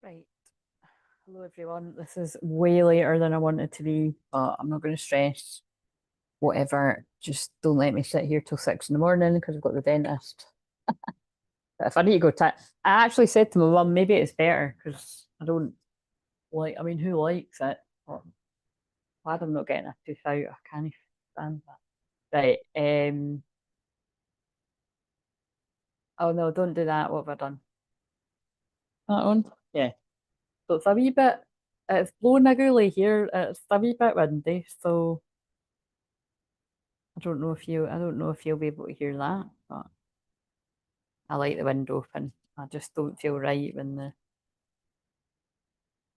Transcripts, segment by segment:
Right. Hello, everyone. This is way later than I wanted to be, but I'm not going to stress. Whatever. Just don't let me sit here till 6 in the morning because I've got the dentist. But if I need to go, I actually said to my mum, maybe it's better because I don't like, I mean, who likes it? But glad I'm not getting a tooth out. I can't stand that. Right. Oh no, don't do that. What have I done? That one? Yeah. So it's a wee bit, it's blowing a gooley here. It's a wee bit windy, so I don't know if you'll be able to hear that, but I like the window open. I just don't feel right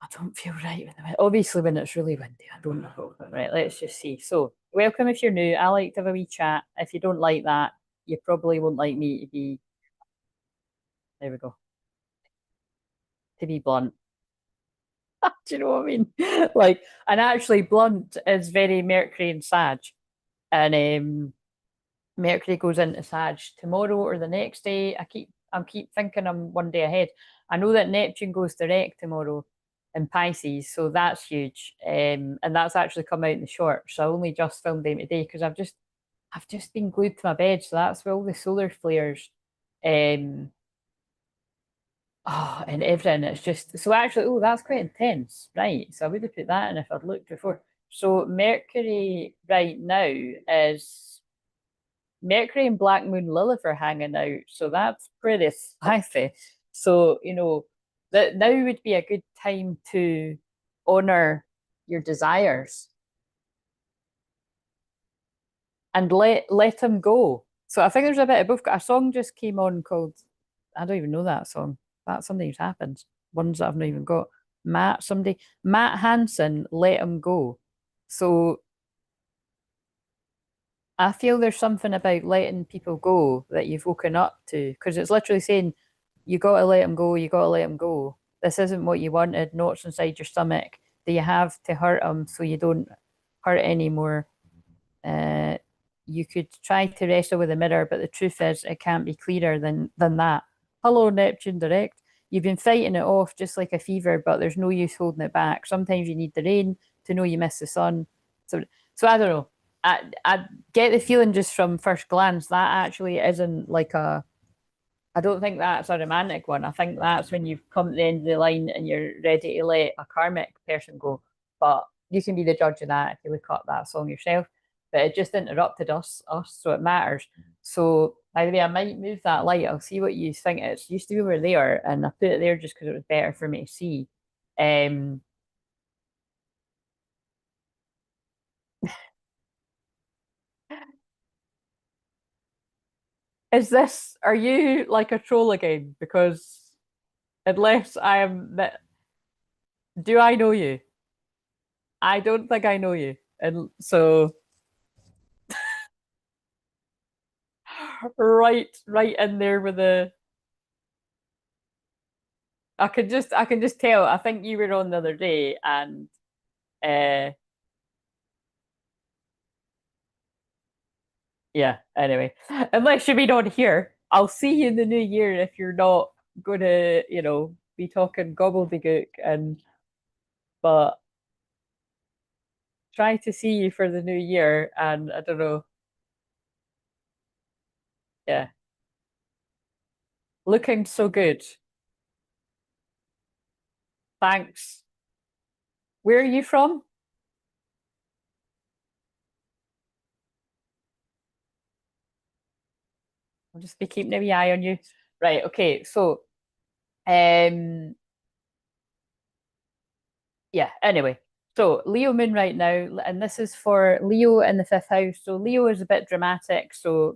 I don't feel right when obviously when it's really windy, I don't know. But right, let's just see. So, welcome if you're new. I like to have a wee chat. If you don't like that, you probably won't like me to be, there we go, to be blunt. Do you know what I mean? Like, and actually, blunt is very Mercury and Sag. And Mercury goes into Sag tomorrow or the next day. I keep thinking I'm one day ahead. I know that Neptune goes direct tomorrow in Pisces, so that's huge. And that's actually come out in the short. So I only just filmed them today because I've just been glued to my bed. So that's where all the solar flares. Um and everything. It's just so actually, oh, that's quite intense. Right. So I would have put that in if I'd looked before. So Mercury right now is Mercury and Black Moon Lilith are hanging out, so that's pretty spicy. So, that now would be a good time to honor your desires and let them go. So I think there's a bit of both. A song just came on called, I don't even know that song. That's something that's happened. Ones that I've not even got. Matt Hansen, Let Him Go. So I feel there's something about letting people go that you've woken up to because it's literally saying you got to let them go, you got to let them go. This isn't what you wanted, not what's inside your stomach. Do you have to hurt them so you don't hurt anymore? Uh, you could try to wrestle with the mirror, but the truth is it can't be clearer than that. Hello, Neptune direct. You've been fighting it off just like a fever, but there's no use holding it back. Sometimes you need the rain to know you miss the sun. So I don't know. I get the feeling just from first glance that actually isn't like I don't think that's a romantic one. I think that's when you've come to the end of the line and you're ready to let a karmic person go. But you can be the judge of that if you look up that song yourself. But it just interrupted us, so it matters. So by the way, I might move that light. I'll see what you think. It used to be over there, and I put it there just because it was better for me to see. Um, are you like a troll again? Because unless I am, do I know you? I don't think I know you. And so right in there with I can just tell. I think you were on the other day and uh yeah, anyway. Unless you've been on here, I'll see you in the new year if you're not gonna, be talking gobbledygook and but try to see you for the new year and I don't know. Yeah. Looking so good. Thanks. Where are you from? I'll just be keeping a wee eye on you. Right, okay. So um yeah, anyway. So Leo moon right now, and this is for Leo in the fifth house. So Leo is a bit dramatic, so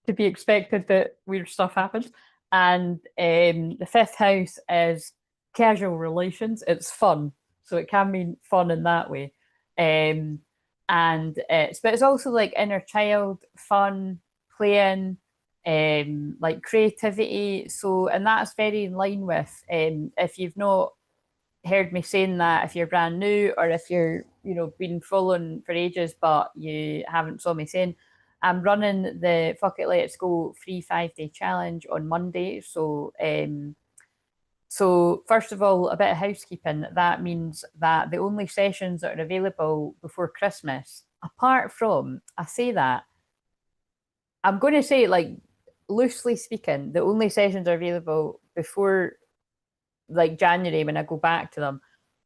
to be expected that weird stuff happens. And the fifth house is casual relations. It's fun, so it can mean fun in that way. Um, and but it's also like inner child fun, playing, like creativity. So, and that's very in line with if you've not heard me saying that, if you're brand new or if you're been following for ages but you haven't saw me saying I'm running the Fuck It Let's Go free 5-day challenge on Monday. So first of all, a bit of housekeeping. That means that the only sessions that are available before Christmas, apart from, I say that, I'm going to say, like, loosely speaking, the only sessions are available before like January when I go back to them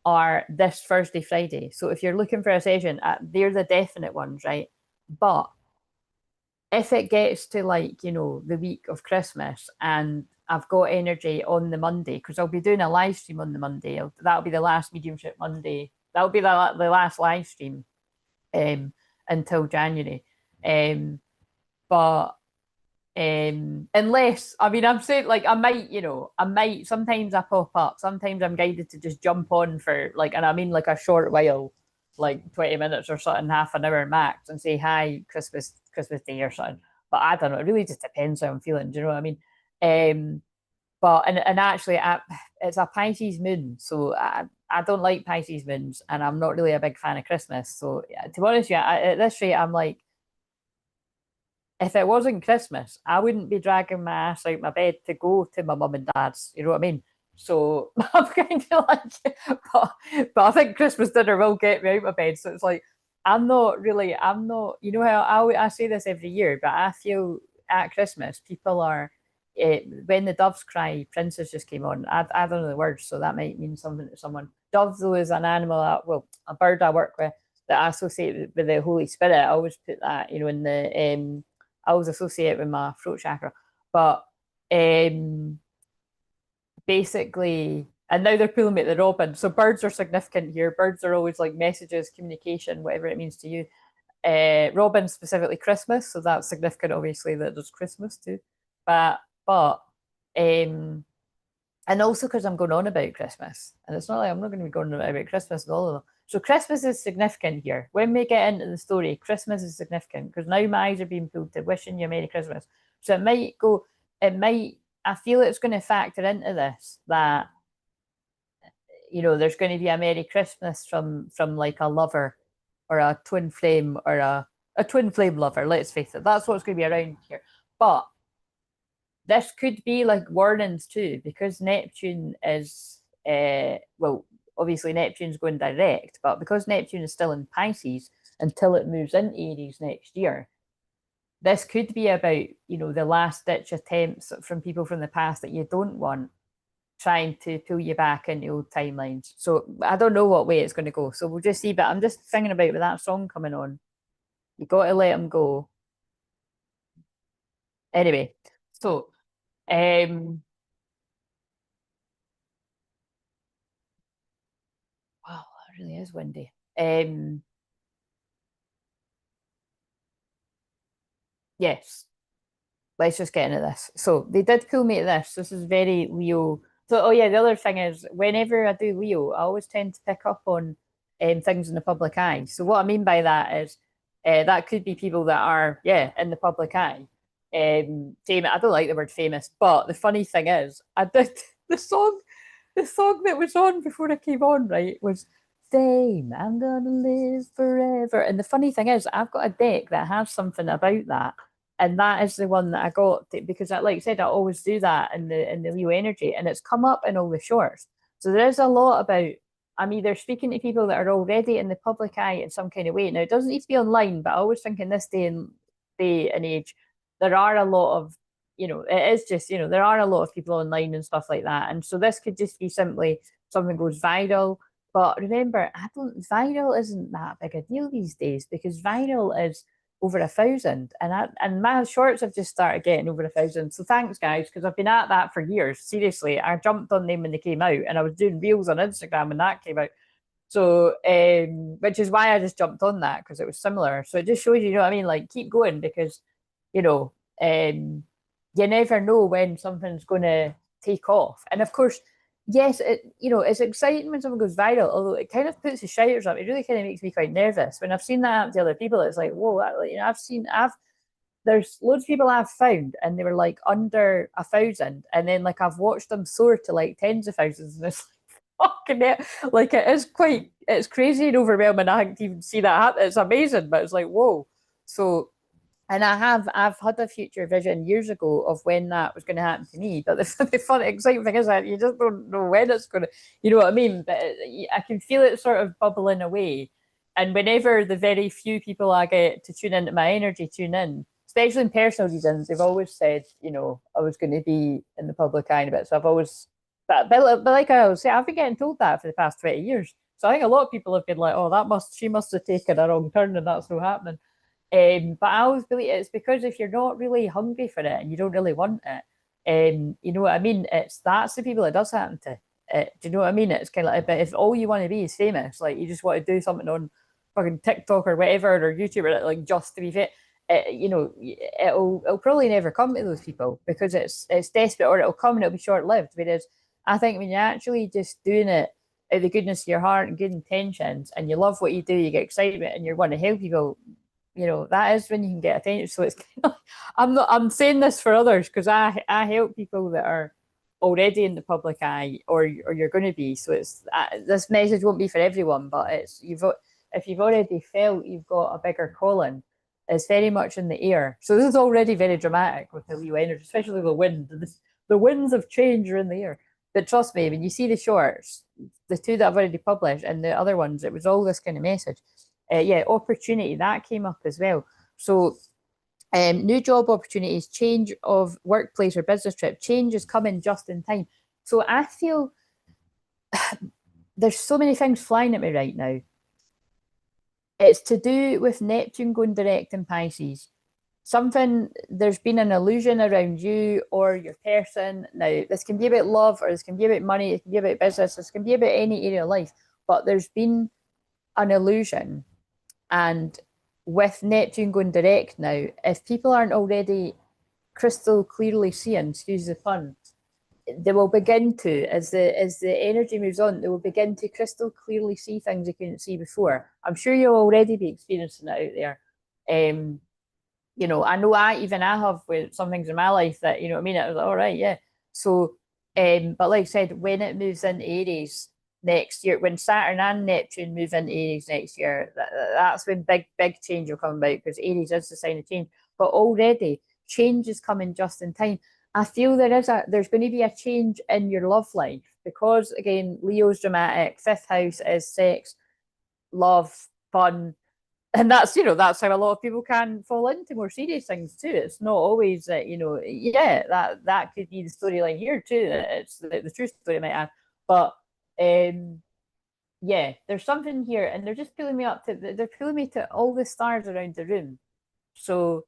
are this Thursday, Friday. So if you're looking for a session, they're the definite ones, right? But if it gets to like, you know, the week of Christmas and I've got energy on the Monday, because I'll be doing a live stream on the Monday. That'll be the last Mediumship Monday. That'll be the last live stream until January. But unless, I mean, I'm saying like I might, you know, sometimes I pop up, sometimes I'm guided to just jump on for like, and I mean like a short while, like 20 minutes or something, half an hour max, and say hi, Christmas Day or something. But I don't know, it really just depends how I'm feeling. Do you know what I mean? But and actually it's a Pisces moon, so I don't like Pisces moons, and I'm not really a big fan of Christmas. So to be honest, yeah, at this rate, I'm like, if it wasn't Christmas, I wouldn't be dragging my ass out my bed to go to my mum and dad's. You know what I mean? So I'm kind of like, but I think Christmas dinner will get me out my bed. So it's like, I'm not, you know how I say this every year, but I feel at Christmas, people are, when the doves cry, Princess just came on. I don't know the words, so that might mean something to someone. Dove, though, is an animal, well, a bird I work with that I associate with the Holy Spirit. I always put that, you know, in the, I always associate it with my throat chakra. But basically, and now they're pulling me at the robin. So birds are significant here. Birds are always like messages, communication, whatever it means to you. Robin specifically Christmas, so that's significant. Obviously, that there's Christmas too. But and also because I'm going on about Christmas, and it's not like I'm not going to be going on about Christmas and all of them. So Christmas is significant here. When we get into the story, Christmas is significant because now my eyes are being pulled to wishing you a Merry Christmas. So I feel it's going to factor into this that, you know, there's going to be a Merry Christmas from like a lover or a twin flame or a twin flame lover. Let's face it, that's what's going to be around here. But this could be like warnings too, because Neptune is, well, obviously Neptune's going direct, but because Neptune is still in Pisces until it moves into Aries next year, this could be about, you know, the last ditch attempts from people from the past that you don't want, trying to pull you back into old timelines. So I don't know what way it's going to go. So we'll just see. But I'm just thinking about with that song coming on. You got to let them go. Anyway, so wow, that really is windy. Yes, let's just get into this. So they did pull me at this. This is very Leo. So, oh yeah, the other thing is whenever I do Leo, I always tend to pick up on things in the public eye. So what I mean by that is that could be people that are, yeah, in the public eye. Famous. I don't like the word famous, but the funny thing is, I did the song that was on before I came on, right, was Fame, I'm gonna live forever. And the funny thing is, I've got a deck that has something about that. And that is the one that I got because, like I said, I always do that in the Leo energy, and it's come up in all the shorts. So there is a lot about. I'm either speaking to people that are already in the public eye in some kind of way. Now it doesn't need to be online, but I always think in this day and age, there are a lot of, you know, it is just, you know, there are a lot of people online and stuff like that. And so this could just be simply something goes viral. But remember, viral isn't that big a deal these days because viral is over 1,000, and my shorts have just started getting over 1,000. So thanks, guys, because I've been at that for years. Seriously, I jumped on them when they came out, and I was doing reels on Instagram when that came out. So, which is why I just jumped on that because it was similar. So it just shows you know what I mean. Like keep going because, you know, you never know when something's going to take off. And of course, yes, you know, it's exciting when something goes viral, although it kind of puts the shoulders up. It really kind of makes me quite nervous. When I've seen that happen to other people, it's like, whoa, you know, there's loads of people I've found and they were like under 1,000. And then like I've watched them soar to like tens of thousands. And it's like, fucking it. Like it's crazy and overwhelming. I haven't even seen that happen. It's amazing, but it's like, whoa. So And I've had a future vision years ago of when that was going to happen to me. But the fun, exciting thing is that you just don't know when it's going to, you know what I mean? But I can feel it sort of bubbling away. And whenever the very few people I get to tune into my energy tune in, especially in personal reasons, they've always said, you know, I was going to be in the public eye in a bit. So I've always, but like I always say, I've been getting told that for the past 20 years. So I think a lot of people have been like, oh, she must have taken a wrong turn and that's not happening. But I always believe it's because if you're not really hungry for it and you don't really want it, you know what I mean? That's the people it does happen to. Do you know what I mean? It's kind of like, but if all you want to be is famous, like you just want to do something on fucking TikTok or whatever or YouTube, or like just to be fit, you know, it'll probably never come to those people because it's desperate, or it'll come and it'll be short lived. Whereas I think when you're actually just doing it out of the goodness of your heart and good intentions, and you love what you do, you get excitement, and you want to help people, you know, that is when you can get attention. So it's kind of, I'm saying this for others because I help people that are already in the public eye, or you're going to be. So it's this message won't be for everyone, but it's if you've already felt you've got a bigger calling, it's very much in the air. So this is already very dramatic with the Leo energy, especially the wind. The winds of change are in the air. But trust me, when you see the shorts, the two that I've already published and the other ones, it was all this kind of message. Yeah, opportunity, that came up as well. So new job opportunities, change of workplace or business trip, change is coming just in time. So I feel there's so many things flying at me right now. It's to do with Neptune going direct in Pisces. There's been an illusion around you or your person. Now, this can be about love, or this can be about money, it can be about business, this can be about any area of life, but there's been an illusion. And with Neptune going direct now, if people aren't already crystal clearly seeing, excuse the pun, they will begin to, as the energy moves on, they will begin to crystal clearly see things they couldn't see before. I'm sure you'll already be experiencing it out there. You know I have with some things in my life that, you know what I mean, it was like, all right, yeah. So but like I said, when it moves into Aries next year, when Saturn and Neptune move into Aries next year, that's when big change will come about, because Aries is the sign of change. But already change is coming just in time. I feel there's going to be a change in your love life, because again, Leo's dramatic, fifth house is sex, love, fun, and that's, you know, that's how a lot of people can fall into more serious things too. It's not always that, you know, yeah, that could be the storyline here too. It's the true story, might add. But yeah, there's something here, and they're just pulling me up to, they're pulling me to all the stars around the room. So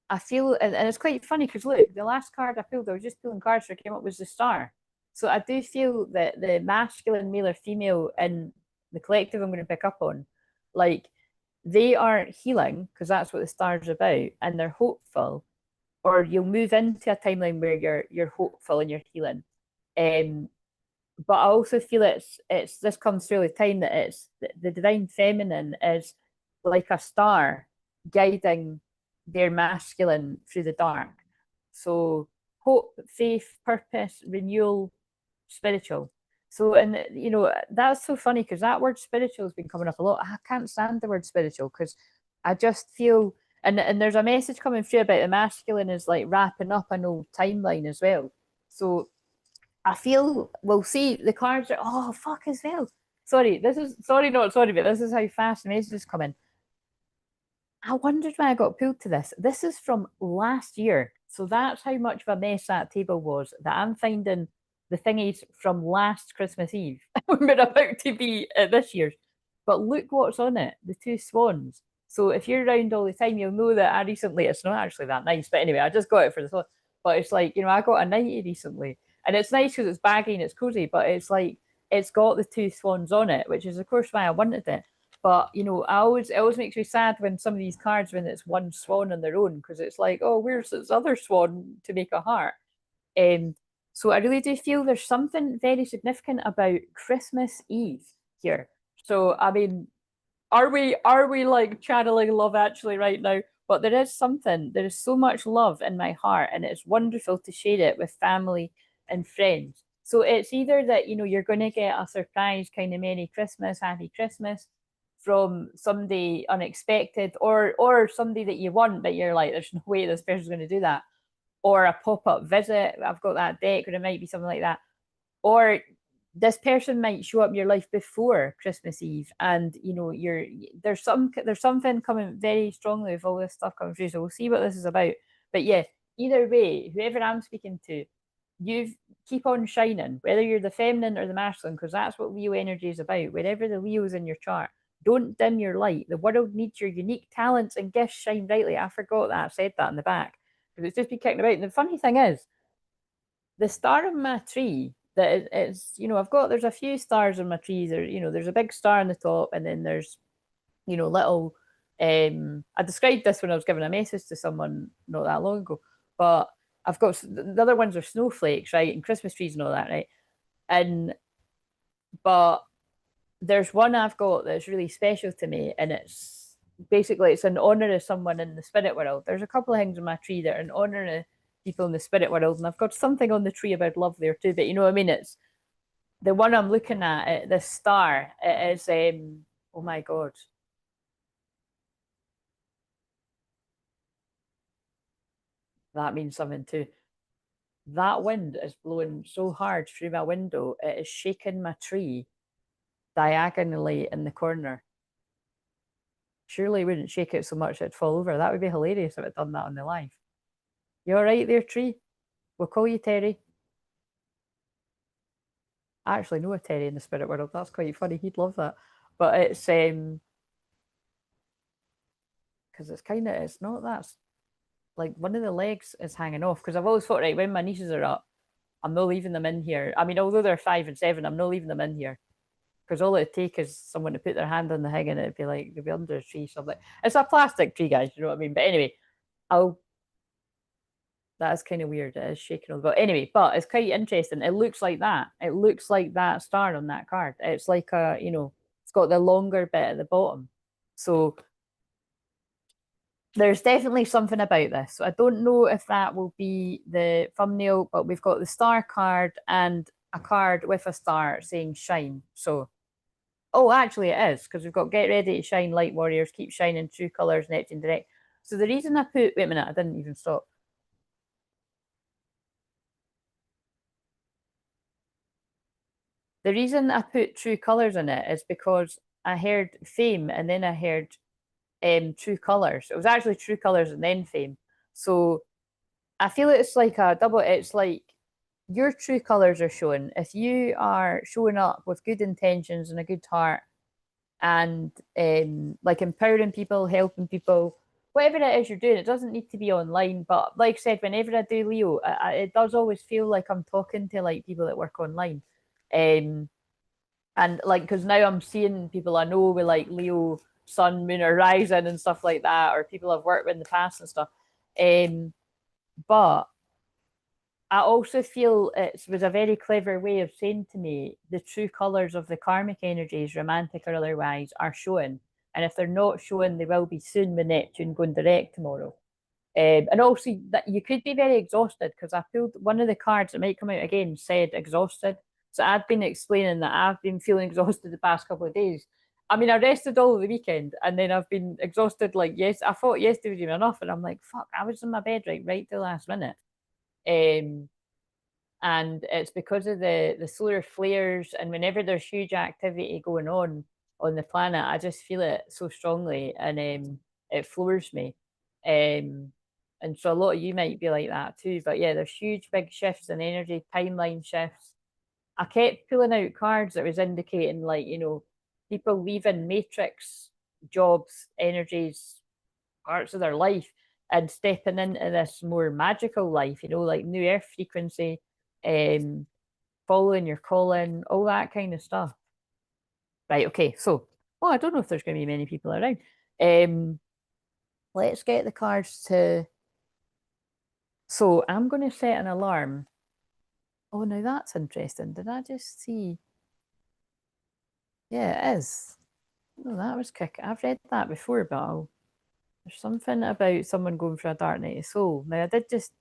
I feel, and it's quite funny because look, the last card I pulled, I was just pulling cards, so I came up was the star. So I do feel that the masculine, male or female in the collective I'm going to pick up on, like, they aren't healing because that's what the star's about, and they're hopeful, or you'll move into a timeline where you're hopeful and you're healing. But I also feel it's this comes through the time that it's the divine feminine is like a star guiding their masculine through the dark. So hope, faith, purpose, renewal, spiritual. So, and you know, that's so funny because that word spiritual has been coming up a lot. I can't stand the word spiritual because I just feel, and there's a message coming through about the masculine is like wrapping up an old timeline as well. So I feel, we'll see, the cards are, oh, fuck as well. Sorry, not sorry, but this is how fast the messages come in. I wondered why I got pulled to this. This is from last year. So that's how much of a mess that table was, that I'm finding the thingies from last Christmas Eve. We're about to be at this year's. But look what's on it, the two swans. So if you're around all the time, you'll know that I recently, it's not actually that nice, but anyway, I just got it for the swan. But it's like, you know, I got a 90 recently. And it's nice because it's baggy and it's cozy, but it's like, it's got the two swans on it, which is, of course, why I wanted it. But you know, it always makes me sad when some of these cards, when it's one swan on their own, because it's like, oh, where's this other swan to make a heart? So I really do feel there's something very significant about Christmas Eve here. So I mean, are we like channeling Love Actually right now? But there is something. There is so much love in my heart, and it's wonderful to share it with family and friends. So it's either that, you know, you're going to get a surprise kind of Merry Christmas, Happy Christmas, from somebody unexpected, or somebody that you want, but you're like, there's no way this person's going to do that. Or a pop-up visit. I've got that deck, or it might be something like that. Or this person might show up in your life before Christmas Eve, and you know there's something coming very strongly with all this stuff coming through. So we'll see what this is about. But yeah, either way, whoever I'm speaking to, you keep on shining, whether you're the feminine or the masculine, because that's what Leo energy is about. Wherever the Leo is in your chart, don't dim your light. The world needs your unique talents and gifts shine brightly. I forgot that. I said that in the back because it's just been kicking about. And the funny thing is, the star of my tree that it's, you know, there's a few stars in my tree. There's a big star on the top, and then there's, little. I described this when I was giving a message to someone not that long ago, but I've got the other ones are snowflakes, right, and Christmas trees and all that, right, but there's one I've got that's really special to me, and it's in honor of someone in the spirit world. There's a couple of things in my tree that are in honor of people in the spirit world, and I've got something on the tree about love there too. But you know what I mean? It's the one I'm looking at. This star. It is. Oh my god. That means something too. That wind is blowing so hard through my window, it is shaking my tree diagonally in the corner. Surely wouldn't shake it so much it'd fall over. That would be hilarious if it done that on the live. You all right there, tree? We'll call you Terry. I actually know a Terry in the spirit world. That's quite funny. He'd love that. But it's because it's not that, like one of the legs is hanging off, because I've always thought, right, when my nieces are up, I'm not leaving them in here. I mean, although they're 5 and 7, I'm not leaving them in here, because all it'd take is someone to put their hand on the thing and it'd be like they'd be under a tree. So I'm like, it's a plastic tree, guys. You know what I mean? But anyway, I'll that is kind of weird. It is shaking all about. Anyway, but it's quite interesting. It looks like that. It looks like that star on that card. It's like it's got the longer bit at the bottom. So there's definitely something about this. So I don't know if that will be the thumbnail, but we've got the star card and a card with a star saying shine. So, oh, actually it is, because we've got get ready to shine, light warriors, keep shining, true colors, Neptune direct. So the reason I put, wait a minute, I didn't even stop. The reason I put true colors in it is because I heard fame and then I heard true colors. It was actually true colors and then fame. So I feel it's like a double, it's like your true colors are showing. If you are showing up with good intentions and a good heart and like empowering people, helping people, whatever it is you're doing, it doesn't need to be online. But like I said, whenever I do Leo, it does always feel like I'm talking to like people that work online. Um, and like, because now I'm seeing people I know with like Leo, Sun, Moon, or Rising and stuff like that, or people I've worked with in the past and stuff. But I also feel it was a very clever way of saying to me the true colours of the karmic energies, romantic or otherwise, are showing. And if they're not showing, they will be soon with Neptune going direct tomorrow. And also that you could be very exhausted, because I pulled one of the cards that might come out again said exhausted. So I've been explaining that I've been feeling exhausted the past couple of days. I mean, I rested all of the weekend and then I've been exhausted. Like, yes, I thought yesterday was even enough. And I'm like, fuck, I was in my bed right till last minute. Um, and it's because of the solar flares, and whenever there's huge activity going on the planet, I just feel it so strongly, and it floors me. And so a lot of you might be like that too. But yeah, there's huge big shifts in energy, timeline shifts. I kept pulling out cards that was indicating, like, people leaving matrix jobs, energies, parts of their life, and stepping into this more magical life, like new earth frequency, um, following your calling, all that kind of stuff. Right, okay, so, I don't know if there's going to be many people around. Let's get the cards to. So I'm going to set an alarm. Oh, now that's interesting. Did I just see? Yeah, it is. Oh, that was kick. I've read that before, but there's something about someone going for a dark night of soul. Now I did just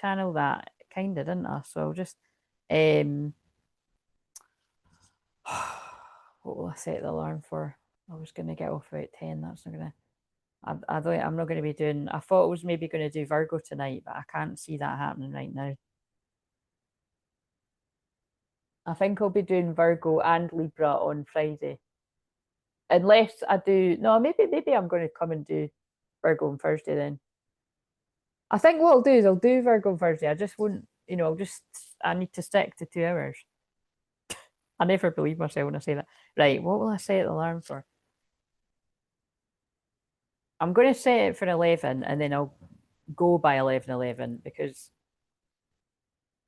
channel that, kind of, didn't I? So I'll just what will I set the alarm for? I was gonna get off about 10. That's not gonna. I don't. I'm not gonna be doing. I thought I was maybe gonna do Virgo tonight, but I can't see that happening right now. I think I'll be doing Virgo and Libra on Friday, unless I do. No, maybe I'm going to come and do Virgo on Thursday then. I think what I'll do is I'll do Virgo on Thursday. I just won't. I need to stick to 2 hours. I never believe myself when I say that. Right, what will I set the alarm for? I'm going to set it for 11 and then I'll go by 11:11 because,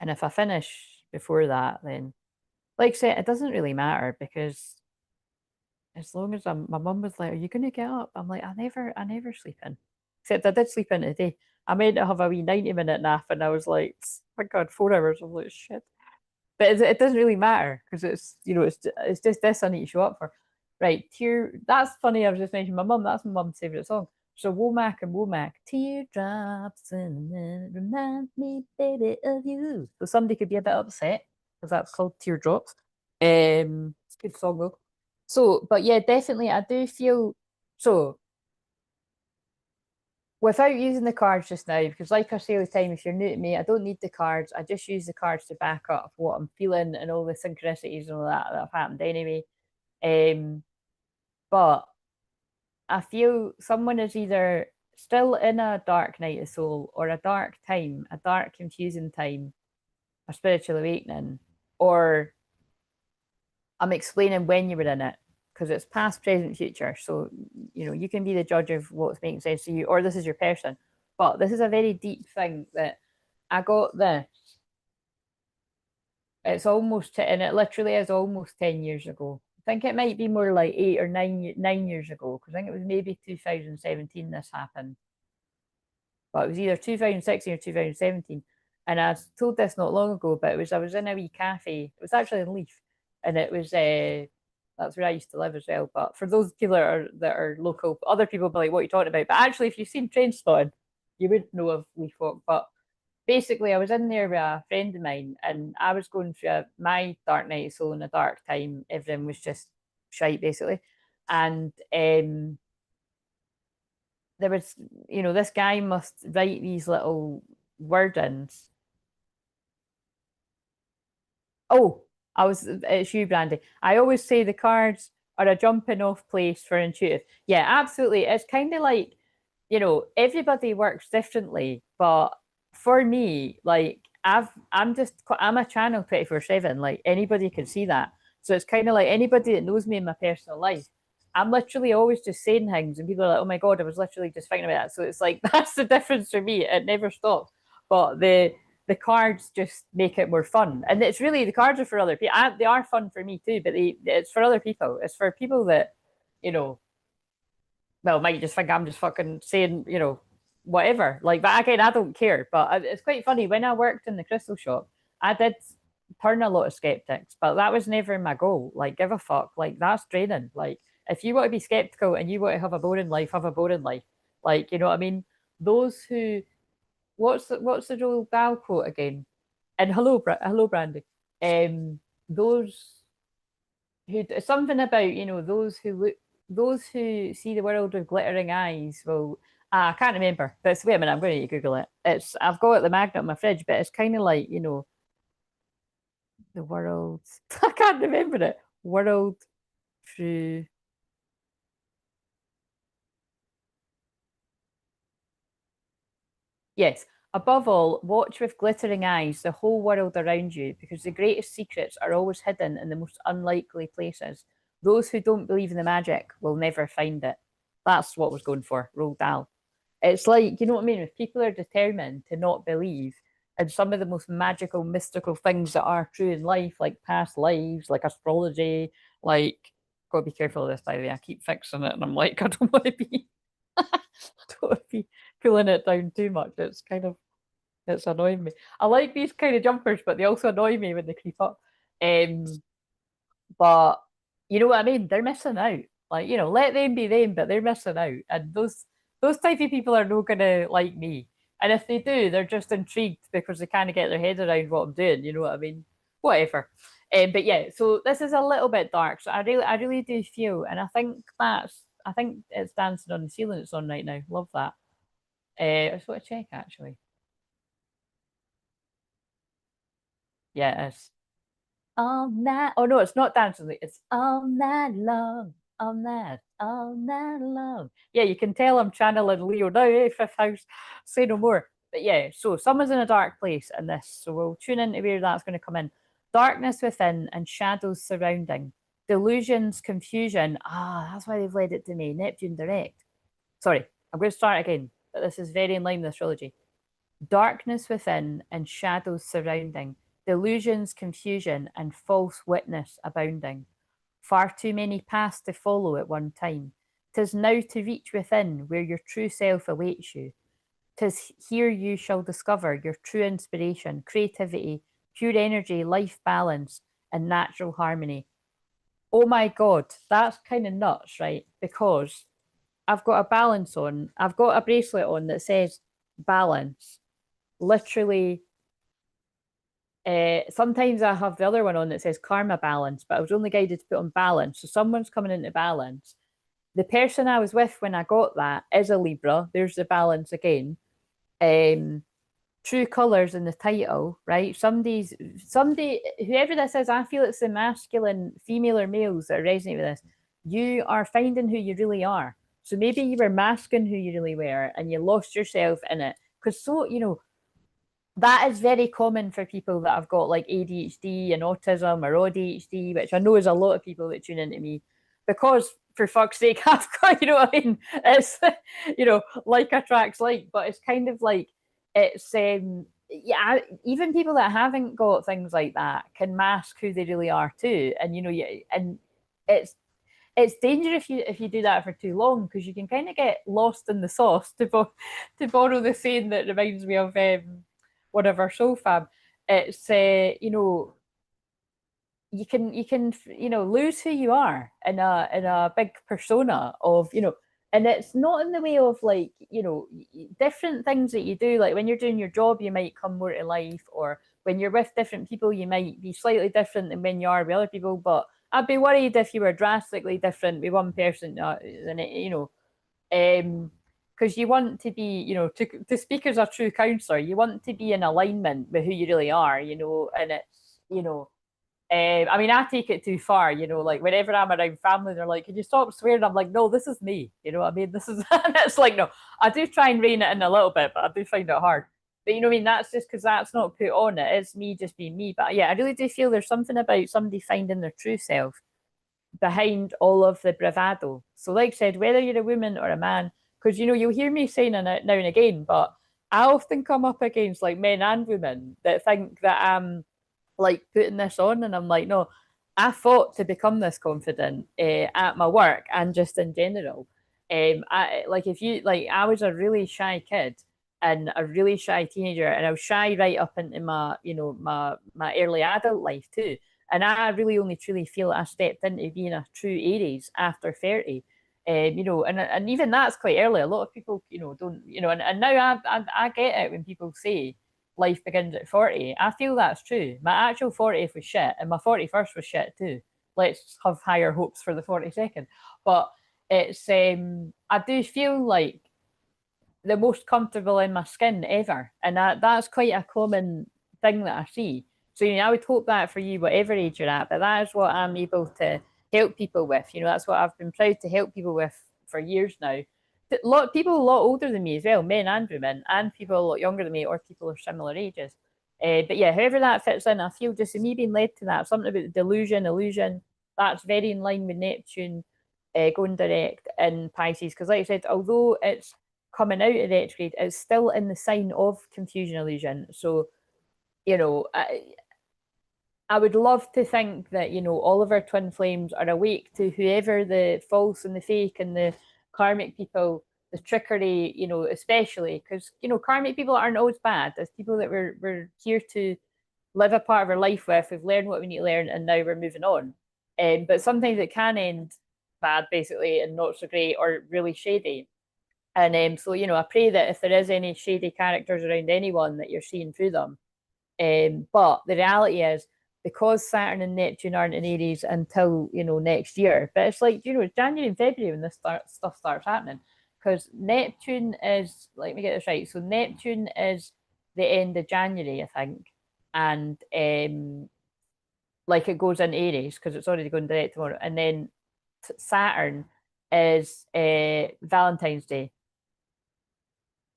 and if I finish before that, then, like I said, it doesn't really matter because as long as my mum was like, "Are you going to get up?" I'm like, I never sleep in. Except I did sleep in today. I meant to have a wee 90-minute nap and I was like, oh my God, 4 hours. I'm like, shit. But it doesn't really matter because it's just this I need to show up for. Right, that's funny. I was just mentioning my mum. That's my mum's favourite song. So Womack and Womack, teardrops in a minute, remind me, baby, of you. So somebody could be a bit upset because that's called Teardrops. It's a good song though. So, but yeah, definitely, I do feel so without using the cards just now, because like I say all the time, if you're new to me, I don't need the cards. I just use the cards to back up what I'm feeling and all the synchronicities and all that have happened anyway. But I feel someone is either still in a dark night of soul or a dark time, a dark, confusing time, a spiritual awakening, or I'm explaining when you were in it because it's past, present, future. So, you can be the judge of what's making sense to you, or this is your person. But this is a very deep thing that I got this. It's almost, and it literally is almost 10 years ago. I think it might be more like 8 or 9 years ago because I think it was maybe 2017 this happened. But it was either 2016 or 2017. And I was told this not long ago, but I was in a wee cafe. It was actually in Leith, and it was that's where I used to live as well. But for those people that are local, other people will be like, "What are you talking about?" But actually, if you've seen Trainspotting, you would know of Leith Walk. But basically, I was in there with a friend of mine, and I was going through my dark night of soul in a dark time. Everything was just shite, basically, and there was, this guy must write these little wordings. Oh, it's you, Brandy. I always say the cards are a jumping off place for intuitive. Yeah, absolutely. It's kind of like, everybody works differently, but for me, like I'm a channel 24/7. Like anybody can see that. So it's kind of like anybody that knows me in my personal life, I'm literally always just saying things, and people are like, "Oh my God, I was literally just thinking about that." So it's like that's the difference for me. It never stops. But the cards just make it more fun, and it's really the cards are for other people. They are fun for me too, but it's for other people. It's for people that, you know, well, might just think I'm just fucking saying, whatever. Like, but again, I don't care. But it's quite funny. When I worked in the crystal shop, I did turn a lot of skeptics, but that was never my goal. Like, give a fuck. Like, that's draining. Like, if you want to be skeptical and you want to have a boring life, have a boring life. Like, you know what I mean? Those who, what's the Joel Dahl quote again? And hello, Brandy. Those who something about those who see the world with glittering eyes. Well, I can't remember, but wait a minute, I'm going to Google it. I've got the magnet on my fridge, but it's kind of like the world. I can't remember it. World through. Yes. Above all, watch with glittering eyes the whole world around you, because the greatest secrets are always hidden in the most unlikely places. Those who don't believe in the magic will never find it. That's what I was going for, Roald Dahl. It's like, you know what I mean? If people are determined to not believe in some of the most magical, mystical things that are true in life, like past lives, like astrology, like, gotta be careful of this, by the way. I keep fixing it and I'm like, I don't want to be, don't want to be pulling it down too much. It's annoying me. I like these kind of jumpers, but they also annoy me when they creep up. Um, but you know what I mean? They're missing out. Like, let them be them, but they're missing out. And those type of people are not gonna like me. And if they do, they're just intrigued because they kind of get their head around what I'm doing. You know what I mean? Whatever. But yeah, so this is a little bit dark. So I really do feel, and I think it's dancing on the ceiling it's on right now. Love that. I just want to check actually. Yeah, it's all night. Oh no, it's not dancing. It's all night long. Yeah, you can tell I'm channeling Leo now, fifth house. Say no more. But yeah, so someone's in a dark place in this. So we'll tune into where that's going to come in. Darkness within and shadows surrounding. Delusions, confusion. Ah, that's why they've led it to me. Neptune direct. Sorry, I'm going to start again. But this is very in line with astrology. Darkness within and shadows surrounding, delusions, confusion, and false witness abounding. Far too many paths to follow at one time. 'Tis now to reach within where your true self awaits you. 'Tis here you shall discover your true inspiration, creativity, pure energy, life balance, and natural harmony. Oh my God, that's kind of nuts, right? Because I've got a balance on, I've got a bracelet on that says balance literally sometimes I have the other one on that says karma balance, but I was only guided to put on balance. So someone's coming into balance. The person I was with when I got that is a Libra. There's the balance again. True colors in the title, right? Somebody, whoever this is, I feel it's the masculine, female or males that resonate with this. You are finding who you really are. So maybe you were masking who you really were and you lost yourself in it. Because that is very common for people that have got like ADHD and autism or ADHD, which I know is a lot of people that tune into me because for fuck's sake, I've got, you know what I mean? It's, like attracts like, but it's kind of like, yeah, even people that haven't got things like that can mask who they really are too. And, and it's, it's dangerous if you do that for too long because you can kind of get lost in the sauce to borrow the saying that reminds me of one of our soul fam. It's you can lose who you are in a big persona of and it's not in the way of like different things that you do, like when you're doing your job you might come more to life, or when you're with different people you might be slightly different than when you are with other people. But I'd be worried if you were drastically different with one person than because you want to be, to speak as a true counselor, you want to be in alignment with who you really are, and it's, I mean, I take it too far, like whenever I'm around family, they're like, can you stop swearing? I'm like, no, this is me. You know what I mean? This is, and it's like, no, I do try and rein it in a little bit, but I do find it hard. But you know what I mean? That's just because that's not put on it. It's me just being me. But yeah, I really do feel there's something about somebody finding their true self behind all of the bravado. So, like I said, whether you're a woman or a man, because you'll hear me saying it now and again, but I often come up against like men and women that think that I'm like putting this on, and I'm like, no, I fought to become this confident at my work and just in general. I like if you like, I was a really shy kid and a really shy teenager, and I was shy right up into my my early adult life too. And I really only truly feel I stepped into being a true Aries after 30. And even that's quite early. A lot of people, don't, and now I get it when people say life begins at 40. I feel that's true. My actual 40th was shit, and my 41st was shit too. Let's have higher hopes for the 42nd. But it's, I do feel like the most comfortable in my skin ever. And that's quite a common thing that I see. So, I would hope that for you, whatever age you're at, but that is what I'm able to help people with. That's what I've been proud to help people with for years now. People a lot older than me as well, men and women, and people a lot younger than me, or people of similar ages. But yeah, however that fits in, I feel just me being led to that, something about the delusion, illusion, that's very in line with Neptune going direct in Pisces. Because like I said, although it's coming out of retrograde, it's still in the sign of confusion illusion. So, I would love to think that, all of our twin flames are awake to whoever the false and the fake and the karmic people, the trickery, especially because, karmic people aren't always bad. There's people that we're here to live a part of our life with. We've learned what we need to learn and now we're moving on. But sometimes it can end bad, basically, and not so great or really shady. And so, I pray that if there is any shady characters around anyone, that you're seeing through them. But the reality is, because Saturn and Neptune aren't in Aries until, you know, next year. But it's like, you know, it's January and February when this stuff starts happening. Because Neptune is, let me get this right. So Neptune is the end of January, I think. And like it goes in Aries because it's already going direct tomorrow. And then Saturn is Valentine's Day.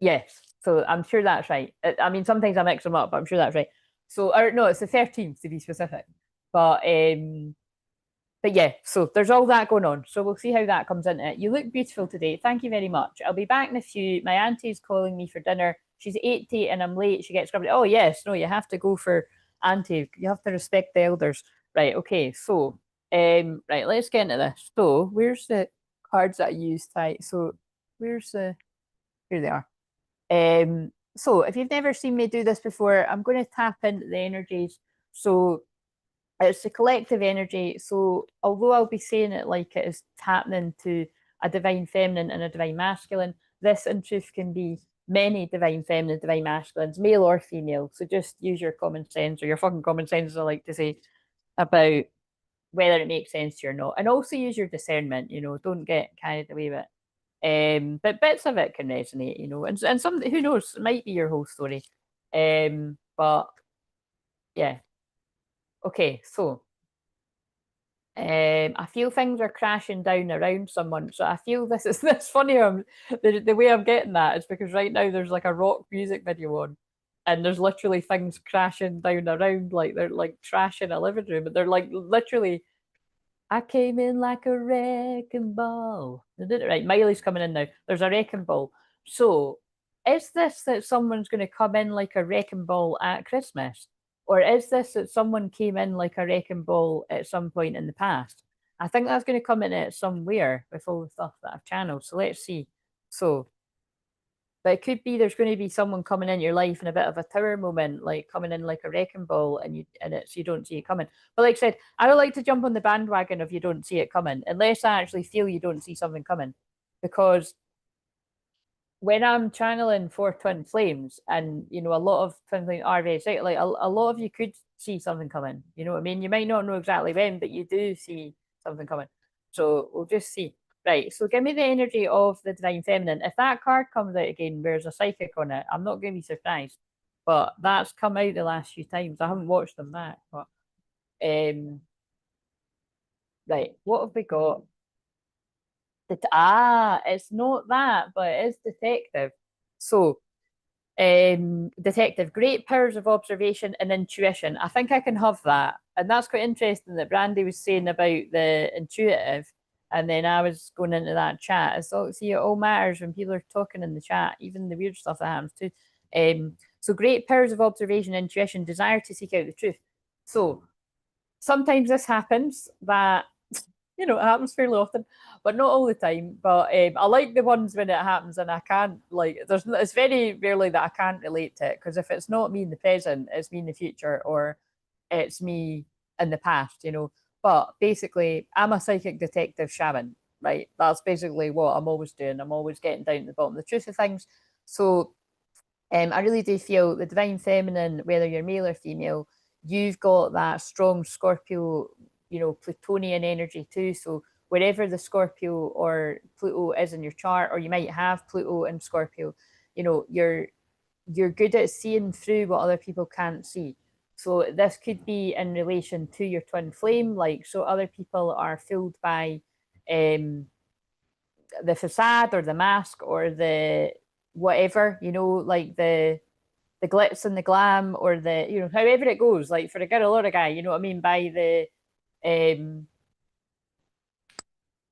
Yes. So I'm sure that's right. I mean, sometimes I mix them up, but I'm sure that's right. So, or no, it's the 13th to be specific. But yeah, so there's all that going on. So we'll see how that comes into it. You look beautiful today. Thank you very much. I'll be back in a few. My auntie's calling me for dinner. She's 80 and I'm late. She gets grumpy. Oh, yes. No, you have to go for auntie. You have to respect the elders. Right. Okay. So, right, let's get into this. So, where's the cards that I used? Right. So, where's the, here they are. So if you've never seen me do this before, I'm going to tap into the energies. So it's the collective energy. So although I'll be saying it like it is tapping into a divine feminine and a divine masculine, this in truth can be many divine feminine, divine masculines, male or female. So just use your common sense, or your fucking common sense, as I like to say, about whether it makes sense to you or not. And also use your discernment, you know, don't get carried away with it. But bits of it can resonate, you know, and some, who knows, it might be your whole story. But yeah. Okay, so I feel things are crashing down around someone. So I feel this is this funny. The way I'm getting that is because right now there's like a rock music video on, and there's literally things crashing down around, like they're like trashing a living room, but they're like literally, I came in like a wrecking ball. They did it right. Miley's coming in now. There's a wrecking ball. So, is this that someone's going to come in like a wrecking ball at Christmas? Or is this that someone came in like a wrecking ball at some point in the past? I think that's going to come in it somewhere with all the stuff that I've channeled. So, let's see. So, but it could be there's going to be someone coming in your life in a bit of a tower moment, like coming in like a wrecking ball, and you don't see it coming. But like I said, I don't like to jump on the bandwagon if you don't see it coming, unless I actually feel you don't see something coming, because when I'm channeling for twin flames, and you know, a lot of twin flames are very exciting, like a lot of you could see something coming. You know what I mean? You might not know exactly when, but you do see something coming. So we'll just see. Right, so give me the energy of the divine feminine. If that card comes out again, there's a psychic on it, I'm not going to be surprised. But that's come out the last few times. I haven't watched them back, but right, what have we got? It's not that, but it is detective. So detective, great powers of observation and intuition. I think I can have that. And that's quite interesting that Brandy was saying about the intuitive. And then I was going into that chat. So see, it all matters when people are talking in the chat, even the weird stuff that happens too. So great powers of observation, intuition, desire to seek out the truth. So sometimes this happens that, you know, it happens fairly often, but not all the time. But I like the ones when it happens and I can't, like, it's very rarely that I can't relate to it, because if it's not me in the present, it's me in the future, or it's me in the past, you know. But basically, I'm a psychic detective shaman, right? That's basically what I'm always doing. I'm always getting down to the bottom of the truth of things. So I really do feel the divine feminine, whether you're male or female, you've got that strong Scorpio, you know, Plutonian energy too. So wherever the Scorpio or Pluto is in your chart, or you might have Pluto and Scorpio, you know, you're good at seeing through what other people can't see. So this could be in relation to your twin flame, like, so other people are fooled by the facade or the mask or the whatever, you know, like the glitz and the glam, or the, you know, however it goes, like for a girl or a guy, you know what I mean, by the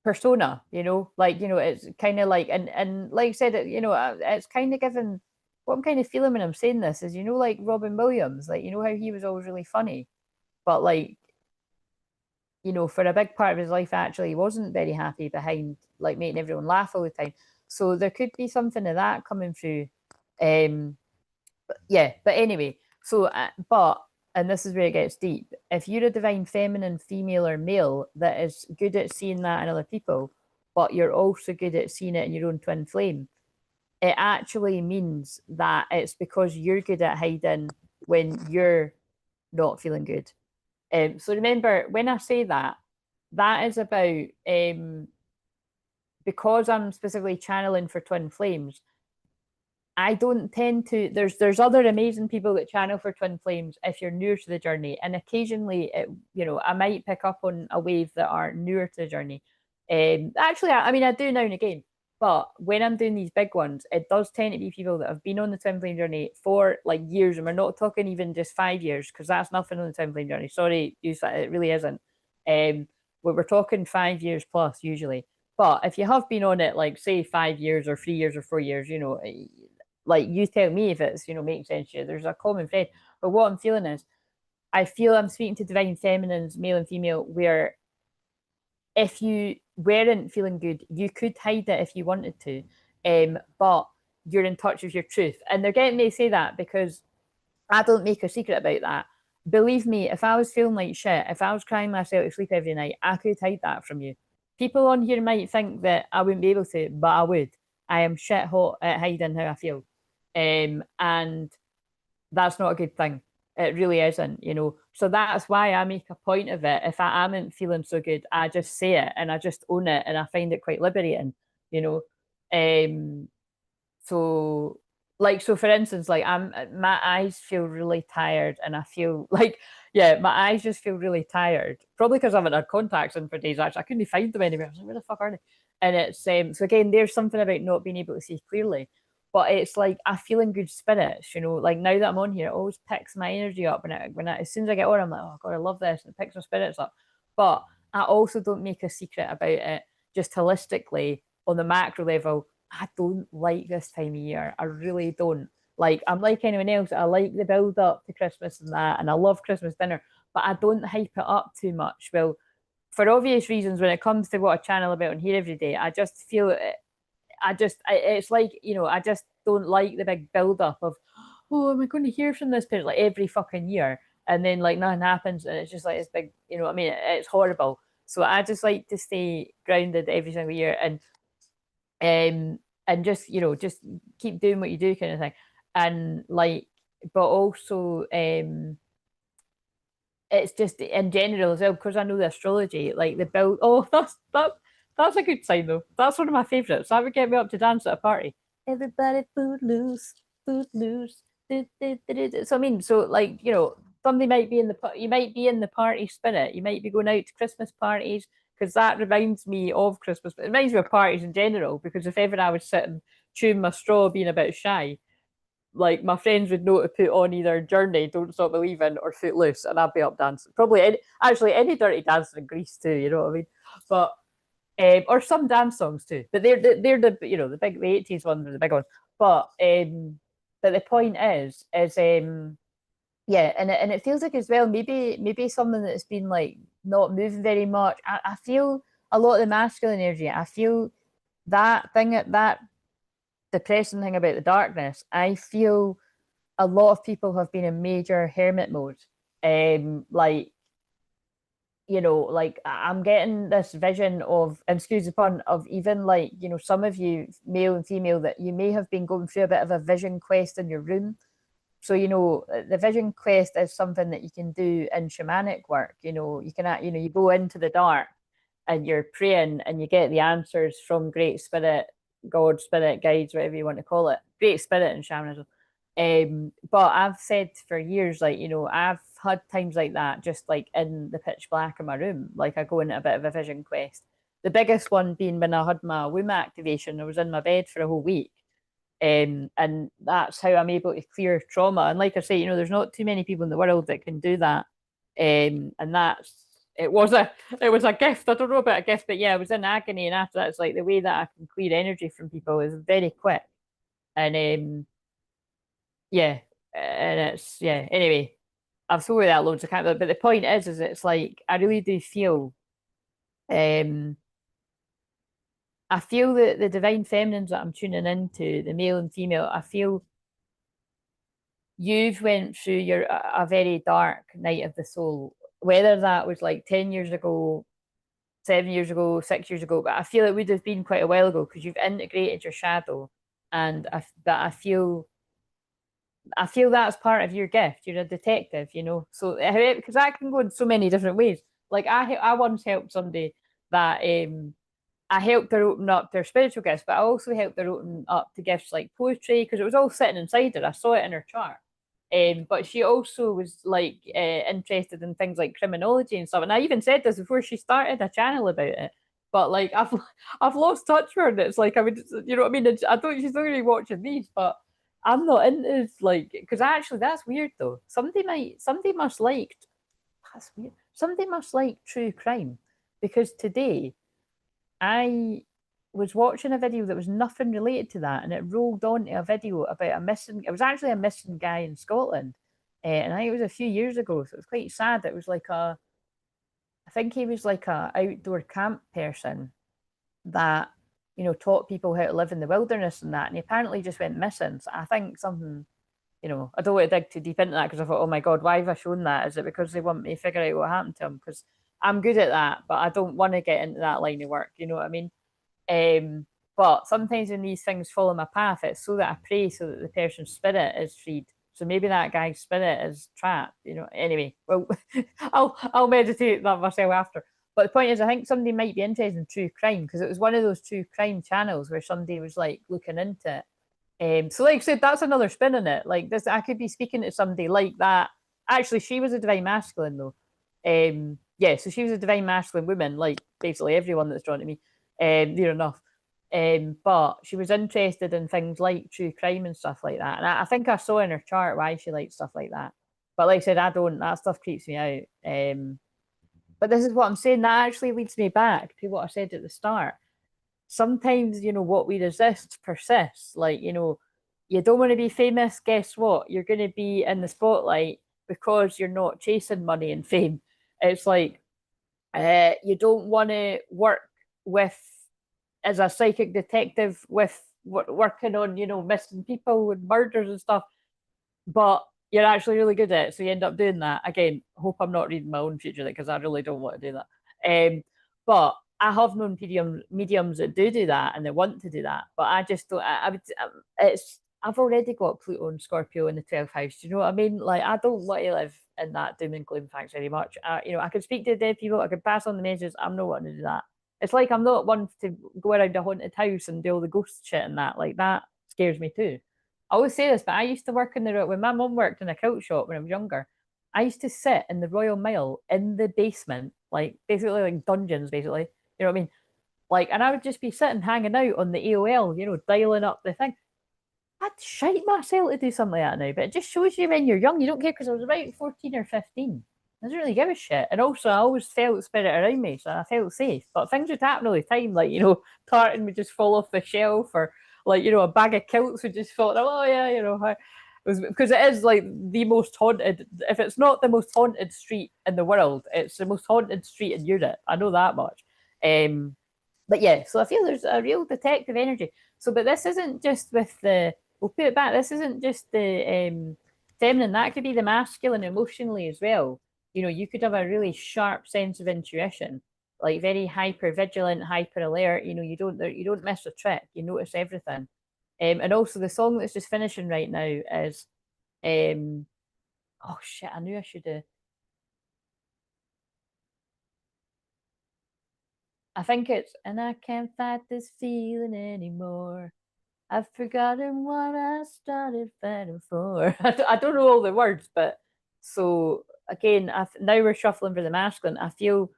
persona, you know, like, you know, it's kind of like, and like I said, you know, it's kind of given, what I'm kind of feeling when I'm saying this is, you know, like Robin Williams, like, you know how he was always really funny, but like, you know, for a big part of his life, actually, he wasn't very happy behind like making everyone laugh all the time. So there could be something of that coming through. But yeah, but anyway, so but, and this is where it gets deep. If you're a divine feminine, female or male, that is good at seeing that in other people, but you're also good at seeing it in your own twin flame, it actually means that it's because you're good at hiding when you're not feeling good. So remember, when I say that, that is about because I'm specifically channeling for twin flames. I don't tend to. There's other amazing people that channel for twin flames if you're newer to the journey, and occasionally, I might pick up on a wave that are newer to the journey. Actually, I mean, I do now and again, but when I'm doing these big ones, it does tend to be people that have been on the twin flame journey for like years, and we're not talking even just 5 years, because that's nothing on the twin flame journey. Sorry, use that. It really isn't. We're talking 5 years plus usually. But if you have been on it, like say 5 years or 3 years or 4 years, like you tell me if it's makes sense to you. There's a common thread. But what I'm feeling is, I feel I'm speaking to divine feminines, male and female, where if you weren't feeling good, you could hide it if you wanted to, but you're in touch with your truth. And they're getting me to say that because I don't make a secret about that. Believe me, if I was feeling like shit, if I was crying myself to sleep every night, I could hide that from you. People on here might think that I wouldn't be able to, but I would. I am shit hot at hiding how I feel. And that's not a good thing. It really isn't. So that's why I make a point of it. If I am feeling so good, I just say it and I just own it, and I find it quite liberating, you know. Um, so so for instance, like my eyes feel really tired, and I feel like, yeah, my eyes just feel really tired. Probably because I haven't had contacts in for days. Actually, I couldn't find them anywhere. I was like, where the fuck are they? And it's so again, there's something about not being able to see clearly. But it's like I feel in good spirits. Like now that I'm on here, it always picks my energy up, and as soon as I get on, I'm like, oh god, I love this, and it picks my spirits up. But I also don't make a secret about it. Just holistically, on the macro level, I don't like this time of year. I really don't. Like, I'm like anyone else. I like the build up to Christmas and that, and I love Christmas dinner, but I don't hype it up too much. Well, for obvious reasons, when it comes to what I channel about on here every day, I just feel it. It's like, I just don't like the big build up of, oh, am I going to hear from this person like every fucking year? And then like nothing happens, and it's just like this big, what I mean? It's horrible. So I just like to stay grounded every single year, and just keep doing what you do, kind of thing. And like, but also it's just in general as well, because I know the astrology, like the build. Oh, that's a good sign though. That's one of my favorites. That would get me up to dance at a party. Everybody food loose, food loose. So I mean, so like, somebody might be you might be in the party spirit. You might be going out to Christmas parties, because that reminds me of Christmas. But it reminds me of parties in general, because if ever I was sitting chewing my straw, being a bit shy, like my friends would know to put on either Journey, Don't Stop Believing, or Footloose, and I'd be up dancing. Probably any Dirty Dancing in Greece too. You know what I mean? But or some dance songs too. But they're the big the 80s ones are the big ones. But the point is yeah, and it feels like as well, maybe something that's been like not moving very much. I feel a lot of the masculine energy. I feel that depressing thing about the darkness. I feel a lot of people have been in major hermit mode. Like, like I'm getting this vision of, excuse the pun, of even like, some of you, male and female, that you may have been going through a bit of a vision quest in your room. So, the vision quest is something that you can do in shamanic work. You can, you go into the dark and you're praying, and you get the answers from Great Spirit, God, Spirit, guides, whatever you want to call it. Great Spirit in shamanism. But I've said for years, like, I've had times like that, just like in the pitch black in my room. Like, I go into a bit of a vision quest. The biggest one being when I had my womb activation. I was in my bed for a whole week. And that's how I'm able to clear trauma. And like I say, there's not too many people in the world that can do that. And it was a gift. I don't know about a gift, but yeah, I was in agony, and after that, it's like the way that I can clear energy from people is very quick. And yeah, and it's yeah. Anyway, I've thrown that loads of times, but the point is it's like I really do feel, um, I feel that the divine feminines that I'm tuning into, the male and female, I feel you've went through a very dark night of the soul, whether that was like 10 years ago, 7 years ago, 6 years ago, but I feel it would have been quite a while ago, because you've integrated your shadow, and I feel I feel that's part of your gift. You're a detective, you know. So because that can go in so many different ways. Like I once helped somebody that I helped her open up their spiritual gifts, but I also helped her open up to gifts like poetry because it was all sitting inside her. I saw it in her chart. But she also was like interested in things like criminology and stuff. And I even said this before she started a channel about it. But like I've lost touch with her. And it's like I would, you know what I mean? I don't. She's not going to be watching these, but I'm not into like because actually that's weird though. Somebody must like that's weird. Somebody must like true crime because today I was watching a video that was nothing related to that, and it rolled on to a video about a missing. It was actually a missing guy in Scotland, and I think it was a few years ago, so it was quite sad. It was like I think he was like a outdoor camp person that taught people how to live in the wilderness and that, and he apparently just went missing. So I think something. I don't want to dig too deep into that because I thought, oh my God, why have I shown that? Is it because they want me to figure out what happened to him? Because I'm good at that, but I don't want to get into that line of work. You know what I mean? But sometimes when these things follow my path, it's so that I pray so that the person's spirit is freed. So maybe that guy's spirit is trapped. Anyway, well, I'll meditate that myself after. But the point is, I think somebody might be interested in true crime because it was one of those true crime channels where somebody was like looking into it. So like I said, that's another spin on it. Like this, I could be speaking to somebody like that. Actually, she was a divine masculine though. Yeah, so she was a divine masculine woman, like basically everyone that's drawn to me. Near enough. But she was interested in things like true crime and stuff like that. And I think I saw in her chart why she liked stuff like that. But like I said, I don't. That stuff creeps me out. But this is what I'm saying. That actually leads me back to what I said at the start. Sometimes what we resist persists. Like you don't want to be famous. Guess what? You're going to be in the spotlight because you're not chasing money and fame. It's like you don't want to work with as a psychic detective with working on missing people and murders and stuff, but you're actually really good at it, so you end up doing that again. Hope I'm not reading my own future because I really don't want to do that. But I have known mediums that do that and they want to do that, but I just don't. I would. I've already got Pluto and Scorpio in the 12th house. Do you know what I mean? Like I don't want to live in that doom and gloom facts very much. I could speak to dead people. I could pass on the messages. I'm not wanting to do that. It's like I'm not one to go around a haunted house and do all the ghost shit and that. Like that scares me too. I always say this, but I used to work in when my mum worked in a kilt shop when I was younger. I used to sit in the Royal Mile in the basement, like basically like dungeons, basically. You know what I mean? Like, and I would just be sitting hanging out on the AOL, dialing up the thing. I'd shite myself to do something like that now, but it just shows you when you're young, you don't care because I was about 14 or 15. I didn't really give a shit. And also, I always felt spirit around me, so I felt safe. But things would happen all the time, like, tartan would just fall off the shelf, or like, a bag of kilts would just fall. Oh, yeah, it was, because it is like the most haunted, if it's not the most haunted street in the world, it's the most haunted street in Europe. I know that much. But yeah, so I feel there's a real detective energy. So, but this isn't just with we'll put it back, this isn't just the feminine, that could be the masculine emotionally as well. You could have a really sharp sense of intuition, like very hyper vigilant, hyper alert. You don't miss a trick. You notice everything. And also the song that's just finishing right now is, oh shit, I knew I should have. I think it's, and I can't fight this feeling anymore. I've forgotten what I started fighting for. I don't know all the words, but so again, now we're shuffling for the masculine. I feel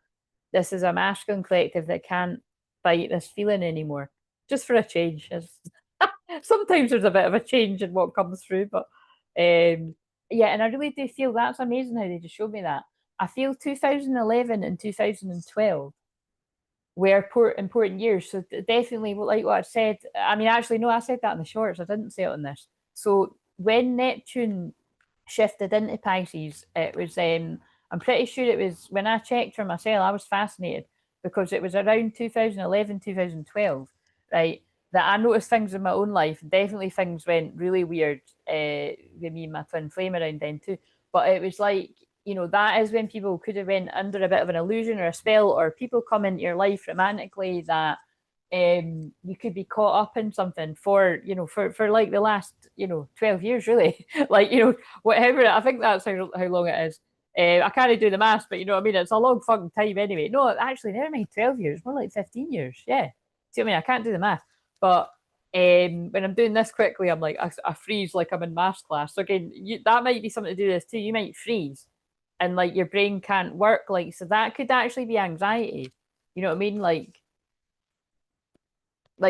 this is a masculine collective that can't fight this feeling anymore, just for a change. Sometimes there's a bit of a change in what comes through, but yeah, and I really do feel that's amazing how they just showed me that. I feel 2011 and 2012 were important years. So definitely, like what I said. I mean, actually, no, I said that in the shorts. I didn't say it on this. So when Neptune shifted into Pisces, it was. I'm pretty sure it was when I checked for myself. I was fascinated because it was around 2011, 2012, right? That I noticed things in my own life. Definitely, things went really weird with me and my twin flame around then too. But it was like that is when people could have went under a bit of an illusion or a spell, or people come into your life romantically that you could be caught up in something for, you know, for like the last, you know, 12 years, really. Like, you know, whatever. I think that's how long it is. I can't do the maths, but you know what I mean? It's a long fucking time anyway. No, actually, never mind 12 years, more like 15 years. Yeah. See what I mean? I can't do the math. But when I'm doing this quickly, I'm like, I freeze like I'm in maths class. So again, that might be something to do with this too. You might freeze and like your brain can't work. Like, so that could actually be anxiety. You know what I mean? Like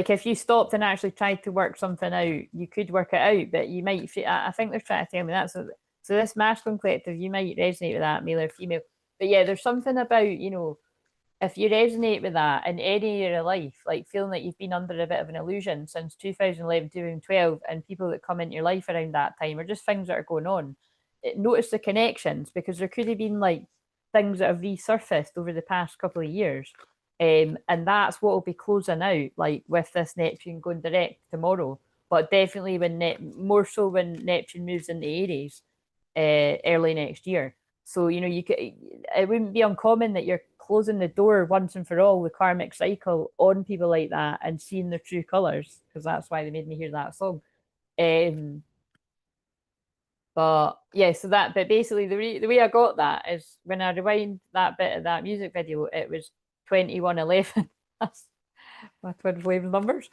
if you stopped and actually tried to work something out, you could work it out, but you might. I think they're trying to tell me that. So this masculine collective, you might resonate with that, male or female. But yeah, there's something about, you know, if you resonate with that in any area of life, like feeling like you've been under a bit of an illusion since 2011, 2012, and people that come into your life around that time, or just things that are going on, notice the connections, because there could have been like things that have resurfaced over the past couple of years. And that's what will be closing out, like with this Neptune going direct tomorrow, but definitely more so when Neptune moves into Aries early next year. So, you know, it wouldn't be uncommon that you're closing the door once and for all, the karmic cycle, on people like that and seeing their true colors, because that's why they made me hear that song. Um, but yeah, but basically the way I got that is when I rewind that bit of that music video, it was 2111. That's my Twinflame numbers.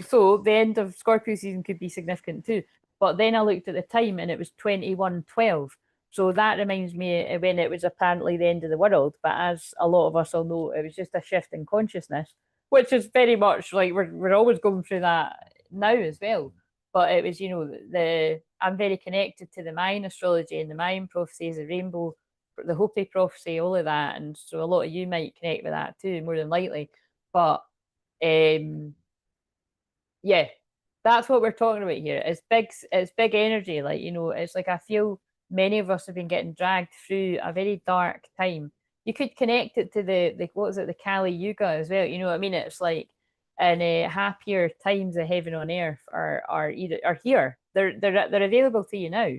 So the end of Scorpio season could be significant too. But then I looked at the time and it was 2112. So that reminds me when it was apparently the end of the world. But as a lot of us all know, it was just a shift in consciousness, which is very much like we're always going through that now as well. But it was, you know, I'm very connected to the Mayan astrology and the Mayan prophecies, the rainbow, the Hopi prophecy, all of that. And so a lot of you might connect with that too, more than likely. But yeah, that's what we're talking about here. It's big energy. Like, you know, it's like I feel many of us have been getting dragged through a very dark time. You could connect it to the what is it, the Kali Yuga as well. You know what I mean? It's like in happier times of heaven on earth are either are here. They're available to you now.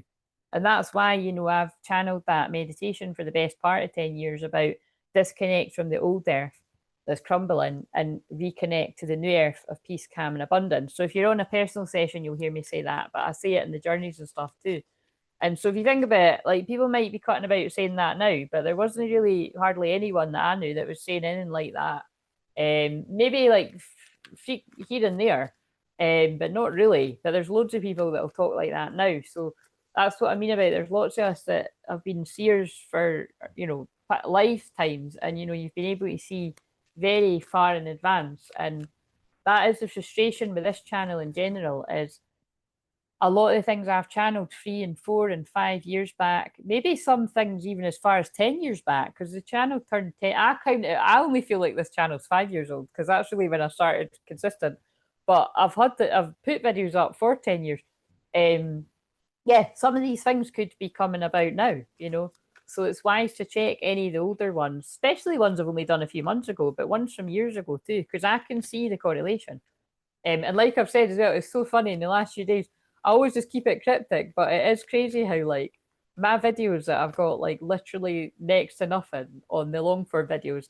And that's why, you know, I've channeled that meditation for the best part of 10 years about disconnect from the old earth that's crumbling and reconnect to the new earth of peace, calm, and abundance. So if you're on a personal session, you'll hear me say that, but I say it in the journeys and stuff too. And so if you think about it, like people might be cutting about saying that now, but there wasn't really hardly anyone that I knew that was saying anything like that. Maybe like here and there, but not really. But there's loads of people that will talk like that now. So that's what I mean about there's lots of us that have been seers for, you know, lifetimes, and you know, you've been able to see very far in advance. And that is the frustration with this channel in general, is a lot of the things I've channeled 3 and 4 and 5 years back, maybe some things even as far as 10 years back, because the channel turned 10. I only feel like this channel's 5 years old, because that's really when I started consistent. But I've put videos up for 10 years. Yeah, some of these things could be coming about now, you know. So it's wise to check any of the older ones, especially ones I've only done a few months ago, but ones from years ago too, because I can see the correlation. And like I've said as well, it's so funny in the last few days. I always just keep it cryptic, but it is crazy how like my videos that I've got like literally next to nothing on the long form videos,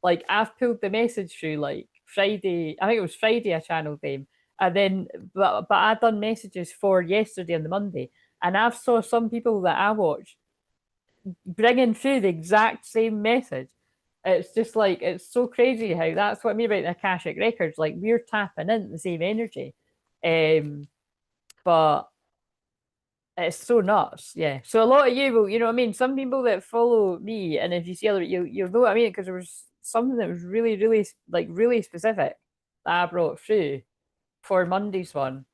like I've pulled the message through like Friday. I think it was Friday I channeled them, and then but I done messages for yesterday and the Monday, and I've saw some people that I watch bringing through the exact same message. It's just like, it's so crazy how that's what I mean about the Akashic records. Like we're tapping into the same energy. But it's so nuts. Yeah. So a lot of you will, you know what I mean? Some people that follow me, and if you see other, you'll know what I mean, because there was something that was really, really like really specific that I brought through for Monday's one.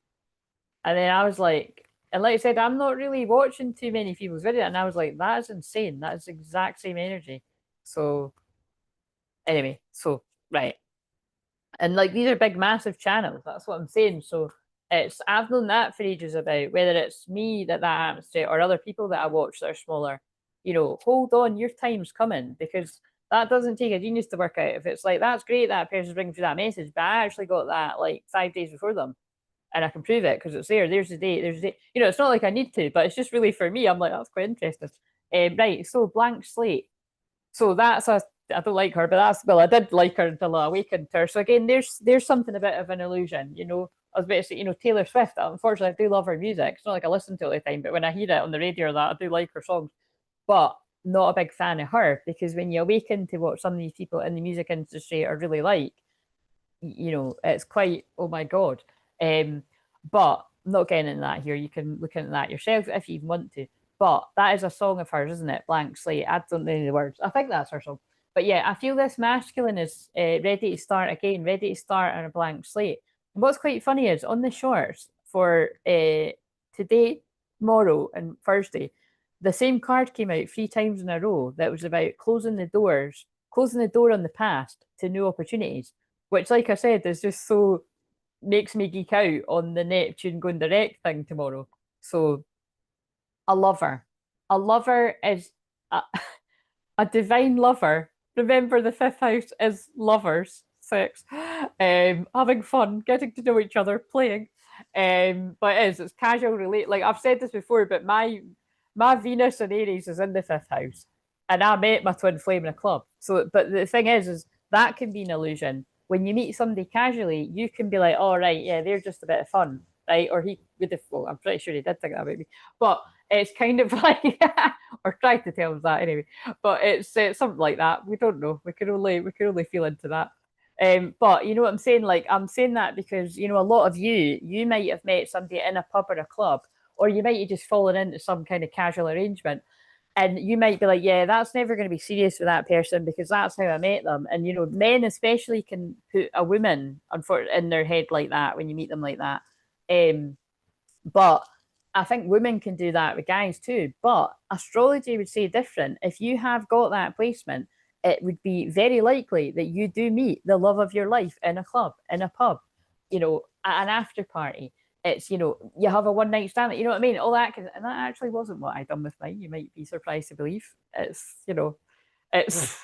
And then I was like, and like I said, I'm not really watching too many people's videos. And I was like, that is insane. That is the exact same energy. So anyway, so right. And like these are big, massive channels. That's what I'm saying. So I've known that for ages about whether it's me that happens to, or other people that I watch that are smaller. You know, hold on, your time's coming, because that doesn't take a genius to work out. If it's like, that's great that person's bringing through that message, but I actually got that like 5 days before them, and I can prove it because it's there. There's the date. There's the date. You know, it's not like I need to, but it's just really for me. I'm like, that's quite interesting. Right. So blank slate. So that's a I don't like her, but that's, well, I did like her until I awakened to her. So again, there's something a bit of an illusion, you know. I was about to say, you know, Taylor Swift, unfortunately, I do love her music. It's not like I listen to it all the time, but when I hear it on the radio or that, I do like her songs. But not a big fan of her, because when you awaken to what some of these people in the music industry are really like, you know, it's quite, oh my God. But I'm not getting into that here. You can look into that yourself if you even want to. But that is a song of hers, isn't it? Blank Slate. I don't know the words. I think that's her song. But yeah, I feel this masculine is ready to start again, ready to start on a blank slate. And what's quite funny is on the shorts for today, tomorrow, and Thursday, the same card came out 3 times in a row that was about closing the doors, closing the door on the past to new opportunities, which, like I said, is just so makes me geek out on the Neptune going direct thing tomorrow. So a lover. A lover is a divine lover. Remember, the fifth house is lovers, sex, having fun, getting to know each other, playing. But it's casual relate. Like I've said this before, but my Venus and Aries is in the fifth house, and I met my twin flame in a club. So, but the thing is that can be an illusion. When you meet somebody casually, you can be like, "Oh right, yeah, they're just a bit of fun, right?" Or he would have. Well, I'm pretty sure he did think that about me, but it's kind of like, or tried to tell us that anyway. But it's something like that. We don't know. We can only feel into that. But you know what I'm saying? Like I'm saying that because you know a lot of you might have met somebody in a pub or a club, or you might have just fallen into some kind of casual arrangement, and you might be like, yeah, that's never going to be serious with that person because that's how I met them. And you know, men especially can put a woman in their head like that when you meet them like that. But I think women can do that with guys too. But astrology would say different. If you have got that placement, it would be very likely that you do meet the love of your life in a club, in a pub, you know, at an after party. It's, you know, you have a one night stand, you know what I mean? All that, and that actually wasn't what I done with mine. You might be surprised to believe. It's, you know, it's,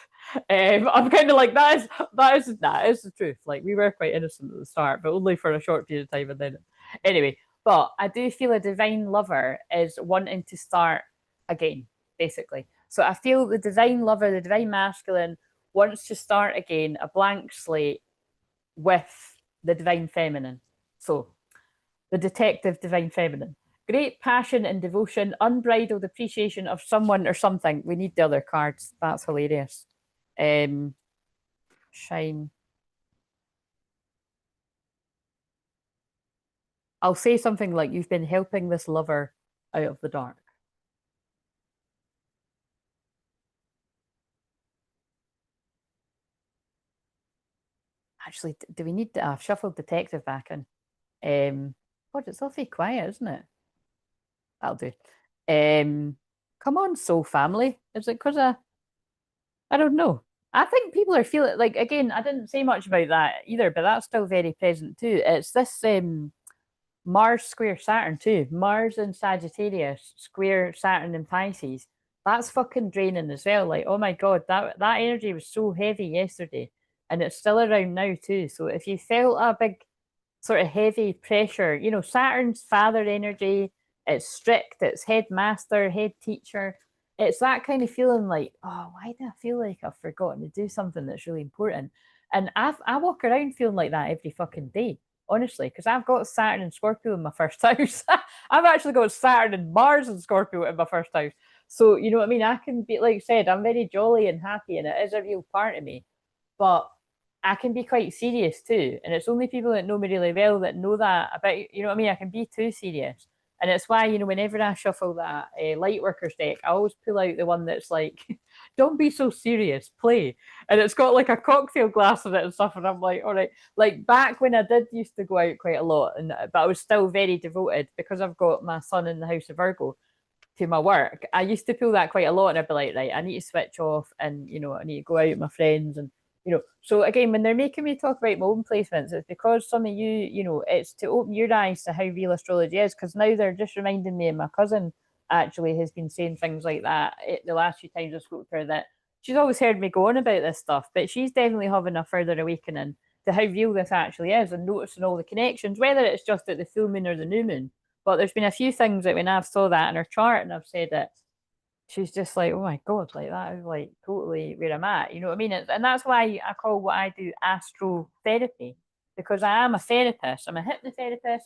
I'm kind of like, that is the truth. Like, we were quite innocent at the start, but only for a short period of time. And then, anyway, but I do feel a divine lover is wanting to start again, basically. So I feel the divine lover, the divine masculine, wants to start again, a blank slate with the divine feminine. So the detective divine feminine. Great passion and devotion, unbridled appreciation of someone or something. We need the other cards. That's hilarious. Shine. I'll say something like, you've been helping this lover out of the dark. Actually, do we need to? I've shuffled detective back in. God, it's awfully quiet, isn't it? That'll do. Come on, soul family. Is it because I don't know. I think people are feeling like, again, I didn't say much about that either, but that's still very present too. It's this Mars square Saturn too. Mars in Sagittarius, square Saturn in Pisces. That's fucking draining as well. Like, oh my God, that energy was so heavy yesterday, and it's still around now too. So if you felt a big sort of heavy pressure, you know, Saturn's father energy, it's strict, it's headmaster, head teacher. It's that kind of feeling like, oh, why do I feel like I've forgotten to do something that's really important? And I walk around feeling like that every fucking day, honestly, because I've got Saturn and Scorpio in my first house. I've actually got Saturn and Mars and Scorpio in my first house. So, you know what I mean? I can be, like I said, I'm very jolly and happy, and it is a real part of me. But I can be quite serious too. And it's only people that know me really well that know that about, you know what I mean? I can be too serious. And it's why, you know, whenever I shuffle that Lightworkers deck, I always pull out the one that's like, don't be so serious, play. And it's got like a cocktail glass in it and stuff. And I'm like, all right. Like back when I did used to go out quite a lot, but I was still very devoted because I've got my son in the house of Virgo to my work. I used to pull that quite a lot, and I'd be like, right, I need to switch off, and you know, I need to go out with my friends, and you know. So again, when they're making me talk about my own placements, it's because some of you, you know, it's to open your eyes to how real astrology is. Because now they're just reminding me, and my cousin actually has been saying things like that the last few times I spoke to her, that she's always heard me go on about this stuff, but she's definitely having a further awakening to how real this actually is, and noticing all the connections, whether it's just at the full moon or the new moon. But there's been a few things that when I've saw that in her chart and I've said it, she's just like, oh my God, like that is like totally where I'm at. You know what I mean? And that's why I call what I do astrotherapy, because I am a therapist. I'm a hypnotherapist.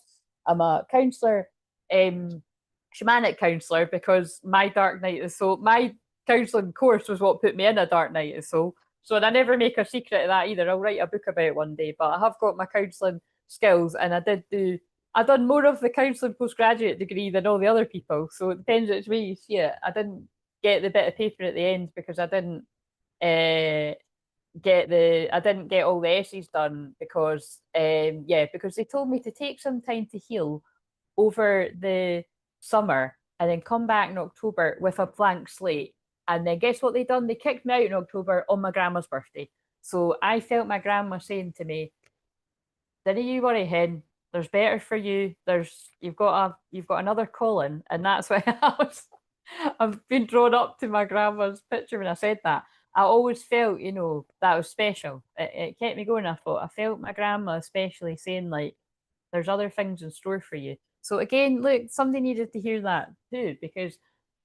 I'm a counselor, shamanic counselor, because my dark night of the soul, my counseling course was what put me in a dark night of the soul. So and I never make a secret of that either. I'll write a book about it one day, but I have got my counselling skills, and I done more of the counselling postgraduate degree than all the other people. So it depends which way you see it. I didn't get the bit of paper at the end because uh, I didn't get all the essays done because because they told me to take some time to heal over the summer and then come back in October with a blank slate. And then guess what they done? They kicked me out in October on my grandma's birthday. So I felt my grandma saying to me, "Didn't you worry, hen? There's better for you. You've got another calling," and that's why I've been drawn up to my grandma's picture when I said that. I always felt, that was special. It kept me going. I felt my grandma especially saying like, "There's other things in store for you." So again, look, somebody needed to hear that too, because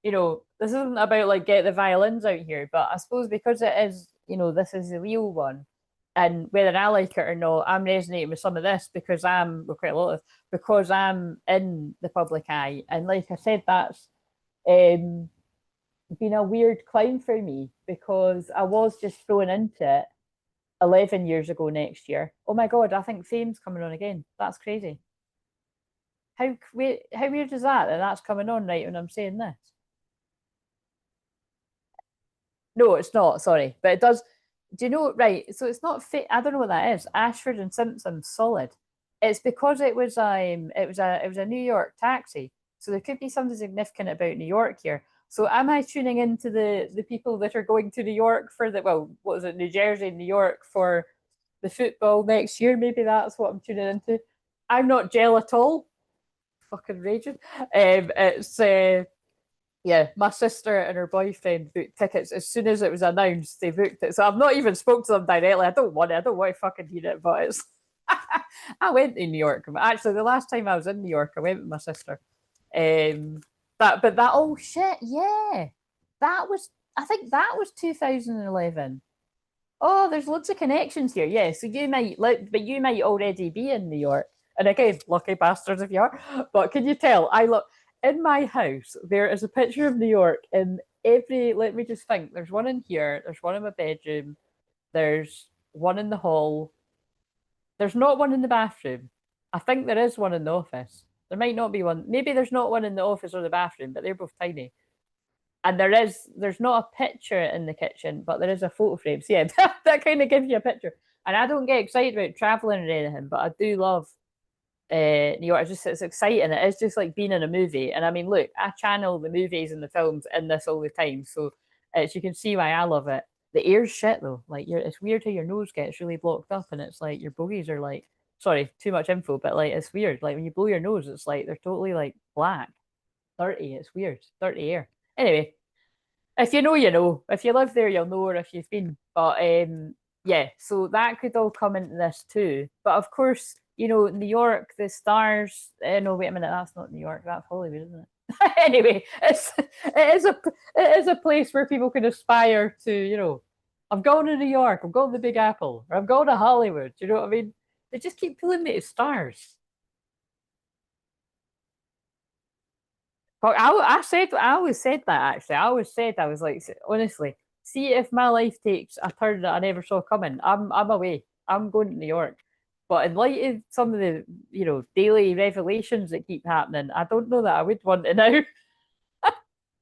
this isn't about like get the violins out here, but I suppose because it is, this is the real one, and whether I like it or not, I'm resonating with some of this because quite a lot of because I'm in the public eye, and like I said, that's um, been a weird climb for me because I was just thrown into it 11 years ago next year. Oh my God, I think Fame's coming on again. That's crazy. How weird is that that's coming on right when I'm saying this? No, it's not. Sorry, but it does. Do you know? Right. So it's not fit. I don't know what that is. Ashford and Simpson, solid. It's because it was a New York taxi. So there could be something significant about New York here. So am I tuning into the people that are going to New York for what is it, New Jersey, New York for the football next year? Maybe that's what I'm tuning into. I'm not gel at all. Fucking raging. It's yeah, my sister and her boyfriend booked tickets as soon as it was announced. They booked it, so I've not even spoke to them directly. I don't want it. I don't want to fucking hear it. But it's. I went to New York. Actually, the last time I was in New York, I went with my sister. That oh shit, yeah, that was. I think that was 2011. Oh, there's loads of connections here. Yeah, so but you might already be in New York. And again, lucky bastards if you are. But can you tell? I look in my house. There is a picture of New York in every. Let me just think. There's one in here. There's one in my bedroom. There's one in the hall. There's not one in the bathroom. I think there is one in the office. There might not be one. Maybe there's not one in the office or the bathroom, but they're both tiny. And there's not a picture in the kitchen, but there is a photo frame. So yeah, that kind of gives you a picture. And I don't get excited about traveling or anything, but I do love New York. It's exciting. It is just like being in a movie. And I mean, look, I channel the movies and the films in this all the time, so you can see why I love it. The air's shit though. Like it's weird how your nose gets really blocked up, and it's like your bogies are like. Sorry, too much info, but like it's weird. Like when you blow your nose, it's like they're totally like black, dirty. It's weird, dirty air. Anyway, if you know, you know. If you live there, you'll know, or if you've been. But yeah, so that could all come into this too. But of course, New York, the stars. No, wait a minute, that's not New York. That's Hollywood, isn't it? Anyway, it is a place where people can aspire to. I'm going to New York. I'm going to the Big Apple, or I'm going to Hollywood. You know what I mean? They just keep pulling me to stars. But I always said that actually. I always said I was like, honestly, see if my life takes a turn that I never saw coming, I'm away. I'm going to New York. But in light of some of the daily revelations that keep happening, I don't know that I would want to now.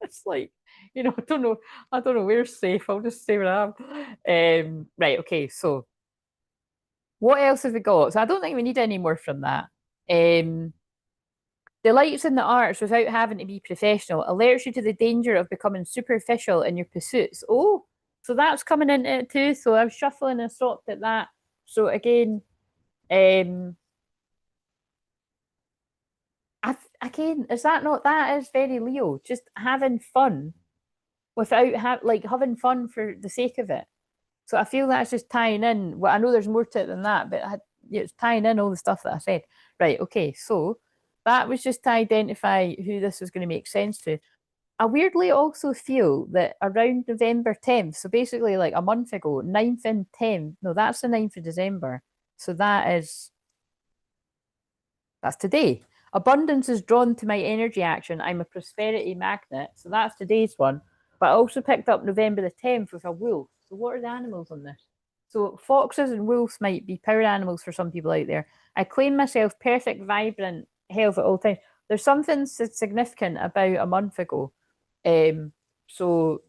It's like I don't know where's safe. I'll just stay where I am. Right, okay. So what else have we got? So I don't think we need any more from that. The lights in the arts without having to be professional alerts you to the danger of becoming superficial in your pursuits. Oh, so that's coming into it too. So I'm shuffling and stopped at that. So again, again, is that is very Leo? Just having fun without having fun for the sake of it. So I feel that's just tying in. Well, I know there's more to it than that, but it's tying in all the stuff that I said. Right. Okay. So that was just to identify who this was going to make sense to. I weirdly also feel that around November 10th, so basically like a month ago, 9th and 10th, no, that's the 9th of December. So that's today. Abundance is drawn to my energy action. I'm a prosperity magnet. So that's today's one. But I also picked up November the 10th with a wolf. So what are the animals on this? So foxes and wolves might be power animals for some people out there. I claim myself perfect, vibrant health at all times. There's something significant about a month ago. So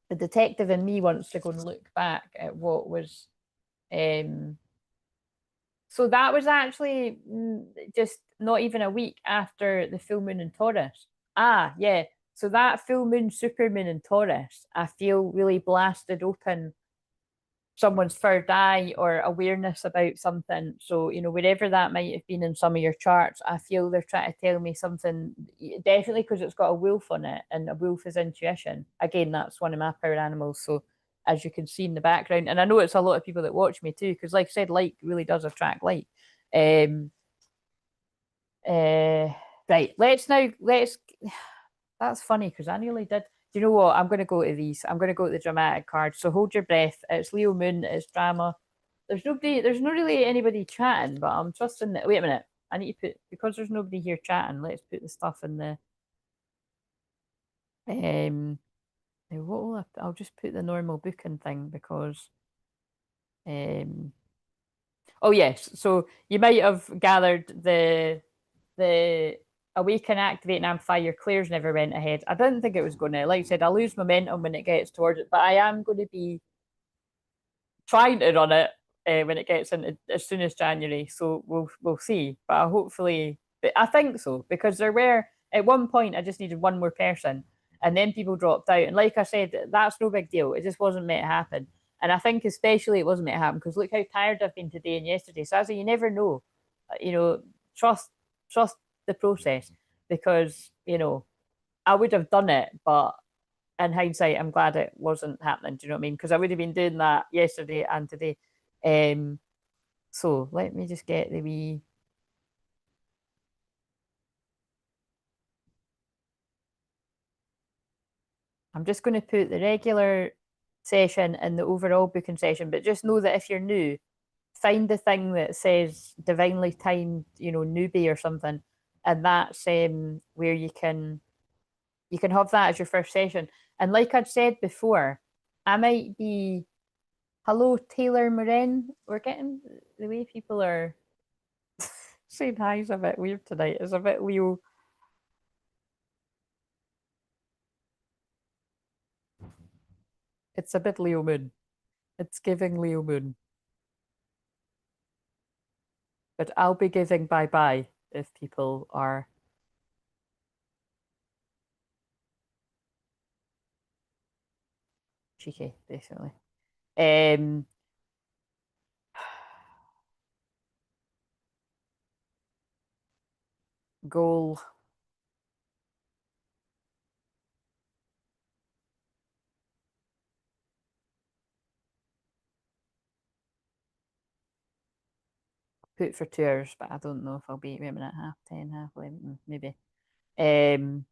the detective in me wants to go and look back at what was so that was actually just not even a week after the full moon in Taurus. Ah, yeah. So that full moon, super moon in Taurus, I feel really blasted open someone's third eye or awareness about something. So, wherever that might have been in some of your charts, I feel they're trying to tell me something, definitely because it's got a wolf on it, and a wolf is intuition. Again, that's one of my power animals. So, as you can see in the background, and I know it's a lot of people that watch me too, because like I said, light really does attract light. Um, uh, right, let's that's funny because I nearly did. Do you know what? I'm going to go to these. I'm going to go to the dramatic cards. So hold your breath. It's Leo Moon. It's drama. There's nobody. There's not really anybody chatting, but I'm trusting that. Wait a minute. I need to put because there's nobody here chatting. Let's put the stuff in the. What will I'll just put the normal booking thing because. Um. Oh yes. So you might have gathered the awaken, activate, and amplify your clairs never went ahead. I didn't think it was going to. Like I said, I lose momentum when it gets towards it, but I am going to be trying to run it when it gets into as soon as January. So we'll see. But hopefully, but I think so because there were at one point I just needed one more person, and then people dropped out. And like I said, that's no big deal. It just wasn't meant to happen. And I think especially it wasn't meant to happen because look how tired I've been today and yesterday. So as you never know, you know, trust trust the process because I would have done it, but in hindsight, I'm glad it wasn't happening. Do you know what I mean? Because I would have been doing that yesterday and today. Um, so let me just get the wee. I'm just going to put the regular session and the overall booking session, but just know that if you're new, find the thing that says divinely timed, newbie or something, and that's where you can have that as your first session. And like I'd said before, I might be hello Taylor Moren. We're getting the way people are saying hi is a bit weird tonight. It's a bit Leo. It's a bit Leo Moon. It's giving Leo Moon. But I'll be giving bye bye if people are cheeky, basically. Um Goal. Put for 2 hours, but I don't know if I'll be wait a minute, 10:30, 11:30, maybe. Um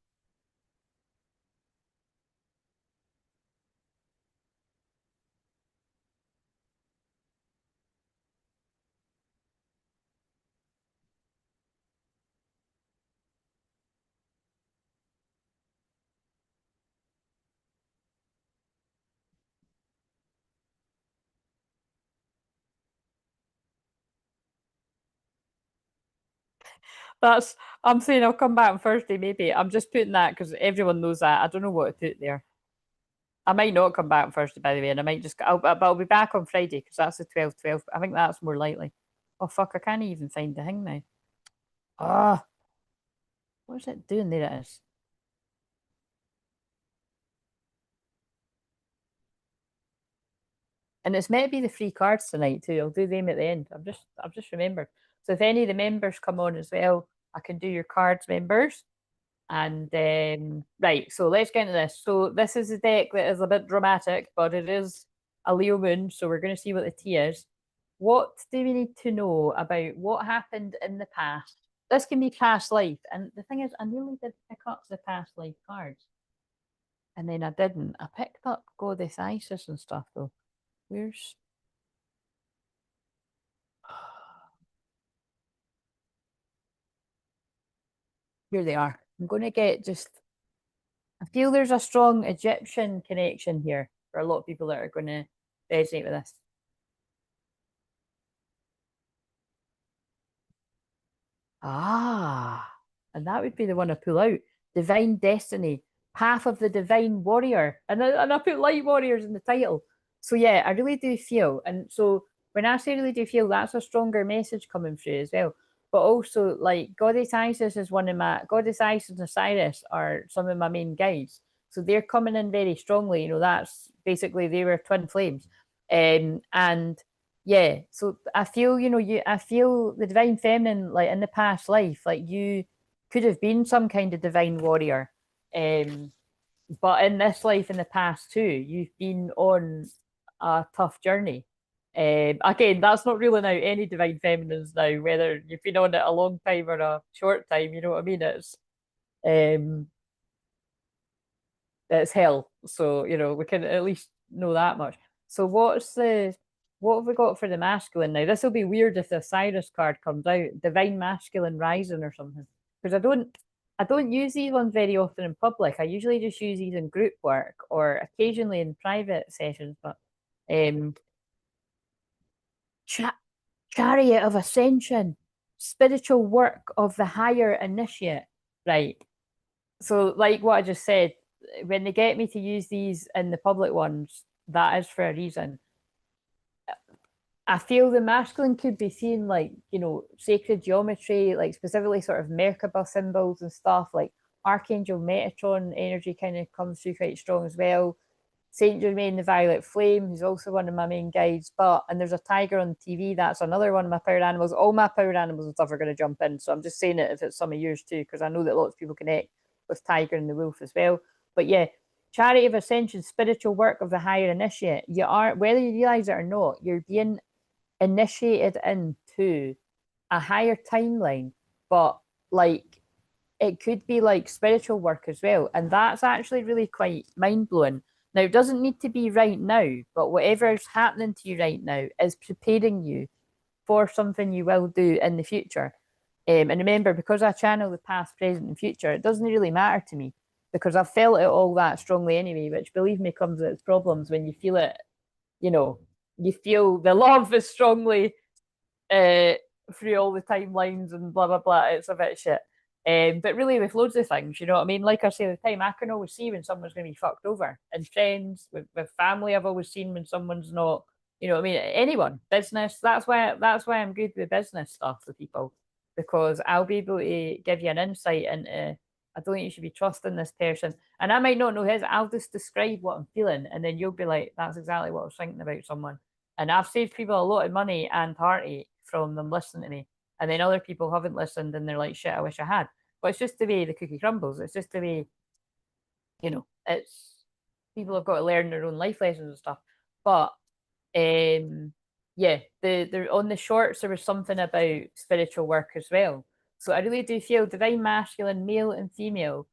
that's I'm saying I'll come back on Thursday, maybe. I'm just putting that because everyone knows that. I don't know what to put there. I might not come back on Thursday, by the way, and I might just but I'll be back on Friday because that's the 12/12. I think that's more likely. Oh fuck, I can't even find the thing now. Ah, oh, what's it doing? There it is. And it's meant to be the free cards tonight too. I'll do them at the end. I've just remembered. So if any of the members come on as well, I can do your cards members. And right, so let's get into this. So this is a deck that is a bit dramatic, but it is a Leo moon, so we're going to see what the tea is. What do we need to know about what happened in the past this can be past life. And the thing is, I nearly did pick up the past life cards. And then I didn't. I picked up Goddess Isis and stuff though. Where's here they are. I'm gonna get just I feel there's a strong Egyptian connection here for a lot of people that are gonna resonate with this. Ah, and that would be the one I pull out. Divine Destiny, Path of the Divine Warrior. And I put Light Warriors in the title. So yeah, I really do feel. And so when I say really do feel, that's a stronger message coming through as well. But also, like, Goddess Isis is one of my, Goddess Isis and Osiris are some of my main guides. So they're coming in very strongly. You know, that's basically, they were twin flames. And yeah, so I feel, you know, I feel the divine feminine, like in the past life, like you could have been some kind of divine warrior. Um, but in this life in the past too, you've been on a tough journey. Again, that's not ruling out any divine feminines now, whether you've been on it a long time or a short time, you know what I mean? Um it's hell. So, you know, we can at least know that much. So what have we got for the masculine now? This will be weird if the Cyrus card comes out, Divine Masculine Rising or something. Because I don't use these ones very often in public. I usually just use these in group work or occasionally in private sessions. But um cha- Chariot of Ascension, spiritual work of the higher initiate. Right. So like what I just said, when they get me to use these in the public ones, that is for a reason. I feel the masculine could be seen like, you know, sacred geometry, like specifically sort of Merkaba symbols and stuff, like Archangel Metatron energy kind of comes through quite strong as well. Saint Germain the Violet Flame, who's also one of my main guides. And there's a tiger on TV, that's another one of my power animals. All my power animals and stuff are going to jump in. So I'm just saying it if it's some of yours too, because I know that lots of people connect with Tiger and the Wolf as well. But yeah, Charity of Ascension, spiritual work of the higher initiate. You are, whether you realize it or not, you're being initiated into a higher timeline, but like it could be like spiritual work as well. And that's actually really quite mind blowing. Now, it doesn't need to be right now, but whatever is happening to you right now is preparing you for something you will do in the future. And remember, because I channel the past, present, and future, it doesn't really matter to me because I've felt it all that strongly anyway, which believe me comes with its problems when you feel it, you know, you feel the love as strongly uh, through all the timelines and blah blah blah. It's a bit shit. But really, with loads of things, you know what I mean? Like I say all the time, I can always see when someone's going to be fucked over. And friends, with family, I've always seen when someone's not, you know what I mean? Anyone, business. That's why I'm good with business stuff with people because I'll be able to give you an insight into. I don't think you should be trusting this person, and I might not know his. I'll just describe what I'm feeling, and then you'll be like, "That's exactly what I was thinking about someone." And I've saved people a lot of money and heartache from them listening to me. And then other people haven't listened and they're like, shit, I wish I had. But it's just the way the cookie crumbles. It's just the way, you know, it's people have got to learn their own life lessons and stuff. But yeah, the on the shorts there was something about spiritual work as well. So I really do feel divine masculine, male and female,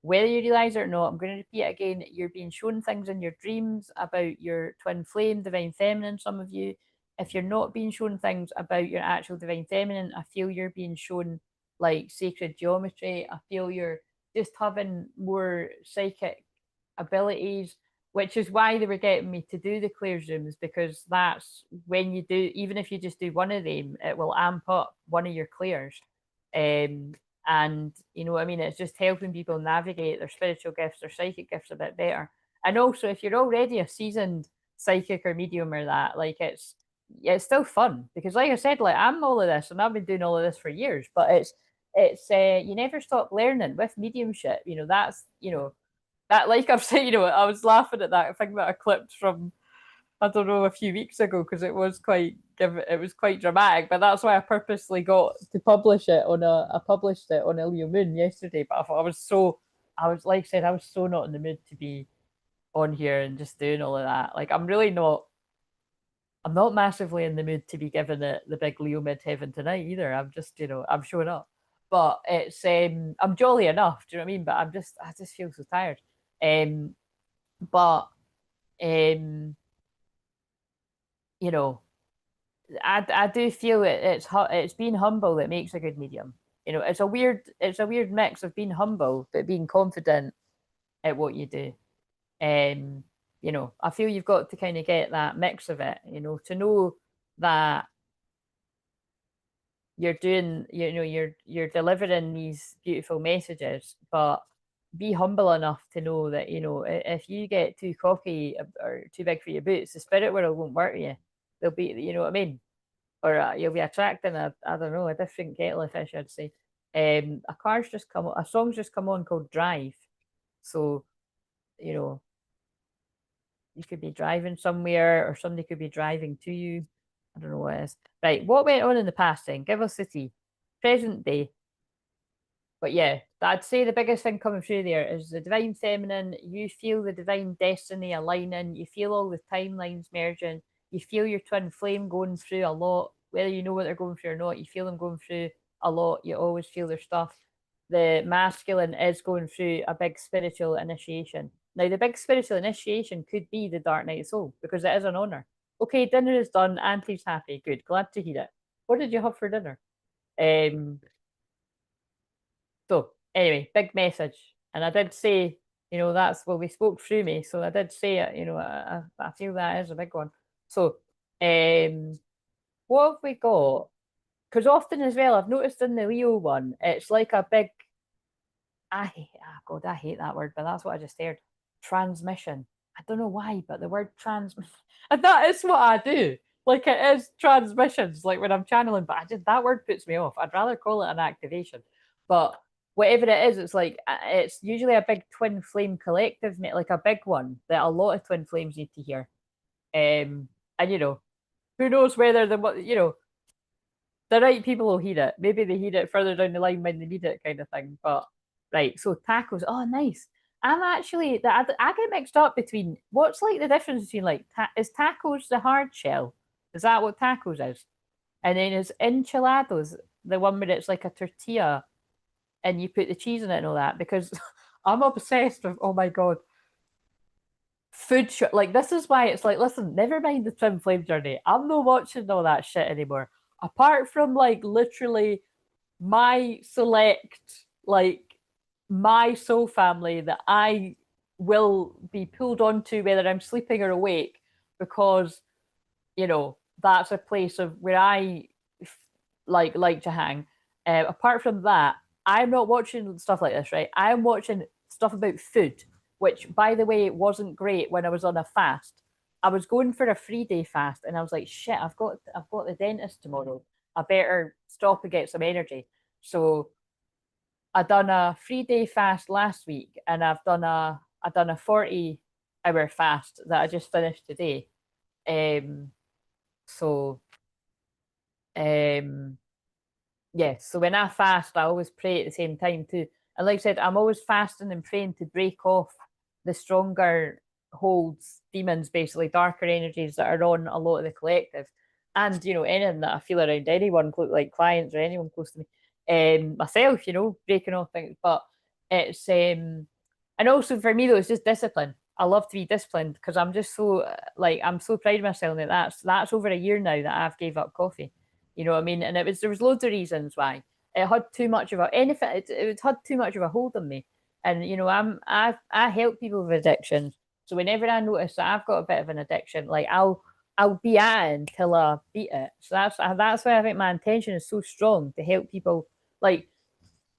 whether you realize it or not, I'm going to repeat it again. You're being shown things in your dreams about your twin flame, divine feminine, some of you. If you're not being shown things about your actual divine feminine, I feel you're being shown like sacred geometry. I feel you're just having more psychic abilities, which is why they were getting me to do the Claire Zooms, because that's when you do, even if you just do one of them, it will amp up one of your Clairs. And you know what I mean? It's just helping people navigate their spiritual gifts, their psychic gifts a bit better. And also, if you're already a seasoned psychic or medium or that, like it's still fun because, like I said, like I'm all of this and I've been doing all of this for years. But it's you never stop learning with mediumship. You know that's that, like I've said, I was laughing at that thing that I clipped from, I don't know, a few weeks ago because it was quite dramatic. But that's why I purposely got to publish it I published it on a Leo Moon yesterday. But I thought I was like I said, I was so not in the mood to be on here and just doing all of that. Like I'm not massively in the mood to be giving it the big Leo midheaven tonight either. I'm just, I'm showing up. but it's I'm jolly enough, do you know what I mean? But I just feel so tired. But you know, I do feel it's being humble that makes a good medium. You know, it's a weird mix of being humble but being confident at what you do. You know, I feel you've got to kind of get that mix of it, you know, to know that you're doing, you know, you're delivering these beautiful messages, but be humble enough to know that, you know, if you get too cocky or too big for your boots, the spirit world won't work with you. They'll be, you know what I mean? Or you'll be attracting I don't know, a different kettle of fish, I'd say. A song's just come on called Drive. So, you know, you could be driving somewhere or somebody could be driving to you. I don't know what it is. Right, what went on in the past then? Give us the tea. Present day. But yeah, I'd say the biggest thing coming through there is the divine feminine. You feel the divine destiny aligning. You feel all the timelines merging. You feel your twin flame going through a lot, whether you know what they're going through or not. You feel them going through a lot. You always feel their stuff. The masculine is going through a big spiritual initiation. Now, the big spiritual initiation could be the Dark Night of Soul because it is an honor. Okay, dinner is done. Auntie's happy. Good. Glad to hear it. What did you have for dinner? Um, so anyway, big message. And I did say, you know, we spoke through me. So I did say it, you know, I feel that is a big one. So what have we got? Because often as well, I've noticed in the Leo one, it's like a big, God, I hate that word, but that's what I just heard. Transmission. I don't know why, but the word transmission, and that is what I do. Like it is transmissions, like when I'm channeling, but that word puts me off. I'd rather call it an activation. But whatever it is, it's like it's usually a big twin flame collective, like a big one that a lot of twin flames need to hear. And you know, who knows whether the right people will hear it. Maybe they hear it further down the line when they need it, kind of thing. But right, so tacos. Oh, nice. I'm actually I get mixed up between what's like the difference between like is tacos the hard shell? Is that what tacos is? And then is enchiladas the one where it's like a tortilla and you put the cheese in it and all that? Because I'm obsessed with, oh my god, like this is why it's like, listen, never mind the twin flame journey. I'm not watching all that shit anymore. Apart from like literally my select, like my soul family that I will be pulled onto whether I'm sleeping or awake, because you know that's a place of where I like to hang. Apart from that, I'm not watching stuff like this, right? I'm watching stuff about food, which, by the way, wasn't great when I was on a fast. I was going for a 3-day fast, and I was like, "Shit, I've got the dentist tomorrow. I better stop and get some energy." So I done a 3-day fast last week, and I done a 40-hour fast that I just finished today. So um yeah, so when I fast, I always pray at the same time too. And like I said, I'm always fasting and praying to break off the stronger holds, demons, basically darker energies that are on a lot of the collective, and you know anything that I feel around anyone, like clients or anyone close to me, myself, you know, breaking off things. But it's and also for me though, it's just discipline. I love to be disciplined because I'm just so like I'm so proud of myself that that's over a year now that I've gave up coffee. You know what I mean? And there was loads of reasons why. It had too much of a anything. It had too much of a hold on me. And you know, I help people with addictions. So whenever I notice that I've got a bit of an addiction, like I'll be at it until I beat it. So that's why I think my intention is so strong to help people. Like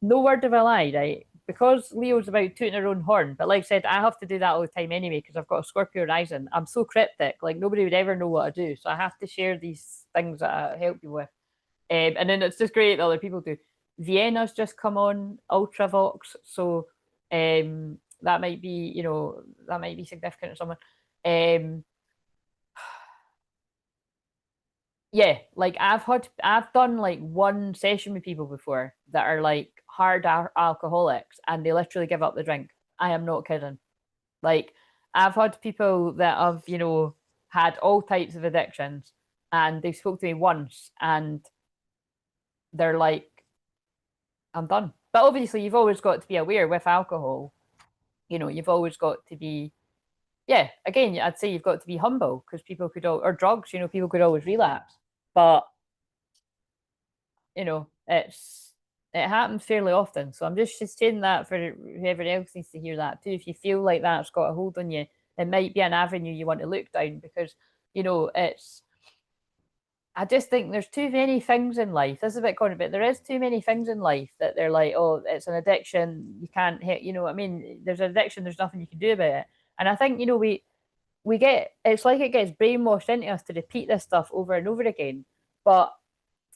no word of a lie, right? Because Leo's about tooting her own horn, but like I said, I have to do that all the time anyway because I've got a Scorpio rising. I'm so cryptic, like nobody would ever know what I do, so I have to share these things that I help you with. And then it's just great that other people do. Vienna's just come on Ultravox, so that might be, you know, that might be significant to someone. Um, yeah, like I've done like one session with people before that are like hard alcoholics and they literally give up the drink. I am not kidding. Like I've had people that have, you know, had all types of addictions and they spoke to me once and they're like I'm done. But obviously, you've always got to be aware with alcohol. You know, you've always got to be, yeah. Again, I'd say you've got to be humble because people could all, or drugs. You know, people could always relapse. But you know, it happens fairly often. So I'm just saying that for whoever else needs to hear that too. If you feel like that's got a hold on you, it might be an avenue you want to look down because you know it's. I just think there's too many things in life. This is a bit corny, but there is too many things in life that they're like, oh, it's an addiction. You can't hit. You know what I mean? There's an addiction. There's nothing you can do about it. And I think you know we get it's like it gets brainwashed into us to repeat this stuff over and over again. But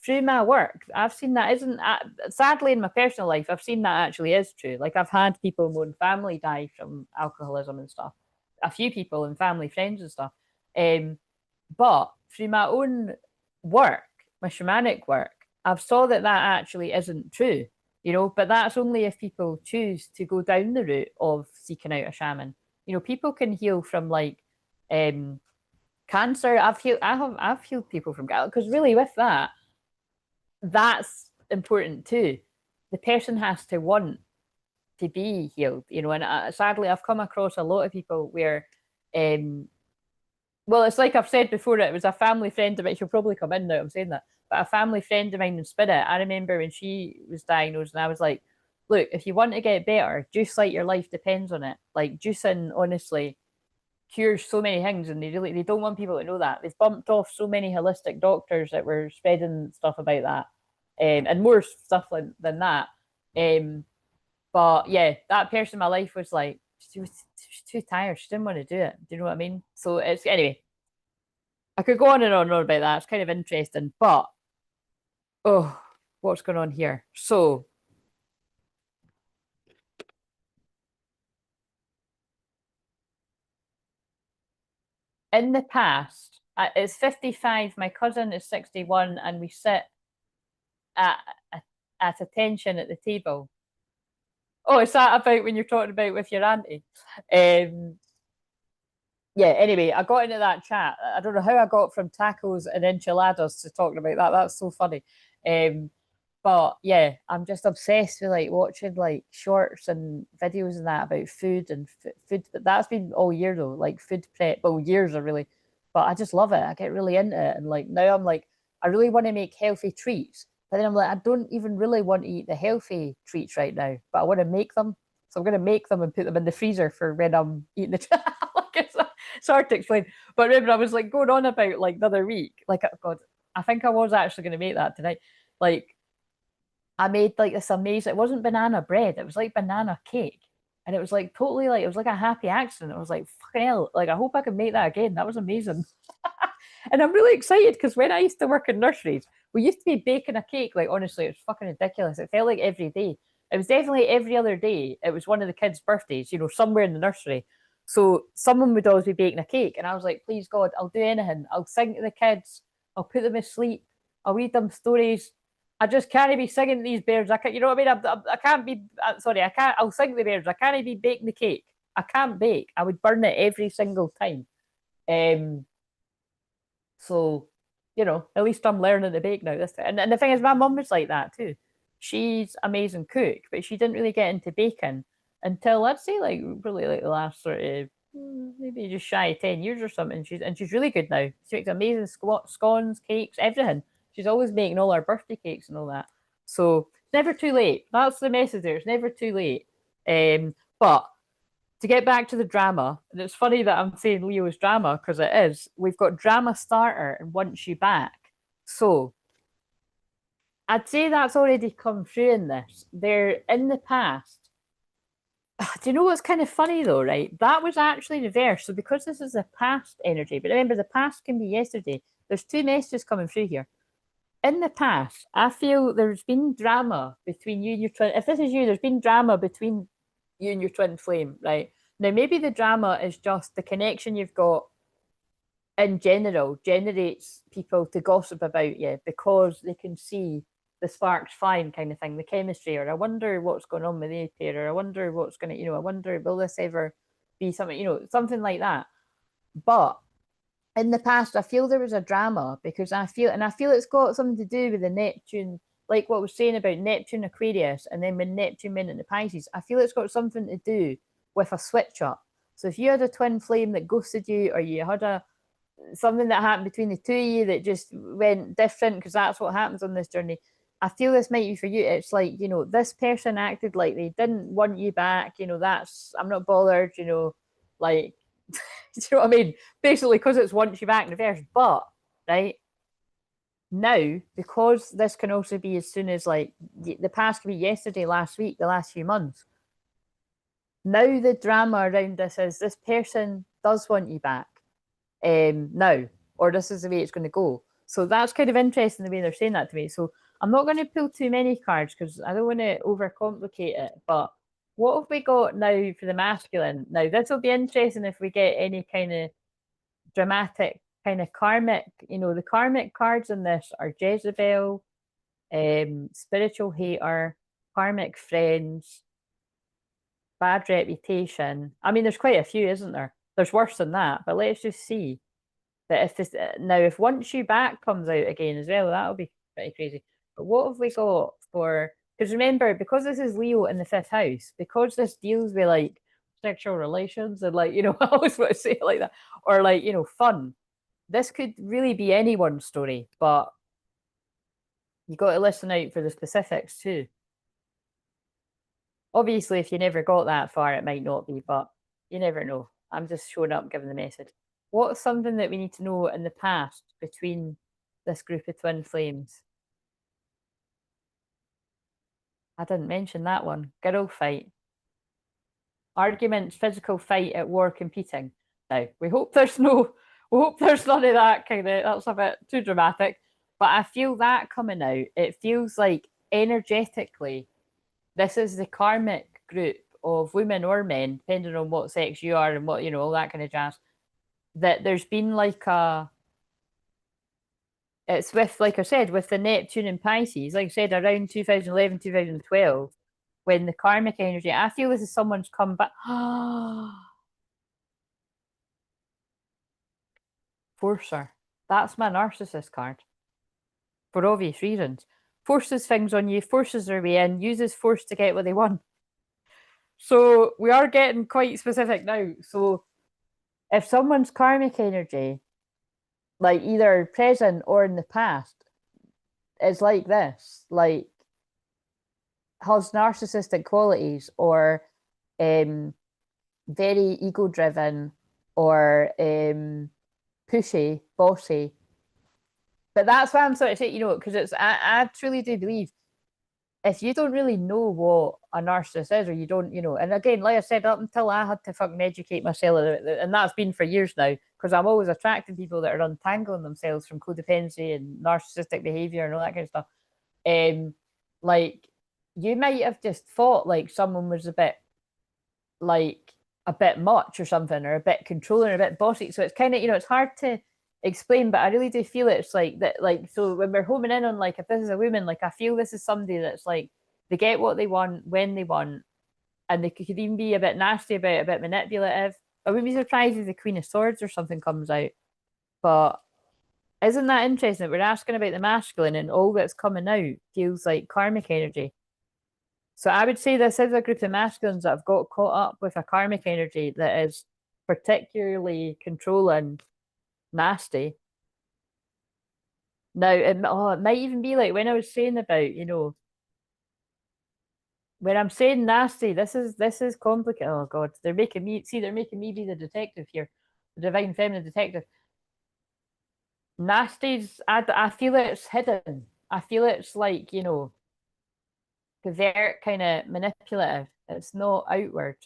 through my work, I've seen that isn't sadly in my personal life. I've seen that actually is true. Like I've had people in my own family die from alcoholism and stuff. A few people and family friends and stuff. But through my own work, my shamanic work, I've saw that that actually isn't true. You know, but that's only if people choose to go down the route of seeking out a shaman. You know, people can heal from like um cancer. I've healed people from because really with that that's important too. The person has to want to be healed, you know. And sadly, I've come across a lot of people where, well, it's like I've said before. It was a family friend of mine. She'll probably come in now. I'm saying that, but a family friend of mine in spirit. I remember when she was diagnosed, and I was like, "Look, if you want to get better, juice like your life depends on it. Like juicing, honestly." Cures so many things and they don't want people to know that. They've bumped off so many holistic doctors that were spreading stuff about that and more stuff than that. But yeah, that person in my life was like, she was too tired. She didn't want to do it. Do you know what I mean? So it's anyway, I could go on and on and on about that. It's kind of interesting, but oh, what's going on here? So in the past, it's 55, my cousin is 61, and we sit at, at attention at the table. Oh, is that about when you're talking about with your auntie? Um, yeah, anyway, I got into that chat. I don't know how I got from tacos and enchiladas to talking about that. That's so funny. Um, but yeah, I'm just obsessed with like watching like shorts and videos and that about food and food. But that's been all year though, like food prep. Well, years are really, but I just love it. I get really into it, and like now I'm like, I really want to make healthy treats. But then I'm like, I don't even really want to eat the healthy treats right now, but I want to make them. So I'm going to make them and put them in the freezer for when I'm eating the. Like it's hard to explain. But remember, I was like going on about like the other week. Like, oh God, I think I was actually going to make that tonight. Like I made like this amazing, it wasn't banana bread, it was like banana cake. And it was like totally like, it was like a happy accident. I was like, fucking hell, like I hope I can make that again. That was amazing. And I'm really excited because when I used to work in nurseries, we used to be baking a cake. Like honestly, it was fucking ridiculous. It felt like every day. It was definitely every other day. It was one of the kids' birthdays, you know, somewhere in the nursery. So someone would always be baking a cake. And I was like, please God, I'll do anything. I'll sing to the kids. I'll put them asleep. I'll read them stories. I just can't be singing these birds. I can't, you know what I mean? I can't be, sorry, I can't, I'll sing the birds. I can't be baking the cake. I can't bake. I would burn it every single time. Um, so, you know, at least I'm learning to bake now. And the thing is, my mum was like that too. She's amazing cook, but she didn't really get into baking until I'd say like probably like the last sort of maybe just shy of 10 years or something. She's really good now. She makes amazing scones, cakes, everything. She's always making all our birthday cakes and all that. So it's never too late. That's the message there. It's never too late. But to get back to the drama, and it's funny that I'm saying Leo's drama because it is. We've got drama starter and wants you back. So I'd say that's already come through in this. They're in the past. Do you know what's kind of funny though, right? That was actually reversed. So because this is a past energy, but remember the past can be yesterday. There's two messages coming through here. In the past, I feel there's been drama between you and your twin. If this is you, there's been drama between you and your twin flame, right? Now, maybe the drama is just the connection you've got in general generates people to gossip about you because they can see the sparks flying kind of thing, the chemistry, or I wonder what's going on with the pair, or I wonder what's going to, you know, I wonder will this ever be something, you know, something like that. But in the past, I feel there was a drama because I feel it's got something to do with the Neptune. like what I was saying about Neptune Aquarius, and then when Neptune went into Pisces, I feel it's got something to do with a switch up. So if you had a twin flame that ghosted you, or you had something that happened between the two of you that just went different, because that's what happens on this journey. I feel this might be for you. It's like, this person acted like they didn't want you back. I'm not bothered, like, do you know what I mean? Basically, because it's wants you back in reverse. But, right, now, because this can also be as soon as, like, the past can be yesterday, last week, the last few months. Now the drama around this is this person does want you back now, or this is the way it's going to go. So that's kind of interesting the way they're saying that to me. So I'm not going to pull too many cards because I don't want to overcomplicate it. But what have we got now for the masculine? Now, this will be interesting if we get any kind of dramatic, kind of karmic. The karmic cards in this are Jezebel, spiritual hater, karmic friends, bad reputation. I mean, there's quite a few, isn't there? There's worse than that, but let's just see that if this now, if Once You Back comes out again as well, that'll be pretty crazy. But what have we got for? Because remember, because this is Leo in the fifth house, because this deals with like sexual relations and like I always want to say it like that, or like fun. This could really be anyone's story, but you got to listen out for the specifics too. Obviously, if you never got that far, it might not be, but you never know. I'm just showing up, giving the message. What's something that we need to know in the past between this group of twin flames? I didn't mention that one. Girl fight. Arguments, physical fight at war, competing. Now, we hope there's none of that that's a bit too dramatic. But I feel that coming out. It feels like energetically, this is the karmic group of women or men, depending on what sex you are and what, all that kind of jazz, that there's been like it's with, like I said, with the Neptune and Pisces, like I said, around 2011, 2012, when the karmic energy, I feel this is someone's come back. Forcer. That's my narcissist card. For obvious reasons. Forces things on you, forces their way in, uses force to get what they want. So we are getting quite specific now. So if someone's karmic energy, like either present or in the past, is like this, like has narcissistic qualities, or very ego driven, or pushy, bossy. But that's why I'm sort of saying, because I truly do believe if you don't really know what a narcissist is, or you don't, and again, like I said, up until I had to fucking educate myself, and that's been for years now, because I'm always attracting people that are untangling themselves from codependency and narcissistic behavior and all that kind of stuff. Like, you might have just thought like someone was a bit much or something, or a bit controlling, or a bit bossy. So it's kind of, it's hard to explain, but I really do feel it's like that. Like, so when we're homing in on like, if this is a woman, like I feel this is somebody that's like, they get what they want when they want, and they could even be a bit nasty about it, a bit manipulative. I wouldn't be surprised if the Queen of Swords or something comes out. But isn't that interesting that we're asking about the masculine, and all that's coming out feels like karmic energy? So I would say this is a group of masculines that have got caught up with a karmic energy that is particularly controlling, nasty. Now, it might even be like when I was saying about, when I'm saying nasty, this is complicated. Oh God, they're making me be the detective here, the divine feminine detective. Nasty's, I feel it's hidden. I feel it's like, covert, kind of manipulative. It's not outward.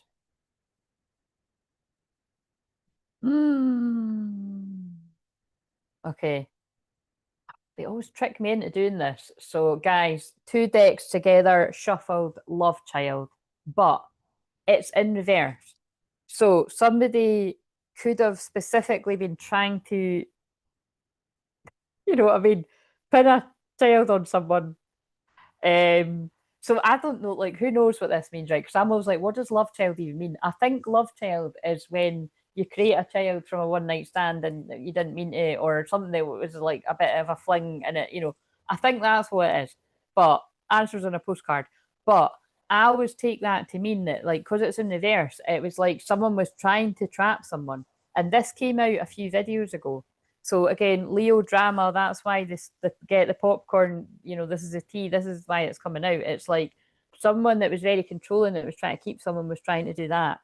Okay. They always trick me into doing this. So, guys, two decks together, shuffled, love child, but it's in reverse. So, somebody could have specifically been trying to, you know what I mean, pin a child on someone. So I don't know, like, who knows what this means, right? Because I'm always like, what does love child even mean? I think love child is when you create a child from a one night stand and you didn't mean to, or something that was like a bit of a fling in it, I think that's what it is. but answers on a postcard. But I always take that to mean that, like, because it's in reverse, it was like someone was trying to trap someone. And this came out a few videos ago. So again, Leo drama, that's why get the popcorn, you know, this is a tea, this is why it's coming out. It's like someone that was very controlling, that was trying to keep someone, was trying to do that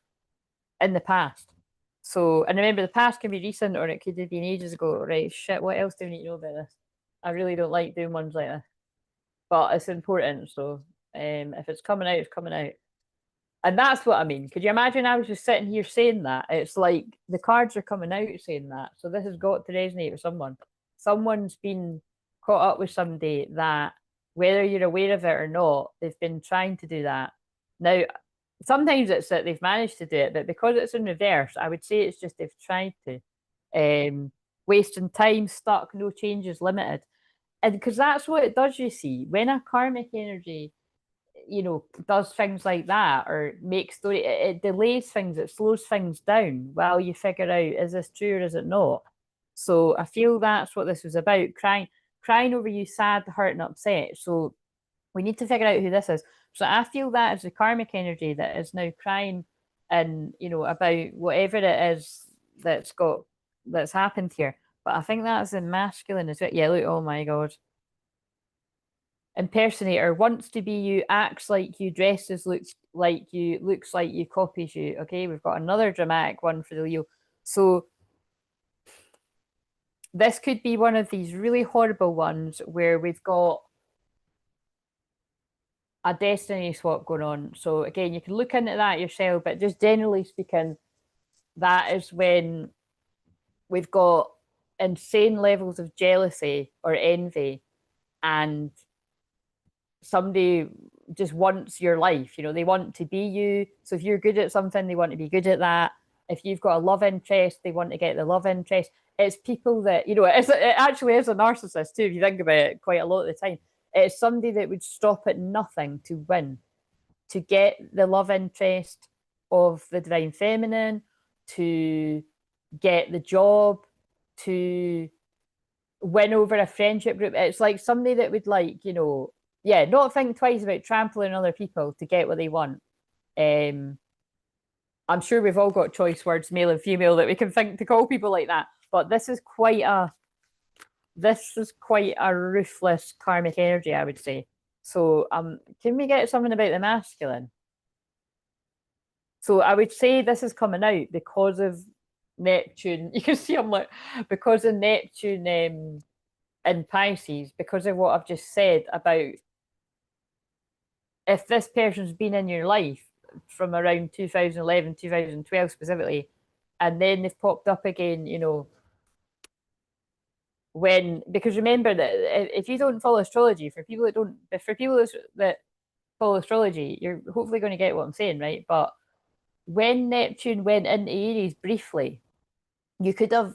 in the past. So, and remember, the past can be recent or it could have been ages ago. Right, shit, what else do we need to know about this? I really don't like doing ones like this, but it's important. So if it's coming out, it's coming out. And that's what I mean. Could you imagine I was just sitting here saying that? It's like the cards are coming out saying that. So this has got to resonate with someone. Someone's been caught up with somebody that, whether you're aware of it or not, they've been trying to do that. Now, sometimes it's that they've managed to do it, but because it's in reverse, I would say it's just they've tried to. Wasting time, stuck, no changes, limited. And because that's what it does, you see, when a karmic energy, you know, does things like that or makes story, it delays things, it slows things down while you figure out, is this true or is it not? So I feel that's what this was about, crying over you, sad, hurt, and upset. So we need to figure out who this is. So I feel that is the karmic energy that is now crying and, you know, about whatever it is that's happened here. But I think that's in masculine as well. Yeah, look, oh my God. Impersonator wants to be you, acts like you, dresses looks like you, copies you. Okay, we've got another dramatic one for the Leo. So this could be one of these really horrible ones where we've got a destiny swap going on. So again, you can look into that yourself, but just generally speaking, that is when we've got insane levels of jealousy or envy, and somebody just wants your life. You know, they want to be you. So if you're good at something, they want to be good at that. If you've got a love interest, they want to get the love interest. It's people that, you know, it actually is a narcissist too, if you think about it, quite a lot of the time. It's somebody that would stop at nothing to win, to get the love interest of the divine feminine, to get the job, to win over a friendship group. It's like somebody that would, like, you know, yeah, not think twice about trampling other people to get what they want. I'm sure we've all got choice words, male and female, that we can think to call people like that. But this is quite a ruthless karmic energy, I would say. So can we get something about the masculine? So I would say this is coming out because of Neptune. You can see I'm like, because of Neptune in Pisces, because of what I've just said about if this person's been in your life from around 2011, 2012 specifically, and then they've popped up again, you know, because remember that if you don't follow astrology, for people that follow astrology, you're hopefully going to get what I'm saying, right? But when Neptune went into Aries briefly, you could have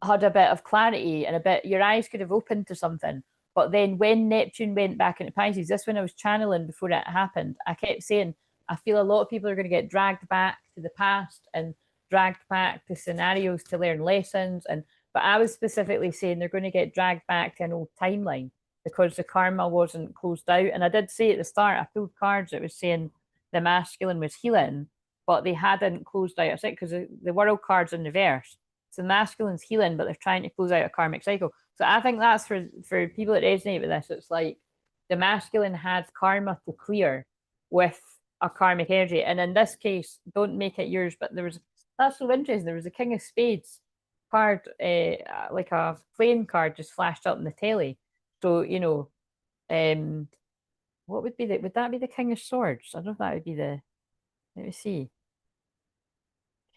had a bit of clarity and your eyes could have opened to something. But then when Neptune went back into Pisces, this when I was channeling before it happened, I kept saying, I feel a lot of people are going to get dragged back to the past and dragged back to scenarios to learn lessons. But I was specifically saying they're going to get dragged back to an old timeline because the karma wasn't closed out. And I did say at the start, I pulled cards that was saying the masculine was healing, but they hadn't closed out a cycle because the world card's in reverse. So masculine's healing, but they're trying to close out a karmic cycle. So I think that's for people that resonate with this. It's like the masculine has karma to clear with a karmic energy. And in this case, don't make it yours, but that's so interesting. There was a King of Spades card, like a playing card just flashed up in the telly. So, you know, what would that be the King of Swords? I don't know if that would be let me see.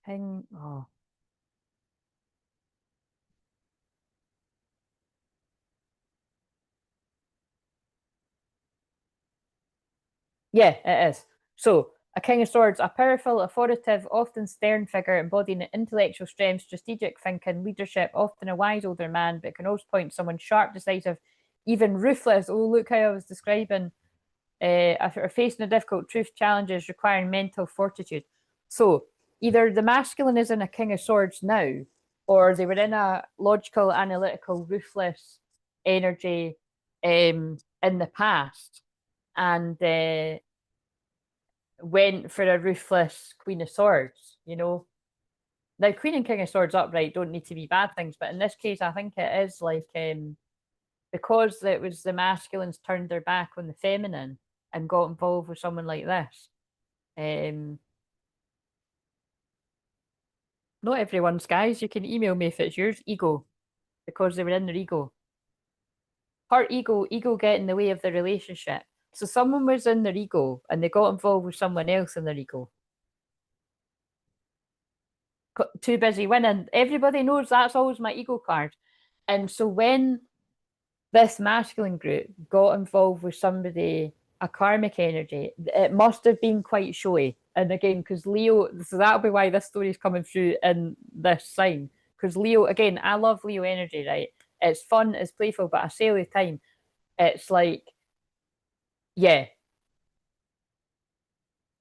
King, oh. Yeah, it is. So, a King of Swords, a powerful, authoritative, often stern figure embodying intellectual strength, strategic thinking, leadership, often a wise older man, but can also point to someone sharp, decisive, even ruthless. Oh, look how I was describing facing a difficult truth challenges requiring mental fortitude. So, either the masculine is in a King of Swords now, or they were in a logical, analytical, ruthless energy in the past and went for a ruthless Queen of Swords, you know. Now, Queen and King of Swords upright don't need to be bad things, but in this case, I think it is like because it was the masculines turned their back on the feminine and got involved with someone like this. Not everyone's, guys. You can email me if it's yours. Ego, because they were in their ego. Her ego get in the way of the relationship. So someone was in their ego and they got involved with someone else in their ego. Too busy winning. Everybody knows that's always my ego card. And so when this masculine group got involved with somebody, a karmic energy, it must have been quite showy. And again, because Leo, so that'll be why this story is coming through in this sign. Because Leo, again, I love Leo energy, right? It's fun, it's playful, but I say all the time, it's like, yeah.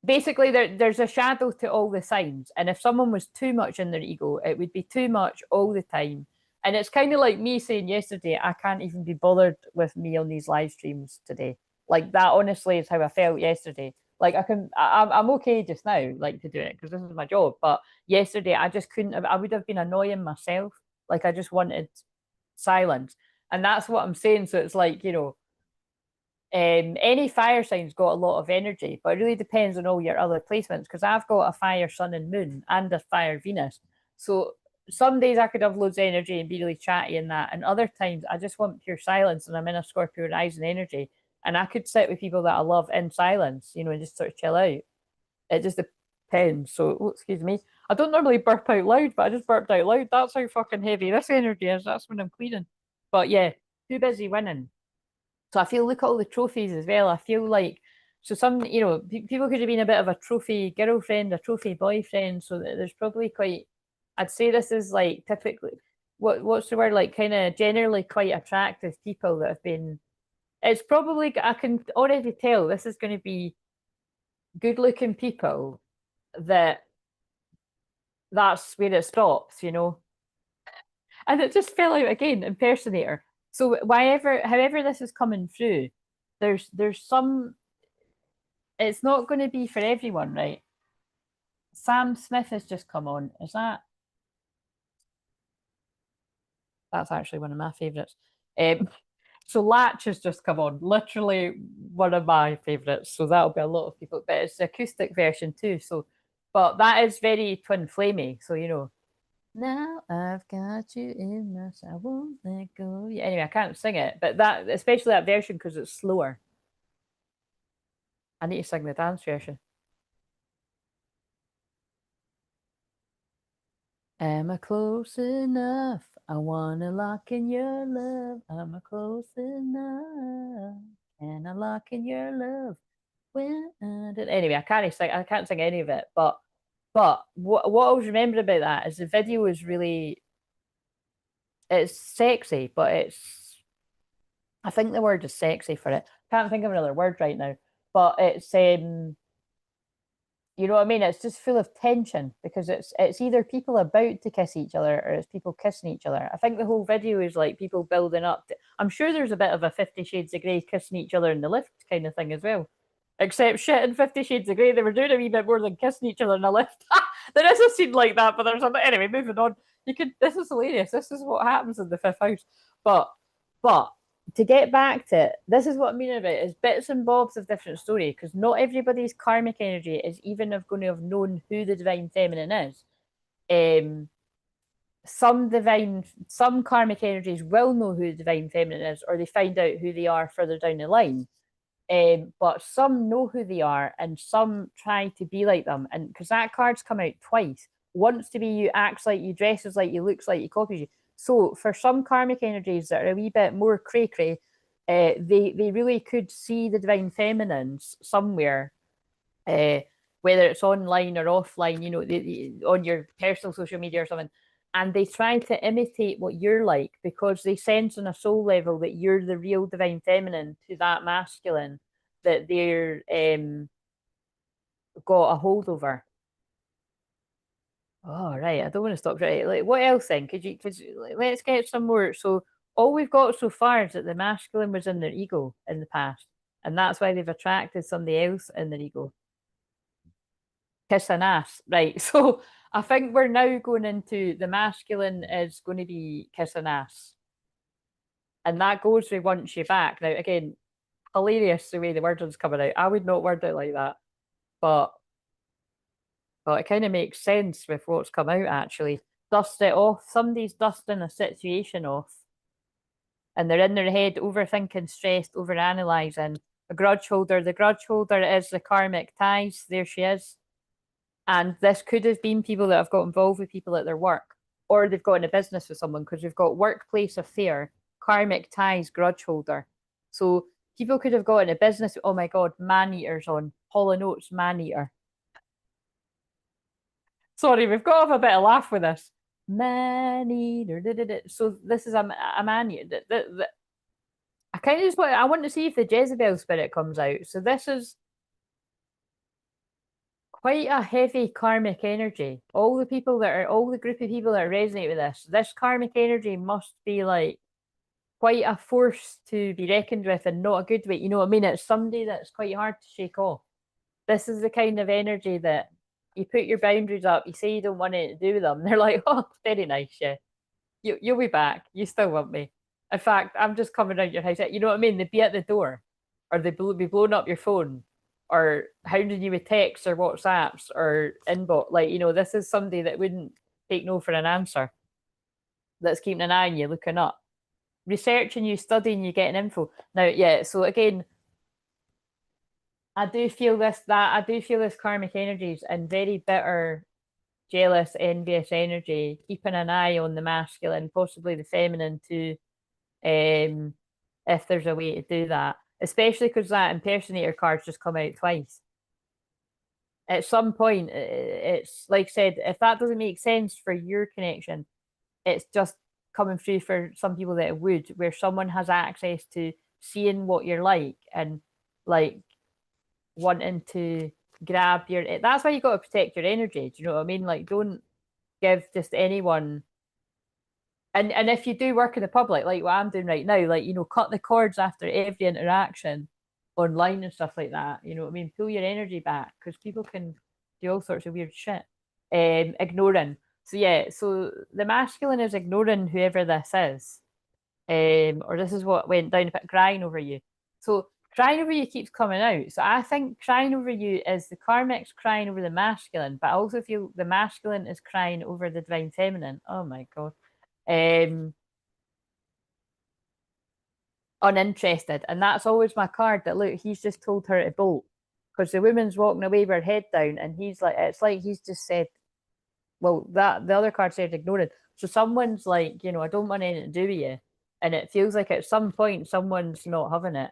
Basically, there's a shadow to all the signs. And if someone was too much in their ego, it would be too much all the time. And it's kind of like me saying yesterday, I can't even be bothered with me on these live streams today. Like that, honestly, is how I felt yesterday. Like I'm okay just now, like to do it because this is my job. But yesterday, I just couldn't have. I would have been annoying myself. Like I just wanted silence, and that's what I'm saying. So it's like any fire sign's got a lot of energy, but it really depends on all your other placements. Because I've got a fire sun and moon and a fire Venus, so some days I could have loads of energy and be really chatty and that, and other times I just want pure silence and I'm in a Scorpio rising energy, and I could sit with people that I love in silence, and just sort of chill out. It just depends. So, excuse me. I don't normally burp out loud, but I just burped out loud. That's how fucking heavy this energy is. That's when I'm cleaning. But yeah, too busy winning. So I feel, look at all the trophies as well. I feel like, so some, people could have been a bit of a trophy girlfriend, a trophy boyfriend. So there's probably quite, I'd say this is like typically, what's the word, like kind of generally quite attractive people that have been, it's probably, I can already tell this is going to be good looking people that's where it stops. And it just fell out again, impersonator. So however this is coming through, there's some. It's not going to be for everyone, right? Sam Smith has just come on. That's actually one of my favourites. So Latch has just come on, literally one of my favourites. So that'll be a lot of people, but it's the acoustic version too. So, but that is very Twinflamey. So now I've got you in my, I won't let go. Yeah, anyway, I can't sing it, but that, especially that version, because it's slower. I need to sing the dance version. Am I close enough? I wanna lock in your love. Am I close enough? Can I lock in your love? Anyway, I can't sing any of it, but what I always remember about that is the video is really, it's sexy, but I think the word is sexy for it. Can't think of another word right now, but it's you know what I mean? It's just full of tension because it's either people about to kiss each other or it's people kissing each other. I think the whole video is like people building up. I'm sure there's a bit of a 50 Shades of Grey kissing each other in the lift kind of thing as well. Except shit in 50 Shades of Grey, they were doing a wee bit more than kissing each other in the lift. There is a scene like that, but there's something. Anyway, moving on. This is hilarious. This is what happens in the fifth house. But to get back to it, this is what I mean about it, is bits and bobs of different story, because not everybody's karmic energy is even going to have known who the divine feminine is. Some karmic energies will know who the divine feminine is, or they find out who they are further down the line. But some know who they are, and some try to be like them. And because that card's come out twice, wants to be you, acts like you, dresses like you, looks like you, copies you. So for some karmic energies that are a wee bit more cray-cray, they really could see the divine feminines somewhere, whether it's online or offline, on your personal social media or something, and they try to imitate what you're like because they sense on a soul level that you're the real divine feminine to that masculine that they're got a hold over. Oh, right. I don't want to stop. Right. Like, what else then? Let's get some more. So all we've got so far is that the masculine was in their ego in the past, and that's why they've attracted somebody else in their ego. Kiss an ass, right? So I think we're now going into the masculine is going to be kiss an ass, and that goes with wants you back. Now, again, hilarious the way the wording's coming out. I would not word it like that, but it kind of makes sense with what's come out actually. Dust it off. Somebody's dusting a situation off, and they're in their head overthinking, stressed, overanalyzing. A grudge holder. The grudge holder is the karmic ties. There she is. And this could have been people that have got involved with people at their work, or they've got in a business with someone, because we've got workplace affair, karmic ties, grudge holder. So people could have got in a business. Oh my God, man eaters on Hall and Oates, man eater. Sorry, we've got to have a bit of laugh with this. Man eater. So this is a man eater. I kind of just want. I want to see if the Jezebel spirit comes out. So this is quite a heavy karmic energy. All the group of people that resonate with this karmic energy must be like quite a force to be reckoned with, and not a good way. You know what I mean? It's somebody that's quite hard to shake off. This is the kind of energy that you put your boundaries up, you say you don't want anything to do with them. They're like, oh, very nice, yeah. You'll be back. You still want me. In fact, I'm just coming around your house. You know what I mean? They'd be at the door, or they'd be blowing up your phone, or hounding you with texts or WhatsApps or inbox. Like, you know, this is somebody that wouldn't take no for an answer. That's keeping an eye on you, looking up, researching you, studying you, getting info. Now, yeah, so again, I do feel this karmic energies and very bitter, jealous, envious energy, keeping an eye on the masculine, possibly the feminine too, if there's a way to do that. Especially because that impersonator card's just come out twice. At some point, it's like I said, if that doesn't make sense for your connection, it's just coming through for some people that it would, where someone has access to seeing what you're like and like wanting to grab your. That's why you got to protect your energy. Do you know what I mean? Like, don't give just anyone. And if you do work in the public, like what I'm doing right now, like, you know, cut the cords after every interaction online and stuff like that. You know what I mean? Pull your energy back, because people can do all sorts of weird shit. Ignoring. So yeah, so the masculine is ignoring whoever this is. Or this is what went down a bit, crying over you. So crying over you keeps coming out. So I think crying over you is the karmics crying over the masculine, but I also feel the masculine is crying over the divine feminine. Oh my God. Uninterested. And that's always my card, that look, he's just told her to bolt, because the woman's walking away with her head down, and he's like, it's like he's just said, well, that the other card said ignored. So someone's like, you know, I don't want anything to do with you. And it feels like at some point someone's not having it.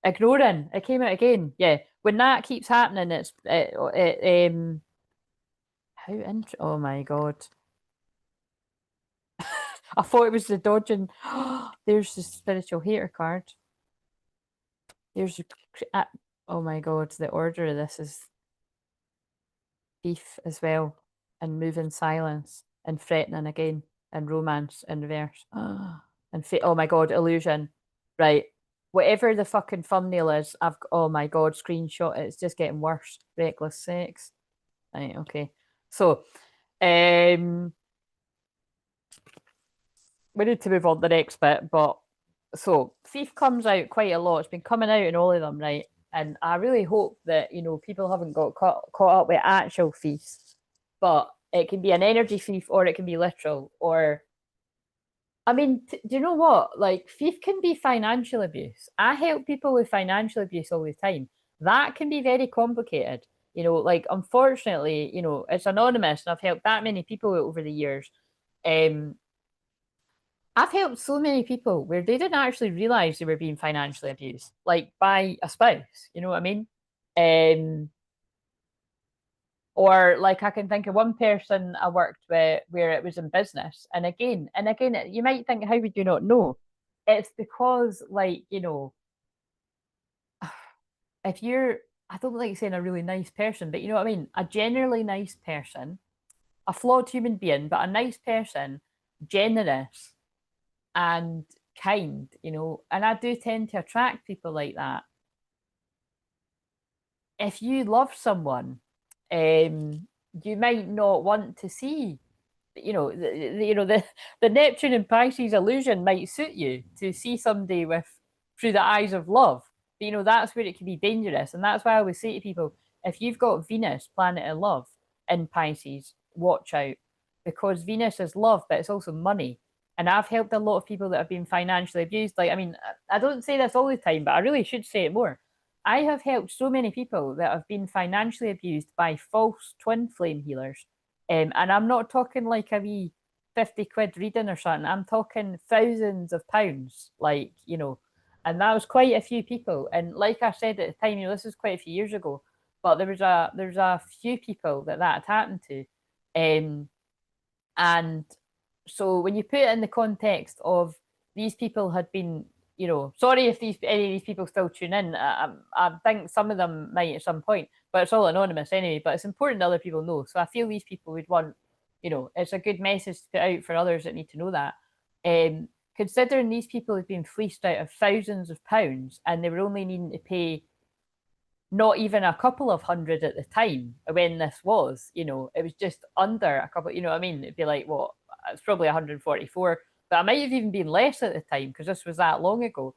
Ignoring. It came out again. Yeah. When that keeps happening, how oh my God. I thought it was the dodging. There's the spiritual hater card. There's oh my God, the order of this is thief as well, and moving silence, and threatening again, and romance in reverse. And oh my God, illusion. Right. Whatever the fucking thumbnail is, oh my God, screenshot it. It's just getting worse. Reckless sex. Right, okay. So we need to move on to the next bit, but so thief comes out quite a lot. It's been coming out in all of them, right? And I really hope that, you know, people haven't got caught up with actual thieves, but it can be an energy thief, or it can be literal, or I mean, do you know what? Like, thief can be financial abuse. I help people with financial abuse all the time. That can be very complicated. You know, like, unfortunately, you know, it's anonymous, and I've helped that many people over the years. I've helped so many people where they didn't actually realize they were being financially abused, like by a spouse. You know what I mean? Or like, I can think of one person I worked with where it was in business, and again, you might think, how would you not know? It's because, like, you know, if you're, I don't like saying a really nice person, but you know what I mean? A generally nice person, a flawed human being, but a nice person, generous and kind, you know, and I do tend to attract people like that. If you love someone, you might not want to see, you know, the Neptune and Pisces illusion might suit you to see somebody with through the eyes of love. But, you know, that's where it can be dangerous, and that's why I always say to people, if you've got Venus, planet of love, in Pisces, watch out, because Venus is love, but it's also money. And I've helped a lot of people that have been financially abused. Like, I mean, I don't say this all the time, but I really should say it more. I have helped so many people that have been financially abused by false twin flame healers. And I'm not talking like a wee 50 quid reading or something. I'm talking thousands of pounds, like, you know, and that was quite a few people. And like I said at the time, you know, this is quite a few years ago, but there's a few people that had happened to. And so when you put it in the context of these people had been, you know, sorry if any of these people still tune in. I think some of them might at some point, but it's all anonymous anyway. But it's important that other people know. So I feel these people would want, you know, it's a good message to put out for others that need to know that. Considering these people had been fleeced out of thousands of pounds and they were only needing to pay not even a couple of hundred at the time when this was, you know, it was just under a couple, you know what I mean? It'd be like, what, it's probably 144, but it might have even been less at the time because this was that long ago.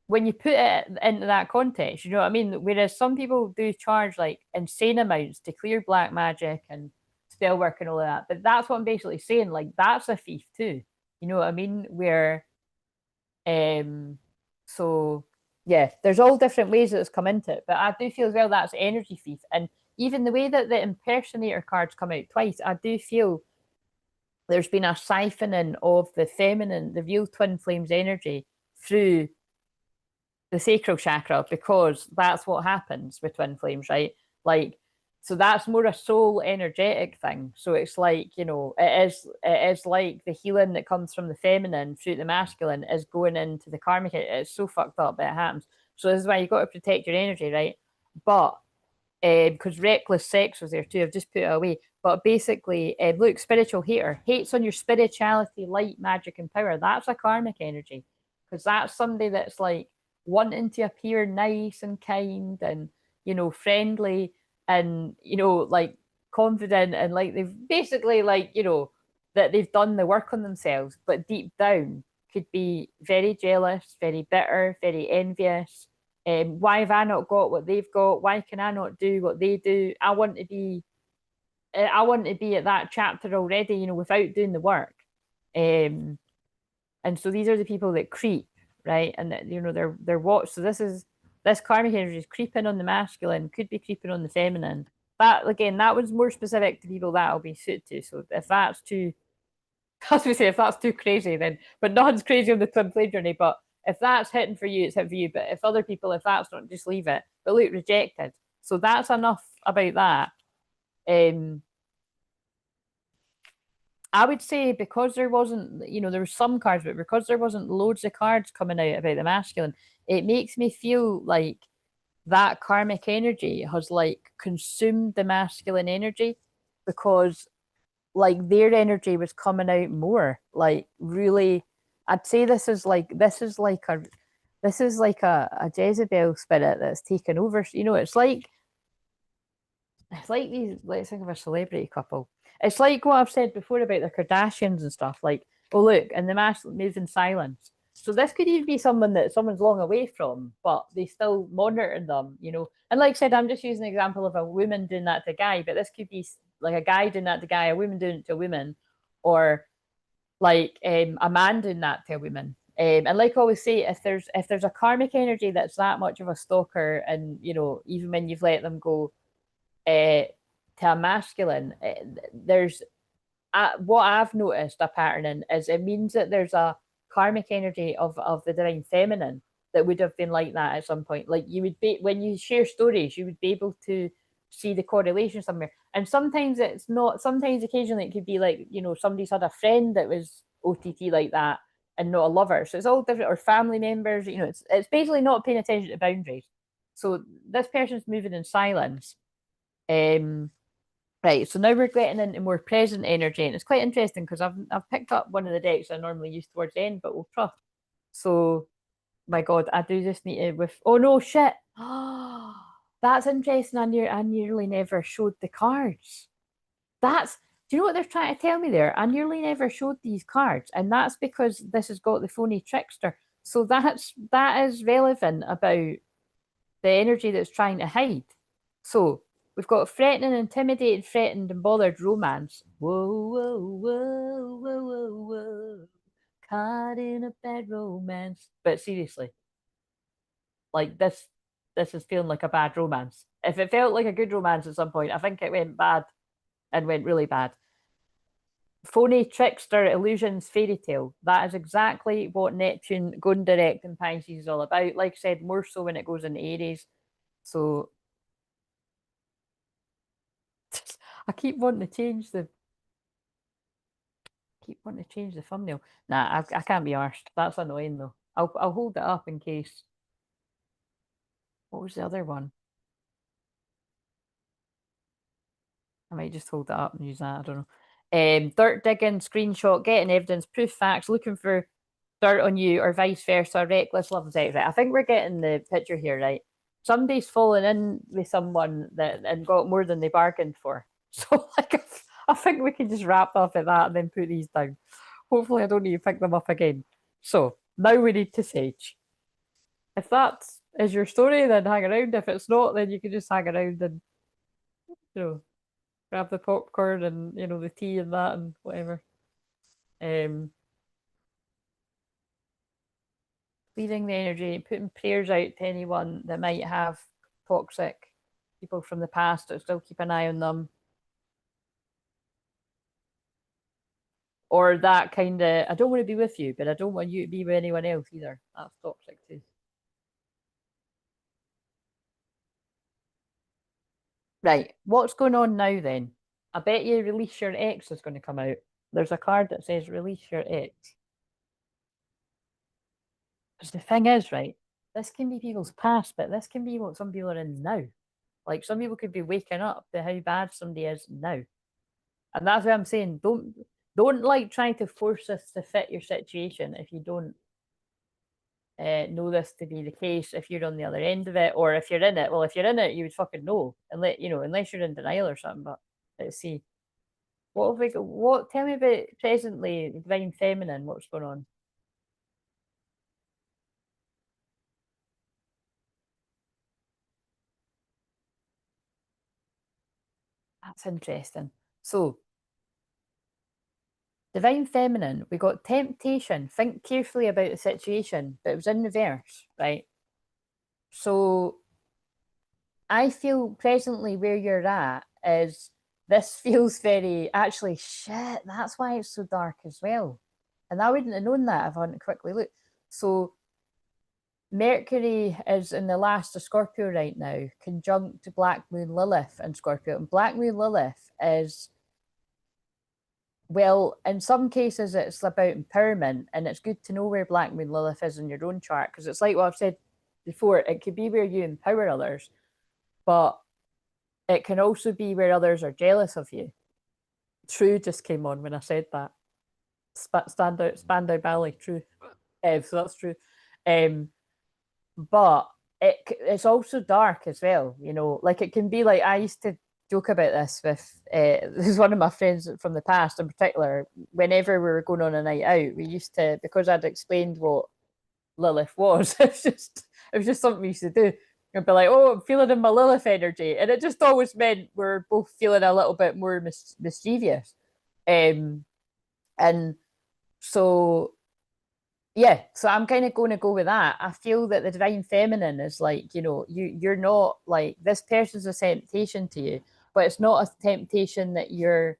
When you put it into that context, you know what I mean? Whereas some people do charge like insane amounts to clear black magic and spell work and all of that. But that's what I'm basically saying. Like, that's a thief too. You know what I mean? Where, so yeah, there's all different ways that it's come into it. But I do feel as well that's energy thief. And even the way that the impersonator cards come out twice, I do feel there's been a siphoning of the feminine, the real twin flames energy through the sacral chakra, because that's what happens with twin flames, right? Like, so that's more a soul energetic thing. So it's like, you know, it is like the healing that comes from the feminine through the masculine is going into the karmic. It's so fucked up, but it happens. So this is why you've got to protect your energy, right? But because reckless sex was there too, I've just put it away. But basically, look, spiritual hater hates on your spirituality, light, magic, and power. That's a karmic energy, because that's somebody that's like wanting to appear nice and kind and, you know, friendly and, you know, like confident, and like they've basically, like, you know, that they've done the work on themselves, but deep down could be very jealous, very bitter, very envious. Why have I not got what they've got? Why can I not do what they do? I want to be at that chapter already, you know, without doing the work. And so these are the people that creep, right? And that, you know, they're what? So this karmic energy is creeping on the masculine, could be creeping on the feminine. That, again, that was more specific to people that'll be suited to. So if that's too, I was going to say, if that's too crazy, then, but nothing's crazy on the twin flame journey. But if that's hitting for you, it's hitting for you. But if other people, if that's not, just leave it. But look, rejected. So that's enough about that. I would say, because there wasn't, you know, there were some cards, but because there wasn't loads of cards coming out about the masculine, it makes me feel like that karmic energy has like consumed the masculine energy, because like their energy was coming out more. Like, really, I'd say this is like a Jezebel spirit that's taken over. You know, it's like these, let's think of a celebrity couple. It's like what I've said before about the Kardashians and stuff. Like, oh look, and the mask moves in silence. So this could even be someone that someone's long away from, but they still monitor them, you know. And like I said, I'm just using an example of a woman doing that to a guy, but this could be like a guy doing that to a guy, a woman doing it to a woman, or like a man doing that to a woman. And like I always say, if there's a karmic energy that's that much of a stalker, and, you know, even when you've let them go, to a masculine, there's what I've noticed a pattern in is it means that there's a karmic energy of the divine feminine that would have been like that at some point. Like, you would be, when you share stories, you would be able to see the correlation somewhere. And sometimes it's not, sometimes occasionally it could be like, you know, somebody's had a friend that was OTT like that and not a lover. So it's all different, or family members, you know, it's basically not paying attention to boundaries. So this person's moving in silence. Right, so now we're getting into more present energy, and it's quite interesting because I've picked up one of the decks I normally use towards the end, but we'll trust. So, my God, I do just need to with. Oh no, shit! That's interesting. I nearly never showed the cards. That's. Do you know what they're trying to tell me there? I nearly never showed these cards, and that's because this has got the phony trickster. So that is relevant about the energy that's trying to hide. So we've got threatening, intimidated, threatened, and bothered romance. Whoa, whoa, whoa, whoa, whoa, whoa. Caught in a bad romance. But seriously, like this is feeling like a bad romance. If it felt like a good romance at some point, I think it went bad and went really bad. Phony, trickster, illusions, fairy tale. That is exactly what Neptune going direct in Pisces is all about. Like I said, more so when it goes into Aries. So I keep wanting to change the thumbnail. Nah, I can't be arsed. That's annoying though. I'll hold it up in case. What was the other one? I might just hold it up and use that. I don't know. Dirt digging, screenshot, getting evidence, proof facts, looking for dirt on you, or vice versa. Reckless love and sex. Right. I think we're getting the picture here, right? Somebody's fallen in with someone that and got more than they bargained for. So like I think we can just wrap up at that and then put these down. Hopefully I don't need to pick them up again. So now we need to sage. If that is your story, then hang around. If it's not, then you can just hang around and you know grab the popcorn and the tea and that and whatever. Um, Clearing the energy, putting prayers out to anyone that might have toxic people from the past. But still keep an eye on them, or that kind of. I don't want to be with you, but I don't want you to be with anyone else either. That's toxic too. Right, what's going on now then? I bet you release your ex is going to come out. There's a card that says release your ex. Because the thing is, right, this can be people's past, but this can be what some people are in now. Like some people could be waking up to how bad somebody is now. And that's what I'm saying. Don't like try to force this to fit your situation if you don't know this to be the case. If you're on the other end of it, or if you're in it, well, if you're in it, you would fucking know, and unless you're in denial or something. But let's see. What have we got? What? Tell me about presently divine feminine. What's going on? That's interesting. So, divine feminine, we got temptation. Think carefully about the situation, but it was in reverse, right? So, I feel presently where you're at is this feels very actually shit. That's why it's so dark as well. And I wouldn't have known that if I hadn't quickly looked. So Mercury is in the last of Scorpio right now, conjunct Black Moon Lilith in Scorpio. And Black Moon Lilith is, well, in some cases it's about empowerment, and it's good to know where Black Moon Lilith is in your own chart, because it's like what I've said before, it could be where you empower others, but it can also be where others are jealous of you. True just came on when I said that. Spandau Ballet, true. So that's true. Um, but it's also dark as well, like it can be like I used to joke about this with this is one of my friends from the past in particular. Whenever we were going on a night out, we used to, because I'd explained what Lilith was, it was just something we used to do. I'd be like, oh, I'm feeling in my Lilith energy. And it just always meant we're both feeling a little bit more mischievous. Um, and so yeah, so I'm kind of going to go with that. I feel that the divine feminine is like, you're not like, this person's a temptation to you, but it's not a temptation that you're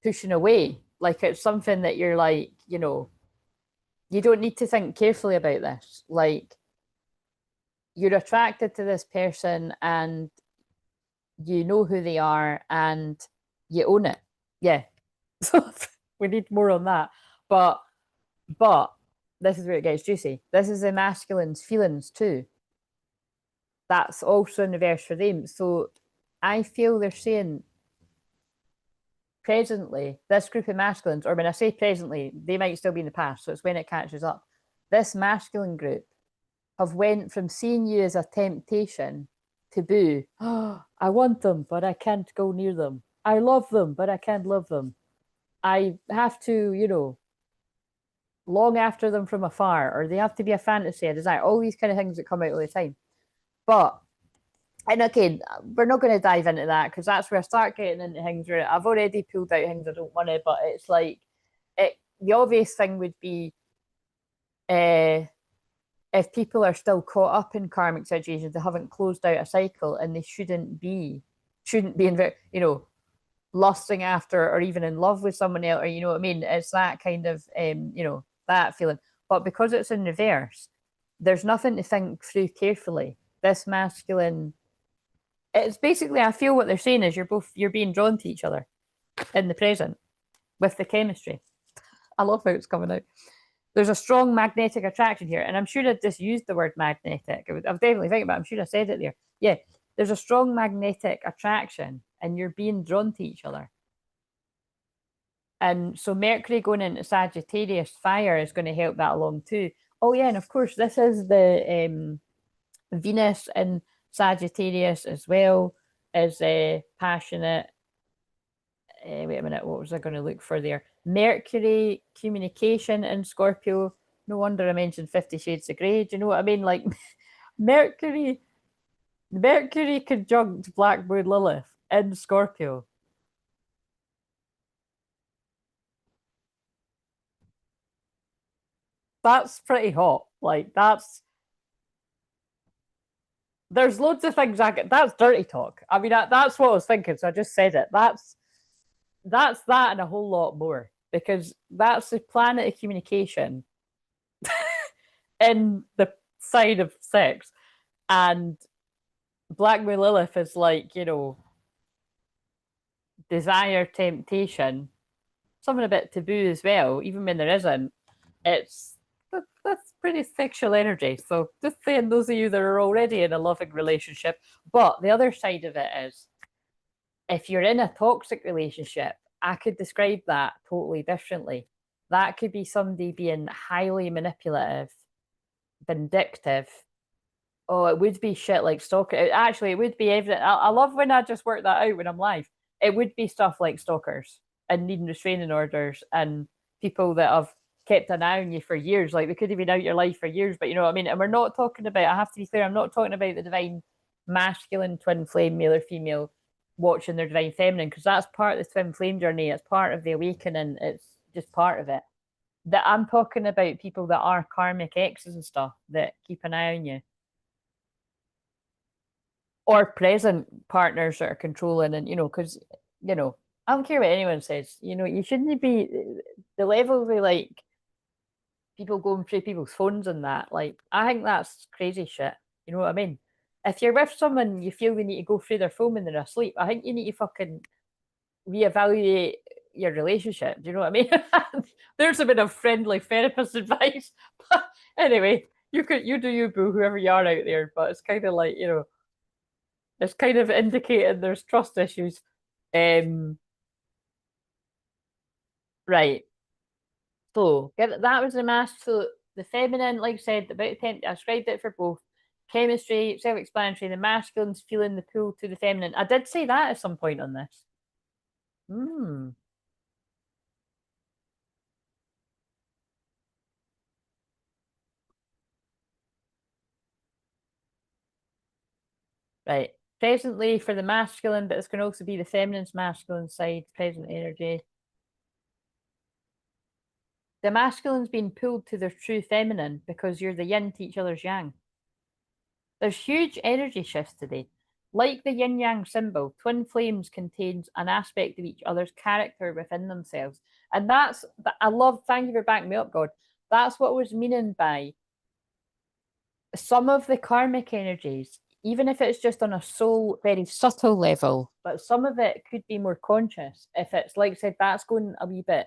pushing away. Like it's something that you're like, you don't need to think carefully about this. Like you're attracted to this person and you know who they are and you own it. Yeah. So we need more on that. But this is where it gets juicy. This is the masculine's feelings too. That's also in reverse for them. So I feel they're saying presently, this group of masculines, or when I say presently, they might still be in the past, so it's when it catches up. This masculine group have went from seeing you as a temptation to boo. Oh, I want them, but I can't go near them. I love them, but I can't love them. I have to, long after them from afar, or they have to be a fantasy, a desire, all these kind of things that come out all the time. But, and okay, we're not going to dive into that because that's where I start getting into things where I've already pulled out things I don't want to, but it's like, the obvious thing would be if people are still caught up in karmic situations, they haven't closed out a cycle and they shouldn't be in, lusting after or even in love with someone else, or you know what I mean? It's that kind of that feeling. But because it's in reverse, there's nothing to think through carefully. This masculine, it's basically, I feel what they're saying is you're being drawn to each other in the present with the chemistry. I love how it's coming out. There's a strong magnetic attraction here, and I'm sure I just used the word magnetic. I've definitely thinking about it. I'm sure I said it there. Yeah, there's a strong magnetic attraction, and you're being drawn to each other. And so Mercury going into Sagittarius fire is going to help that along too. Oh yeah, and of course this is the Venus in Sagittarius as well as passionate. Wait a minute, what was I going to look for there? Mercury communication in Scorpio. No wonder I mentioned 50 Shades of Grey. Do you know what I mean? Like Mercury conjunct Black Moon Lilith in Scorpio. That's pretty hot. Like there's loads of things that's dirty talk. I mean that's what I was thinking, so I just said it. That's that and a whole lot more, because that's the planet of communication in the side of sex. And Black Moon Lilith is like, desire, temptation, something a bit taboo as well, even when there isn't. That's pretty sexual energy. So just saying, those of you that are already in a loving relationship. But the other side of it is, if you're in a toxic relationship, I could describe that totally differently. That could be somebody being highly manipulative, vindictive. Oh, it would be shit like stalker. Actually, it would be evident. I love when I just work that out when I'm live. It would be stuff like stalkers and needing restraining orders and people that have kept an eye on you for years. Like they could have been out your life for years, but you know what I mean? And we're not talking about, I have to be clear, I'm not talking about the divine masculine twin flame, male or female, watching their divine feminine, because that's part of the twin flame journey. It's part of the awakening. It's just part of it. That I'm talking about people that are karmic exes and stuff that keep an eye on you, or present partners that are controlling, and because I don't care what anyone says. You shouldn't be the level of like people going through people's phones and that. Like, I think that's crazy shit. You know what I mean? If you're with someone, you feel they need to go through their phone when they're asleep. I think you need to fucking reevaluate your relationship. Do you know what I mean? There's a bit of friendly therapist advice. But anyway, you do you, boo, whoever you are out there. But it's kind of like, it's kind of indicating there's trust issues. Right. So that was the mask. So the feminine, like I said, about 10, I described it for both. Chemistry, self-explanatory. The masculine's feeling the pull to the feminine. I did say that at some point on this. Hmm. Right. Presently for the masculine, but it's going to also be the feminine's masculine side, present energy. The masculine's being pulled to their true feminine because you're the yin to each other's yang. There's huge energy shifts today. Like the yin yang symbol, twin flames contains an aspect of each other's character within themselves. And I love, thank you for backing me up, God. That's what I was meaning by some of the karmic energies, even if it's just on a soul, very subtle level, but some of it could be more conscious. If it's, like I said, that's going a wee bit,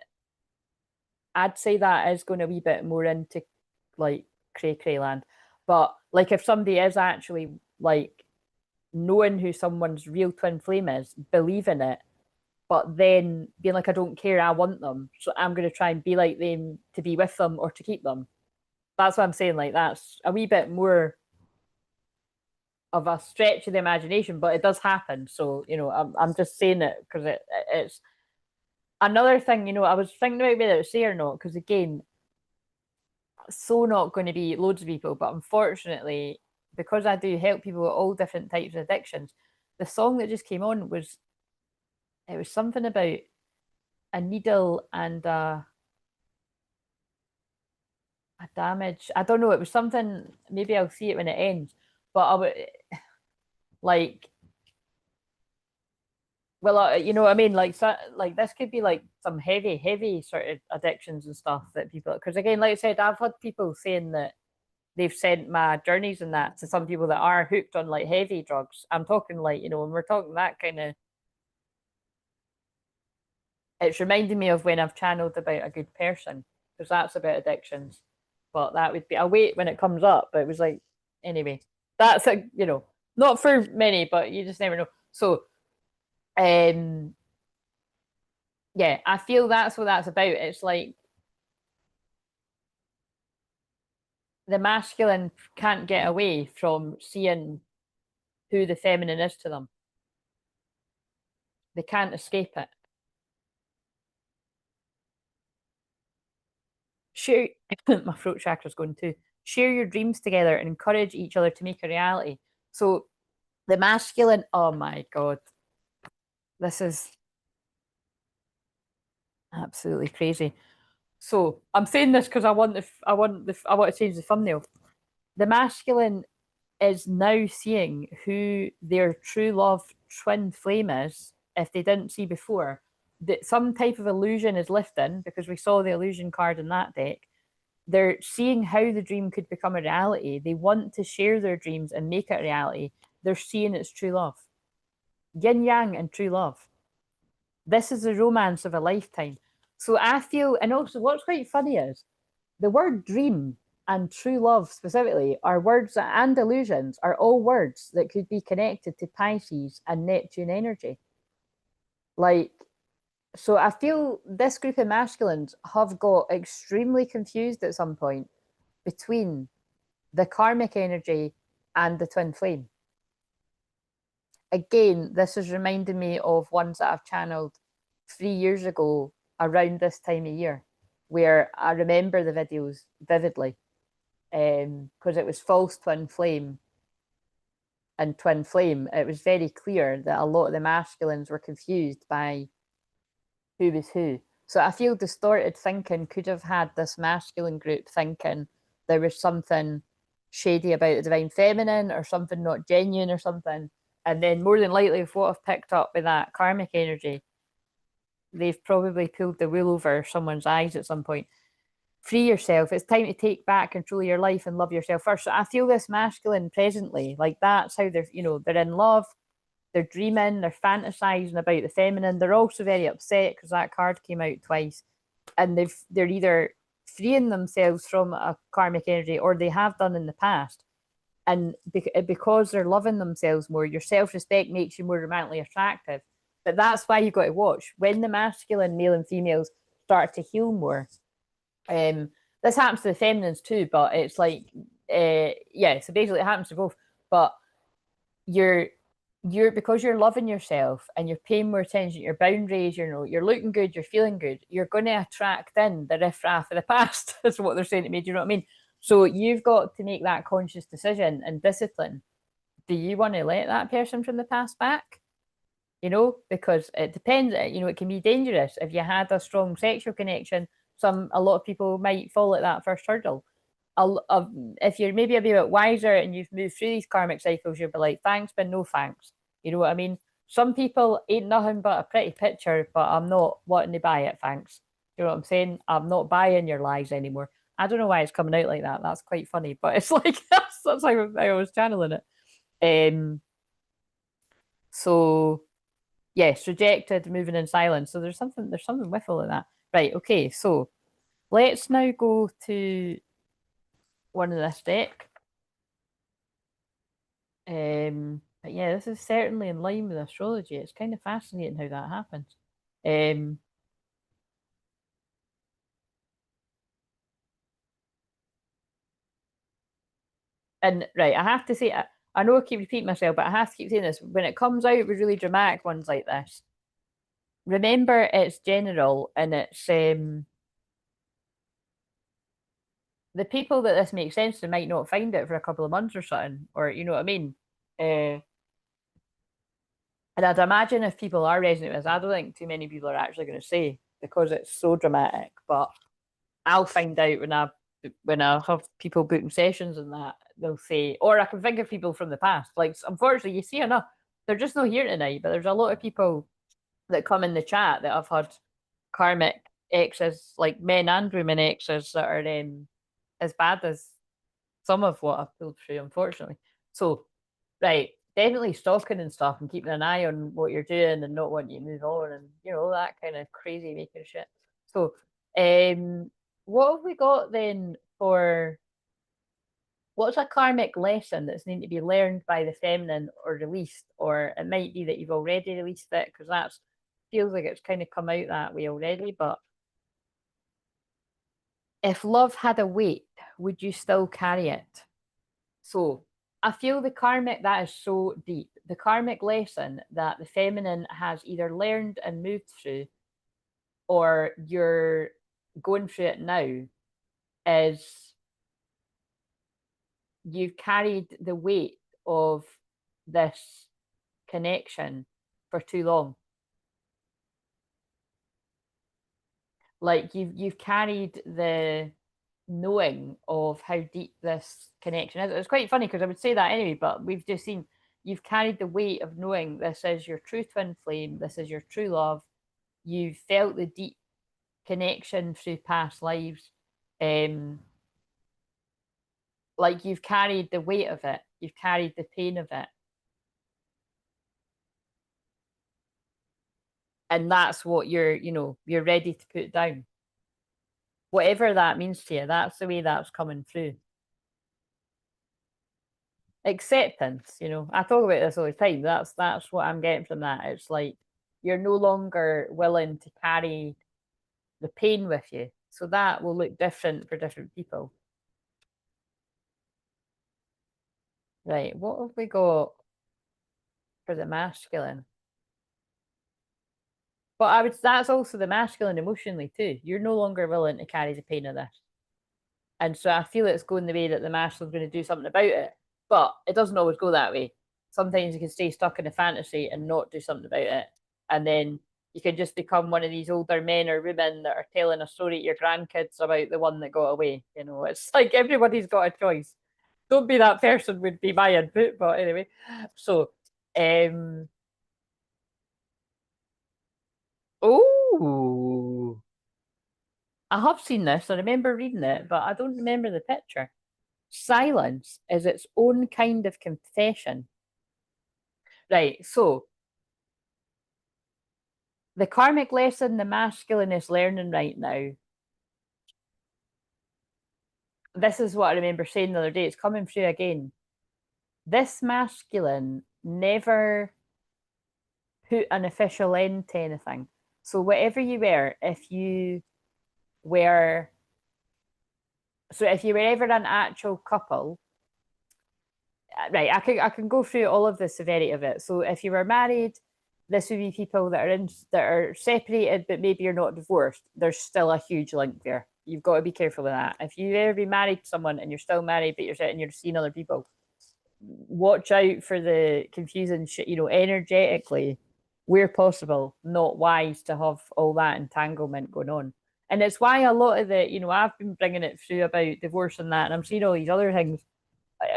I'd say that is going a wee bit more into like cray cray land. But like if somebody is actually like knowing who someone's real twin flame is, believing it, but then being like, I don't care, I want them, so I'm going to try and be like them to be with them or to keep them. That's what I'm saying. Like, that's a wee bit more of a stretch of the imagination, but it does happen. So, you know, I'm just saying it because it's another thing, you know, I was thinking about whether to say or not, because again, so not going to be loads of people, but unfortunately, because I do help people with all different types of addictions, the song that just came on was, it was something about a needle and a damage. I don't know. It was something. Maybe I'll see it when it ends. But I would like, well, you know what I mean. Like, so, like this could be like some heavy, heavy sort of addictions and stuff that people. Because again, like I said, I've had people saying that they've sent my journeys and that to some people that are hooked on like heavy drugs. I'm talking like, you know, when we're talking that kind of. It's reminding me of when I've channeled about a good person, because that's about addictions. But that would be, I'll wait when it comes up. But it was like, anyway, that's a, you know, not for many, but you just never know. So, um, yeah, I feel that's what that's about. It's like the masculine can't get away from seeing who the feminine is to them. They can't escape it. Share my throat chakra's going too. Share your dreams together and encourage each other to make a reality. So the masculine, oh my god, this is absolutely crazy. So I'm saying this because I want to change the thumbnail. The masculine is now seeing who their true love twin flame is, if they didn't see before. That some type of illusion is lifting, because we saw the illusion card in that deck. They're seeing how the dream could become a reality. They want to share their dreams and make it a reality. They're seeing it's true love. Yin yang and true love. This is the romance of a lifetime. So I feel, and also what's quite funny is the word dream and true love specifically are words that, and illusions are all words that could be connected to Pisces and Neptune energy. Like, so I feel this group of masculines have got extremely confused at some point between the karmic energy and the twin flame. Again, this is reminding me of ones that I've channeled 3 years ago around this time of year, where I remember the videos vividly, because it was false twin flame and twin flame. It was very clear that a lot of the masculines were confused by who was who. So I feel distorted thinking could have had this masculine group thinking there was something shady about the divine feminine or something not genuine or something. And then more than likely, if what I've picked up with that karmic energy, they've probably pulled the wool over someone's eyes at some point. Free yourself. It's time to take back control of your life and love yourself first. So I feel this masculine presently, like that's how they're, you know, they're in love, they're dreaming, they're fantasizing about the feminine. They're also very upset because that card came out twice, and they're either freeing themselves from a karmic energy or they have done in the past. And because they're loving themselves more, your self-respect makes you more romantically attractive. But that's why you've got to watch when the masculine male and females start to heal more. This happens to the feminines too, but it's like, yeah, so basically it happens to both. But you're because you're loving yourself and you're paying more attention to your boundaries, you know, you're looking good, you're feeling good, you're going to attract in the riffraff of the past. Is what they're saying to me. Do you know what I mean? So you've got to make that conscious decision and discipline. Do you want to let that person from the past back? You know, because it depends. You know, it can be dangerous if you had a strong sexual connection. A lot of people might fall at that first hurdle. If you're maybe a bit wiser and you've moved through these karmic cycles, you'll be like, thanks, but no thanks. You know what I mean? Some people ain't nothing but a pretty picture, but I'm not wanting to buy it, thanks. You know what I'm saying? I'm not buying your lies anymore. I don't know why it's coming out like that. That's quite funny, but it's like that's how I was channeling it. So yes, rejected, moving in silence. So there's something with all of that. Right, okay, so let's now go to one of this deck. But yeah, this is certainly in line with astrology. It's kind of fascinating how that happens. Um, and right, I have to say, I know I keep repeating myself, but I have to keep saying this. When it comes out with really dramatic ones like this, remember it's general and it's the people that this makes sense to might not find it for a couple of months or something, or you know what I mean. Uh, and I'd imagine if people are resonating with this, I don't think too many people are actually going to say because it's so dramatic. But I'll find out when I have people booking sessions and that they'll say, or I can think of people from the past. Like unfortunately, you see enough. They're just not here tonight, but there's a lot of people that come in the chat that I've had karmic exes, like men and women exes that are as bad as some of what I've pulled through, unfortunately. So, right, definitely stalking and stuff and keeping an eye on what you're doing and not wanting you to move on and you know that kind of crazy making shit. So, what have we got then for what's a karmic lesson that's needing to be learned by the feminine or released, or it might be that you've already released it because that's feels like it's kind of come out that way already. But if love had a weight, would you still carry it? So I feel the karmic that is so deep. The karmic lesson that the feminine has either learned and moved through, or you're going through it now, is you've carried the weight of this connection for too long. Like you've carried the knowing of how deep this connection is. It's quite funny because I would say that anyway, but we've just seen you've carried the weight of knowing this is your true twin flame, this is your true love. You've felt the deep connection through past lives. Um, like you've carried the weight of it, you've carried the pain of it. And that's what you're ready to put down. Whatever that means to you, that's the way that's coming through. Acceptance, I talk about this all the time. That's what I'm getting from that. It's like you're no longer willing to carry the pain with you. So that will look different for different people. Right. What have we got for the masculine? But that's also the masculine emotionally too. You're no longer willing to carry the pain of this. And so I feel it's going the way that the masculine's going to do something about it. But it doesn't always go that way. Sometimes you can stay stuck in a fantasy and not do something about it. And then you can just become one of these older men or women that are telling a story to your grandkids about the one that got away. It's like everybody's got a choice. Don't be that person would be my input. But anyway, so oh, I have seen this. I remember reading it, but I don't remember the picture. Silence is its own kind of confession. Right. So the karmic lesson the masculine is learning right now. This is what I remember saying the other day. It's coming through again. This masculine never put an official end to anything. So whatever you were, were if you were ever an actual couple, right, I can go through all of the severity of it. So if you were married, this would be people that are separated, but maybe you're not divorced. There's still a huge link there. You've got to be careful with that. If you ever be married to someone and you're still married, but you're seeing other people, watch out for the confusing shit. Energetically, where possible, not wise to have all that entanglement going on. And it's why a lot of I've been bringing it through about divorce and that, and I'm seeing all these other things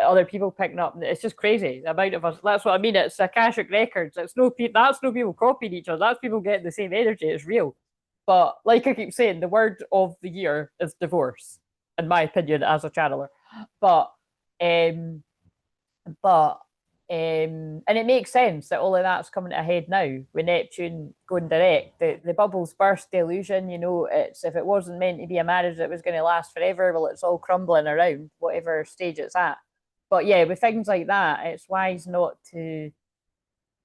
other people picking up. It's just crazy the amount of us. That's what I mean. It's Akashic records. That's no people copying each other. That's people getting the same energy. It's real. But like I keep saying, the word of the year is divorce, in my opinion, as a channeler. But um, and it makes sense that all of that's coming to a head now with Neptune going direct. The bubbles burst, the illusion. It's if it wasn't meant to be a marriage that was going to last forever, well, it's all crumbling around whatever stage it's at. But yeah, with things like that, it's wise not to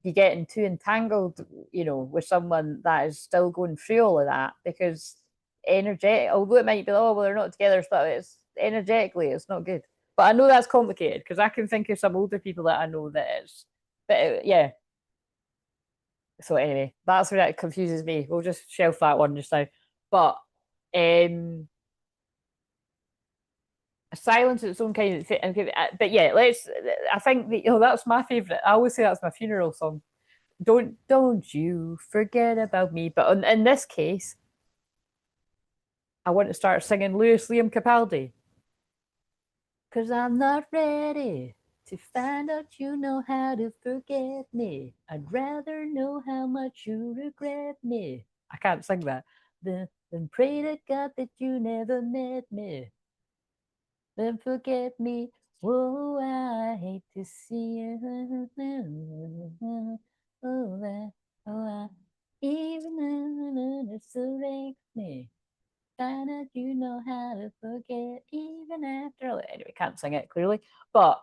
be getting too entangled, you know, with someone that is still going through all of that, because energetic, although it might be, oh, well, they're not together, but it's energetically, it's not good. But I know that's complicated because I can think of some older people that I know that it's, but yeah. So anyway, that's where it confuses me. We'll just shelf that one just now. But silence its own kind of, but yeah, let's. I think that, you know, that's my favorite. I always say that's my funeral song. Don't you forget about me. But in this case, I want to start singing Louis Liam Capaldi. Cause I'm not ready to find out you know how to forget me. I'd rather know how much you regret me. I can't sing that. Then pray to God that you never met me. Then forget me. Oh, I hate to see you. Oh, even when it surrenders me. Find out you know how to forget even after all. Anyway, can't sing it clearly. But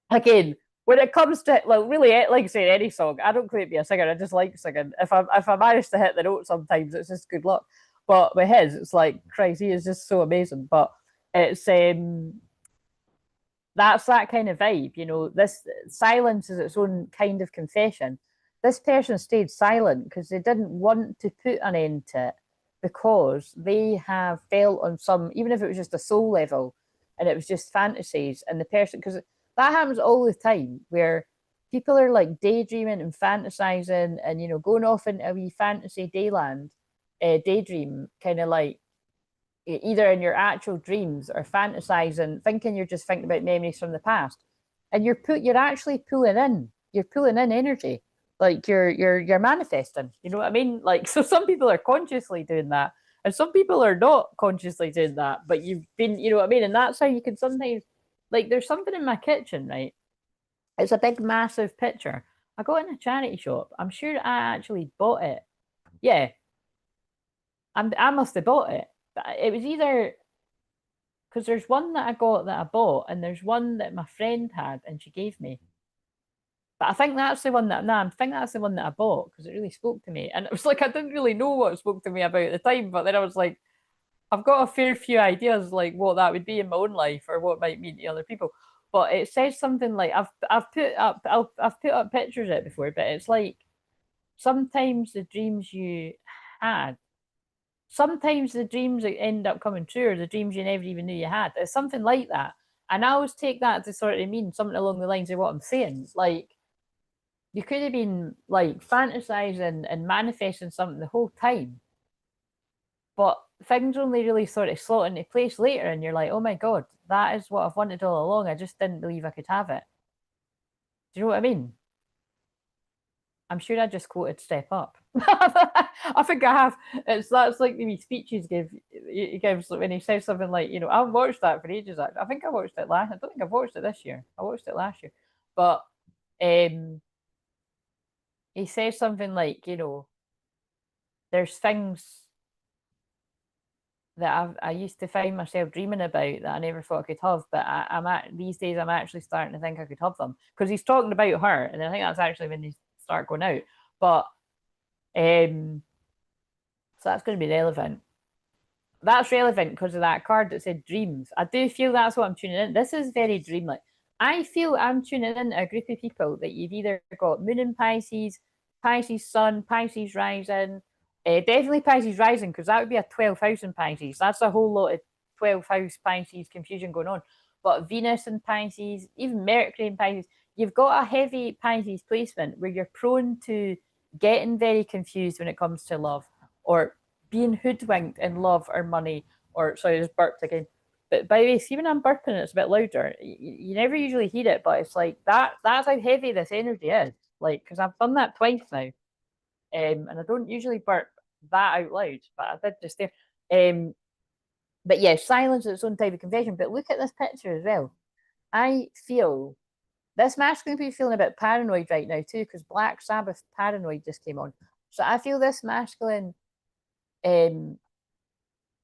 again, when it comes to, like, really, like I say, any song, I don't claim to be a singer. I just like singing. If I manage to hit the note, sometimes it's just good luck. But with his, it's like Christ, he is just so amazing. But it's that's that kind of vibe, you know. This silence is its own kind of confession. This person stayed silent because they didn't want to put an end to it, because they have felt on some, even if it was just a soul level and it was just fantasies, and the person, because that happens all the time where people are like daydreaming and fantasizing and, you know, going off into a wee fantasy dayland, daydream, kind of like either in your actual dreams or fantasizing, thinking you're just thinking about memories from the past, and you're actually pulling in energy, like you're manifesting. You know what I mean? Like, so some people are consciously doing that, and some people are not consciously doing that. But you've been, you know what I mean? And that's how you can sometimes, like, there's something in my kitchen, right? It's a big, massive picture. I got in a charity shop. I'm sure I actually bought it. Yeah, I must have bought it. But it was either because there's one that I got that I bought, and there's one that my friend had and she gave me. But I think that's the one that, I think that's the one that I bought because it really spoke to me. And it was like, I didn't really know what it spoke to me about at the time, but then I was like, I've got a fair few ideas like what that would be in my own life or what it might mean to other people. But it says something like, I've put up pictures of it before, but it's like, sometimes the dreams you had, sometimes the dreams that end up coming true are the dreams you never even knew you had. It's something like that. And I always take that to sort of mean something along the lines of what I'm saying. Like, you could have been like fantasizing and manifesting something the whole time, but things only really sort of slot into place later, and you're like, oh my God, that is what I've wanted all along. I just didn't believe I could have it. Do you know what I mean? I'm sure I just quoted Step Up. I think I have. That's like the speeches he gives when he says something like, you know, I've watched that for ages. I think I watched it last. I don't think I've watched it this year. I watched it last year, but um, he says something like, you know, there's things that I used to find myself dreaming about that I never thought I could have, but these days I'm actually starting to think I could have them, because he's talking about her, and I think that's actually when they start going out. But so that's going to be relevant. That's relevant because of that card that said dreams. I do feel that's what I'm tuning in. This is very dreamlike. I feel I'm tuning in a group of people that you've either got Moon in Pisces, Pisces Sun, Pisces Rising, definitely Pisces Rising, because that would be a 12th house in Pisces. That's a whole lot of 12th house Pisces confusion going on. But Venus in Pisces, even Mercury in Pisces, you've got a heavy Pisces placement where you're prone to getting very confused when it comes to love, or being hoodwinked in love or money, or sorry, I just burped again. But by the way, see when I'm burping, it's a bit louder. You never usually hear it, but it's like that. That's how heavy this energy is. Like, because I've done that twice now, and I don't usually burp that out loud, but I did just there. But yeah, silence is its own type of confession. But look at this picture as well. I feel this masculine could be feeling a bit paranoid right now too, because Black Sabbath Paranoid just came on. So I feel this masculine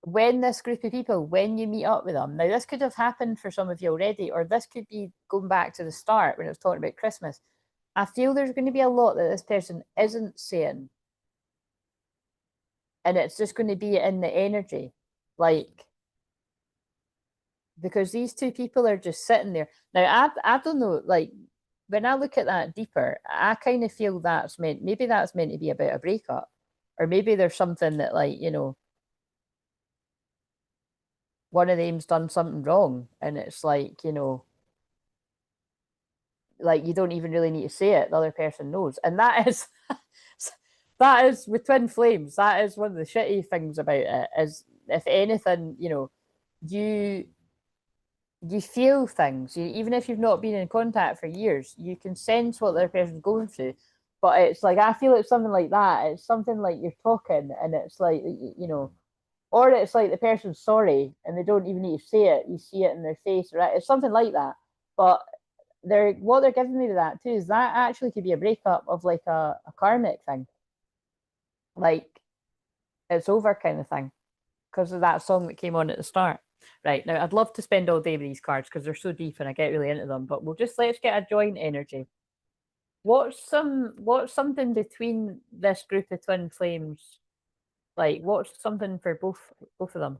when this group of people, when you meet up with them, now this could have happened for some of you already, or this could be going back to the start when it was talking about Christmas. I feel there's going to be a lot that this person isn't saying, and it's just going to be in the energy, like, because these two people are just sitting there. Now, I don't know, like, when I look at that deeper, I kind of feel maybe that's meant to be about a breakup, or maybe there's something that, like, one of them's done something wrong, and it's like, like you don't even really need to say it, the other person knows. And that is that is with twin flames, that is one of the shitty things about it, is if anything, you you feel things. Even if you've not been in contact for years, you can sense what the other person's going through. But it's like, I feel it's something like that. It's something like you're talking, and it's like, or it's like the person's sorry and they don't even need to say it. You see it in their face, right? It's something like that. But they're giving me to that too is that actually could be a breakup of like a karmic thing, like it's over kind of thing, because of that song that came on at the start. Right, now I'd love to spend all day with these cards because they're so deep and I get really into them, but let's get a joint energy. What's something between this group of twin flames? Like, what's something for both of them?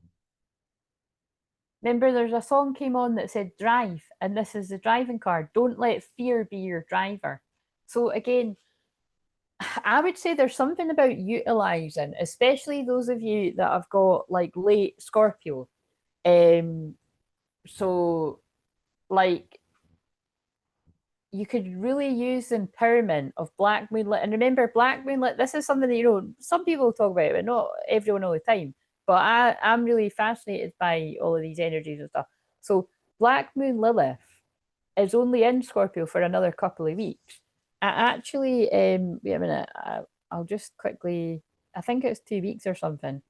Remember, there's a song came on that said drive, and this is the driving card. Don't let fear be your driver. So again, I would say there's something about utilizing, especially those of you that have got like late Scorpio. Um, so like you could really use the empowerment of Black Moonlit. And remember, Black Moonlit, this is something that, some people talk about, but not everyone all the time. But I'm really fascinated by all of these energies and stuff. So Black Moon Lilith is only in Scorpio for another couple of weeks. I actually, wait a minute, I'll just quickly, I think it's 2 weeks or something.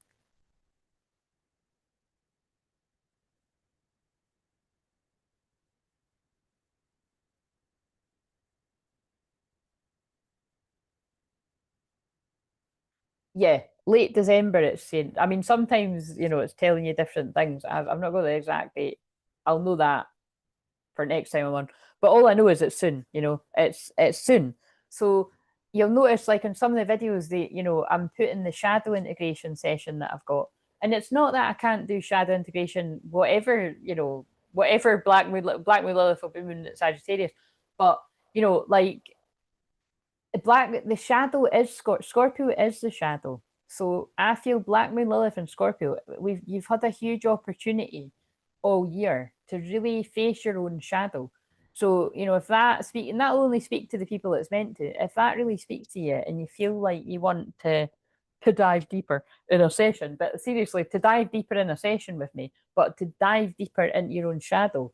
Yeah, late December, it's saying. I mean, sometimes, it's telling you different things. I've not got the exact date. I'll know that for next time I'm on. But all I know is it's soon, it's soon. So you'll notice like in some of the videos I'm putting the shadow integration session that I've got. And it's not that I can't do shadow integration, whatever Black Moon Lilith will be Moon Sagittarius. But like the shadow is Scorpio is the shadow. So I feel Black Moon Lilith and Scorpio, you've had a huge opportunity all year to really face your own shadow. So, if and that'll only speak to the people it's meant to. If that really speaks to you and you feel like you want to dive deeper in a session, but seriously, to dive deeper in a session with me, but to dive deeper into your own shadow,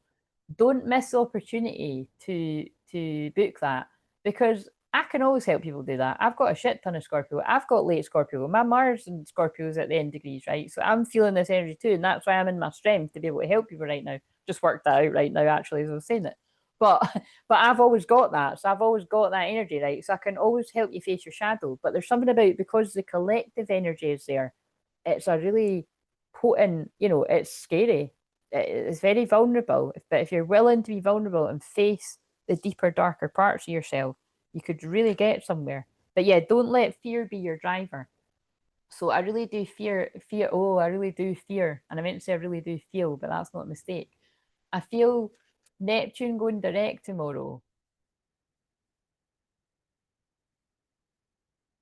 don't miss the opportunity to book that, because I can always help people do that. I've got a shit ton of Scorpio. I've got late Scorpio. My Mars and Scorpio is at the end degrees, right? So I'm feeling this energy too, and that's why I'm in my strength to be able to help people right now. Just worked that out right now, actually, as I was saying it. But but I've always got that. So I've always got that energy, right? So I can always help you face your shadow. But there's something about, because the collective energy is there, it's a really potent, it's scary. It's very vulnerable. But if you're willing to be vulnerable and face the deeper, darker parts of yourself, you could really get somewhere. But yeah, don't let fear be your driver. So I really do fear. Oh, I really do fear. And I meant to say I really do feel, but that's not a mistake. I feel Neptune going direct tomorrow.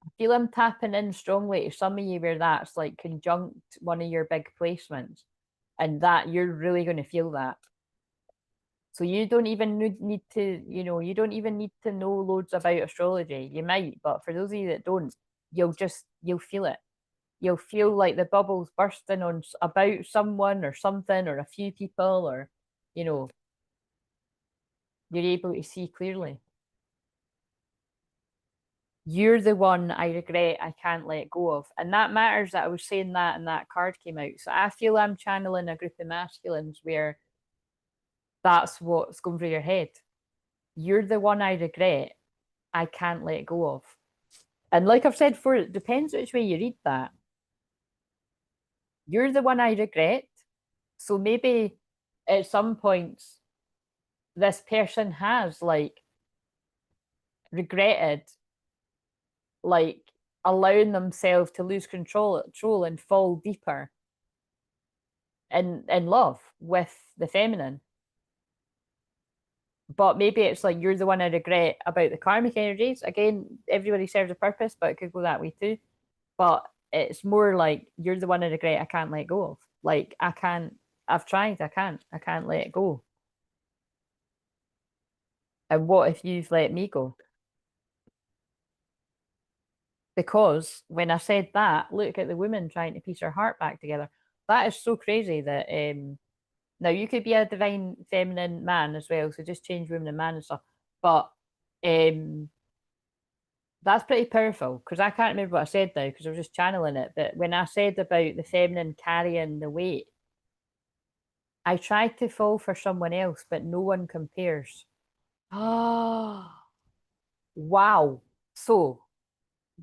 I feel I'm tapping in strongly to some of you where that's like conjunct one of your big placements, and that you're really going to feel that. So you don't even need to, you don't even need to know loads about astrology. You might, but for those of you that don't, you'll feel it. You'll feel like the bubbles bursting on about someone or something or a few people, or you know, you're able to see clearly. You're the one I regret I can't let go of. And that matters that I was saying that and that card came out. So I feel I'm channeling a group of masculines where that's what's going through your head. You're the one I regret I can't let go of. And like I've said before, it depends which way you read that. you're the one I regret. So maybe at some points this person has like regretted like allowing themselves to lose control and fall deeper in love with the feminine. But maybe it's like you're the one I regret about the karmic energies. Again, everybody serves a purpose, but it could go that way too. But it's more like you're the one I regret I can't let go of. Like I can't, I've tried, I can't let it go. And what if you've let me go? Because when I said that, look at the woman trying to piece her heart back together. That is so crazy that now you could be a divine feminine man as well, so just change woman and man and stuff. But um that's pretty powerful because I can't remember what I said now because I was just channeling it. But when I said about the feminine carrying the weight, I tried to fall for someone else, but no one compares. Ah, wow. So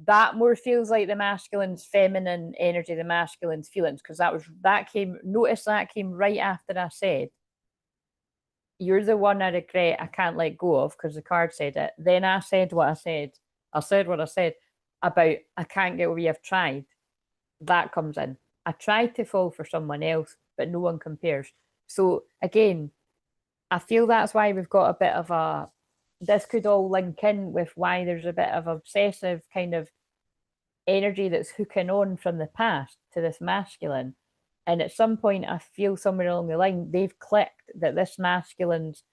that more feels like the masculine's feminine energy, the masculine's feelings, because notice that came right after I said, you're the one I regret I can't let go of because the card said it. Then I said what I said. I said what I said about I can't get over you, I've tried. That comes in. I tried to fall for someone else, but no one compares. So again, I feel that's why we've got a bit of a this could all link in with why there's a bit of obsessive kind of energy that's hooking on from the past to this masculine. And at some point, I feel somewhere along the line, they've clicked that this masculine's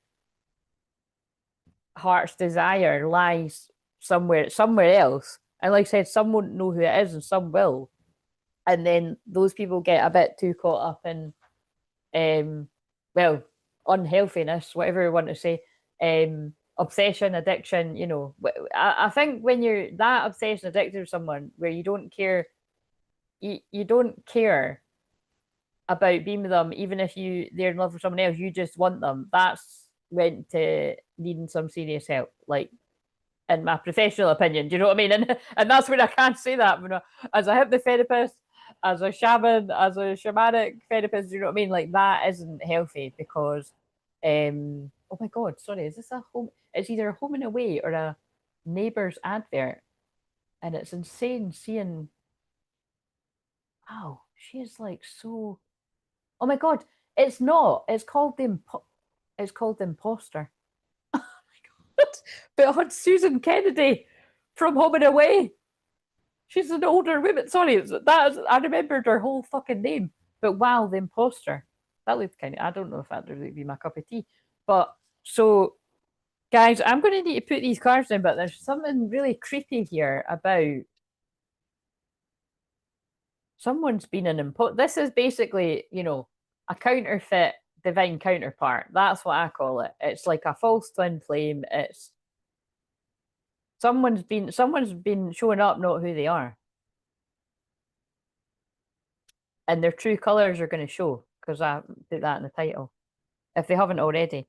heart's desire lies somewhere else. And like I said, some won't know who it is and some will. And then those people get a bit too caught up in well, unhealthiness, whatever you want to say, obsession, addiction, I think when you're that obsession addicted to someone where you don't care, you don't care about being with them, even if they're in love with someone else, you just want them. That's went to needing some serious help, like in my professional opinion. Do you know what I mean? And that's when I can't say that. As a hypnotherapist, as a shaman, as a shamanic therapist, do you know what I mean? Like that isn't healthy because, oh my god, sorry, is this a home? It's either a home and away or a neighbour's advert, and it's insane seeing. Wow, she is like so. Oh my god, it's not. It's called the imposter. But on Susan Kennedy from Home and Away. She's an older woman. Sorry, I remembered her whole fucking name. But wow, the imposter. That looked kind of. I don't know if that'd really be my cup of tea. But so, guys, I'm going to need to put these cards in. But there's something really creepy here about someone's been an imposter. This is basically, a counterfeit divine counterpart. That's what I call it. It's like a false twin flame. It's someone's been showing up not who they are, and their true colors are going to show because I put that in the title if they haven't already.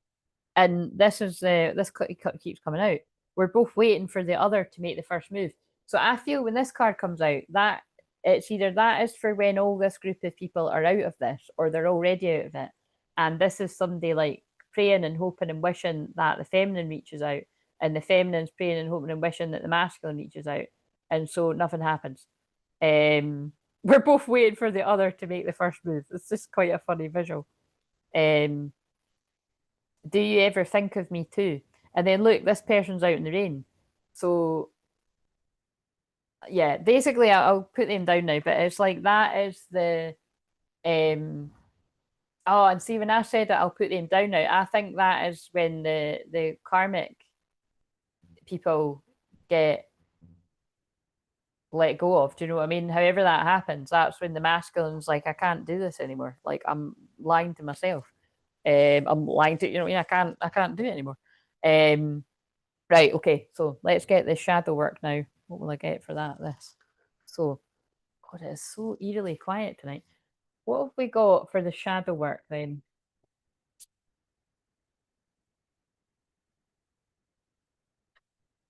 And this keeps coming out. We're both waiting for the other to make the first move. So I feel when this card comes out, that it's either that is for when all this group of people are out of this, or they're already out of it, and this is somebody like praying and hoping and wishing that the feminine reaches out, and the feminine's praying and hoping and wishing that the masculine reaches out, and so nothing happens. We're both waiting for the other to make the first move. It's just quite a funny visual. Um, do you ever think of me too? And then look, this person's out in the rain. So yeah, basically I'll put them down now, but it's like that is the oh, and see when I said that I'll put them down now, I think that is when the karmic people get let go of. Do you know what I mean? However that happens, that's when the masculine's like, I can't do this anymore. Like I'm lying to myself. I'm lying to I can't do it anymore. Right, okay, so let's get the shadow work now. What will I get for that? This. So God, it is so eerily quiet tonight. What have we got for the shadow work then?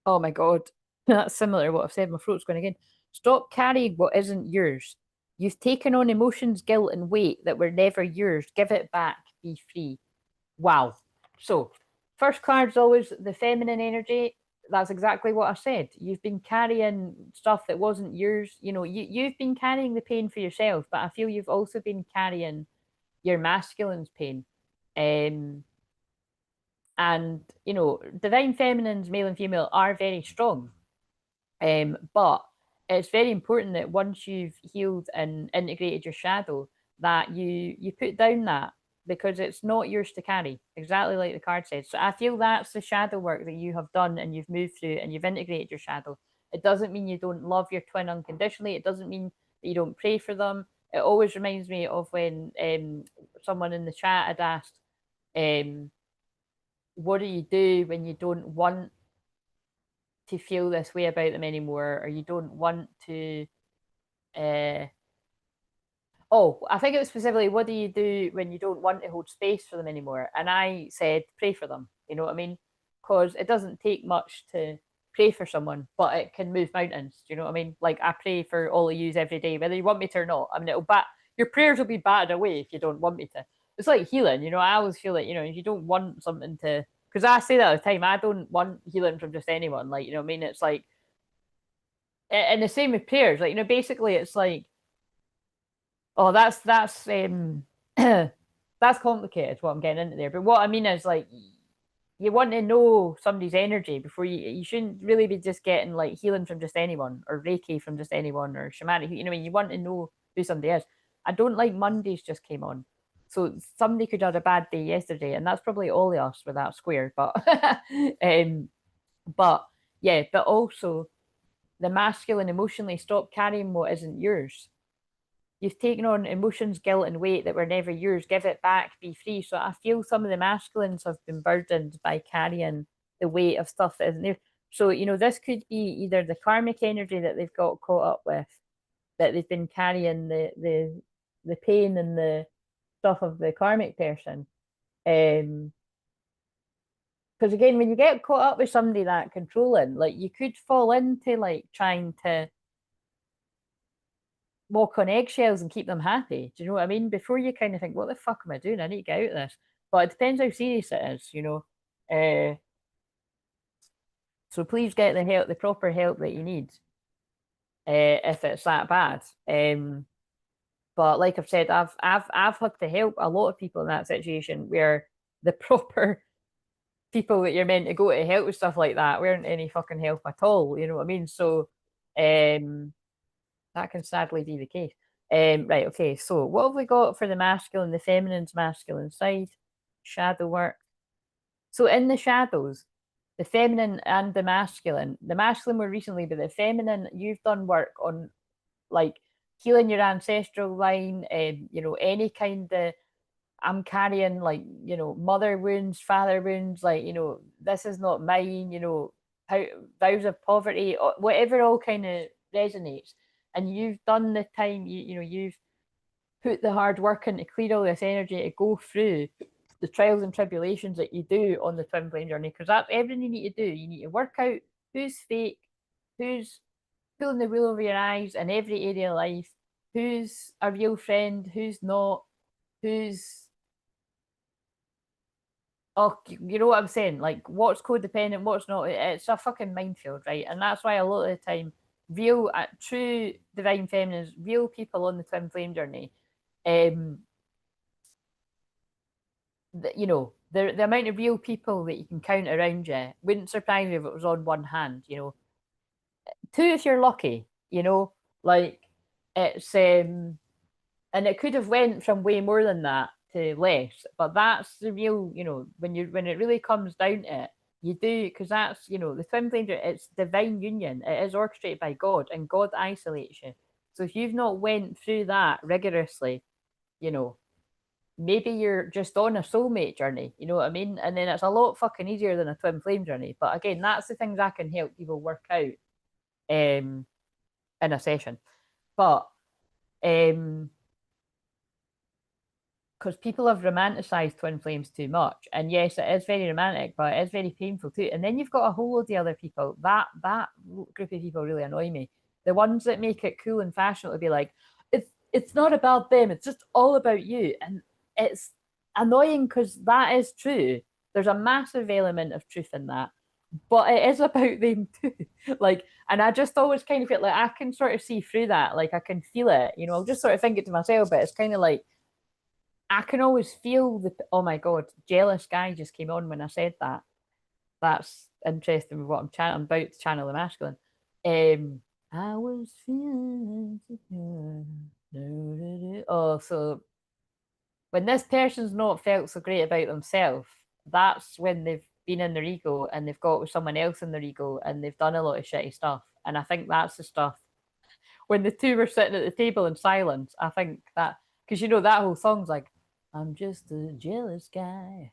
Oh my God. That's similar to what I've said. My throat's going again. Stop carrying what isn't yours. You've taken on emotions, guilt, and weight that were never yours. Give it back. Be free. Wow. So, first card's always the feminine energy. That's exactly what I said. You've been carrying stuff that wasn't yours. You know, you've been carrying the pain for yourself, but I feel you've also been carrying your masculine's pain. And, you know, divine feminines, male and female, are very strong. But it's very important that once you've healed and integrated your shadow, that you put down that, because it's not yours to carry, exactly like the card says. So I feel that's the shadow work that you have done and you've moved through and you've integrated your shadow. It doesn't mean you don't love your twin unconditionally. It doesn't mean that you don't pray for them. It always reminds me of when someone in the chat had asked, what do you do when you don't want to feel this way about them anymore, or you don't want to I think it was specifically, what do you do when you don't want to hold space for them anymore? And I said, pray for them. You know what I mean? Because it doesn't take much to pray for someone, but it can move mountains. Do you know what I mean? Like, I pray for all of you every day, whether you want me to or not. I mean, your prayers will be battered away if you don't want me to. It's like healing. You know, I always feel like, you know, if you don't want something to, because I say that all the time, I don't want healing from just anyone. Like, you know what I mean? It's like, and the same with prayers. Like, you know, basically it's like, oh, that's that's complicated what I'm getting into there. But what I mean is, like, you want to know somebody's energy before you shouldn't really be just getting like healing from just anyone, or Reiki from just anyone, or shamanic. You know, you want to know who somebody is. I don't like Mondays just came on. So somebody could have had a bad day yesterday, and that's probably all of us with that square. But yeah, but also the masculine emotionally, stop carrying what isn't yours. You've taken on emotions, guilt, and weight that were never yours. Give it back, be free. So I feel some of the masculines have been burdened by carrying the weight of stuff that isn't there. So, you know, this could be either the karmic energy that they've got caught up with, that they've been carrying the pain and the stuff of the karmic person. Because again, when you get caught up with somebody that controlling, like, you could fall into like trying to walk on eggshells and keep them happy. Do you know what I mean? Before you kind of think, what the fuck am I doing? I need to get out of this. But it depends how serious it is, you know. So please get the help, the proper help that you need, if it's that bad. But like I've said, I've had to help a lot of people in that situation where the proper people that you're meant to go to help with stuff like that weren't any fucking help at all. You know what I mean? So that can sadly be the case. Right, okay, so what have we got for the masculine, the feminine's masculine side? Shadow work. So in the shadows, the feminine and the masculine more recently, but the feminine, you've done work on like healing your ancestral line, you know, any kind of, I'm carrying like, you know, mother wounds, father wounds, like, you know, this is not mine, you know, how vows of poverty, whatever all kind of resonates. And you've done the time, you know, you've put the hard work in to clear all this energy to go through the trials and tribulations that you do on the twin flame journey, because that's everything you need to do. You need to work out who's fake, who's pulling the wool over your eyes in every area of life, who's a real friend, who's not, who's, oh, you know what I'm saying? Like, what's codependent, what's not? It's a fucking minefield, right? And that's why a lot of the time, real, true divine feminines, real people on the twin flame journey, you know, the amount of real people that you can count around you wouldn't surprise me if it was on one hand. You know, two if you're lucky. You know, like, it's and it could have went from way more than that to less, but that's the real, you know, when it really comes down to it, you do, because that's, you know, the twin flame, it's divine union, it is orchestrated by God, and God isolates you. So if you've not went through that rigorously, you know, maybe you're just on a soulmate journey, you know what I mean? And then it's a lot fucking easier than a twin flame journey. But again, that's the things I can help people work out in a session. But because people have romanticized twin flames too much. And yes, it is very romantic, but it is very painful too. And then you've got a whole load of other people. That group of people really annoy me. The ones that make it cool and fashionable to be like, it's not about them, it's just all about you. And it's annoying because that is true. There's a massive element of truth in that, but it is about them too. Like, and I just always kind of feel like I can sort of see through that. Like, I can feel it, you know, I'll just sort of think it to myself, but it's kind of like I can always feel the, oh my God, jealous guy just came on when I said that. That's interesting with what I'm about to channel the masculine. I was feeling insecure. Oh, so when this person's not felt so great about themselves, that's when they've been in their ego and they've got with someone else in their ego and they've done a lot of shitty stuff. And I think that's the stuff when the two were sitting at the table in silence. I think that because you know that whole song's like, I'm just a jealous guy.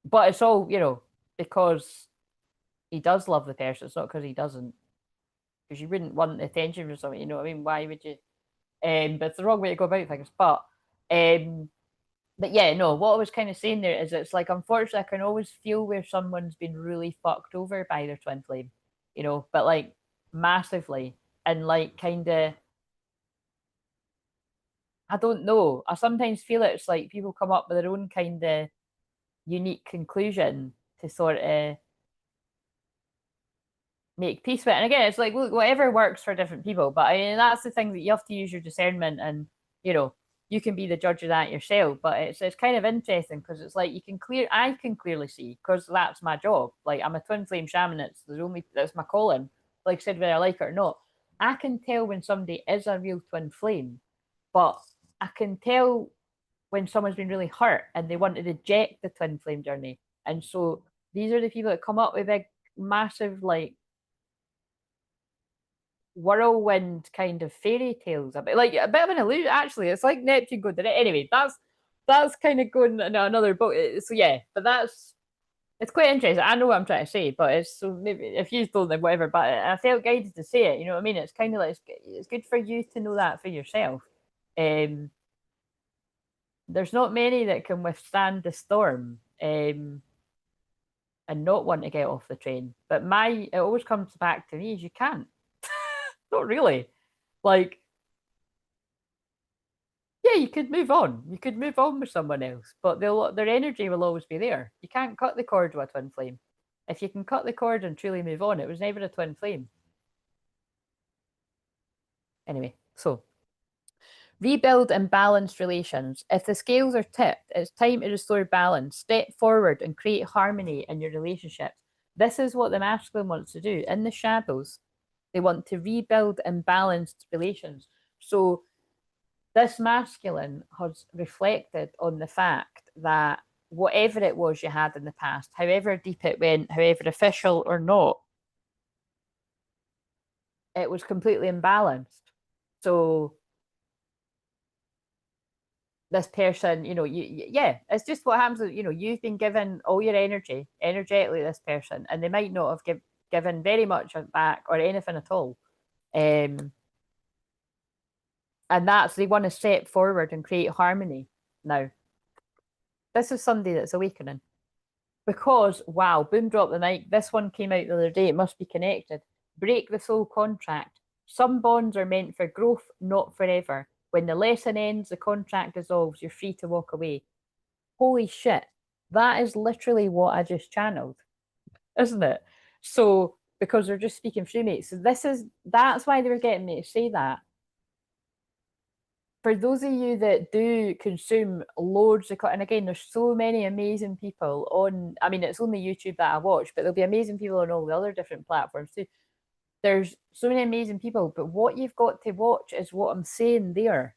But it's all, you know, because he does love the person. It's not because he doesn't. Because you wouldn't want attention from somebody, you know what I mean? Why would you? But it's the wrong way to go about things. Um, but yeah, no, what I was kind of saying there is it's like, unfortunately, I can always feel where someone's been really fucked over by their twin flame, you know, but like massively. And like, kind of, I don't know. I sometimes feel it's like people come up with their own kind of unique conclusion to sort of make peace with it. And again, it's like, look, whatever works for different people. But I mean, that's the thing that you have to use your discernment, and you know, you can be the judge of that yourself. But it's kind of interesting because it's like I can clearly see because that's my job. Like I'm a twin flame shaman. That's my calling. Like I said, whether I like it or not, I can tell when somebody is a real twin flame, but I can tell when someone's been really hurt and they want to reject the twin flame journey. And so these are the people that come up with big, massive, like whirlwind kind of fairy tales, a bit like a bit of an illusion. Actually, it's like Neptune going direct. Anyway, that's kind of going into another book. So yeah, but that's it's quite interesting. I know what I'm trying to say, but it's so maybe if you told them whatever, but I felt guided to say it. You know what I mean? It's kind of like it's good for you to know that for yourself. Um, there's not many that can withstand the storm. And not want to get off the train. But it always comes back to me is you can't. Not really. Like, yeah, you could move on. You could move on with someone else, but their energy will always be there. You can't cut the cord with a twin flame. If you can cut the cord and truly move on, it was never a twin flame. Anyway, so rebuild and balance relations. If the scales are tipped, it's time to restore balance. Step forward and create harmony in your relationships. This is what the masculine wants to do in the shadows. They want to rebuild and balance relations. So this masculine has reflected on the fact that whatever it was you had in the past, however deep it went, however official or not, it was completely imbalanced. So this person, you know, yeah, it's just what happens. You know, you've been given all your energy, energetically, this person, and they might not have given very much back or anything at all. And that's they want to step forward and create harmony now. This is somebody that's awakening. Because, wow, boom, drop the mic. This one came out the other day. It must be connected. Break the soul contract. Some bonds are meant for growth, not forever. When the lesson ends, the contract dissolves. You're free to walk away. Holy shit. That is literally what I just channeled, isn't it? So, because they're just speaking through me. So, that's why they were getting me to say that. For those of you that do consume loads of, and again, there's so many amazing people on, I mean, it's only YouTube that I watch, but there'll be amazing people on all the other different platforms too. There's so many amazing people, but what you've got to watch is what I'm saying there.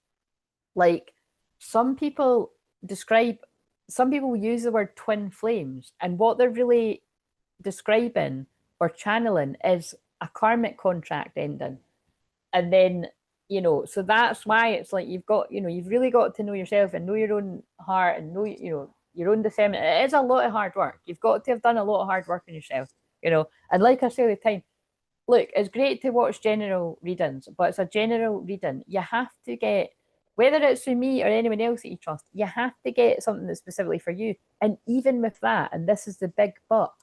Like, some people use the word twin flames, and what they're really describing or channeling is a karmic contract ending. And then you know, so that's why it's like you've really got to know yourself and know your own heart and know, you know, your own discernment. It is a lot of hard work. You've got to have done a lot of hard work on yourself, you know. And like I say all the time, look, it's great to watch general readings, but it's a general reading. You have to get, whether it's through me or anyone else that you trust, you have to get something that's specifically for you. And even with that, and this is the big but,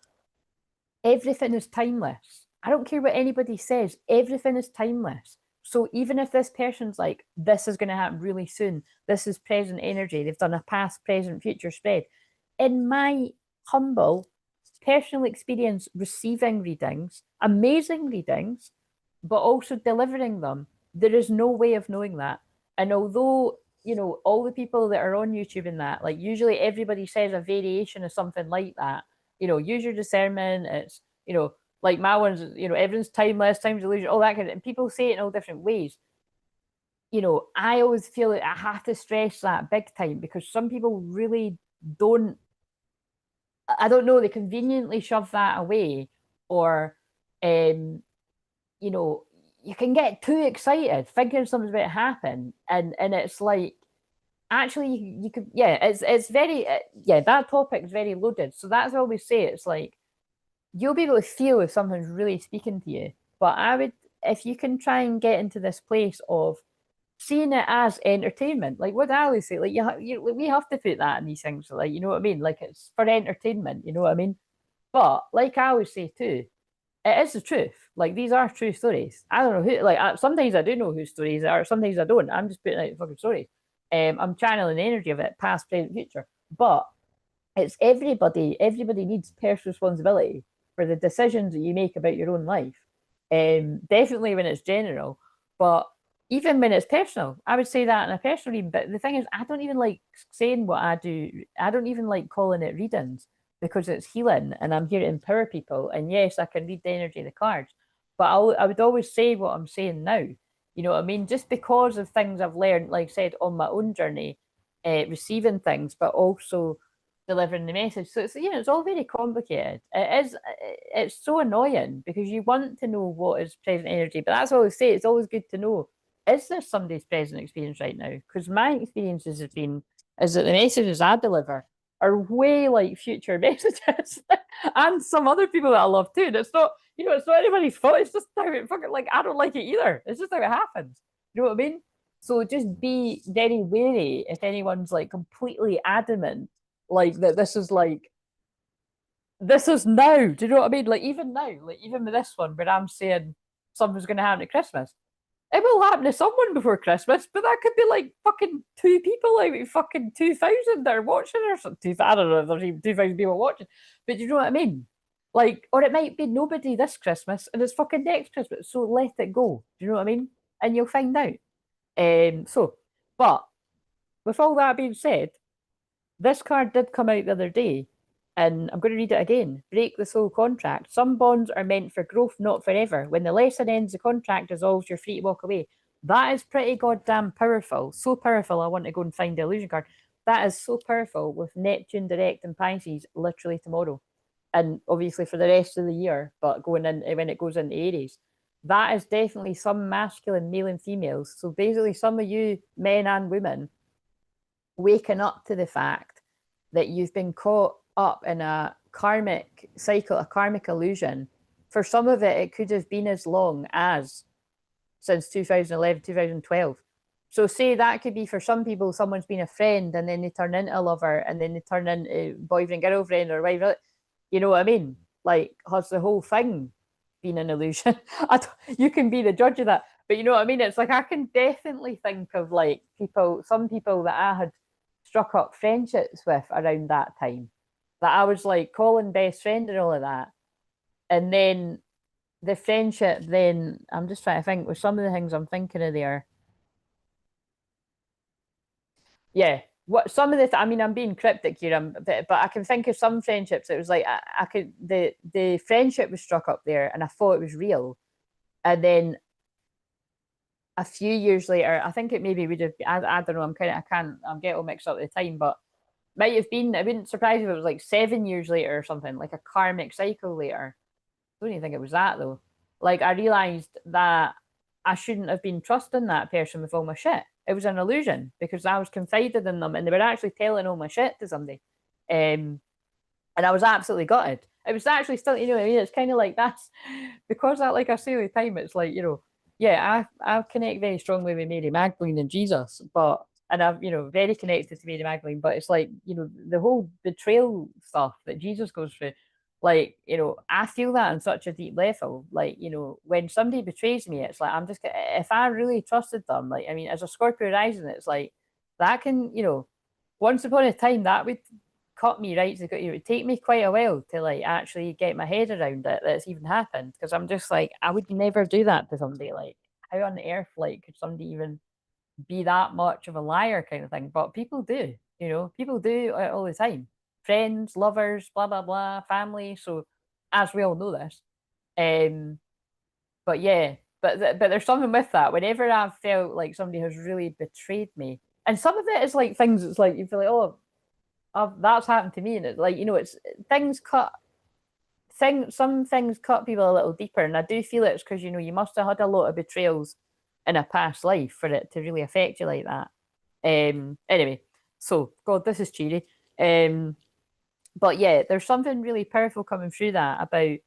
everything is timeless. I don't care what anybody says, everything is timeless. So even if this person's like, this is going to happen really soon, this is present energy, they've done a past, present, future spread. In my humble personal experience receiving readings, amazing readings, but also delivering them, there is no way of knowing that. And although, you know, all the people that are on YouTube and that, like usually everybody says a variation of something like that, you know, use your discernment, it's, you know, like my ones, you know, everyone's timeless, time's illusion, all that kind of, and people say it in all different ways. You know, I always feel like I have to stress that big time because some people really don't, I don't know, they conveniently shove that away, or you know, you can get too excited thinking something's about to happen, and it's like actually you could, yeah, it's very yeah, that topic is very loaded. So that's what I always say, it's like you'll be able to feel if someone's really speaking to you. But I would, if you can try and get into this place of seeing it as entertainment, like what I always say, like we have to put that in these things, like, you know what I mean? Like it's for entertainment, you know what I mean? But like I always say too, it is the truth. Like these are true stories. I don't know who. Like sometimes I do know whose stories are. Sometimes I don't. I'm just putting out fucking stories. I'm channeling the energy of it, past, present, future. But it's everybody. Everybody needs personal responsibility for the decisions that you make about your own life. Definitely when it's general, but even when it's personal, I would say that in a personal reading. But the thing is, I don't even like saying what I do. I don't even like calling it readings because it's healing and I'm here to empower people. And yes, I can read the energy of the cards, but I would always say what I'm saying now. You know what I mean? Just because of things I've learned, like I said, on my own journey, receiving things, but also delivering the message. So it's, you know, it's all very complicated. It is, it's so annoying because you want to know what is present energy, but that's what I say. It's always good to know, is this somebody's present experience right now? Because my experiences have been is that the messages I deliver are way like future messages and some other people that I love too. And it's not, you know, it's not anybody's fault. It's just how it fucking, like, I don't like it either. It's just how it happens. You know what I mean? So just be very wary if anyone's like completely adamant, like that this is like, this is now. Do you know what I mean? Like even now, like even with this one where I'm saying something's gonna happen at Christmas, it will happen to someone before Christmas, but that could be like fucking two people, like fucking 2,000 that are watching or something. I don't know if there's even 2,000 people watching, but you know what I mean? Like, or it might be nobody this Christmas and it's fucking next Christmas. So let it go. Do you know what I mean? And you'll find out. So, but with all that being said, this card did come out the other day, and I'm going to read it again. Break the soul contract. Some bonds are meant for growth, not forever. When the lesson ends, the contract dissolves, you're free to walk away. That is pretty goddamn powerful. So powerful, I want to go and find the illusion card. That is so powerful with Neptune direct in Pisces literally tomorrow. And obviously for the rest of the year, but going in when it goes into Aries. That is definitely some masculine, male and females. So basically, some of you men and women waking up to the fact that you've been caught up in a karmic cycle, a karmic illusion. For some of it, it could have been as long as since 2011, 2012. So say that could be for some people, someone's been a friend and then they turn into a lover and then they turn into boyfriend, girlfriend or wife. You know what I mean? Like, has the whole thing been an illusion? You can be the judge of that. But you know what I mean? It's like, I can definitely think of like people, some people that I had struck up friendships with around that time that I was like calling best friend and all of that. And then the friendship, then I'm just trying to think with some of the things I'm thinking of there. Yeah. What some of the, I mean, I'm being cryptic here, but I can think of some friendships. It was like I could the friendship was struck up there, and I thought it was real, and then a few years later, I think it maybe would have. I don't know. I'm getting all mixed up at the time, but might have been. It wouldn't surprise me if it was like 7 years later or something, like a karmic cycle later. I don't even think it was that though. Like I realized that I shouldn't have been trusting that person with all my shit. It was an illusion because I was confided in them and they were actually telling all my shit to somebody. And I was absolutely gutted. It was actually still, you know what I mean? It's kind of like that's because that, like I say all the time, it's like, you know, yeah, I connect very strongly with Mary Magdalene and Jesus, but and I've, you know, very connected to Mary Magdalene, but it's like, you know, the whole betrayal stuff that Jesus goes through. Like, you know, I feel that on such a deep level. Like, you know, when somebody betrays me, it's like, I'm just, if I really trusted them, like, I mean, as a Scorpio rising, it's like, that can, you know, once upon a time, that would cut me right to go. It would take me quite a while to like actually get my head around it that it's even happened. Because I'm just like, I would never do that to somebody. Like, how on earth, like, could somebody even be that much of a liar kind of thing? But people do, you know, people do it all the time. Friends, lovers, blah blah blah, family. So as we all know this. Um, but yeah, but there's something with that. Whenever I've felt like somebody has really betrayed me, and some of it is like things. It's like you feel like, oh, that's happened to me, and it's like, you know, it's things cut. Some things cut people a little deeper, and I do feel it's because, you know, you must have had a lot of betrayals in a past life for it to really affect you like that. Anyway, so God, this is cheery. But yeah, there's something really powerful coming through that about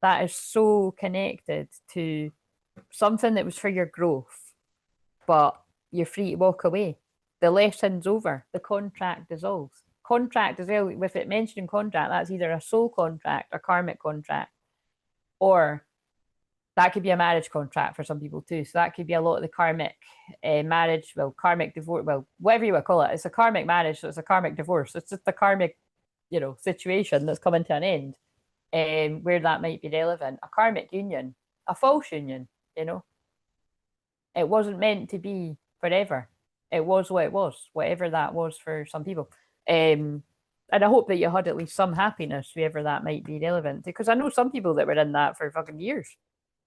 that is so connected to something that was for your growth, but you're free to walk away. The lesson's over. The contract dissolves. Contract as well, with it mentioning contract, that's either a soul contract, a karmic contract, or that could be a marriage contract for some people too. So that could be a lot of the karmic marriage, well, karmic divorce, well, whatever you would call it. It's a karmic marriage, so it's a karmic divorce. It's just a karmic, you know, situation that's coming to an end, where that might be relevant. A karmic union, a false union, you know. It wasn't meant to be forever. It was what it was, whatever that was for some people. And I hope that you had at least some happiness, whoever that might be relevant to. Because I know some people that were in that for fucking years.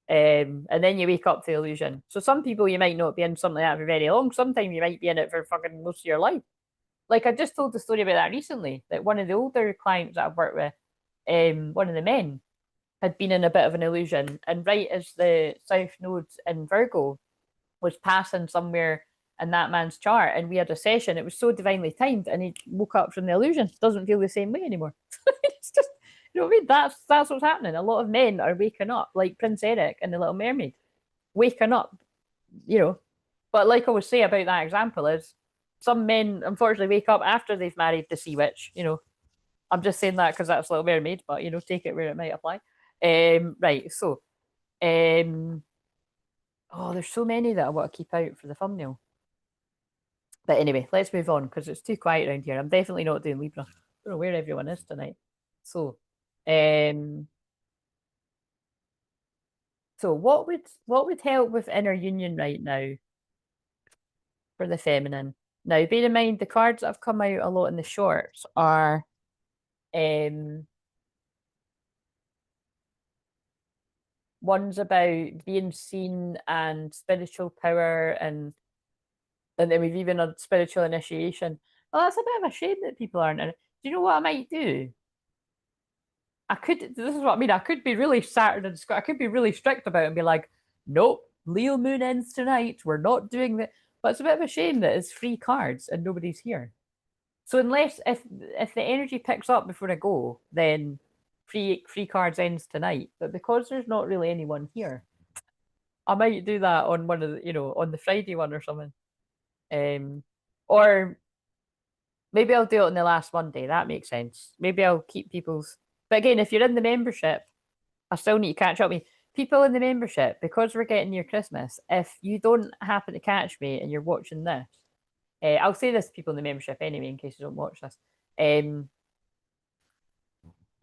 And then you wake up to the illusion. So some people you might not be in something like that for very long. Sometimes you might be in it for fucking most of your life. Like I just told the story about that recently. That one of the older clients that I've worked with, one of the men had been in a bit of an illusion, and right as the South Node in Virgo was passing somewhere in that man's chart, and we had a session. It was so divinely timed, and he woke up from the illusion. Doesn't feel the same way anymore. It's just, you know what I mean? That's what's happening. A lot of men are waking up, like Prince Eric and the Little Mermaid, waking up. You know, but like I was saying about that example is some men unfortunately wake up after they've married the sea witch. You know, I'm just saying that because that's Little Mermaid, but you know, take it where it might apply. Right. So, um, oh, there's so many that I want to keep out for the thumbnail. But anyway, let's move on because it's too quiet around here. I'm definitely not doing Libra. I don't know where everyone is tonight. So, um, so what would help with inner union right now for the feminine? Now, bear in mind the cards that have come out a lot in the shorts are um one's about being seen and spiritual power, and then we've even had spiritual initiation. Well, that's a bit of a shame that people aren't. Do you know what I might do? I could. This is what I mean. I could be really Saturn and I could be really strict about it and be like, nope, Leo moon ends tonight. We're not doing that. But it's a bit of a shame that it's free cards and nobody's here. So unless if the energy picks up before I go, then free cards ends tonight. But because there's not really anyone here, I might do that on one of the, you know, on the Friday one or something. Or maybe I'll do it on the last Monday. That makes sense. Maybe I'll keep people's. But again, if you're in the membership, I still need to catch up with me. People in the membership, because we're getting near Christmas, if you don't happen to catch me and you're watching this, I'll say this to people in the membership anyway, in case you don't watch this.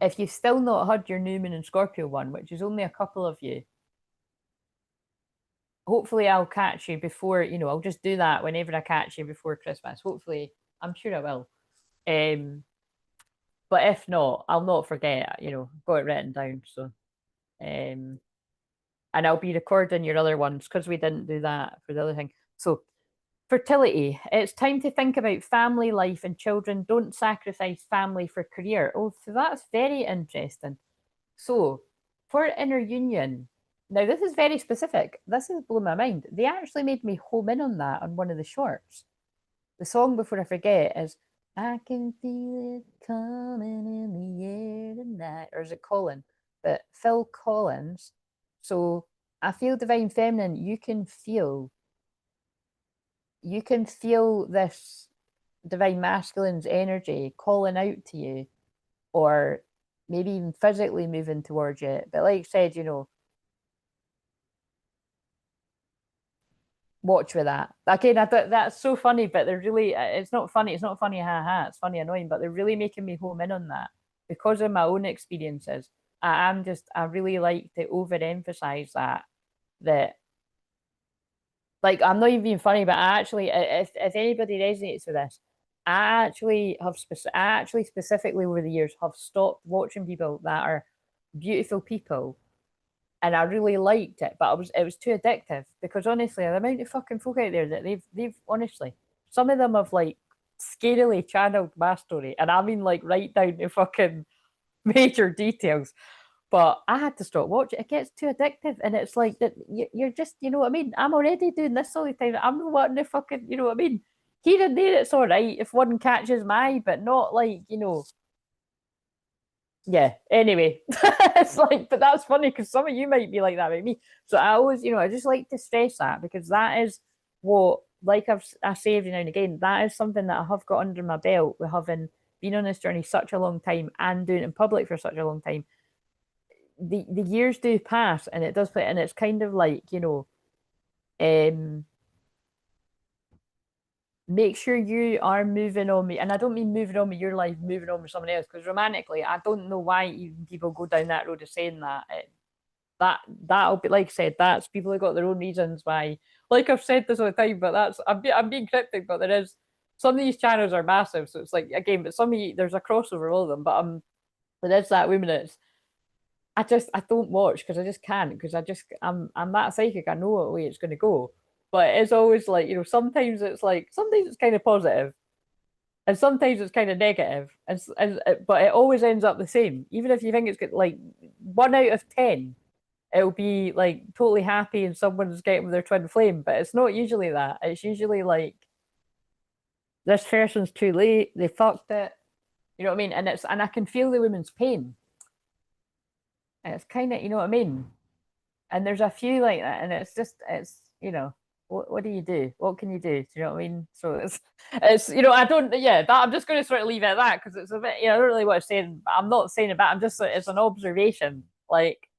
If you've still not had your New Moon and Scorpio one, which is only a couple of you, hopefully I'll catch you before, you know, I'll just do that whenever I catch you before Christmas. Hopefully, I'm sure I will. But if not, I'll not forget, you know, got it written down. So, and I'll be recording your other ones because we didn't do that for the other thing. So, fertility. It's time to think about family life and children. Don't sacrifice family for career. Oh, so that's very interesting. So, for inner union, now this is very specific. This has blown my mind. They actually made me home in on that on one of the shorts. The song, before I forget, is I can feel it coming in the air tonight. Or is it Colin? But Phil Collins. So I feel divine feminine. You can feel this divine masculine's energy calling out to you, or maybe even physically moving towards you. But like I said, you know, watch with that. Again, that's so funny, but they're really, it's not funny. It's not funny, ha, it's funny, annoying, but they're really making me home in on that because of my own experiences. I really like to overemphasize that like I'm not even being funny, but I actually, if anybody resonates with this, I actually specifically over the years have stopped watching people that are beautiful people, and I really liked it, but it was too addictive because honestly, the amount of fucking folk out there that they've honestly, some of them have like scarily channeled my story, and I mean like right down to fucking major details. But I had to stop watching. It gets too addictive, and it's like that. You're just, you know what I mean. I'm already doing this all the time. I'm not wanting to fucking, you know what I mean. Here and there, it's all right if one catches my eye, but not like, you know. Yeah. Anyway, it's like, but that's funny because some of you might be like that with me. So I always, you know, I just like to stress that because that is what, like I say every now and again, that is something that I have got under my belt with having been on this journey such a long time and doing it in public for such a long time. The years do pass and it does play, and it's kind of like, you know, um make sure you are moving on me, and I don't mean moving on with your life, moving on with someone else, because romantically I don't know why even people go down that road of saying that. That'll be, like I said, that's people have got their own reasons why, like I've said this all the time, but that's I'm being cryptic, but there is some of these channels are massive, so it's like again, but some of you, there's a crossover all of them, but there is that women that's I don't watch because I just can't, because I'm that psychic. I know what way it's going to go, but it's always like, you know, sometimes it's kind of positive and sometimes it's kind of negative, and but it always ends up the same. Even if you think it's got like 1 out of 10, it'll be like totally happy and someone's getting with their twin flame, but it's not usually that. It's usually like this person's too late, they fucked it. You know what I mean? And I can feel the woman's pain. And it's kind of, you know what I mean? And there's a few like that, and it's you know, what do you do? What can you do? Do you know what I mean? So it's you know, I don't, yeah, that I'm just going to sort of leave it at that because it's a bit, you know, I don't really want to say, I'm not saying it back, I'm just, it's an observation. Like,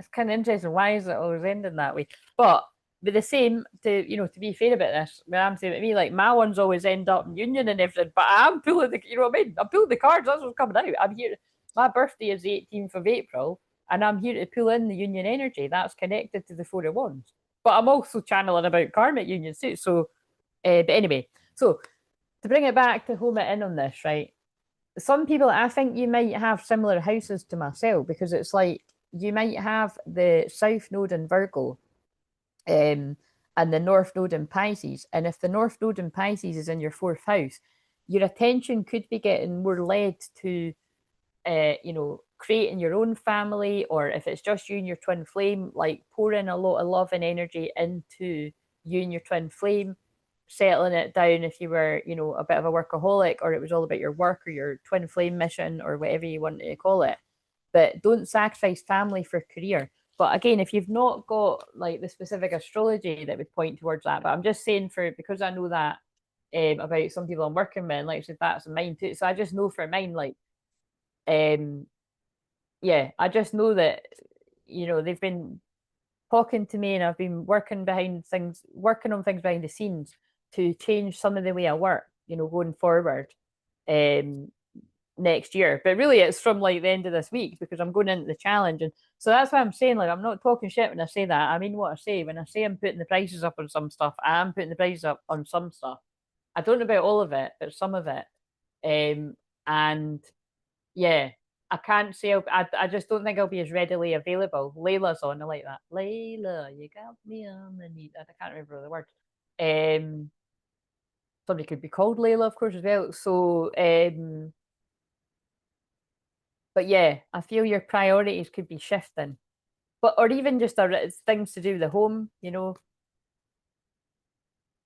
it's kind of interesting. Why is it always ending that way? But the same, to, you know, to be fair about this, when I'm saying about me, like my ones always end up in union and everything, but I'm pulling the, you know what I mean? I'm pulling the cards. That's what's coming out. I'm here. My birthday is the 18th of April, and I'm here to pull in the union energy that's connected to the Four of Wands. But I'm also channeling about karmic unions too. So, but anyway, so to bring it back to home it in on this, right? Some people, I think you might have similar houses to myself, because it's like you might have the South Node in Virgo, um, and the North Node in Pisces. And if the North Node in Pisces is in your fourth house, your attention could be getting more led to, you know, creating your own family, or if it's just you and your twin flame, like pouring a lot of love and energy into you and your twin flame, settling it down if you were, you know, a bit of a workaholic, or it was all about your work or your twin flame mission or whatever you want to call it. But don't sacrifice family for career. But again, if you've not got like the specific astrology that would point towards that, but I'm just saying, for because I know that about some people I'm working with, and like I said, that's mine too. So I just know for mine, like um yeah, I just know that, you know, they've been talking to me, and I've been working on things behind the scenes to change some of the way I work, you know, going forward um next year. But really it's from like the end of this week, because I'm going into the challenge. And so that's why I'm saying, like, I'm not talking shit when I say that. I mean what I say. When I say I'm putting the prices up on some stuff, I am putting the prices up on some stuff. I don't know about all of it, but some of it. And yeah, I can't say I just don't think I'll be as readily available. Layla's on, I like that. Layla, you got me on the need. I can't remember the words. Um, Somebody could be called Layla, of course, as well. So, but yeah, I feel your priorities could be shifting, but or even just things to do with the home, you know,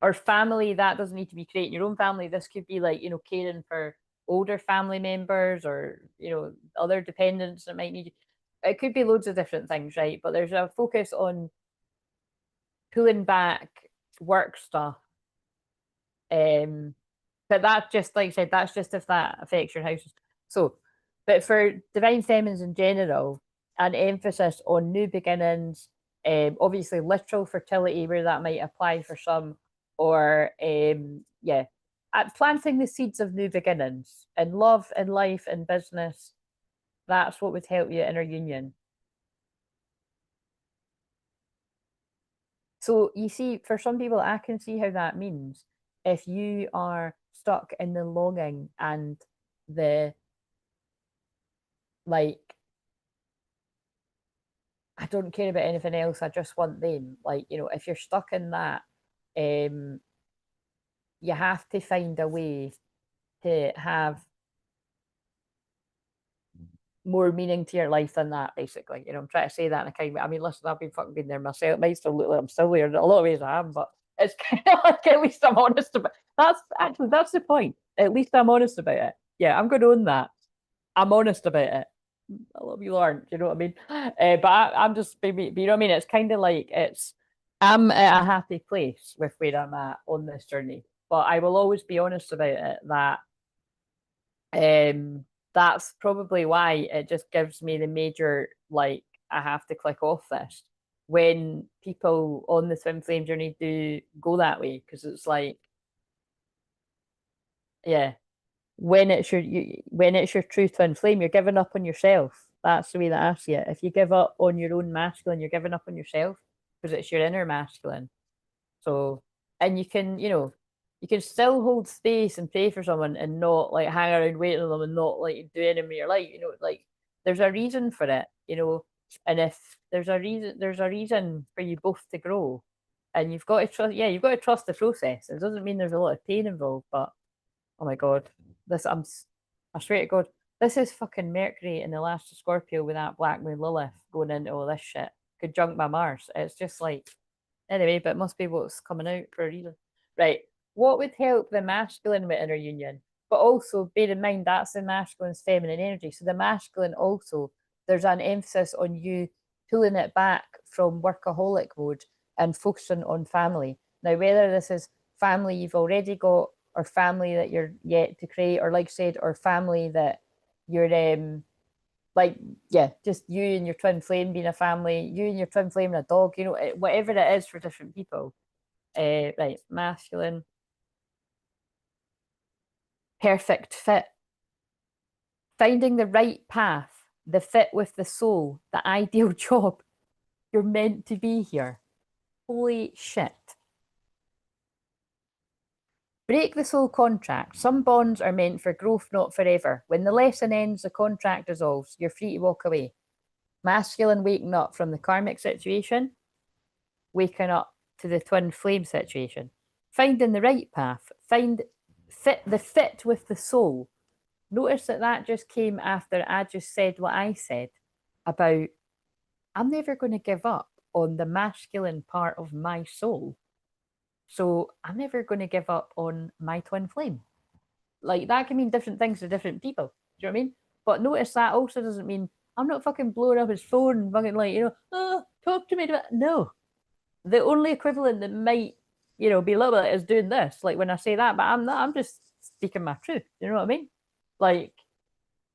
or family. That doesn't need to be creating your own family. This could be like, you know, caring for older family members, or, you know, other dependents that might need. It could be loads of different things, right? But there's a focus on pulling back work stuff. But that's just, like I said, that's just if that affects your houses. So But for divine feminines in general, an emphasis on new beginnings, obviously literal fertility where that might apply for some, or yeah, planting the seeds of new beginnings in love, in life, in business. That's what would help you in our union. So you see, for some people, I can see how that means if you are stuck in the longing and the like, I don't care about anything else, I just want them. Like, you know, if you're stuck in that, um, you have to find a way to have more meaning to your life than that, basically. You know, I'm trying to say that in a kind of, I mean, listen, I've been fucking been there myself. It might still look like I'm still there. In a lot of ways I am, but it's kind of like at least I'm honest about that's the point. At least I'm honest about it. Yeah, I'm going to own that. I'm honest about it. A lot of you aren't, you know what I mean? But I'm just maybe, you know what I mean? It's kind of like I'm at a happy place with where I'm at on this journey. But I will always be honest about it that that's probably why it just gives me the major like I have to click off this when people on the twin flame journey do go that way because it's like yeah when it's your true twin flame you're giving up on yourself. That's the way that I see it. If you give up on your own masculine you're giving up on yourself because it's your inner masculine. So, and you can, you know, you can still hold space and pray for someone and not like hang around waiting on them and not like do anything with your life. You know, like there's a reason for it, you know, and if there's a reason for you both to grow. And you've got to trust, yeah, you've got to trust the process. It doesn't mean there's a lot of pain involved, but oh my God, this, I swear to God, this is fucking Mercury in the last of Scorpio with that Black Moon Lilith going into all this shit. Conjunct my Mars. It's just like, anyway, but it must be what's coming out for a reason. Right. What would help the masculine with inner union? But also bear in mind that's the masculine's feminine energy. So the masculine also, there's an emphasis on you pulling it back from workaholic mode and focusing on family. Now, whether this is family you've already got or family that you're yet to create, or like I said, or family that you're like yeah, just you and your twin flame being a family, you and your twin flame and a dog, you know, whatever it is for different people. Right, masculine, perfect fit, finding the right path, the fit with the soul, the ideal job. You're meant to be here. Holy shit. Break the soul contract. Some bonds are meant for growth, not forever. When the lesson ends, the contract dissolves. You're free to walk away. Masculine waking up from the karmic situation, waking up to the twin flame situation. Finding the right path. Find the fit with the soul. Notice that that just came after I just said what I said about I'm never going to give up on the masculine part of my soul. So I'm never going to give up on my twin flame. Like that can mean different things to different people. Do you know what I mean? But notice that also doesn't mean I'm not fucking blowing up his phone and fucking like, you know, oh, talk to me. No. The only equivalent that might, you know, be a little bit is doing this. Like when I say that, but I'm not, I'm just speaking my truth. You know what I mean? Like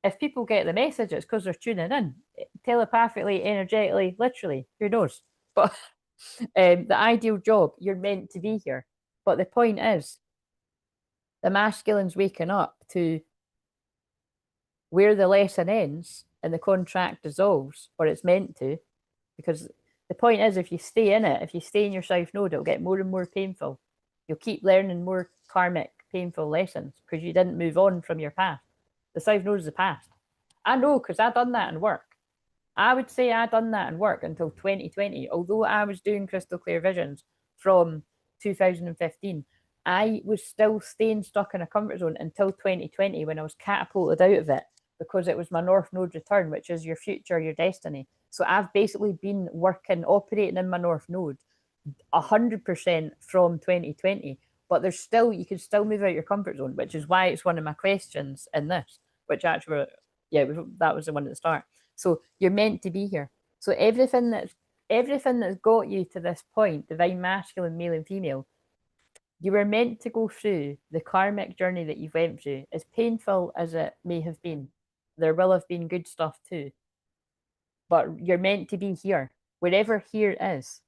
if people get the message, it's because they're tuning in telepathically, energetically, literally. Who knows? But the ideal job, you're meant to be here. But the point is, the masculine's waking up to where the lesson ends and the contract dissolves, or it's meant to, because the point is, if you stay in it, if you stay in your south node, it'll get more and more painful. You'll keep learning more karmic, painful lessons because you didn't move on from your past. The south node is the past. I know because I done that in work. I would say I done that in work until 2020. Although I was doing crystal clear visions from 2015, I was still staying stuck in a comfort zone until 2020 when I was catapulted out of it because it was my North Node return, which is your future, your destiny. So I've basically been working, operating in my North Node 100% from 2020. But there's still, you can still move out your comfort zone, which is why it's one of my questions in this, which actually, yeah, that was the one at the start. So you're meant to be here. So everything that's got you to this point, divine masculine, male and female, you were meant to go through the karmic journey that you've went through, as painful as it may have been. there will have been good stuff too. But you're meant to be here, wherever here is.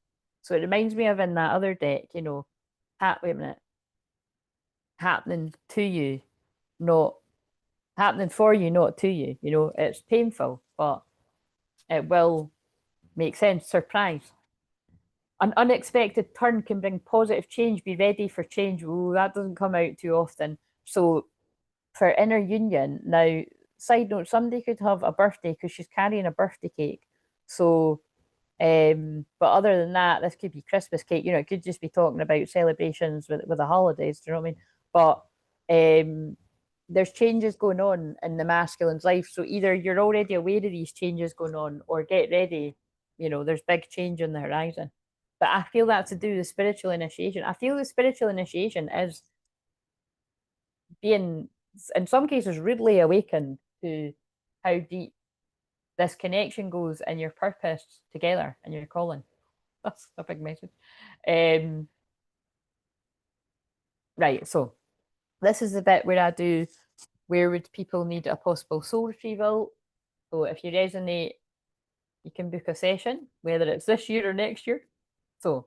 So it reminds me of in that other deck, you know, wait a minute, happening to you, not happening for you, not to you. You know, it's painful, but it will make sense. Surprise. An unexpected turn can bring positive change. Be ready for change. Ooh, that doesn't come out too often. So for inner union, now, side note, somebody could have a birthday because she's carrying a birthday cake. So, but other than that, this could be Christmas cake. You know, it could just be talking about celebrations with the holidays. Do you know what I mean? But there's changes going on in the masculine's life. So either you're already aware of these changes going on, or get ready. You know, there's big change on the horizon. But I feel that's to do with spiritual initiation. I feel the spiritual initiation is being, in some cases, rudely awakened to how deep this connection goes in your purpose together and your calling. That's a big message. Right, so this is the bit where I do, where would people need a possible soul retrieval? So if you resonate, you can book a session, whether it's this year or next year. So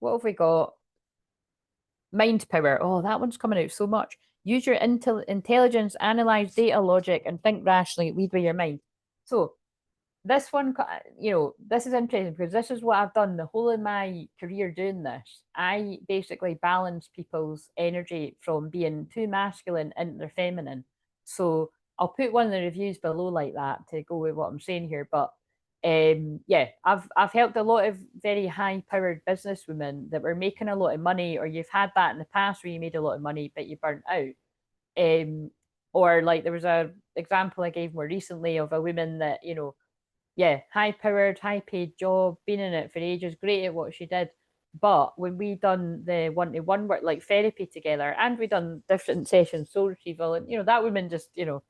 what have we got? Mind power. Oh, that one's coming out so much. Use your intelligence, analyze data, logic, and think rationally. Lead with your mind. So this one, you know, this is interesting because this is what I've done the whole of my career doing this. I basically balance people's energy from being too masculine into their feminine. So I'll put one of the reviews below like that to go with what I'm saying here. But yeah, I've helped a lot of very high powered businesswomen that were making a lot of money, or you've had that in the past where you made a lot of money but you burnt out. Or like there was a example I gave more recently of a woman that, you know, yeah, high powered, high paid job, been in it for ages, great at what she did. But when we done the one-to-one work, like therapy together, and we done different sessions, soul retrieval, and you know, that woman just, you know,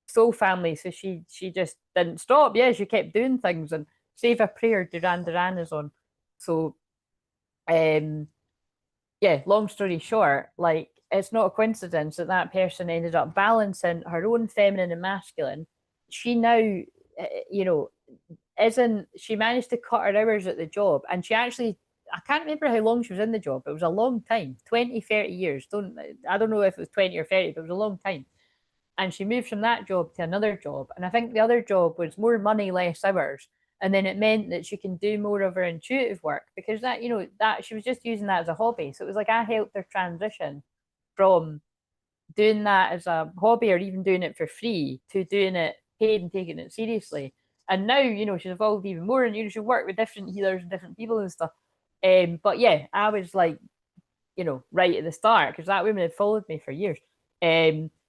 soul family. So she just didn't stop. Yeah, she kept doing things, and Save a Prayer, Duran Duran is on. So yeah, long story short, like it's not a coincidence that that person ended up balancing her own feminine and masculine. She now, you know, isn't, she managed to cut her hours at the job, and she actually, I can't remember how long she was in the job, but it was a long time, 20, 30 years. I don't know if it was 20 or 30, but it was a long time. And she moved from that job to another job, and I think the other job was more money, less hours, and then it meant that she can do more of her intuitive work, because that, you know, that she was just using that as a hobby. So it was like I helped her transition from doing that as a hobby, or even doing it for free, to doing it paid and taking it seriously. And now, you know, she's evolved even more, and you know, she worked with different healers and different people and stuff. But yeah, I was like, you know, right at the start, because that woman had followed me for years.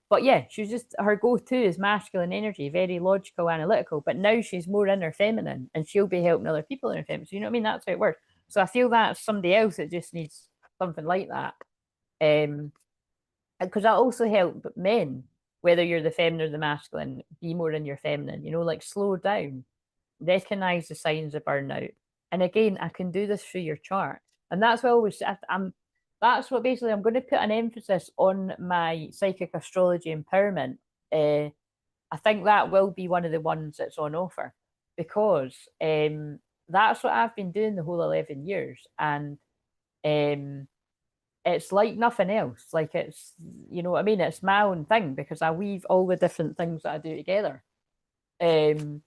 But yeah, she was just, her go-to is masculine energy, very logical, analytical. But now she's more in her feminine, and she'll be helping other people in her feminine. So you know what I mean? That's how it works. So I feel that's somebody else that just needs something like that. Because that also help men, whether you're the feminine or the masculine, be more in your feminine. You know, like slow down, recognize the signs of burnout. And again, I can do this through your chart, and that's what I always I'm. That's what basically I'm going to put an emphasis on my psychic astrology empowerment. I think that will be one of the ones that's on offer, because that's what I've been doing the whole 11 years, and it's like nothing else. Like it's, you know what I mean? It's my own thing, because I weave all the different things that I do together. And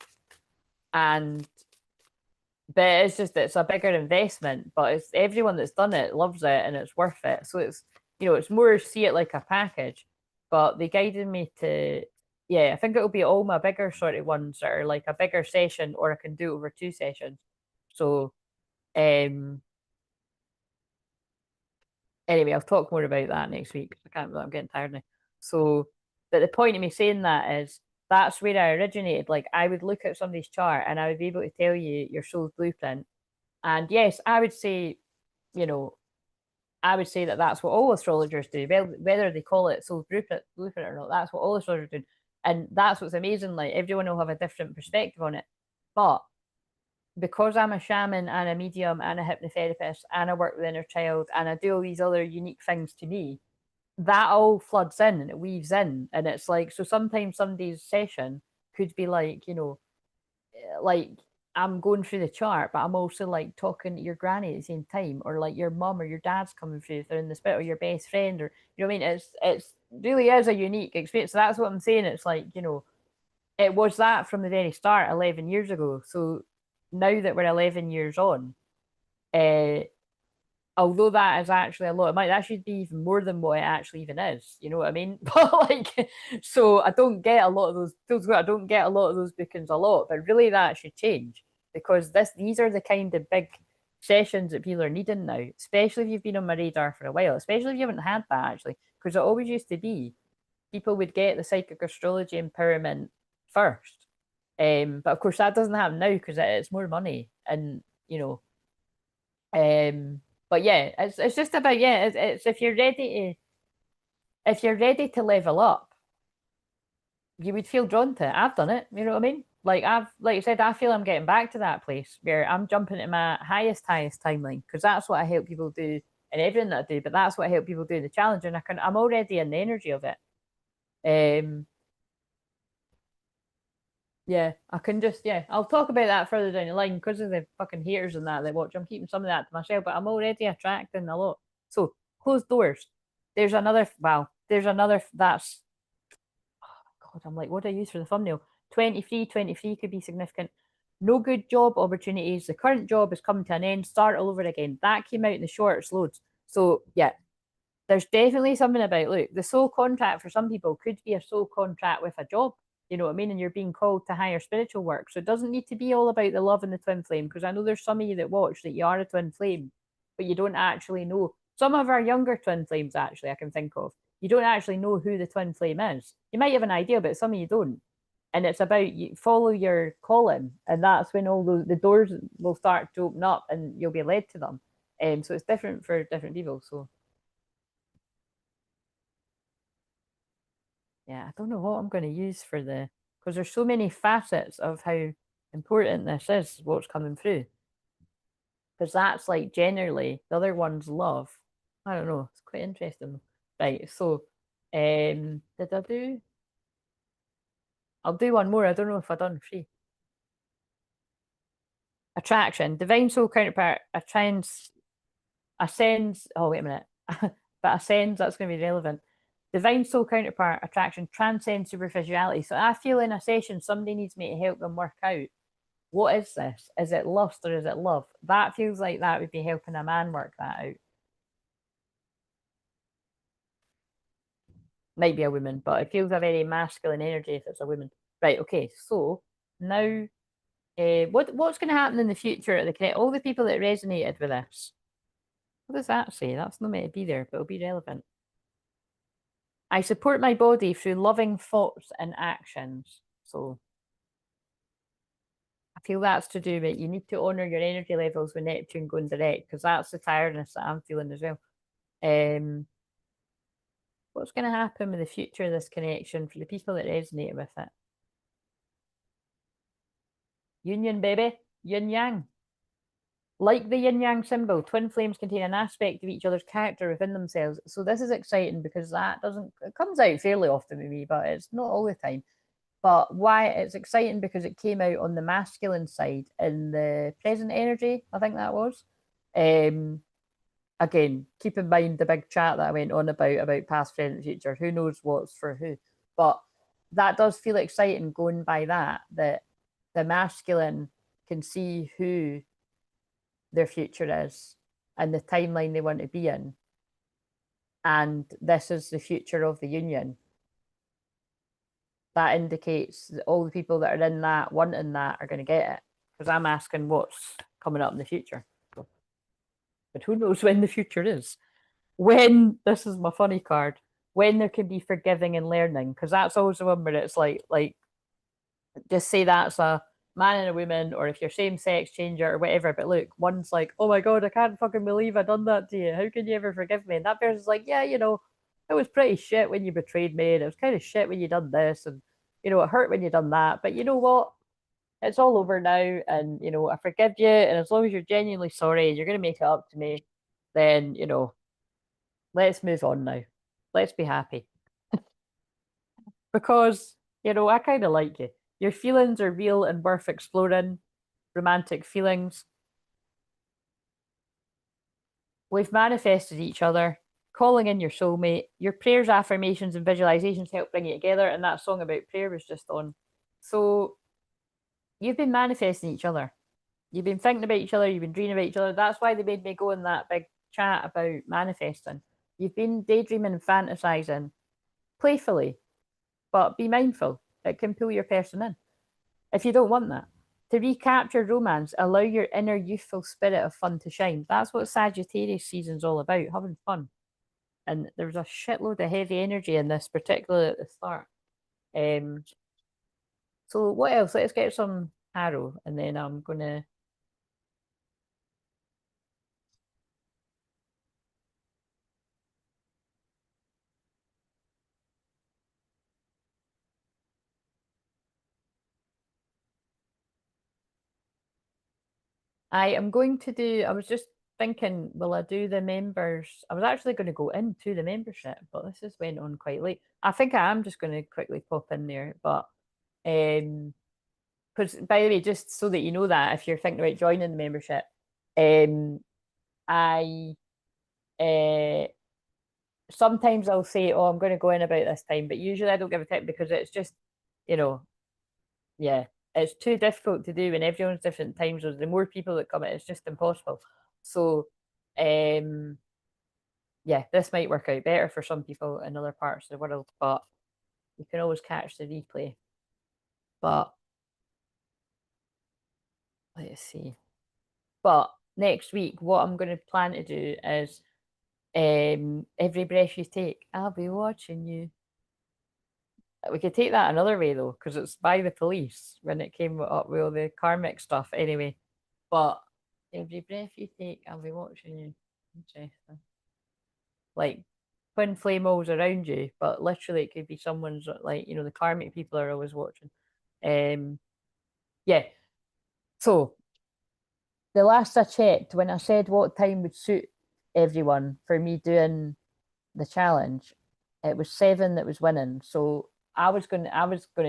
but it's just, it's a bigger investment, but it's everyone that's done it loves it and it's worth it. So it's, you know, it's more, see it like a package. But they guided me to, yeah, I think it'll be all my bigger sort of ones that are like a bigger session, or I can do over 2 sessions. So anyway, I'll talk more about that next week. I can't, I'm getting tired now. So, but the point of me saying that is, that's where I originated. Like I would look at somebody's chart and I would be able to tell you your soul's blueprint. And yes, I would say, you know, I would say that that's what all astrologers do. Well, whether they call it soul's blueprint or not, that's what all astrologers do. And that's what's amazing. Like everyone will have a different perspective on it. But because I'm a shaman and a medium and a hypnotherapist, and I work with inner child, and I do all these other unique things to me, that all floods in and it weaves in, and it's like, so sometimes somebody's session could be like, like I'm going through the chart, but I'm also like talking to your granny at the same time, or like your mum or your dad's coming through if they're in the spirit, or your best friend, or you know what I mean. It's really is a unique experience. So that's what I'm saying. It's like, it was that from the very start 11 years ago. So now that we're 11 years on, uh, although that is actually a lot, it might actually be even more than what it actually even is. You know what I mean? But like, so I don't get a lot of I don't get a lot of those bookings a lot, but really that should change, because these are the kind of big sessions that people are needing now, especially if you've been on my radar for a while, especially if you haven't had that actually, because it always used to be people would get the psychic astrology empowerment first. But of course that doesn't happen now because it's more money, and but yeah, it's just about, yeah, it's if you're ready to level up, you would feel drawn to it. I've done it, you know what I mean? Like I said, I feel I'm getting back to that place where I'm jumping to my highest timeline, because that's what I help people do and everything that I do. But that's what I help people do the challenge, and I'm already in the energy of it. Yeah, I can just, yeah, I'll talk about that further down the line because of the fucking haters and that watch. I'm keeping some of that to myself, but I'm already attracting a lot. So closed doors. There's another that's, God, I'm like, what do I use for the thumbnail? 23 could be significant. No good job opportunities. The current job is coming to an end. Start all over again. That came out in the shorts loads. So yeah, there's definitely something about, look, the soul contract for some people could be a soul contract with a job. You know what I mean? And you're being called to higher spiritual work. So it doesn't need to be all about the love and the twin flame, because I know there's some of you that watch that you are a twin flame, but you don't actually know. Some of our younger twin flames, actually, I can think of, you don't actually know who the twin flame is. You might have an idea, but some of you don't. And it's about, you follow your calling, and that's when all the doors will start to open up and you'll be led to them. So it's different for different people. So yeah, I don't know what I'm going to use for because there's so many facets of how important this is, what's coming through. Because that's like generally the other one's love. I don't know. It's quite interesting. Right. So, did I do? I'll do one more. I don't know if I've done three. Attraction, divine soul counterpart, ascends. Oh, wait a minute. But ascends, that's going to be relevant. Divine soul counterpart, attraction, transcends superficiality. So I feel in a session, somebody needs me to help them work out, what is this? Is it lust or is it love? That feels like that would be helping a man work that out. Might be a woman, but it feels a very masculine energy if it's a woman. Right, okay, so now what's going to happen in the future at the connect? All the people that resonated with this. What does that say? That's not meant to be there, but it'll be relevant. I support my body through loving thoughts and actions. So I feel that's to do with, you need to honor your energy levels with Neptune going direct, because that's the tiredness that I'm feeling as well. What's going to happen with the future of this connection for the people that resonate with it? Union, baby. Yin yang. Like the yin yang symbol, twin flames contain an aspect of each other's character within themselves. So this is exciting because it comes out fairly often with me, but it's not all the time. But why it's exciting, because it came out on the masculine side in the present energy, I think that was. Again, keep in mind the big chat that I went on about past, present, future. Who knows what's for who? But that does feel exciting, going by that the masculine can see who their future is and the timeline they want to be in. And this is the future of the union. That indicates that all the people that are in that, wanting that, are going to get it. Because I'm asking what's coming up in the future. But who knows when the future is? When, this is my funny card, when there can be forgiving and learning, because that's always the one where it's like just say that's a man and a woman, or if you're same sex changer or whatever, but look, one's like, oh my god, I can't fucking believe I done that to you, how can you ever forgive me? And that person's like, yeah, it was pretty shit when you betrayed me, and it was kind of shit when you done this, and it hurt when you done that, but you know what, it's all over now, and I forgive you, and as long as you're genuinely sorry and you're going to make it up to me, then let's move on now. let's be happy. Because, I kind of like you. Your feelings are real and worth exploring. Romantic feelings. We've manifested each other, calling in your soulmate. Your prayers, affirmations, and visualizations help bring you together. And that song about prayer was just on. So you've been manifesting each other. You've been thinking about each other. You've been dreaming about each other. That's why they made me go in that big chat about manifesting. You've been daydreaming and fantasizing playfully, but be mindful. It can pull your person in if you don't want that. To recapture romance, allow your inner youthful spirit of fun to shine. That's what Sagittarius season's all about, having fun. And there's a shitload of heavy energy in this, particularly at the start. Um, so what else? Let's get some tarot, and then I'm gonna. I am going to do. I was just thinking, will I do the members? I was actually going to go into the membership, but this has went on quite late. I think I am just going to quickly pop in there, but because by the way, just so that you know that if you're thinking about joining the membership, I sometimes I'll say, "Oh, I'm going to go in about this time," but usually I don't give a tip because it's just, you know, yeah, it's too difficult to do when everyone's different time zones. The more people that come in, it's just impossible. So, um, yeah, this might work out better for some people in other parts of the world, but you can always catch the replay. But let's see. But next week, what I'm going to plan to do is every breath you take, I'll be watching you. We could take that another way though, because it's by the police when it came up with all the karmic stuff anyway. But every breath you take, I'll be watching you. Interesting. Like Twinflame always around you, but literally it could be someone's like, the karmic people are always watching. Yeah. So the last I checked, when I said what time would suit everyone for me doing the challenge, it was 7 that was winning. So I was gonna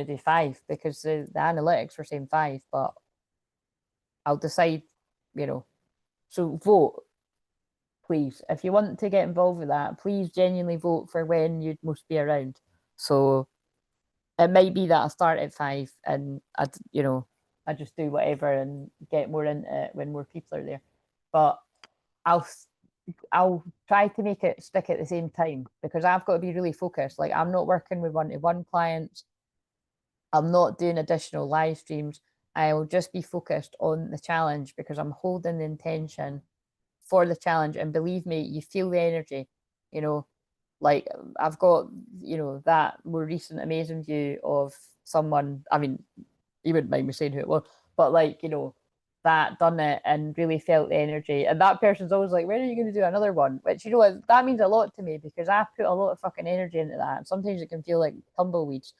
do 5 because the analytics were saying 5, but I'll decide, you know. So vote, please. If you want to get involved with that, please genuinely vote for when you'd most be around. So it might be that I start at 5 and I just do whatever and get more into it when more people are there. But I'll I'll try to make it stick at the same time because I've got to be really focused. Like I'm not working with one-to-one clients. I'm not doing additional live streams. I'll just be focused on the challenge because I'm holding the intention for the challenge. And believe me, you feel the energy, you know, like I've got, that more recent amazing view of someone. I mean, you wouldn't mind me saying who it was, but like, that done it and really felt the energy. And that person's always like, when are you going to do another one? Which, that means a lot to me because I put a lot of fucking energy into that. And sometimes it can feel like tumbleweeds.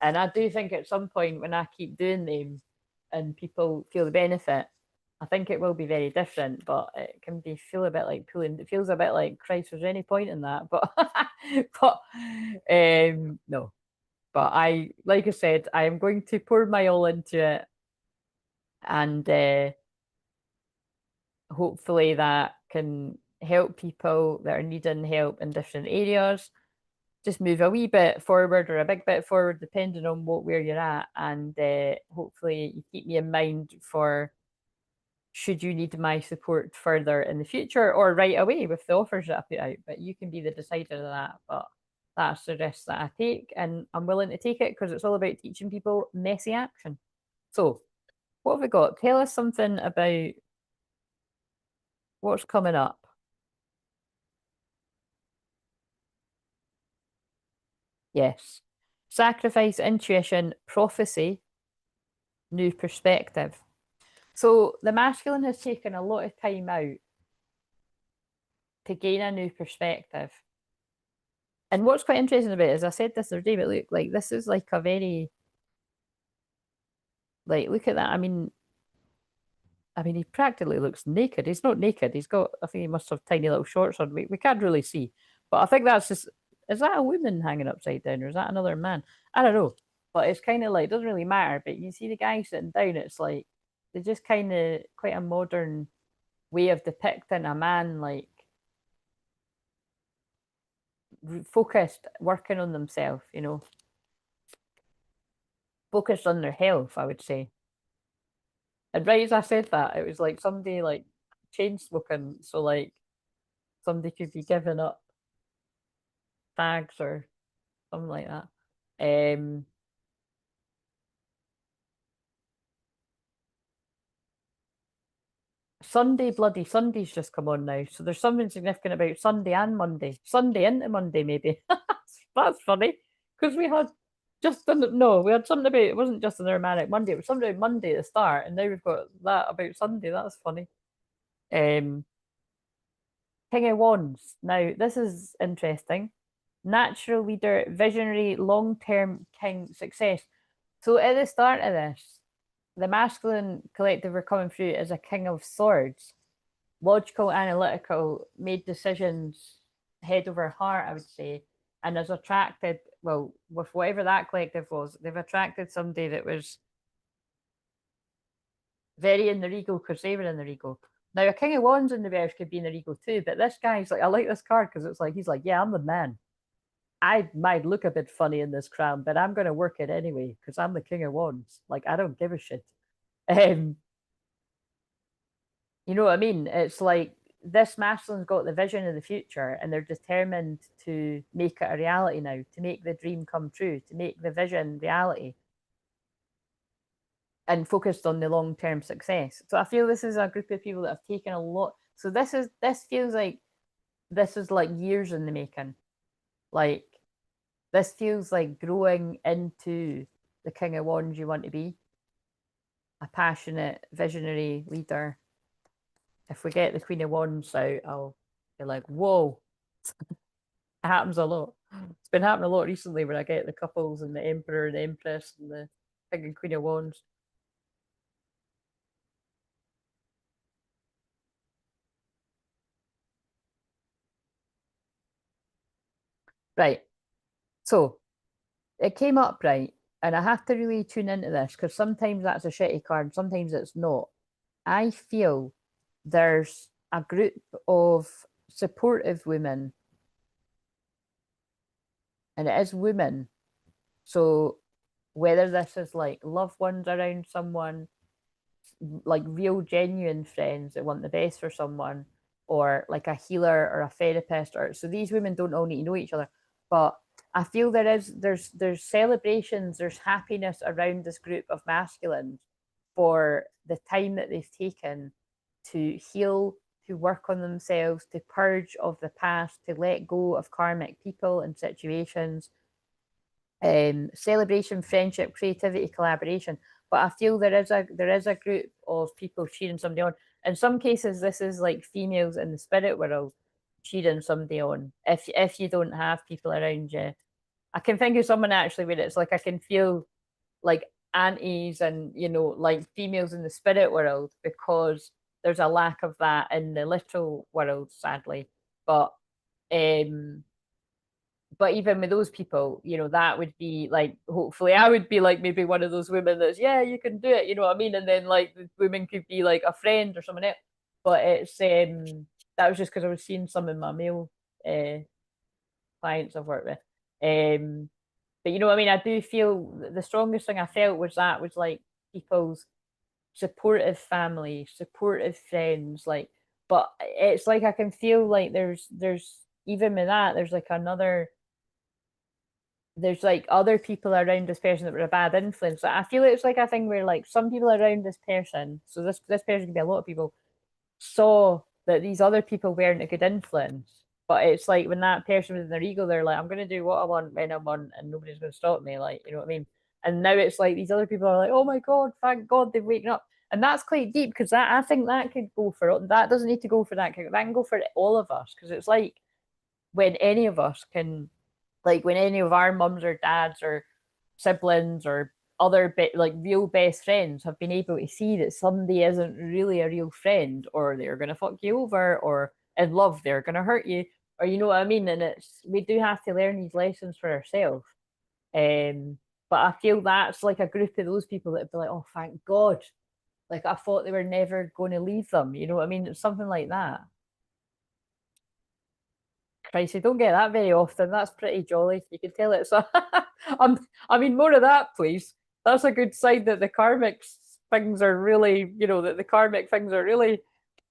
And I do think at some point when I keep doing them and people feel the benefit, I think it will be very different, but it can feel a bit like pulling. It feels a bit like Christ. Was there any point in that? But but no. But like I said, I am going to pour my all into it, and hopefully that can help people that are needing help in different areas. Just move a wee bit forward or a big bit forward, depending on where you're at, and hopefully you keep me in mind for should you need my support further in the future or right away with the offers that I put out. But you can be the decider of that. But that's the risk that I take, and I'm willing to take it because it's all about teaching people messy action. So, what have we got? Tell us something about what's coming up. Yes. Sacrifice, intuition, prophecy, new perspective. So the masculine has taken a lot of time out to gain a new perspective. And what's quite interesting about it is I said this the other day, but look, like this is like a very look at that. I mean, he practically looks naked. He's not naked. I think he must have tiny little shorts on. We can't really see, but I think that's just is that a woman hanging upside down, or is that another man? I don't know, but it's kind of like, it doesn't really matter. But you see the guy sitting down, it's like they're just kind of quite a modern way of depicting a man, like focused, working on themselves, you know, focused on their health, I would say. And right as I said that, it was like somebody like chain smoking, so like somebody could be giving up fags or something like that. Um, Sunday, bloody Sunday's just come on now, so there's something significant about Sunday and Monday. Sunday into Monday, maybe. That's funny because we had just no, we had something about it wasn't just an aromatic Monday. It was something about Monday at the start, and now we've got that about Sunday. That's funny. Um, King of Wands. Now this is interesting. Natural leader, visionary, long-term king, success. So at the start of this, the masculine collective were coming through as a king of swords, logical, analytical, made decisions head over heart, I would say, and has attracted, well, with whatever that collective was, they've attracted somebody that was very in their ego because they were in their ego. Now, a king of wands in the reverse could be in their ego too, but this guy's like, I like this card because it's like, he's like, yeah, I'm the man. I might look a bit funny in this crown, but I'm going to work it anyway because I'm the king of wands. Like, I don't give a shit. Um, you know what I mean? It's like this masculine's got the vision of the future and they're determined to make it a reality now, to make the dream come true, to make the vision reality and focused on the long term success. So I feel this is a group of people that have taken a lot. So this feels like this is like years in the making. Like this feels like growing into the king of wands you want to be, a passionate, visionary leader. If we get the Queen of Wands out, I'll be like, whoa. It happens a lot. It's been happening a lot recently where I get the couples and the Emperor and the Empress and the King and Queen of Wands. Right. So it came up right, and I have to really tune into this because sometimes that's a shitty card, sometimes it's not. I feel there's a group of supportive women, and it is women. So whether this is like loved ones around someone, like real genuine friends that want the best for someone, or like a healer or a therapist, or so these women don't all need to know each other, but I feel there's celebrations, there's happiness around this group of masculines for the time that they've taken to heal, to work on themselves, to purge of the past, to let go of karmic people and situations, celebration, friendship, creativity, collaboration. But I feel there is a group of people cheering somebody on. In some cases, this is like females in the spirit world cheering somebody on. If you don't have people around you, I can think of someone actually where it's like I can feel like aunties and like females in the spirit world because there's a lack of that in the literal world, sadly. But um but even with those people, that would be like, hopefully I would be like maybe one of those women that's, yeah, you can do it, you know what I mean? And then like the women could be like a friend or someone else. But it's that was just because I was seeing some in my male clients I've worked with. But you know what I mean? I do feel the strongest thing I felt was like people's supportive family, supportive friends, like, but it's like I can feel like there's even with that, there's like other people around this person that were a bad influence. I feel it's like a thing where like some people around this person, so this person could be a lot of people, saw that these other people weren't a good influence. But it's like when that person was in their ego, they're like, I'm gonna do what I want when I want and nobody's gonna stop me. Like, you know what I mean? And now it's like these other people are like, oh my God, thank God they've waken up. And that's quite deep because that I think that could go for that doesn't need to go for that can go for all of us because it's like when any of us can, like when any of our mums or dads or siblings or other like real best friends have been able to see that somebody isn't really a real friend or they're going to fuck you over or in love they're going to hurt you, or you know what I mean? And we do have to learn these lessons for ourselves. But I feel that's like a group of those people that would be like, oh, thank God. Like I thought they were never going to leave them. You know what I mean? It's something like that. Christ, you don't get that very often. That's pretty jolly. You can tell it's a I mean, more of that, please. That's a good sign that the karmic things are really, that the karmic things are really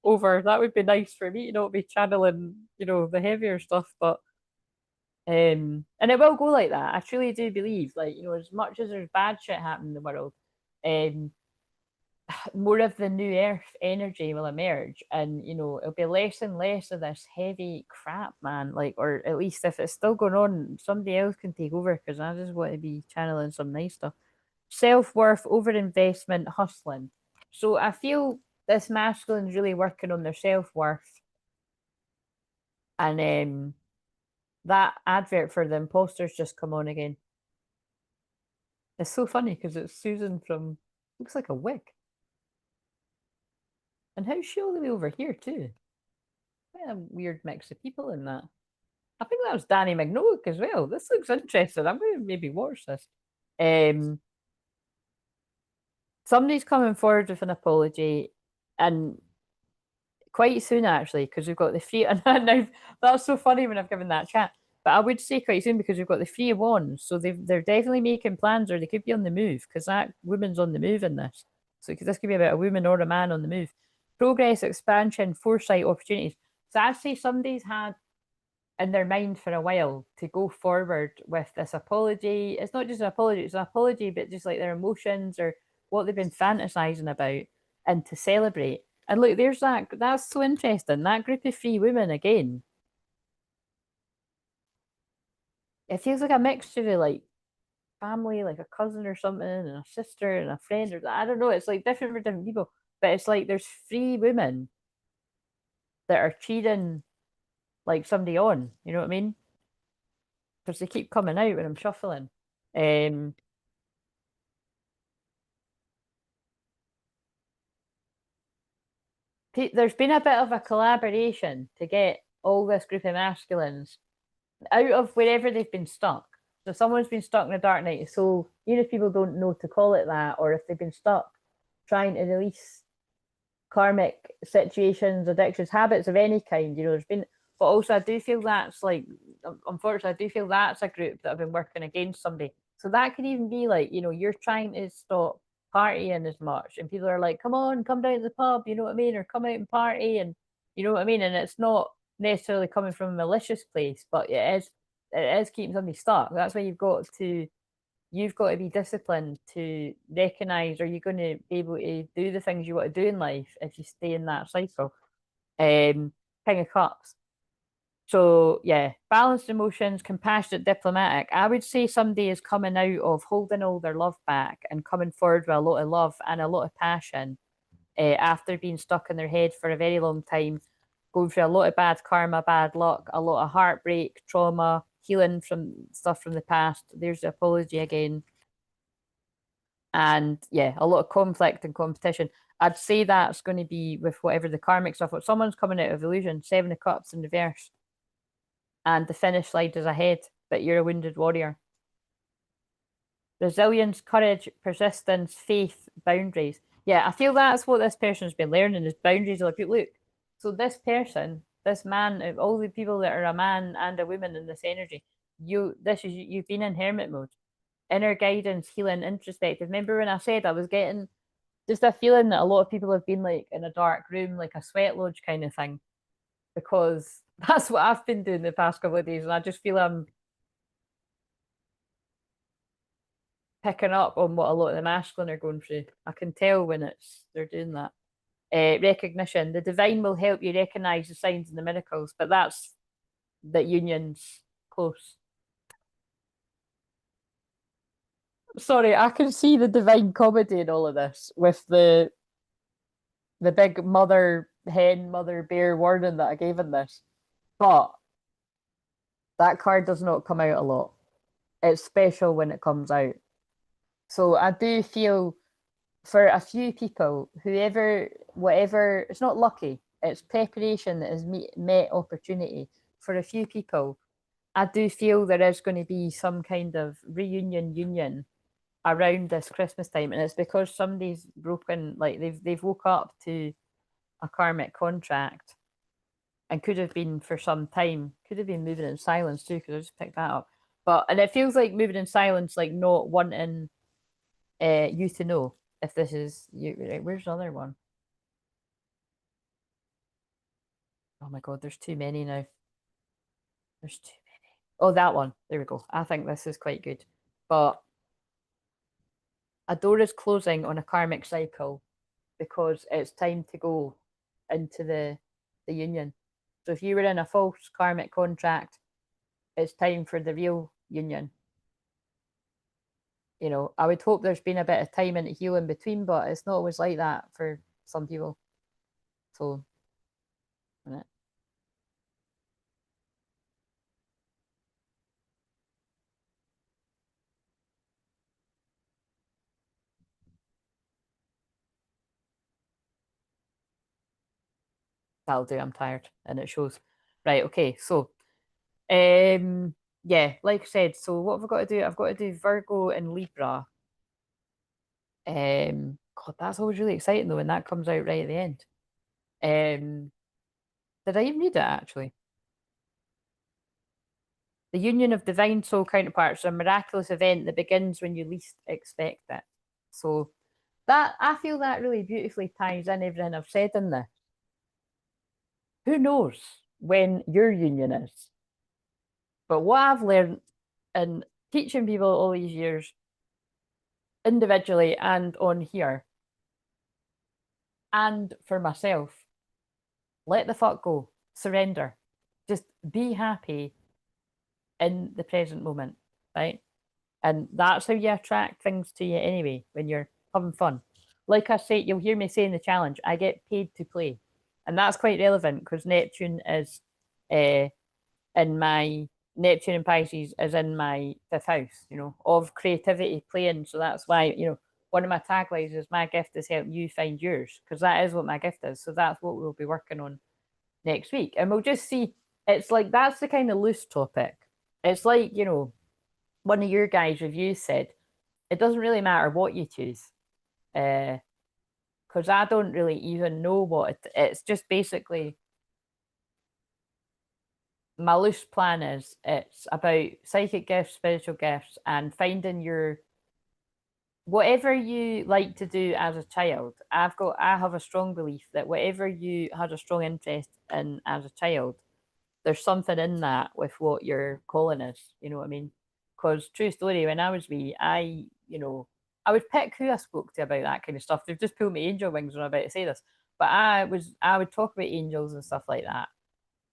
over. That would be nice for me to not be channeling, the heavier stuff. But and it will go like that. I truly do believe, like, as much as there's bad shit happening in the world, um, more of the new earth energy will emerge, and it'll be less and less of this heavy crap, man. Like, or at least if it's still going on, somebody else can take over, because I just want to be channeling some nice stuff. Self-worth, overinvestment, hustling. So I feel this masculine's really working on their self-worth, and that advert for the imposters just come on again. It's so funny because it's Susan from, looks like a wig. And how's she all the way over here too? Quite a weird mix of people in that. I think that was Danny McNoak as well. This looks interesting. I'm going to maybe watch this. Somebody's coming forward with an apology, and quite soon actually, because we've got the free. And now that's so funny when I've given that chat. But I would say quite soon, because we've got the Three of Wands, so they're definitely making plans, or they could be on the move, because that woman's on the move in this. So this could be about a woman or a man on the move. Progress, expansion, foresight, opportunities. So I'd say somebody's had in their mind for a while to go forward with this apology. It's not just an apology, it's an apology, but just like their emotions or what they've been fantasizing about, and to celebrate. And look, there's that's so interesting. That group of three women again. It feels like a mixture of like family, like a cousin or something, and a sister and a friend, or I don't know. It's like different for different people. But it's like there's three women that are cheating like somebody on. You know what I mean? Because they keep coming out when I'm shuffling. Um, there's been a bit of a collaboration to get all this group of masculines out of wherever they've been stuck. So someone's been stuck in a dark night of soul, even if people don't know to call it that, or if they've been stuck trying to release karmic situations, addictions, habits of any kind, there's been, but also I do feel that's like, unfortunately, I do feel that's a group that have been working against somebody. So that could even be like, you're trying to stop partying as much, and people are like, come on, come down to the pub, you know what I mean, or come out and party, and you know what I mean, and it's not necessarily coming from a malicious place, but it is keeping somebody stuck. That's why you've got to be disciplined to recognize, are you going to be able to do the things you want to do in life if you stay in that cycle. King of Cups. So yeah, balanced emotions, compassionate, diplomatic. I would say somebody is coming out of holding all their love back and coming forward with a lot of love and a lot of passion, after being stuck in their head for a very long time, going through a lot of bad karma, bad luck, a lot of heartbreak, trauma, healing from stuff from the past. There's the apology again. And yeah, a lot of conflict and competition. I'd say that's going to be with whatever the karmic stuff. If someone's coming out of illusion, Seven of Cups in reverse, and the finish line is ahead, but you're a wounded warrior. Resilience, courage, persistence, faith, boundaries. Yeah, I feel that's what this person's been learning, is boundaries. Like, look, so this person, this man, all the people that are a man and a woman in this energy, you've been in hermit mode, inner guidance, healing, introspective. Remember when I said I was getting just a feeling that a lot of people have been like in a dark room, like a sweat lodge kind of thing, because that's what I've been doing the past couple of days, and I just feel I'm picking up on what a lot of the masculine are going through. I can tell when they're doing that. Recognition. The divine will help you recognize the signs and the miracles, but that's that union's close. Sorry, I can see the divine comedy in all of this with the big mother hen, mother bear warning that I gave in this. But that card does not come out a lot. It's special when it comes out. So I do feel for a few people, whoever, whatever, it's not lucky, it's preparation that has met opportunity for a few people, I do feel there is going to be some kind of union around this Christmas time, and it's because somebody's broken, like they've woke up to a karmic contract, and could have been for some time, could have been moving in silence too, because I just picked that up. But and it feels like moving in silence, like not wanting you to know if this is you. Right, where's the other one? Oh my god, there's too many now. There's too many. Oh, that one. There we go. I think this is quite good. But a door is closing on a karmic cycle because it's time to go into the union. So if you were in a false karmic contract, it's time for the real union. You know, I would hope there's been a bit of time in heal in between, but it's not always like that for some people. So, that'll do. I'm tired, and it shows. Right. Okay. So, yeah, like I said. So what have I got to do? I've got to do Virgo and Libra. God, that's always really exciting though when that comes out right at the end. Um, did I even read it actually? The union of divine soul counterparts is a miraculous event that begins when you least expect it. So that I feel that really beautifully ties in everything I've said in this. Who knows when your union is? But what I've learned in teaching people all these years, individually and on here, and for myself, let the fuck go, surrender, just be happy in the present moment, right? And that's how you attract things to you anyway, when you're having fun. Like I say, you'll hear me say in the challenge, I get paid to play. And that's quite relevant because Neptune is in my Neptune and Pisces is in my fifth house, you know, of creativity playing. So that's why, you know, one of my taglines is my gift is helping you find yours, because that is what my gift is. So that's what we'll be working on next week. And we'll just see. It's like that's the kind of loose topic. It's like, you know, one of your guys' reviews said, it doesn't really matter what you choose. Because I don't really even know what it's just basically my loose plan is it's about psychic gifts, spiritual gifts, and finding your whatever you like to do as a child. I have a strong belief that whatever you had a strong interest in as a child, there's something in that with what your calling is. You know what I mean? Because true story, when I was wee, you know, I would pick who I spoke to about that kind of stuff. They've just pulled me angel wings when I'm about to say this, but I would talk about angels and stuff like that,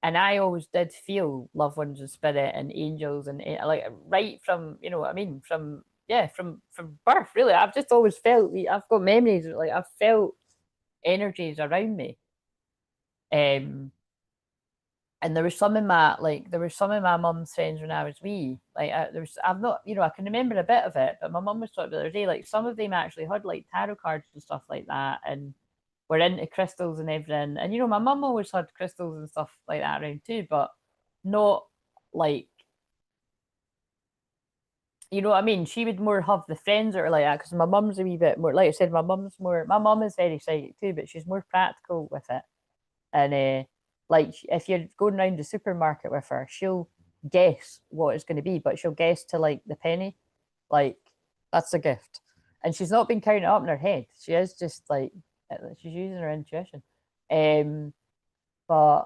and I always did feel loved ones and spirit and angels and like right from, you know what I mean, from yeah, from birth. Really, I've just always felt I've got memories like I've felt energies around me. Um, and there was some of my mum's friends when I was wee. Like I've not, you know, I can remember a bit of it, but my mum was talking the other day. Like some of them actually had like tarot cards and stuff like that, and were into crystals and everything. And you know, my mum always had crystals and stuff like that around too, but not like, you know what I mean? She would more have the friends that are like that because my mum's a wee bit more, like I said, my mum is very psychic too, but she's more practical with it. And like if you're going around the supermarket with her, she'll guess what it's going to be, but she'll guess to like the penny. Like that's a gift. And she's not been counting it up in her head. She is just like she's using her intuition. Um, but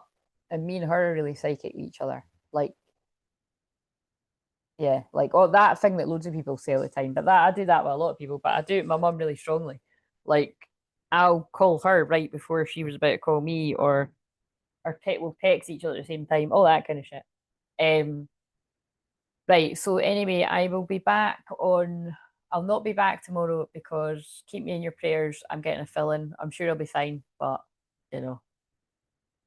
and me and her are really psychic with each other. Like yeah, like oh that thing that loads of people say all the time. But that I do that with a lot of people, but I do it with my mum really strongly. Like I'll call her right before she was about to call me, or our pet will text each other at the same time, all that kind of shit. Um, right. So anyway, I will be back on. I'll not be back tomorrow because keep me in your prayers. I'm getting a fill in. I'm sure I'll be fine, but you know,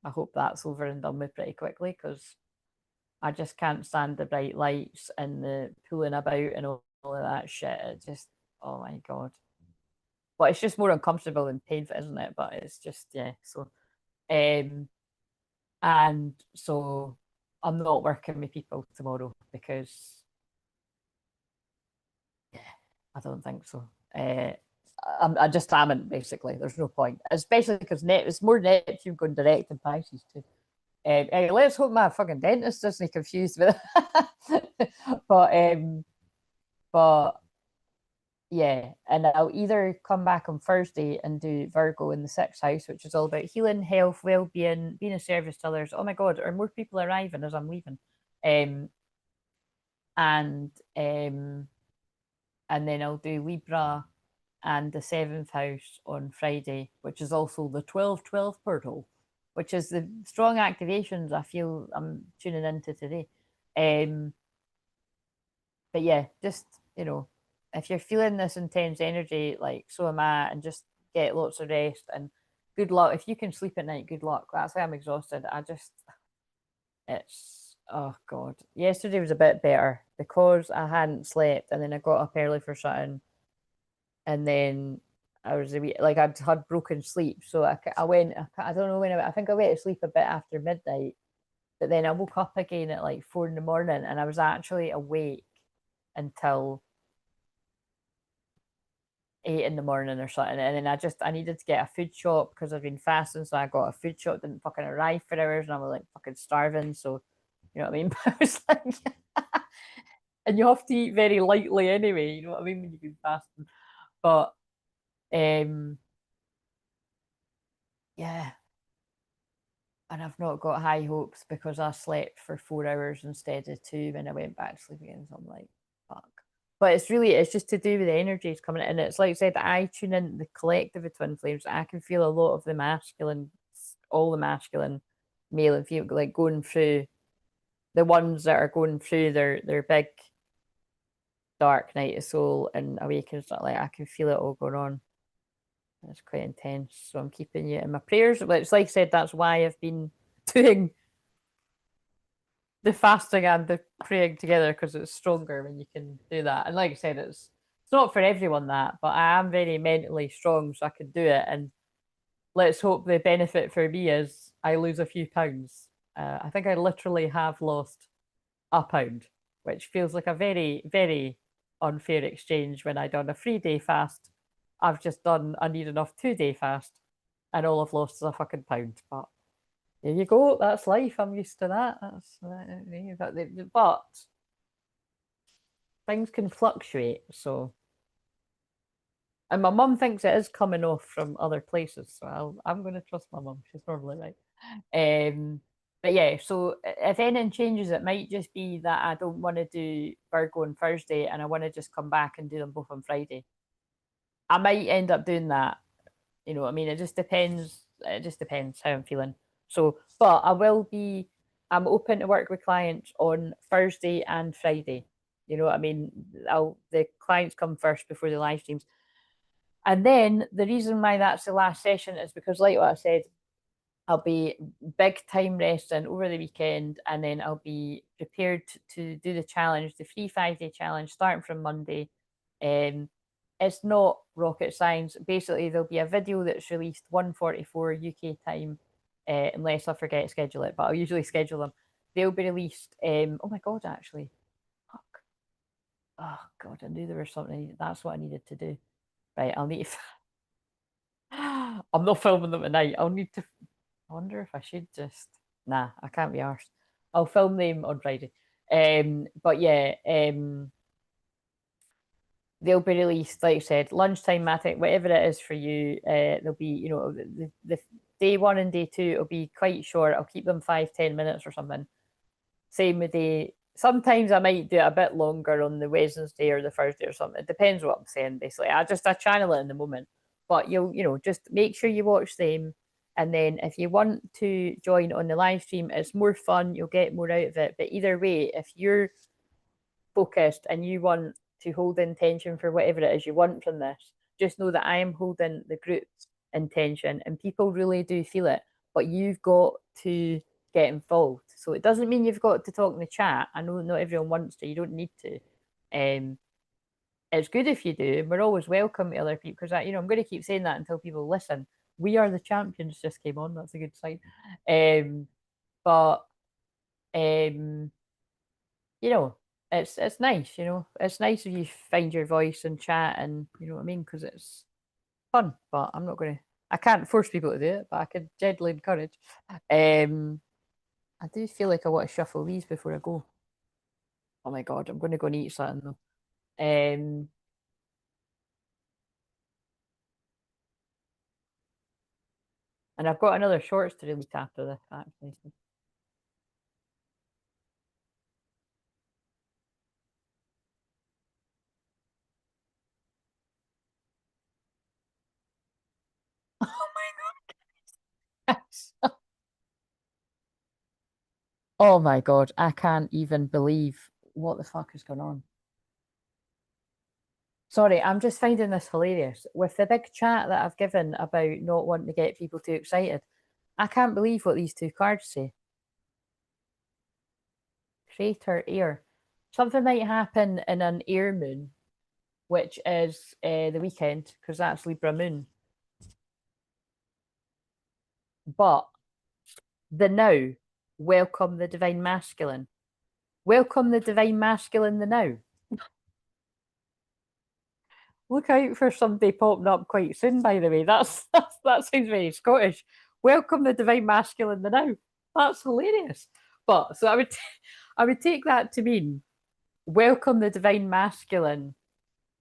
I hope that's over and done with pretty quickly because I just can't stand the bright lights and the pulling about and all of that shit. It just, oh my god. But it's just more uncomfortable than painful, isn't it? But it's just yeah. So, and so I'm not working with people tomorrow because I don't think so. I just haven't, basically. There's no point, especially because it's more Neptune going direct in Pisces too. Hey, let's hope my fucking dentist isn't confused with it. But yeah, and I'll either come back on Thursday and do Virgo in the sixth house, which is all about healing, health, well-being, being of service to others. Oh my God, are more people arriving as I'm leaving? Um, and um, and then I'll do Libra and the seventh house on Friday, which is also the 12-12 portal, which is the strong activations I feel I'm tuning into today. But yeah, just, if you're feeling this intense energy, like so am I, and just get lots of rest and good luck. If you can sleep at night, good luck. That's why I'm exhausted. Oh God. Yesterday was a bit better because I hadn't slept and then I got up early for something and then I was like I'd had broken sleep. So I went, I don't know when I think I went to sleep a bit after midnight, but then I woke up again at like 4 in the morning and I was actually awake until 8 in the morning or something. And then I needed to get a food shop because I've been fasting. So I got a food shop, didn't fucking arrive for hours and I was like fucking starving. So, you know what I mean? But I was like, and you have to eat very lightly anyway, you know what I mean, when you've been fasting. But yeah, and I've not got high hopes because I slept for 4 hours instead of two when I went back to sleep again. So I'm like, fuck. But it's just to do with the energies coming in. It's like I said, I tune in the collective of twin flames. I can feel a lot of the masculine, all the masculine, male and female, like going through the ones that are going through their big dark night of soul and awaken stuff. Like I can feel it all going on. It's quite intense. So I'm keeping you in my prayers. But it's like I said, that's why I've been doing the fasting and the praying together because it's stronger when you can do that. And like I said, it's not for everyone that, but I am very mentally strong, so I can do it. And let's hope the benefit for me is I lose a few pounds. I think I literally have lost a pound, which feels like a very, very unfair exchange when I done a 3 day fast. I've just done a near enough 2 day fast, and all I've lost is a fucking pound. But there you go. That's life. I'm used to that. But things can fluctuate. So, and my mum thinks it is coming off from other places. So I'm going to trust my mum. She's normally right. But yeah, so if anything changes, it might just be that I don't want to do Virgo on Thursday and I want to just come back and do them both on Friday. I might end up doing that. You know what I mean? It just depends. It just depends how I'm feeling. So, but I'm open to work with clients on Thursday and Friday. You know what I mean? The clients come first before the live streams. And then the reason why that's the last session is because, like what I said, I'll be big time resting over the weekend, and then I'll be prepared to do the challenge, the free 5 day challenge, starting from Monday. It's not rocket science. Basically, there'll be a video that's released 1:44 UK time, unless I forget to schedule it, but I'll usually schedule them. They'll be released. Oh my God, actually. Fuck. Oh God, I knew there was something. That's what I needed to do. Right, I'll need to. I'm not filming them tonight. I'll need to. I wonder if I should just. Nah, I can't be arsed. I'll film them on Friday. But yeah, they'll be released, like I said, lunchtime matic, whatever it is for you. They'll be, the day one and day two will be quite short. I'll keep them 5-10 minutes or something. Same with day. Sometimes I might do it a bit longer on the Wednesday or the Thursday or something. It depends what I'm saying, basically. I channel it in the moment. But just make sure you watch them. And then if you want to join on the live stream, it's more fun. You'll get more out of it. But either way, if you're focused and you want to hold the intention for whatever it is you want from this, just know that I am holding the group's intention and people really do feel it. But you've got to get involved. So it doesn't mean you've got to talk in the chat. I know not everyone wants to. You don't need to. It's good if you do. We're always welcome to other people because I'm going to keep saying that until people listen. We Are the Champions just came on. That's a good sign. But You know, it's nice, you know. It's nice if you find your voice and chat and you know what I mean, because it's fun. But I'm not gonna I can't force people to do it, but I can gently encourage. I do feel like I want to shuffle these before I go. Oh my god, I'm gonna go and eat something though. Um and I've got another shorts to release after this actually. Oh my god. Oh my god, I can't even believe what the fuck is going on. Sorry, I'm just finding this hilarious. With the big chat that I've given about not wanting to get people too excited, I can't believe what these two cards say. Crater air. Something might happen in an air moon, which is the weekend, because that's Libra moon. But the now, welcome the divine masculine. Welcome the divine masculine, the now. Look out for somebody popping up quite soon, by the way. That sounds very Scottish. Welcome the divine masculine, the now. That's hilarious. But so I would take that to mean welcome the divine masculine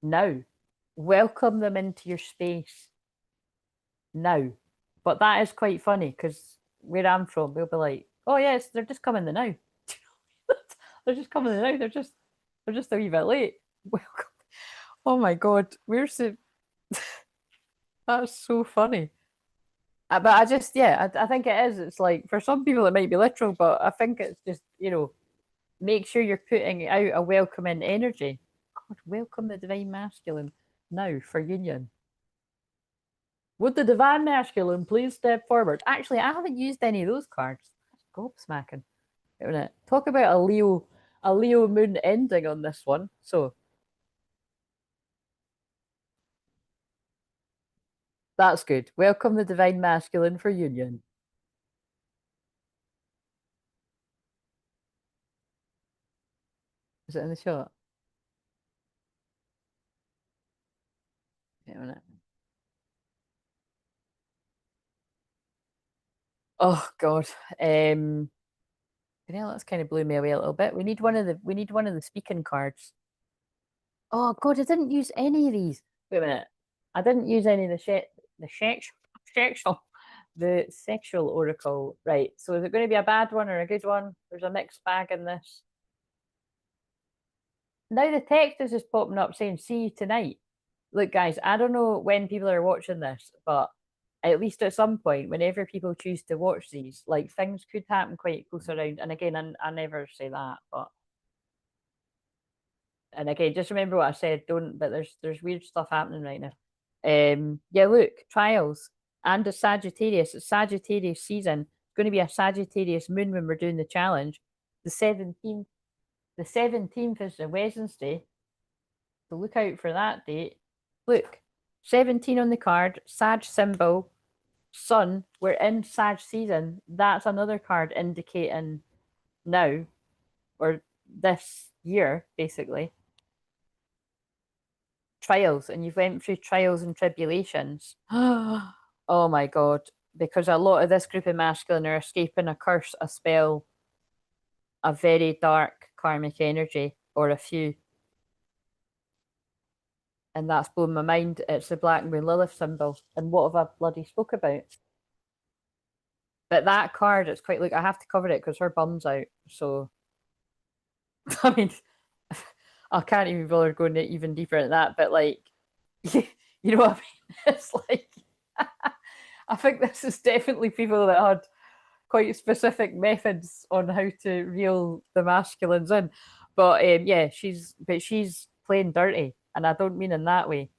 now. Welcome them into your space now. But that is quite funny because where I'm from, they'll be like, "Oh yes, they're just coming the now. They're just coming the now. They're just a wee bit late." Welcome. Oh my god, where's the? That's so funny. But I just, yeah, I think it is. It's like for some people it might be literal, but I think it's just, you know, make sure you're putting out a welcoming energy. God, welcome the divine masculine now for union. Would the divine masculine please step forward? Actually, I haven't used any of those cards. Gobsmacking, isn't it? Talk about a Leo moon ending on this one. So that's good. Welcome the divine masculine for union. Is it in the shot? Wait a minute. Oh God. Yeah, that's kind of blew me away a little bit. We need one of the speaking cards. Oh God, I didn't use any of these. Wait a minute. I didn't use any of the sexual the sexual oracle. Right. So is it going to be a bad one or a good one? There's a mixed bag in this. Now the text is just popping up saying see you tonight. Look, guys, I don't know when people are watching this, but at least at some point, whenever people choose to watch these, like things could happen quite close around. And again, I never say that, but and again, just remember what I said. Don't. But there's weird stuff happening right now. Yeah. Look, trials and a Sagittarius. It's Sagittarius season. It's going to be a Sagittarius moon when we're doing the challenge. The 17th. The 17th is a Wednesday, so look out for that date. Look, 17 on the card. Sag symbol. Sun. We're in Sag season. That's another card indicating now or this year, basically. Trials, and you've went through trials and tribulations. Oh my god. Because a lot of this group of masculine are escaping a curse, a spell, a very dark karmic energy, or a few. And that's blown my mind. It's the Black Moon Lilith symbol. And what have I bloody spoke about? But that card, it's quite like I have to cover it because her bum's out. So I mean, I can't even bother going even deeper into that. But like, you know what I mean? It's like I think this is definitely people that had quite specific methods on how to reel the masculines in. But yeah, she's playing dirty, and I don't mean in that way.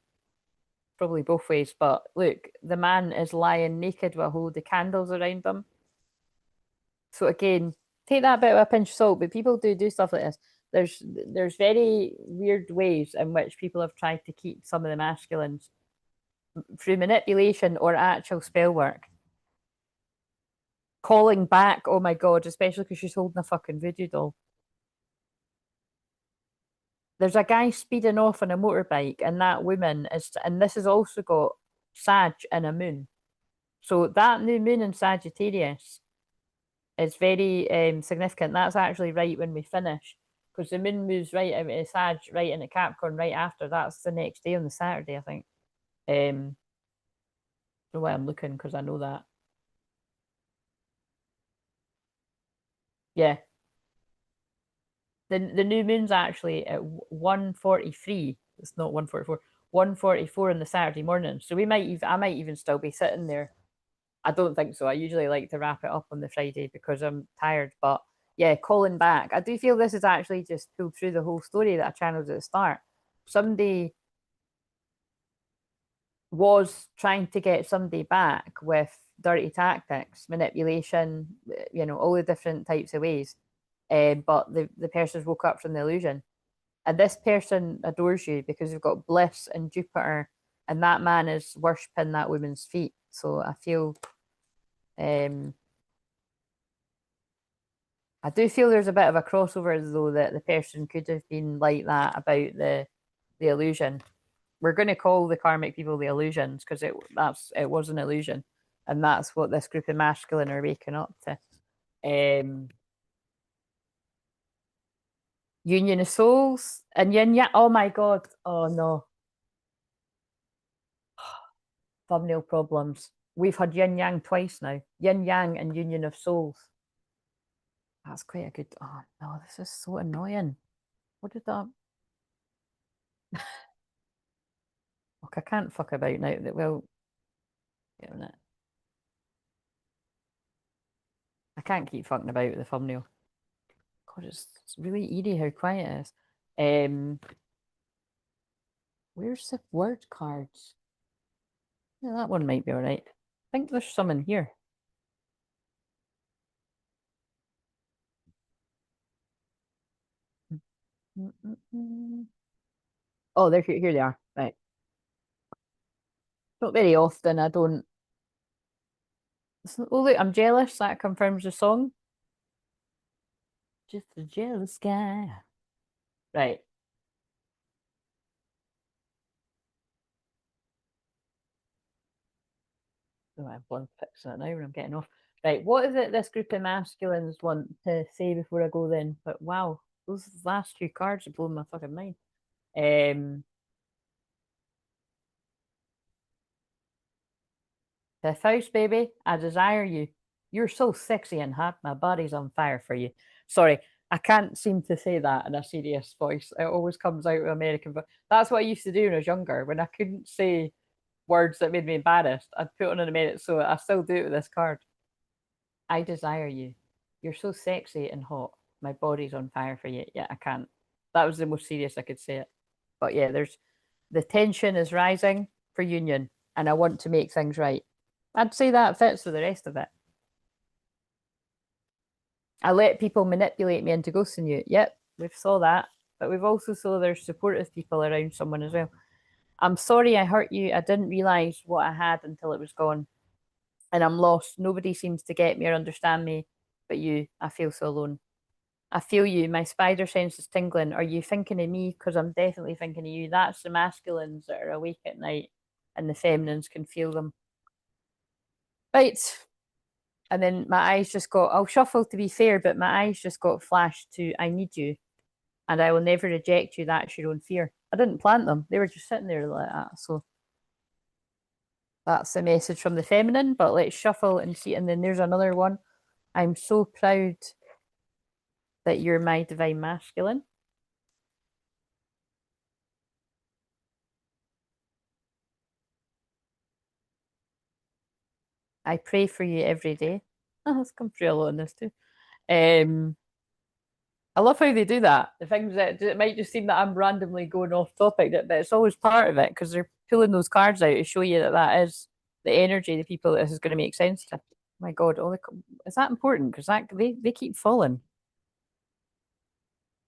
Probably both ways. But look, the man is lying naked with a whole of candles around him. So again, take that bit with a pinch of salt. But people do stuff like this. There's very weird ways in which people have tried to keep some of the masculines through manipulation or actual spell work. calling back. Oh my god, especially because she's holding a fucking voodoo doll. There's a guy speeding off on a motorbike, and that woman is, and this has also got Sag and a moon. So that new moon in Sagittarius is very significant. That's actually right when we finish, because the moon moves right out of Sag, right into Capricorn right after. That's the next day on the Saturday, I think. The way I'm looking, because I know that. Yeah. The new moon's actually at 1:43. It's not 1:44. 1:44 on the Saturday morning. So I might even still be sitting there. I don't think so. I usually like to wrap it up on the Friday because I'm tired. But yeah, calling back. I do feel this is actually just pulled through the whole story that I channeled at the start. Somebody was trying to get somebody back with dirty tactics, manipulation, all the different types of ways. But the person's woke up from the illusion. And this person adores you because you've got bliss and Jupiter, and that man is worshipping that woman's feet. So I feel I do feel there's a bit of a crossover though, that the person could have been like that about the illusion. We're going to call the karmic people the illusions because it was an illusion, and that's what this group of masculine are waking up to. Union of souls and yin yang. Oh my god! Oh no! Thumbnail problems. We've had yin yang twice now. Yin yang and union of souls. That's quite a good. Oh no! This is so annoying. What did that? Look, I can't fuck about now. That well, get on it. I can't keep fucking about with the thumbnail. God, it's really eerie how quiet it is. Where's the word cards? Yeah, that one might be all right. I think there's some in here. Oh, they're here. Here they are. Right. Not very often. I don't. Oh look, I'm jealous. That confirms the song. Just a jealous guy. Right. Oh, I have one fixing it now when I'm getting off. Right. What is it this group of masculines want to say before I go then? But wow, those last two cards are blowing my fucking mind. Fifth house, baby. I desire you. You're so sexy and hot. My body's on fire for you. Sorry, I can't seem to say that in a serious voice. It always comes out with American voice. That's what I used to do when I was younger. When I couldn't say words that made me embarrassed, I'd put on an American. So I still do it with this card. I desire you. You're so sexy and hot. My body's on fire for you. Yeah, I can't. That was the most serious I could say it. But yeah, there's the tension is rising for union, and I want to make things right. I'd say that fits with the rest of it. I let people manipulate me into ghosting you. Yep, we've saw that. But we've also saw there's supportive people around someone as well. I'm sorry I hurt you. I didn't realise what I had until it was gone. And I'm lost. Nobody seems to get me or understand me. But you, I feel so alone. I feel you. My spider sense is tingling. Are you thinking of me? Because I'm definitely thinking of you. That's the masculines that are awake at night, and the feminines can feel them. Right. And then my eyes just got, I'll shuffle to be fair, but my eyes just got flashed to, I need you. And I will never reject you. That's your own fear. I didn't plant them. They were just sitting there like that. So that's the message from the feminine. But let's shuffle and see. And then there's another one. I'm so proud that you're my divine masculine. I pray for you every day. Oh, that's come through a lot in this too. I love how they do that. The things that it might just seem that I'm randomly going off topic, but it's always part of it because they're pulling those cards out to show you that that is the energy, the people that this is going to make sense to. My God, is that important? Because that they keep falling.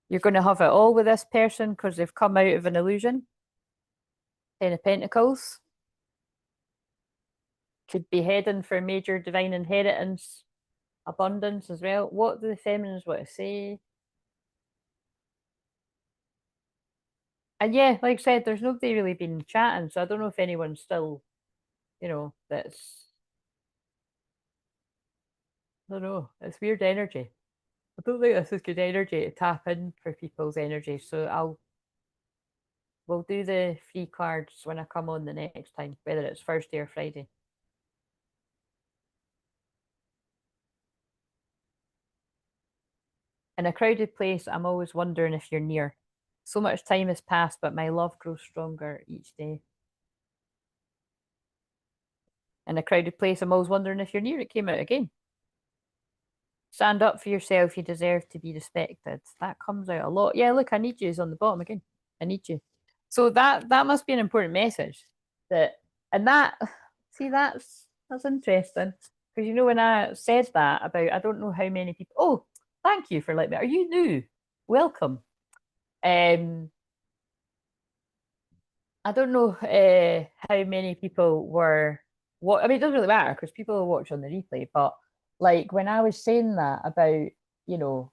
You're going to have it all with this person because they've come out of an illusion. Ten of Pentacles. Could be heading for a major divine inheritance. abundance as well. What do the feminines want to say? And yeah, like I said, there's nobody really been chatting, so I don't know if anyone's still, that's, I don't know, it's weird energy. I don't think this is good energy to tap in for people's energy, so we'll do the free cards when I come on the next time, whether it's Thursday or Friday. In a crowded place, I'm always wondering if you're near. So much time has passed, but my love grows stronger each day. In a crowded place, I'm always wondering if you're near. It came out again. Stand up for yourself. You deserve to be respected. That comes out a lot. Yeah, look, I need you is on the bottom again. I need you. So that must be an important message. That and that see that's interesting because when I said that about I don't know how many people. Oh, thank you for letting me. Are you new? Welcome. Um, I don't know how many people were. What I mean, it doesn't really matter because people will watch on the replay. But like when I was saying that about, you know,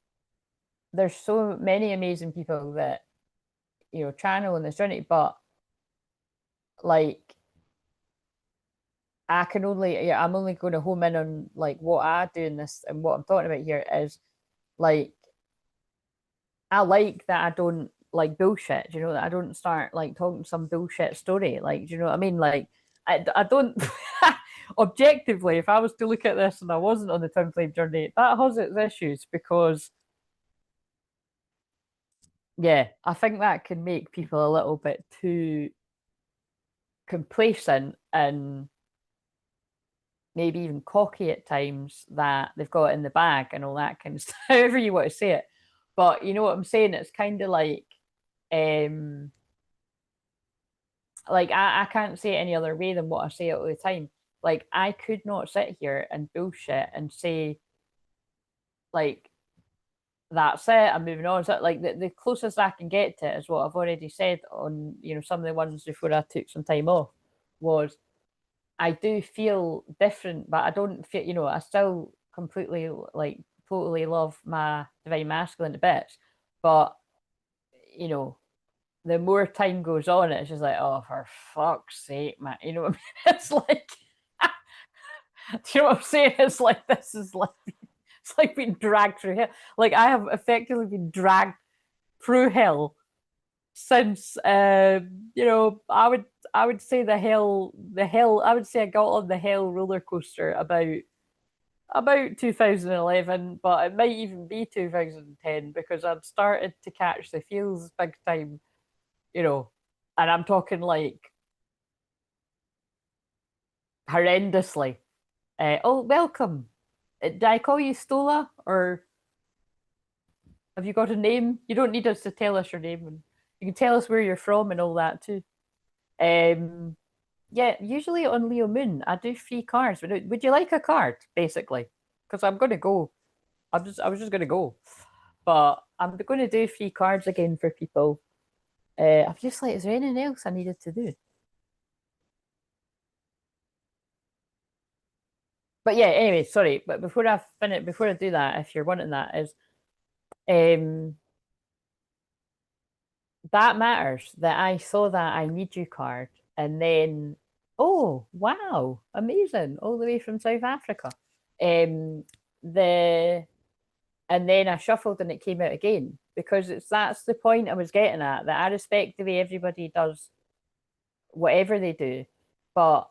there's so many amazing people that channel in this journey, but like I can only, yeah, I'm only going to home in on like what I do in this and what I'm talking about here is like I like that I don't like bullshit, that I don't start like talking some bullshit story. Like, do you know what I mean? Like, I don't objectively, if I was to look at this and I wasn't on the Twinflame journey, that has its issues because, yeah, I think that can make people a little bit too complacent and maybe even cocky at times that they've got it in the bag and all that kind of stuff, however you want to say it. But you know what I'm saying? It's kind of um, like I can't say it any other way than what I say it all the time. Like I could not sit here and bullshit and say like that's it, I'm moving on. So like the closest I can get to it is what I've already said on, some of the ones before I took some time off was I do feel different, but I don't feel, I still completely like totally love my divine masculine to bits. But, you know, the more time goes on, it's just like, oh, for fuck's sake, man. You know what I mean? It's like, do you know what I'm saying? It's like, this is like, it's like being dragged through hell. Like, I have effectively been dragged through hell since, I would say I would say I got on the hell roller coaster about 2011, but it might even be 2010 because I'd started to catch the feels big time, and I'm talking like horrendously. Oh, welcome. Did I call you Stola, or have you got a name? You don't need us to tell us your name, and you can tell us where you're from and all that too. Um, yeah, usually on Leo Moon, I do free cards. Would you like a card, basically? Because I'm gonna go. I was just gonna go, but I'm going to do free cards again for people. I'm just like, is there anything else I needed to do? But yeah, anyway, sorry. But before I do that, if you're wanting that, is um that matters that I saw that I need you card, and then oh wow, amazing, all the way from South Africa. Um, the and then I shuffled and it came out again because that's the point I was getting at, that I respect the way everybody does whatever they do, but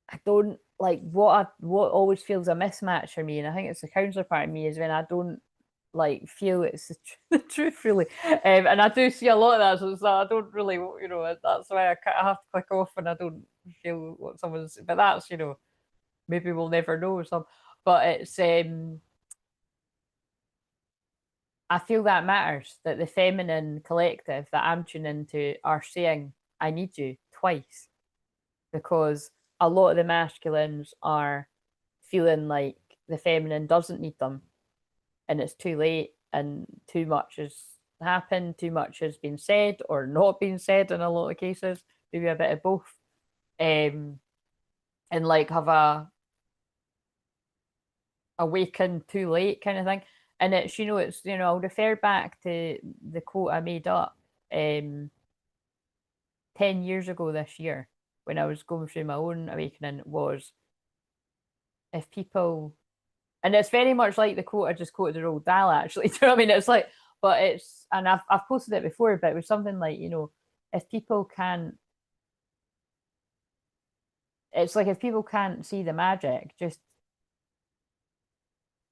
I don't like what always feels a mismatch for me, and I think it's the counterpart of me is when I don't like feel it's the truth really, and I do see a lot of that, so it's that I don't really, that's why I have to click off when I don't feel what someone's. But that's maybe we'll never know or something. But it's I feel that matters that the feminine collective that I'm tuning into are saying I need you twice because a lot of the masculines are feeling like the feminine doesn't need them and it's too late and too much has happened, too much has been said or not been said in a lot of cases, maybe a bit of both. And like have awaken too late kind of thing. And it's, it's, I'll refer back to the quote I made up 10 years ago this year when I was going through my own awakening was if people, and it's very much like the quote I just quoted Roald Dahl actually. Do you know what I mean? It's like, but it's, and I've posted it before, but it was something like, if people can't, it's like if people can't see the magic, just,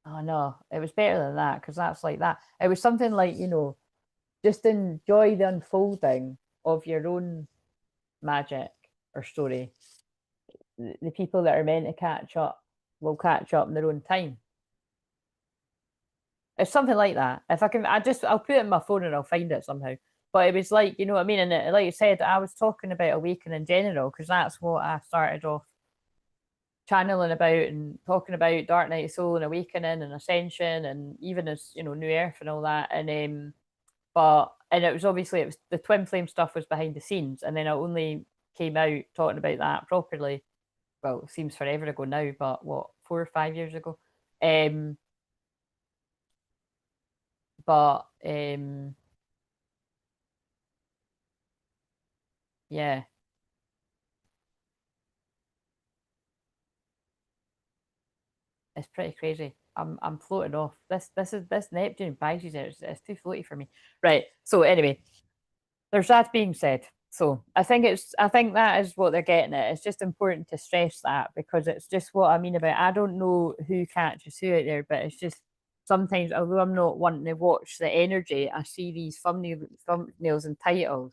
oh no, it was better than that because that's like that. It was something like, just enjoy the unfolding of your own magic or story. The people that are meant to catch up will catch up in their own time. It's something like that. If I can, I'll put it in my phone and I'll find it somehow. But it was like, you know what I mean? And like you said, I was talking about awakening in general because that's what I started off channeling about and talking about Dark Night of Soul and awakening and ascension and even as, New Earth and all that. And it was obviously, the twin flame stuff was behind the scenes. And then I only came out talking about that properly. Well, it seems forever ago now, but what, 4 or 5 years ago? Um, but yeah, it's pretty crazy. I'm floating off. This Neptune Pisces, it's too floaty for me. Right. So anyway, there's that being said. So I think that is what they're getting at. It's just important to stress that because it's just what I mean about I don't know who catches who out there, but it's just sometimes although I'm not wanting to watch the energy, I see these thumbnails and titles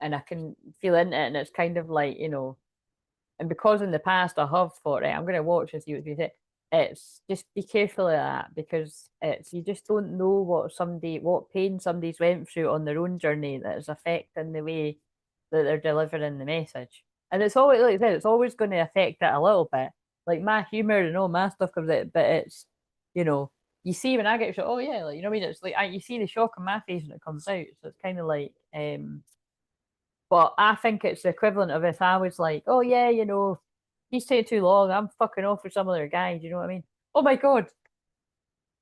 and I can feel into it and it's kind of like, and because in the past I have thought, right, I'm going to watch and see what you say. It's just be careful of that because it's you just don't know what pain somebody's went through on their own journey that is affecting the way that they're delivering the message. And it's always like I said, it's always going to affect it a little bit. Like my humor and all my stuff comes out, but it's you know you see when I get shot, oh yeah, like you know what I mean. It's like you see the shock on my face when it comes out, so it's kind of like but I think it's the equivalent of if I was like, oh yeah, he's taking too long. I'm fucking off with some other guy. Do you know what I mean? Oh my god,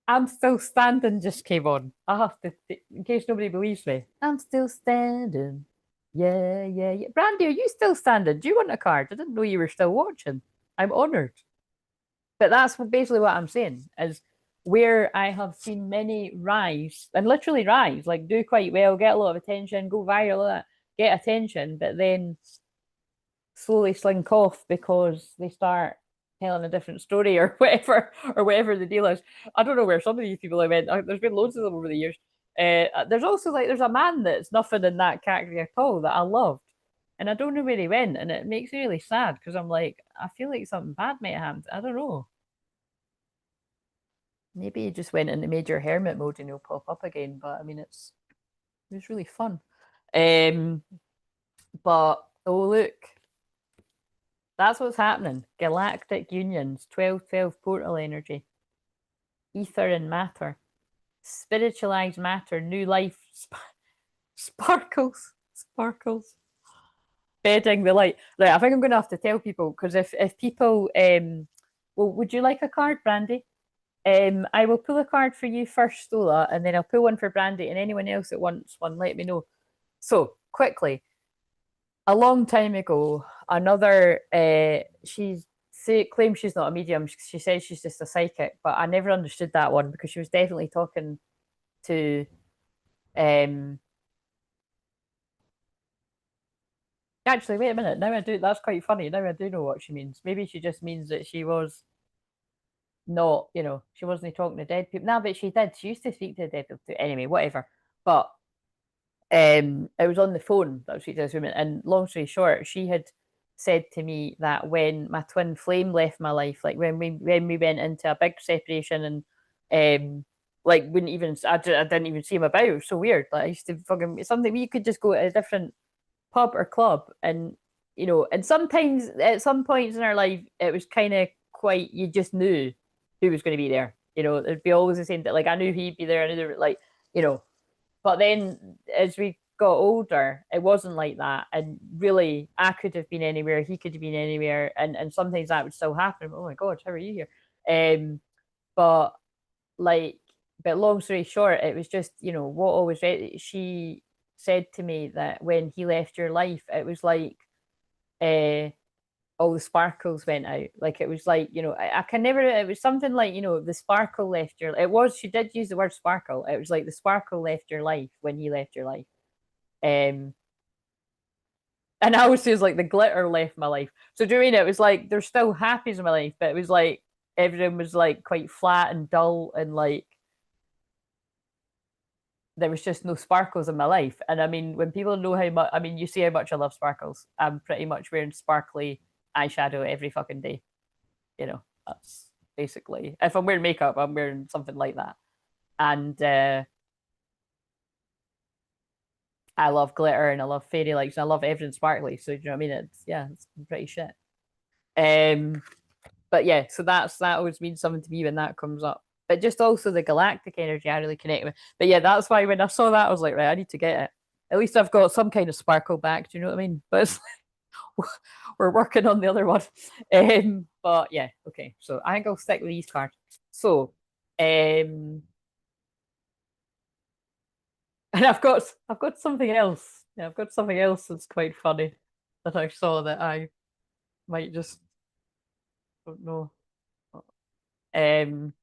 I'm still standing. Just came on. I have to, in case nobody believes me. I'm still standing. Yeah, yeah, yeah. Brandy, are you still standing? Do you want a card? I didn't know you were still watching. I'm honoured. But that's basically what I'm saying is where I have seen many rise and literally rise, like do quite well, get a lot of attention, go viral, all that, get attention, but then slowly slink off because they start telling a different story or whatever the deal is. I don't know where some of these people I went. There's been loads of them over the years. There's also like there's a man that's nothing in that category at all that I loved, and I don't know where he went, and it makes me really sad because I'm like I feel like something bad might happen. I don't know. Maybe he just went into major hermit mode and he'll pop up again. But I mean, it was really fun. Um, but oh look, that's what's happening. Galactic unions, 12-12 portal energy, ether and matter, spiritualized matter, new life, sparkles, sparkles, bedding the light. Right, I think I'm going to have to tell people because if people, well, would you like a card, Brandy? I will pull a card for you first, Stola, and then I'll pull one for Brandy and anyone else that wants one. Let me know. So quickly, a long time ago, another claims she's not a medium. She says she's just a psychic, but I never understood that one because she was definitely talking to um actually wait a minute, now I do that's quite funny. Now I do know what she means. Maybe she just means that she was not, she wasn't talking to dead people. No, but she did. She used to speak to dead people too. Anyway, whatever. But it was on the phone that I was speaking to this woman, and long story short, she had said to me that when my twin flame left my life, like when we went into a big separation, and like wouldn't even I didn't even see him about. It was so weird. Like I used to fucking something we could just go to a different pub or club, and and sometimes at some points in our life, it was kind of quite you just knew who was going to be there. It'd be always the same. That like I knew he'd be there. I knew there, like you know but then as we got older, it wasn't like that. And really, I could have been anywhere, he could have been anywhere. And sometimes that would still happen. Oh my God, how are you here? but like, but long story short, it was just, you know, what always she said to me that when he left your life, it was like all the sparkles went out. Like it was like, you know, I can never, it was something like, you know, the sparkle left your, it was, she did use the word sparkle. It was like the sparkle left your life when he left your life. Um, and I always say it's like the glitter left my life. So do you mean it was like there's still happies in my life, but it was like everything was like quite flat and dull and like there was just no sparkles in my life. And I mean, when people know how much, I mean, you see how much I love sparkles. I'm pretty much wearing sparkly eyeshadow every fucking day. You know, that's basically, if I'm wearing makeup, I'm wearing something like that. And I love glitter and I love fairy lights and I love everything sparkly. So, you know what I mean? It's, yeah, it's pretty shit. Um, but yeah, so that always means something to me when that comes up. But just also the galactic energy I really connect with. But yeah, that's why when I saw that, I was like, right, I need to get it. At least I've got some kind of sparkle back. Do you know what I mean? But it's like, we're working on the other one. But yeah, okay. So I think I'll stick with these cards. So, and I've got something else. Yeah, I've got something else that's quite funny that I saw that I might just don't know. Um,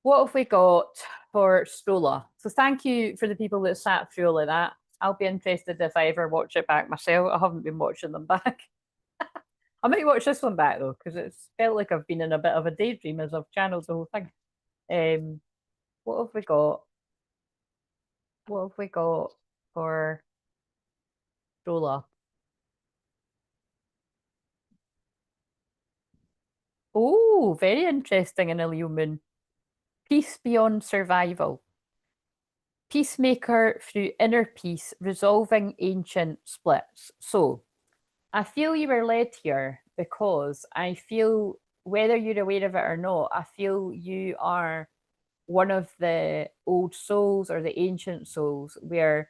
what have we got for Stola? So thank you for the people that sat through all of that. I'll be interested if I ever watch it back myself. I haven't been watching them back. I might watch this one back though, because it's felt like I've been in a bit of a daydream as I've channeled the whole thing. Um, what have we got? What have we got for Stola? Oh, very interesting in a Leo moon. Peace beyond survival. Peacemaker through inner peace, resolving ancient splits. So, I feel you were led here because I feel, whether you're aware of it or not, I feel you are one of the old souls or the ancient souls where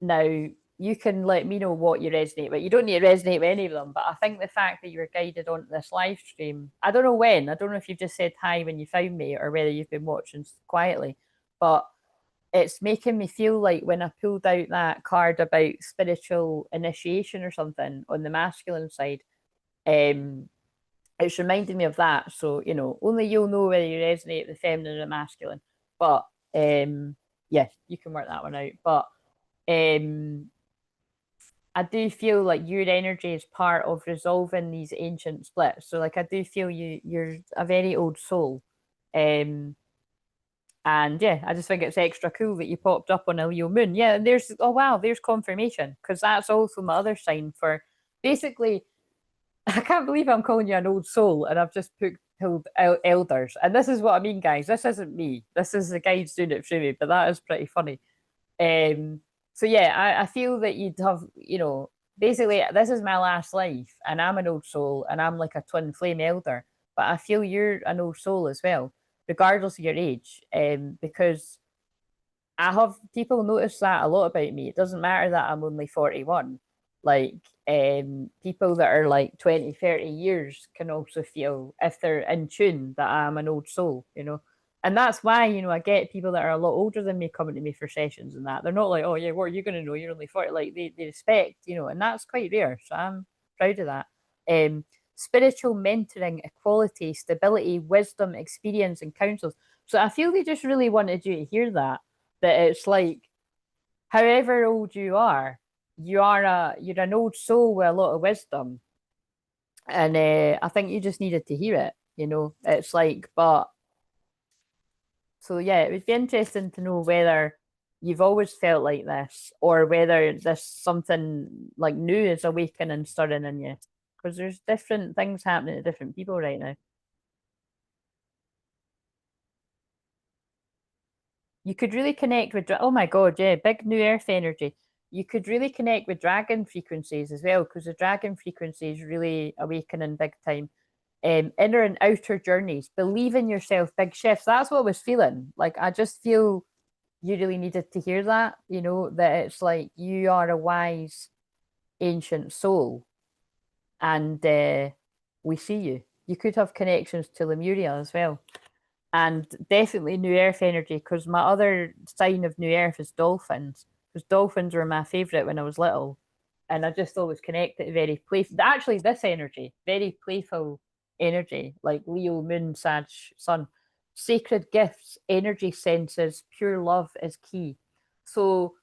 now you can let me know what you resonate with. You don't need to resonate with any of them, but I think the fact that you were guided onto this live stream, I don't know when, I don't know if you've just said hi when you found me or whether you've been watching quietly, but it's making me feel like when I pulled out that card about spiritual initiation or something on the masculine side, it's reminding me of that. So, you know, only you'll know whether you resonate with the feminine or the masculine. But yeah, you can work that one out. But I do feel like your energy is part of resolving these ancient splits. So like I do feel you're a very old soul. Um and yeah, I just think it's extra cool that you popped up on a Leo moon. Yeah, and there's, oh wow, there's confirmation because that's also my other sign for basically. I can't believe I'm calling you an old soul, and I've just pulled out elders. And this is what I mean, guys. This isn't me. This is the guides doing it through me, but that is pretty funny. Um, so yeah, I feel that you'd have, you know, basically this is my last life, and I'm an old soul, and I'm like a twin flame elder. But I feel you're an old soul as well, regardless of your age, because I have people notice that a lot about me. It doesn't matter that I'm only 41. Like, people that are like 20, 30 years can also feel, if they're in tune, that I'm an old soul, you know. And that's why, you know, I get people that are a lot older than me coming to me for sessions and that. They're not like, oh, yeah, what are you going to know? You're only 40. Like, they respect, you know, and that's quite rare. So I'm proud of that. Spiritual mentoring, equality, stability, wisdom, experience, and counsels. So I feel they just really wanted you to hear that it's like, however old you are, you're an old soul with a lot of wisdom, and I think you just needed to hear it. You know, it's like, but so yeah, it would be interesting to know whether you've always felt like this or whether this something like new is awakening and stirring in you, because there's different things happening to different people right now. You could really connect with, oh my God, yeah, big new earth energy. You could really connect with dragon frequencies as well, because the dragon frequency is really awakening big time. Inner and outer journeys, believe in yourself, big shifts. That's what I was feeling. Like, I just feel you really needed to hear that, you know, that it's like you are a wise ancient soul. And we see you. You could have connections to Lemuria as well. And definitely New Earth energy, because my other sign of New Earth is dolphins, because dolphins were my favourite when I was little. And I just always connect it very playful. Actually, this energy, very playful energy, like Leo, Moon, Sag, Sun. Sacred gifts, energy senses, pure love is key. So,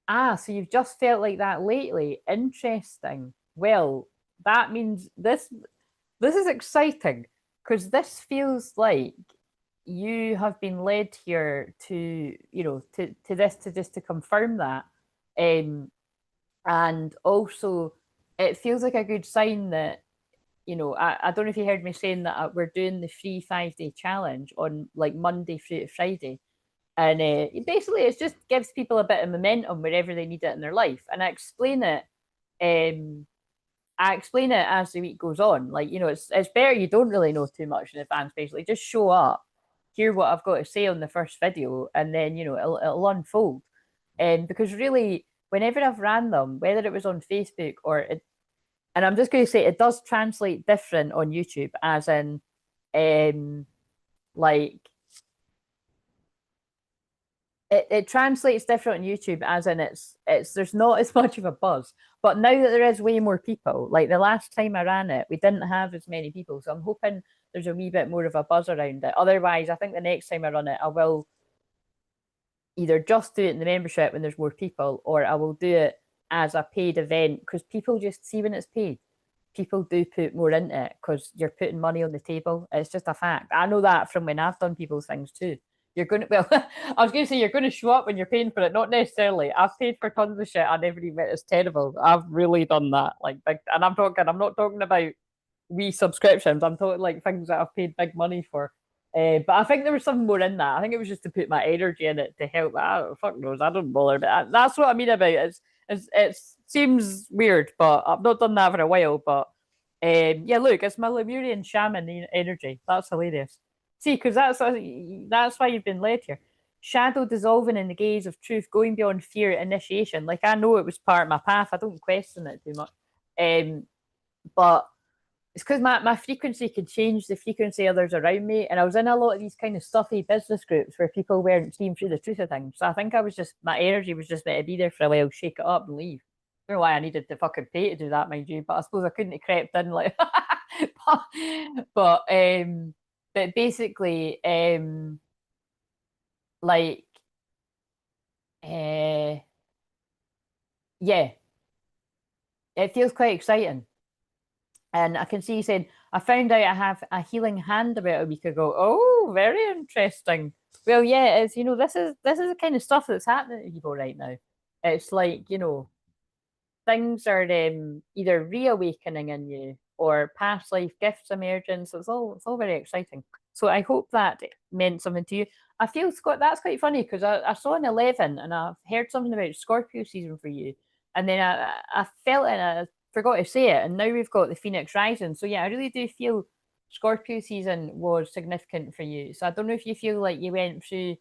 so you've just felt like that lately. Interesting. Well, that means this is exciting because this feels like you have been led here to, to this, to just to confirm that. And also it feels like a good sign that, I don't know if you heard me saying that we're doing the free 5-day challenge on like Monday through to Friday. And basically it just gives people a bit of momentum wherever they need it in their life. And I explain it as the week goes on. Like, it's better you don't really know too much in advance, basically. Just show up, hear what I've got to say on the first video, and then, it'll unfold. Because really, whenever I've ran them, whether it was on Facebook and I'm just going to say it does translate different on YouTube, as in, like, it translates different on YouTube, as in it's there's not as much of a buzz. But now that there is way more people, like the last time I ran it, we didn't have as many people. So I'm hoping there's a wee bit more of a buzz around it. Otherwise, I think the next time I run it, I will either just do it in the membership when there's more people, or I will do it as a paid event, because people just see when it's paid. People do put more into it because you're putting money on the table. It's just a fact. I know that from when I've done people's things too. You're going to, well, I was going to say you're going to show up when you're paying for it. Not necessarily. I've paid for tons of shit I never even, it's terrible. I've really done that. Like big, and I'm not talking about wee subscriptions. I'm talking like things that I've paid big money for. But I think there was something more in that. I think it was just to put my energy in it to help. Fuck knows. I don't bother. But that's what I mean about it. It seems weird, but I've not done that for a while. But yeah, look, it's my Lemurian shaman energy. That's hilarious. See, because that's why you've been led here. Shadow dissolving in the gaze of truth, going beyond fear, initiation. Like, I know it was part of my path. I don't question it too much. But it's because my frequency could change the frequency of others around me. And I was in a lot of these kind of stuffy business groups where people weren't seeing through the truth of things. So I think my energy was just meant to be there for a while, shake it up and leave. I don't know why I needed to fucking pay to do that, mind you, but I suppose I couldn't have crept in like but basically like yeah, it feels quite exciting. And I can see you saying, I found out I have a healing hand about a week ago. Oh, very interesting. Well, yeah, it's this is the kind of stuff that's happening to people right now. It's like, things are either reawakening in you or past life gifts emerging. So it's all very exciting. So I hope that meant something to you. I feel, Scott, that's quite funny because I saw an 11 and I've heard something about Scorpio season for you. And then I felt it and I forgot to say it. And now we've got the Phoenix Rising. So yeah, I really do feel Scorpio season was significant for you. So I don't know if you feel like you went through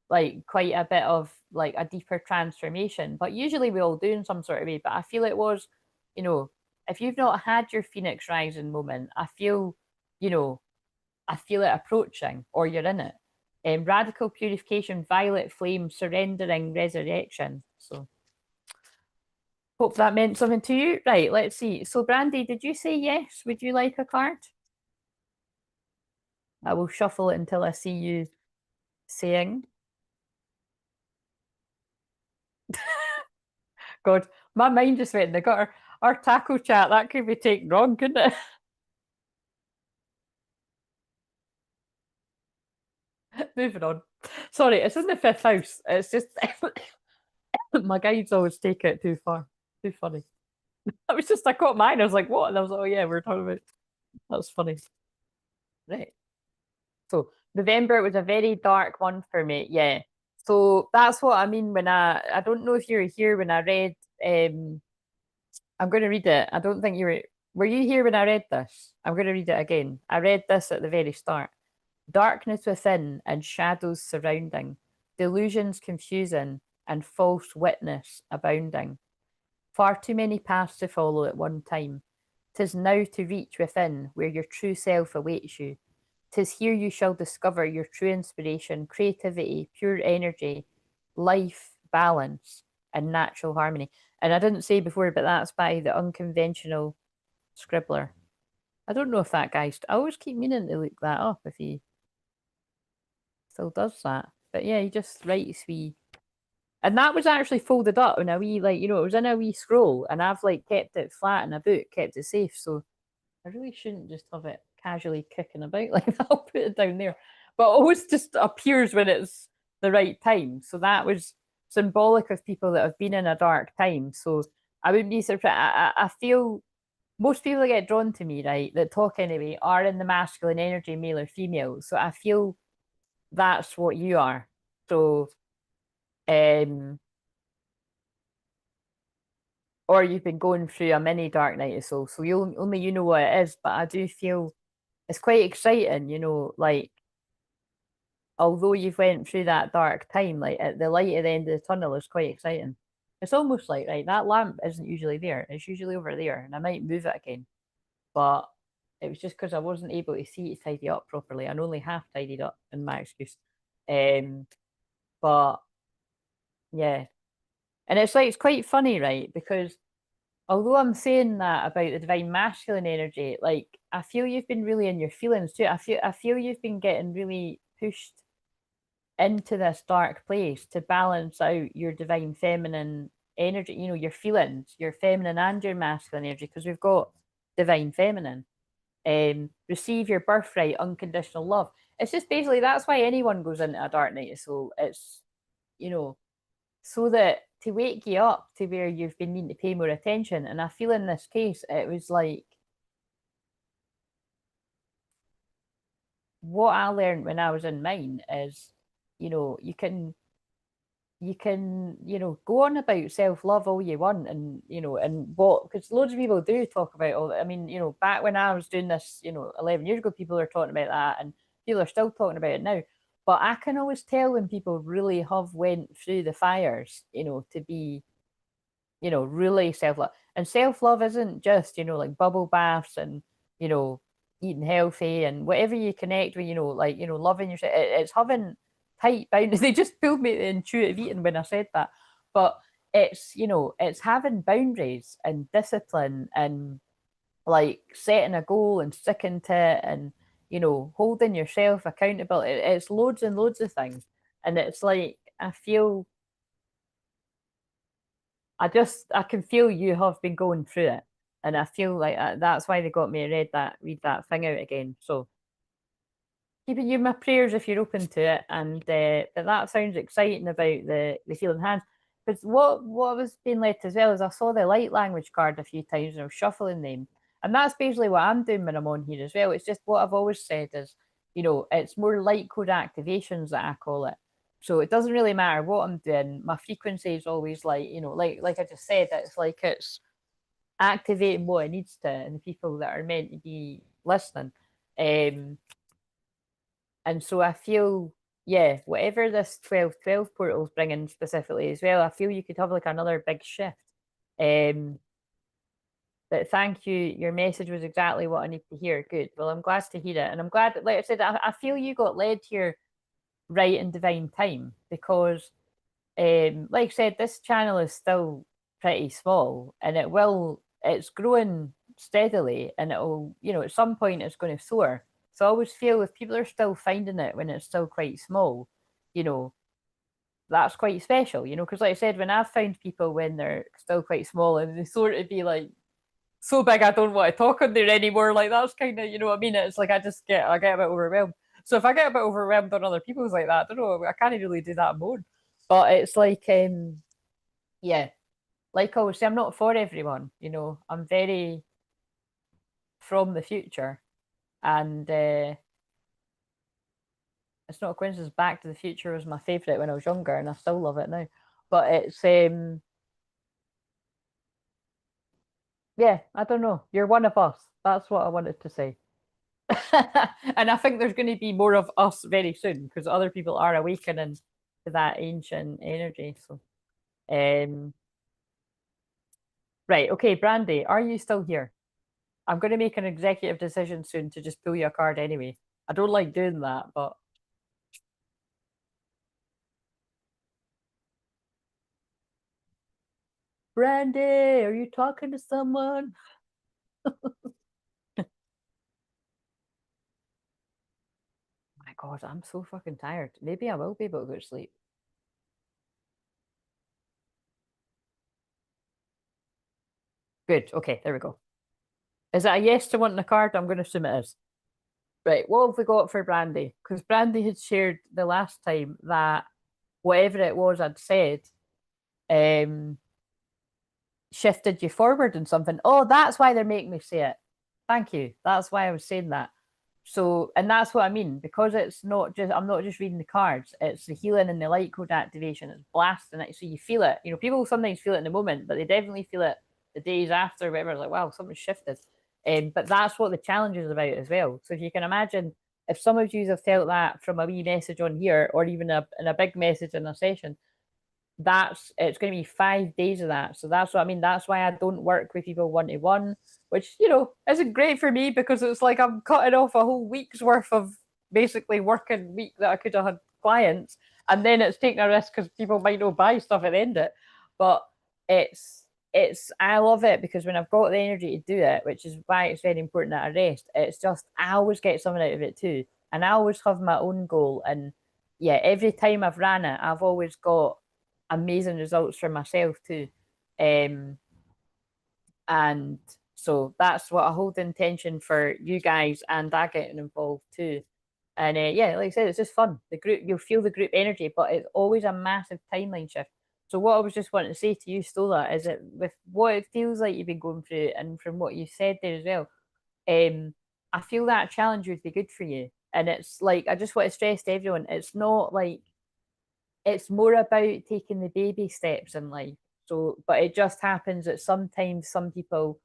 like quite a bit of like a deeper transformation, but usually we all do in some sort of way. But I feel it was, if you've not had your Phoenix Rising moment, I feel it approaching, or you're in it. Radical purification, violet flame, surrendering, resurrection. So hope that meant something to you. Right, let's see. So Brandy, did you say yes? Would you like a card? I will shuffle it until I see you saying. God, my mind just went in the gutter. Our taco chat, that could be taken wrong, couldn't it? Moving on. Sorry, it's in the fifth house. It's just my guides always take it too far. Too funny. I was just, I caught mine. I was like, what? And I was like, oh yeah, we're talking about. That's funny. Right. So November was a very dark month for me. Yeah. So that's what I mean when I don't know if you were here when I read I'm going to read it. I don't think you were you here when I read this? I'm going to read it again. I read this at the very start. Darkness within and shadows surrounding, delusions confusing and false witness abounding. Far too many paths to follow at one time. 'Tis now to reach within where your true self awaits you. 'Tis here you shall discover your true inspiration, creativity, pure energy, life, balance, and natural harmony. And I didn't say before, but that's by the unconventional scribbler. I don't know if that guy's. I always keep meaning to look that up if he still does that. But yeah, he just writes wee. And that was actually folded up in a wee, like, it was in a wee scroll, and I've like kept it flat in a book, kept it safe. So I really shouldn't just have it casually kicking about like that. I'll put it down there. But it always just appears when it's the right time. So that was symbolic of people that have been in a dark time. So I wouldn't be surprised. I feel most people that get drawn to me, right, that talk anyway, are in the masculine energy, male or female. So I feel that's what you are. So, or you've been going through a mini dark night or so. So you only you know what it is. But I do feel it's quite exciting, like although you've went through that dark time, like at the light at the end of the tunnel is quite exciting. It's almost like, right, that lamp isn't usually there. It's usually over there, and I might move it again. But it was just because I wasn't able to see to tidy up properly. And only half tidied up in my excuse. But yeah. And it's like it's quite funny, right? Because although I'm saying that about the divine masculine energy, like I feel you've been really in your feelings too. I feel you've been getting really pushed into this dark place to balance out your divine feminine energy, your feelings, your feminine and your masculine energy, because we've got divine feminine. Receive your birthright, unconditional love. It's just basically that's why anyone goes into a dark night of soul. It's you know so that to wake you up to where you've been needing to pay more attention. And I feel in this case, it was like what I learned when I was in mine is, you can go on about self-love all you want, and what, because loads of people do talk about all that. I mean, back when I was doing this, 11 years ago, people were talking about that, and people are still talking about it now. But I can always tell when people really have went through the fires, to be, really self-love. And self-love isn't just, like bubble baths and, you know, eating healthy and whatever you connect with, like, loving yourself. It's having tight boundaries. They just pulled me to intuitive eating when I said that. But it's having boundaries and discipline and like setting a goal and sticking to it and, holding yourself accountable. It's loads and loads of things. And it's like, I feel I can feel you have been going through it, and I feel like that's why they got me to read that thing out again. So keeping you in my prayers if you're open to it, and that sounds exciting about the healing hands. Because what was being led as well is I saw the light language card a few times and I was shuffling them, and that's basically what I'm doing when I'm on here as well. It's just what I've always said is, it's more light code activations that I call it. So it doesn't really matter what I'm doing. My frequency is always like, like I just said, it's like it's activating what it needs to, and the people that are meant to be listening. Um, and so I feel, yeah, whatever this 12/12 portal is bringing specifically as well, I feel you could have like another big shift. Um, but thank you. Your message was exactly what I need to hear. Good. Well, I'm glad to hear it. And I'm glad that, like I said, I feel you got led here right in divine time because, like I said, this channel is still pretty small and it's growing steadily and it'll, at some point it's going to soar. So I always feel if people are still finding it when it's still quite small, you know, that's quite special, because like I said, when I've found people when they're still quite small and they sort of be like so big I don't want to talk on there anymore, like that's kind of, what I mean? It's like I get a bit overwhelmed. So if I get a bit overwhelmed on other people's like that, I don't know, I can't really do that more. But it's like yeah, like I always say, I'm not for everyone, I'm very from the future. And it's not a coincidence. Back to the Future was my favorite when I was younger, and I still love it now. But it's yeah, I don't know. You're one of us. That's what I wanted to say. And I think there's going to be more of us very soon because other people are awakening to that ancient energy. So, right, okay, Brandy, are you still here? I'm going to make an executive decision soon to just pull you a card anyway. I don't like doing that, but Brandy, are you talking to someone? My God, I'm so fucking tired. Maybe I will be able to go to sleep. Good. Okay, there we go. Is that a yes to wanting a card? I'm going to assume it is. Right, what have we got for Brandy? Because Brandy had shared the last time that whatever it was I'd said um, shifted you forward in something. Oh, that's why they're making me say it. Thank you. That's why I was saying that. So, and that's what I mean, because it's not just, I'm not just reading the cards, it's the healing and the light code activation, it's blasting it. So you feel it. You know, people sometimes feel it in the moment, but they definitely feel it the days after, whatever. It's like, wow, something's shifted. But that's what the challenge is about as well. So if you can imagine, if some of you have felt that from a wee message on here, or even in a big message in a session, that's it's going to be 5 days of that. So that's what I mean. That's why I don't work with people one to one, which isn't great for me because it's like I'm cutting off a whole week's worth of basically working week that I could have had clients, and then it's taking a risk because people might not buy stuff at the end of it. But it's I love it because when I've got the energy to do it, which is why it's very important that I rest. It's just I always get something out of it too, and I always have my own goal. And yeah, every time I've ran it, I've always got amazing results for myself too. Um, and so that's what I hold the intention for you guys and I getting involved too. And yeah, like I said, it's just fun. The group, you'll feel the group energy, but it's always a massive timeline shift. So what I was just wanting to say to you, Stola, is that with what it feels like you've been going through, and from what you said there as well, I feel that challenge would be good for you. And it's like I just want to stress to everyone, it's not like it's more about taking the baby steps in life. So, but it just happens that sometimes some people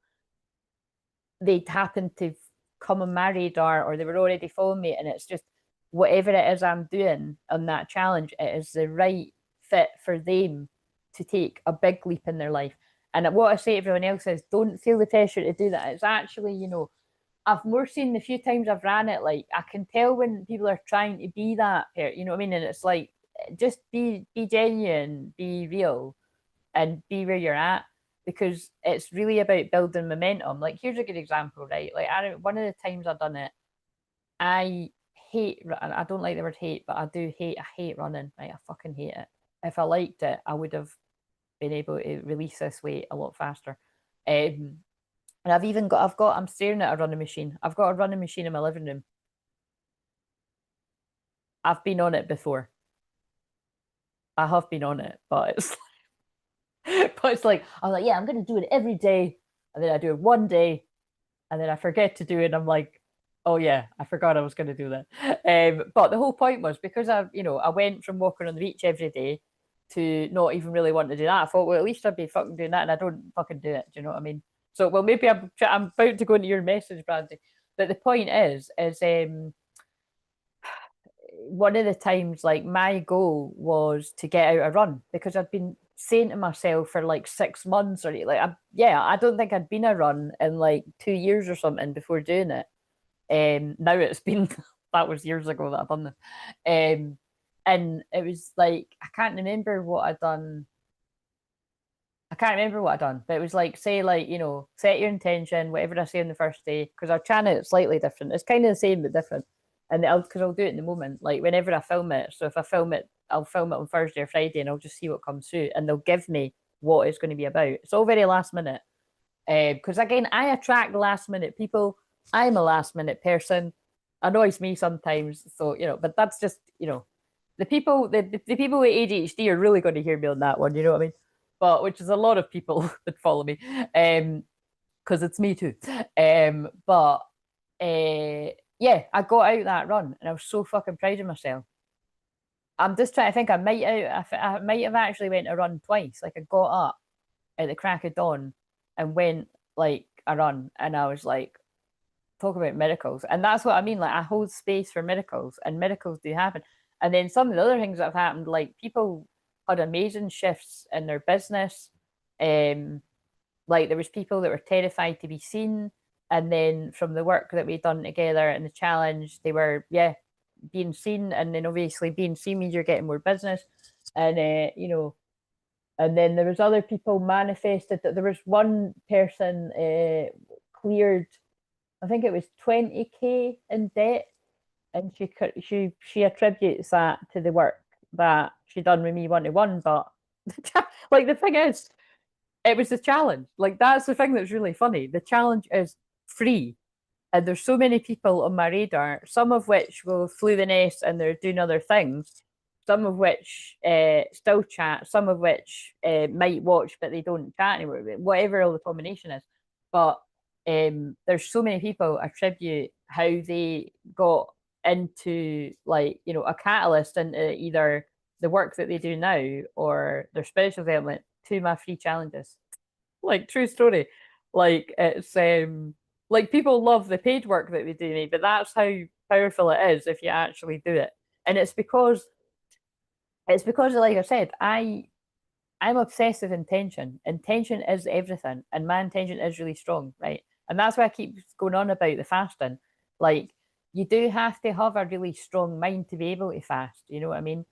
they happen to come on my radar or they were already following me, and it's just whatever it is I'm doing on that challenge, it is the right fit for them to take a big leap in their life. And what I say to everyone else is, don't feel the pressure to do that. It's actually, I've more seen the few times I've ran it, like I can tell when people are trying to be that, you know what I mean? And it's like just be genuine, be real, and be where you're at because it's really about building momentum. Like here's a good example, right? Like one of the times I've done it, I I don't like the word hate, but I hate running. Right, I fucking hate it. If I liked it, I would have been able to release this weight a lot faster. And I'm staring at a running machine. I've got a running machine in my living room. I've been on it before. I have been on it, but it's like I'm like, yeah, I'm gonna do it every day, and then I do it one day, and then I forget to do it. And I'm like, oh yeah, I forgot I was gonna do that. But the whole point was because I went from walking on the beach every day to not even really wanting to do that. I thought, well, at least I'd be fucking doing that, and I don't fucking do it. Do you know what I mean? So, well, maybe I'm about to go into your message, Brandy. But the point is one of the times like my goal was to get out a run because I'd been saying to myself for like 6 months or like I don't think I'd been a run in like 2 years or something before doing it. Now it's been that was years ago that I've done this. And it was like I can't remember what I'd done. I can't remember what I'd done, but it was like say like set your intention, whatever I say on the first day, because I'll channel it slightly different. It's kind of the same but different, and I'll do it in the moment, like whenever I film it. So if I film it, I'll film it on Thursday or Friday, and I'll just see what comes through, and they'll give me what it's going to be about. It's all very last minute, because again, I attract last minute people. I'm a last minute person. Annoys me sometimes, so but that's just the people with ADHD are really going to hear me on that one. You know what I mean? But which is a lot of people that follow me, because it's me too. But yeah, I got out that run and I was so fucking proud of myself. I'm just trying to think. I might have actually went a run twice. Like I got up at the crack of dawn and went like a run, and I was like, talk about miracles. And that's what I mean. Like I hold space for miracles, and miracles do happen. And then some of the other things that have happened, like people had amazing shifts in their business. Like there was people that were terrified to be seen. And then from the work that we'd done together and the challenge, they were, being seen. And then obviously being seen means you're getting more business. And, you know, and then there was other people manifested that there was one person cleared, I think it was 20K in debt. And she attributes that to the work that she done with me one-to-one. But like the thing is, it was the challenge. Like that's the thing that's really funny. The challenge is free. And there's so many people on my radar, some of which will flew the nest and they're doing other things, some of which still chat, some of which might watch but they don't chat anymore, whatever all the combination is. But there's so many people attribute how they got into, like, you know, a catalyst into either the work that they do now or their spiritual development to my free challenges. Like, true story. Like, it's like people love the paid work that we do, but that's how powerful it is if you actually do it. And it's because like I said, I'm obsessed with intention. Intention is everything, and my intention is really strong, right? And that's why I keep going on about the fasting. Like, you do have to have a really strong mind to be able to fast. You know what I mean?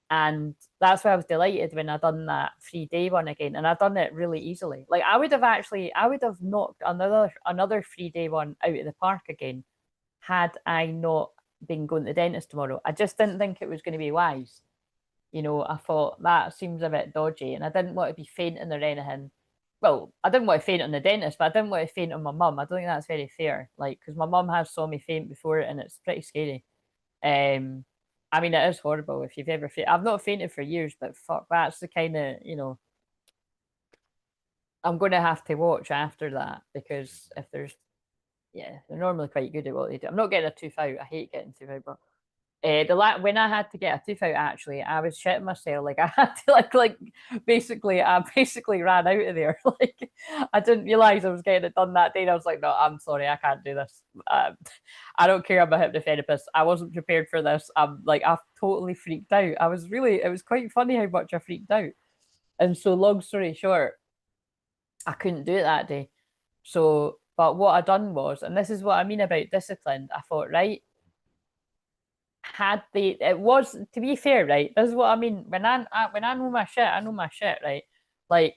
And that's why I was delighted when I done that 3-day one again, and I done it really easily. Like I would have knocked another 3-day one out of the park again had I not been going to the dentist tomorrow. I just didn't think it was going to be wise. You know, I thought that seems a bit dodgy, and I didn't want to be fainting or anything. Well, I didn't want to faint on the dentist, but I didn't want to faint on my mum. I don't think that's very fair. Like, because my mum has saw me faint before, and it's pretty scary. I mean, it is horrible if you've ever fainted. I've not fainted for years, but fuck, that's the kind of, you know, I'm going to have to watch after that, because if there's, yeah, they're normally quite good at what they do. I'm not getting a tooth out. I hate getting tooth out, but when I had to get a tooth out, actually, I was shitting myself. Like I had to basically, I basically ran out of there. Like I didn't realize I was getting it done that day. And I was like, no, I'm sorry, I can't do this. I don't care. I'm a hypnotherapist. I wasn't prepared for this. I've totally freaked out. It was quite funny how much I freaked out. And so, long story short, I couldn't do it that day. So, but what I done was, and this is what I mean about discipline. I thought, right, it was, to be fair, right, this is what I mean, when I know my shit, I know my shit, right? Like,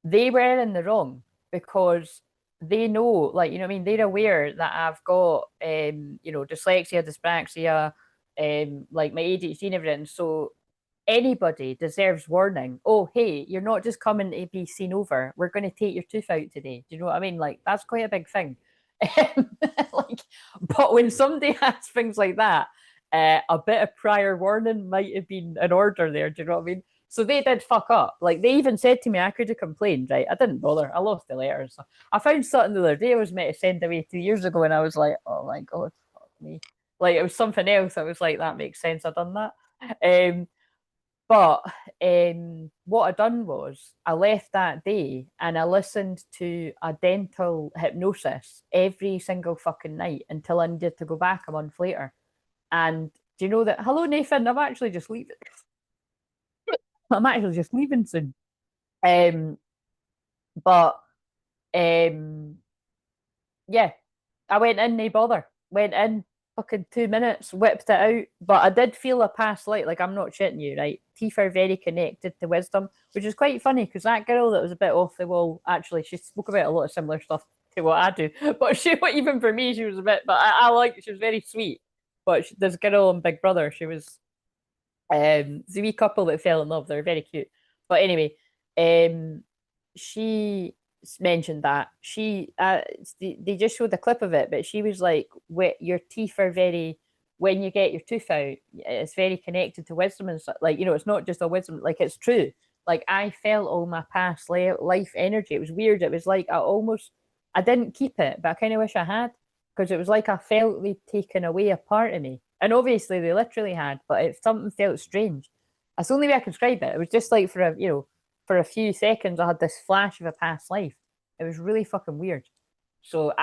they were in the wrong, because they know, like, you know what I mean, they're aware that I've got you know, dyslexia, dyspraxia, like my ADHD and everything. So anybody deserves warning. Oh, hey, you're not just coming to be seen over, we're going to take your tooth out today. Do you know what I mean? Like, that's quite a big thing. Like, but when somebody has things like that, a bit of prior warning might have been in order there. Do you know what I mean? So they did fuck up. Like, they even said to me I could have complained, right? I didn't bother. I lost the letter. So I found something the other day I was meant to send away 2 years ago, and I was like, oh my god, fuck me. Like, it was something else. I was like, that makes sense. I've done that. But what I done was I left that day and I listened to a dental hypnosis every single fucking night until I needed to go back a month later. And do you know that? Hello, Nathan. I'm actually just leaving. I'm actually just leaving soon. But yeah, I went in, no bother. Went in, fucking 2 minutes, whipped it out. But I did feel a past light. Like, I'm not shitting you, right? Teeth are very connected to wisdom, which is quite funny, because that girl that was a bit off the wall, actually, she spoke about a lot of similar stuff to what I do. But she, even for me, she was a bit, but I like, she was very sweet. But this girl on Big Brother, she was the wee couple that fell in love. They're very cute. But anyway, she mentioned that they just showed a clip of it, but she was like, your teeth are very, when you get your tooth out, it's very connected to wisdom and stuff. Like, you know, it's not just a wisdom, like, it's true. Like, I felt all my past life energy. It was weird. It was like I didn't keep it, but I kind of wish I had, because it was like I felt they'd taken away a part of me. And obviously they literally had, but something felt strange. That's the only way I can describe it. It was just like, for a few seconds, I had this flash of a past life. It was really fucking weird. So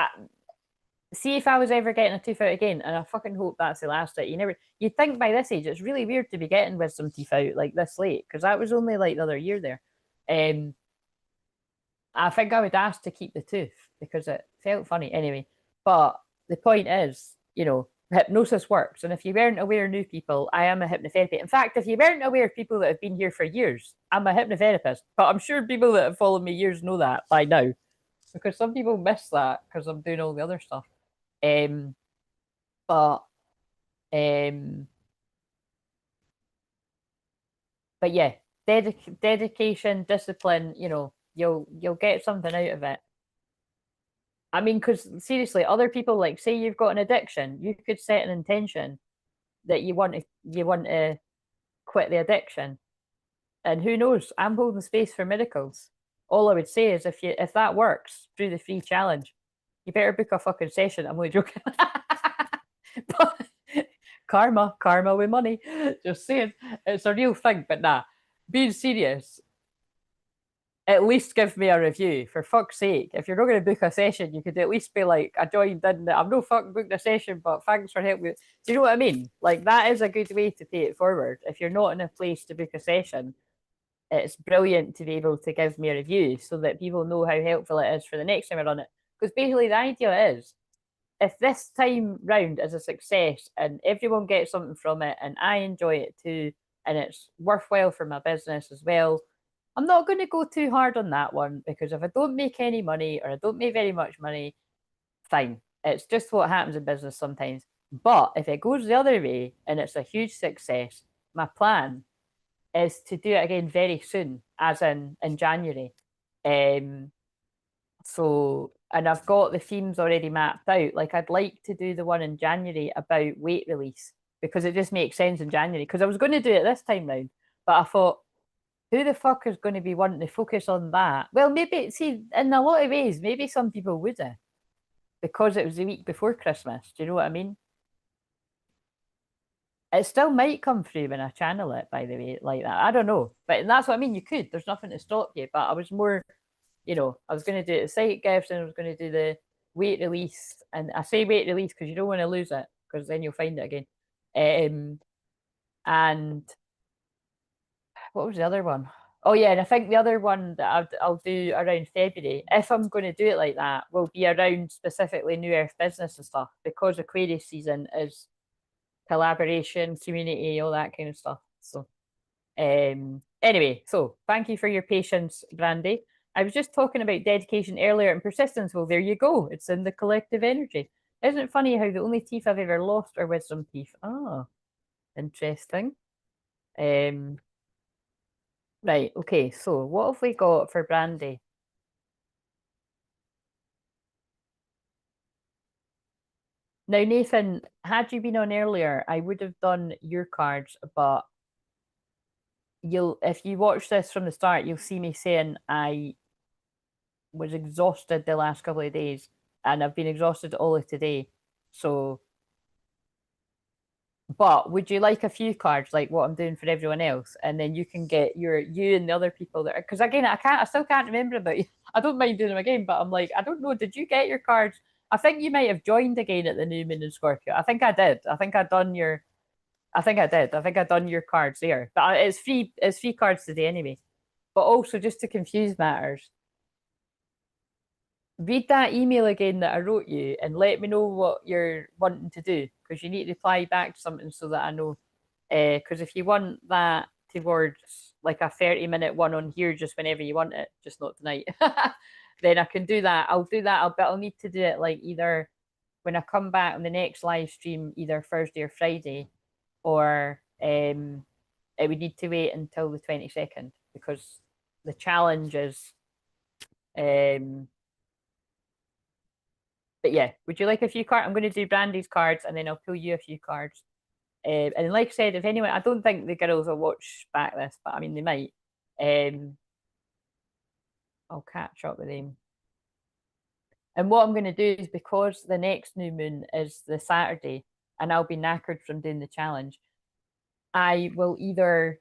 see if I was ever getting a tooth out again, and I fucking hope that's the last of it. You'd think by this age it's really weird to be getting wisdom teeth out like this late, because that was only like the other year there. I think I would ask to keep the tooth because it felt funny anyway. But the point is, you know, hypnosis works. And if you weren't aware, new people, I am a hypnotherapist. In fact, if you weren't aware of people that have been here for years, I'm a hypnotherapist. But I'm sure people that have followed me years know that by now, because some people miss that because I'm doing all the other stuff. Um, but um, but yeah, dedication, discipline. You know, you'll get something out of it. I mean, because seriously, other people, like, say you've got an addiction, you could set an intention that you want to quit the addiction, and who knows? I'm holding space for miracles. All I would say is, if that works through the free challenge, you better book a fucking session. I'm only joking. But karma with money. Just saying, it's a real thing. But nah, being serious, at least give me a review, for fuck's sake. If you're not going to book a session, you could at least be like, I joined in, I'm no fucking booked a session, but thanks for helping me. Do you know what I mean? Like, that is a good way to pay it forward. If you're not in a place to book a session, it's brilliant to be able to give me a review so that people know how helpful it is for the next time I run it. Because basically, the idea is, if this time round is a success and everyone gets something from it and I enjoy it too, and it's worthwhile for my business as well, I'm not going to go too hard on that one, because if I don't make any money or I don't make very much money, fine. It's just what happens in business sometimes. But if it goes the other way and it's a huge success, my plan is to do it again very soon, as in January. Um, and I've got the themes already mapped out. Like, I'd like to do the one in January about weight release, because it just makes sense in January. Because I was going to do it this time round, but I thought, who the fuck is going to be wanting to focus on that? Well, maybe, see, in a lot of ways, maybe some people would have, because it was the week before Christmas. Do you know what I mean? It still might come through when I channel it, by the way, like that. I don't know. But that's what I mean. You could. There's nothing to stop you. But I was more, I was going to do the sight gifts, and I was going to do the weight release. And I say weight release because you don't want to lose it, because then you'll find it again. And what was the other one? Oh yeah, and I think the other one that I'll do around February, if I'm going to do it like that, will be around specifically New Earth business and stuff, because Aquarius season is collaboration, community, all that kind of stuff. So, anyway, so thank you for your patience, Brandy. I was just talking about dedication earlier and persistence. Well, there you go. It's in the collective energy. Isn't it funny how the only teeth I've ever lost are wisdom teeth? Oh, interesting. Right, okay, so what have we got for Brandy? Now, Nathan, had you been on earlier, I would have done your cards, but if you watch this from the start, you'll see me saying I was exhausted the last couple of days, and I've been exhausted all of today. So, but would you like a few cards, like what I'm doing for everyone else, and then you can get you and the other people that are, because again, I still can't remember about you. I don't mind doing them again, but I'm like, I don't know. Did you get your cards? I think you might have joined again at the new moon in Scorpio. I think I did. I think I done your. I think I did. I think I done your cards there. But it's free. It's free cards today anyway. But also, just to confuse matters, read that email again that I wrote you and let me know what you're wanting to do, because you need to reply back to something so that I know. Because if you want that towards like a 30-minute one on here, just whenever you want it, just not tonight, then I can do that. I'll do that. I'll need to do it like either when I come back on the next live stream, either Thursday or Friday, or it would need to wait until the 22nd, because the challenge is but yeah, would you like a few cards? I'm going to do Brandy's cards, and then I'll pull you a few cards. And like I said, if anyone, I don't think the girls will watch back this, but I mean, they might. I'll catch up with them. And what I'm going to do is, because the next new moon is the Saturday, and I'll be knackered from doing the challenge, I will either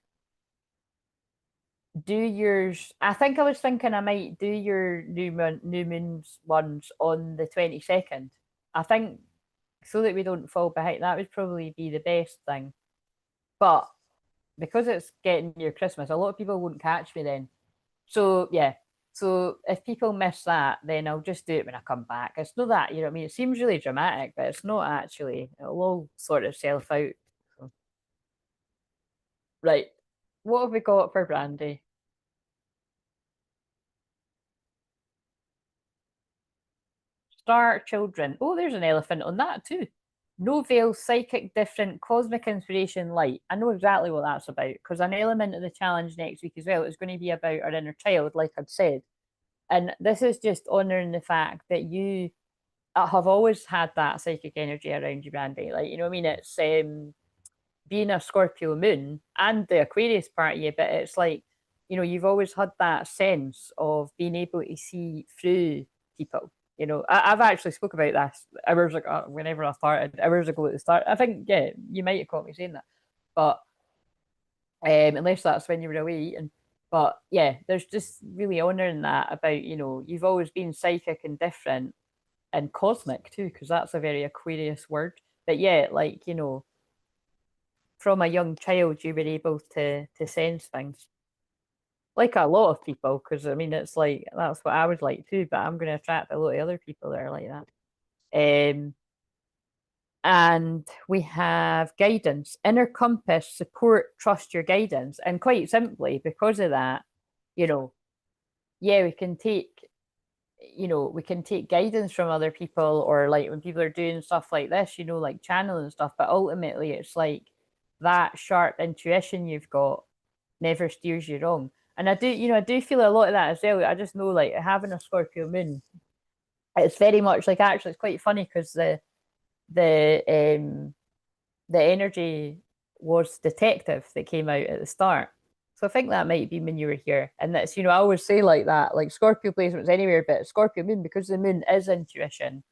do yours. I think I was thinking I might do your new moons ones on the 22nd. I think, so that we don't fall behind. That would probably be the best thing. But because it's getting near Christmas, a lot of people won't catch me then. So yeah, So if people miss that, then I'll just do it when I come back. It's not that, you know what I mean? It seems really dramatic, but it's not actually. It'll all sort of self out. So. Right. What have we got for Brandy? Star Children. Oh, there's an elephant on that too. No veil, psychic, different, cosmic inspiration, light. I know exactly what that's about because an element of the challenge next week as well is going to be about our inner child, like I'd said. And this is just honouring the fact that you have always had that psychic energy around you, Brandy. Like, you know what I mean? It's being a Scorpio moon and the Aquarius part of you, but it's like, you know, you've always had that sense of being able to see through people. You know, I've actually spoke about this hours ago, whenever I started, hours ago at the start. I think, yeah, you might have caught me saying that, but unless that's when you were away eating. But yeah, there's just really honouring that about, you know, you've always been psychic and different and cosmic too, because that's a very Aquarius word. But yeah, like, you know, from a young child you were able to sense things like a lot of people, because I mean it's like that's what I was like too, but I'm going to attract a lot of other people that are like that. And we have guidance, inner compass, support, trust your guidance, and quite simply because of that, you know, yeah, we can take, you know, we can take guidance from other people, or like when people are doing stuff like this, you know, like channeling and stuff, but ultimately it's like that sharp intuition you've got never steers you wrong. And I do, you know, I do feel a lot of that as well. I just know, like, having a Scorpio moon, it's very much like, actually it's quite funny because the the energy was detective that came out at the start. So I think that might be when you were here. And that's, you know, I always say like that, like Scorpio placements anywhere, but Scorpio moon, because the moon is intuition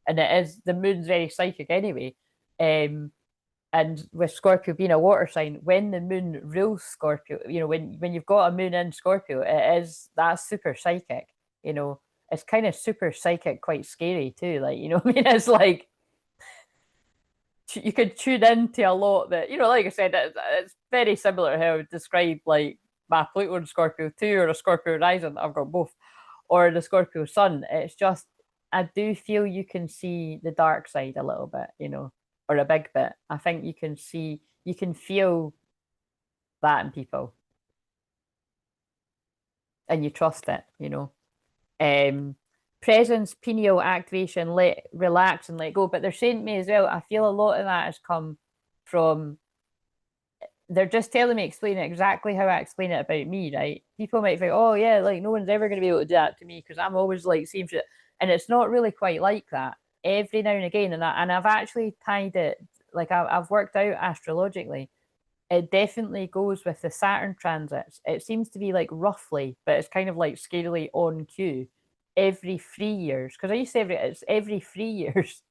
and it is, the moon's very psychic anyway. And with Scorpio being a water sign, when the moon rules Scorpio, you know, when you've got a moon in Scorpio, it is, that's super psychic, you know. It's kind of super psychic, quite scary too. Like, you know what I mean? It's like you could tune into a lot that, you know, like I said, it's very similar to how I would describe like my Pluto and Scorpio too, or a Scorpio rising. I've got both, or the Scorpio sun. It's just, I do feel you can see the dark side a little bit, you know, or a big bit. I think you can see, you can feel that in people, and you trust it, you know. Um, Presence, pineal activation, let relax and let go. But they're saying to me as well, I feel a lot of that has come from, they're just telling me, explain it exactly how I explain it about me, right? People might think, oh yeah, like no one's ever going to be able to do that to me because I'm always like seeing shit, and it's not really quite like that. Every now and again, and I've actually tied it, like I've worked out astrologically. It definitely goes with the Saturn transits. It seems to be like roughly, but it's kind of like scarily on cue every 3 years. Because I used to say it's every 3 years.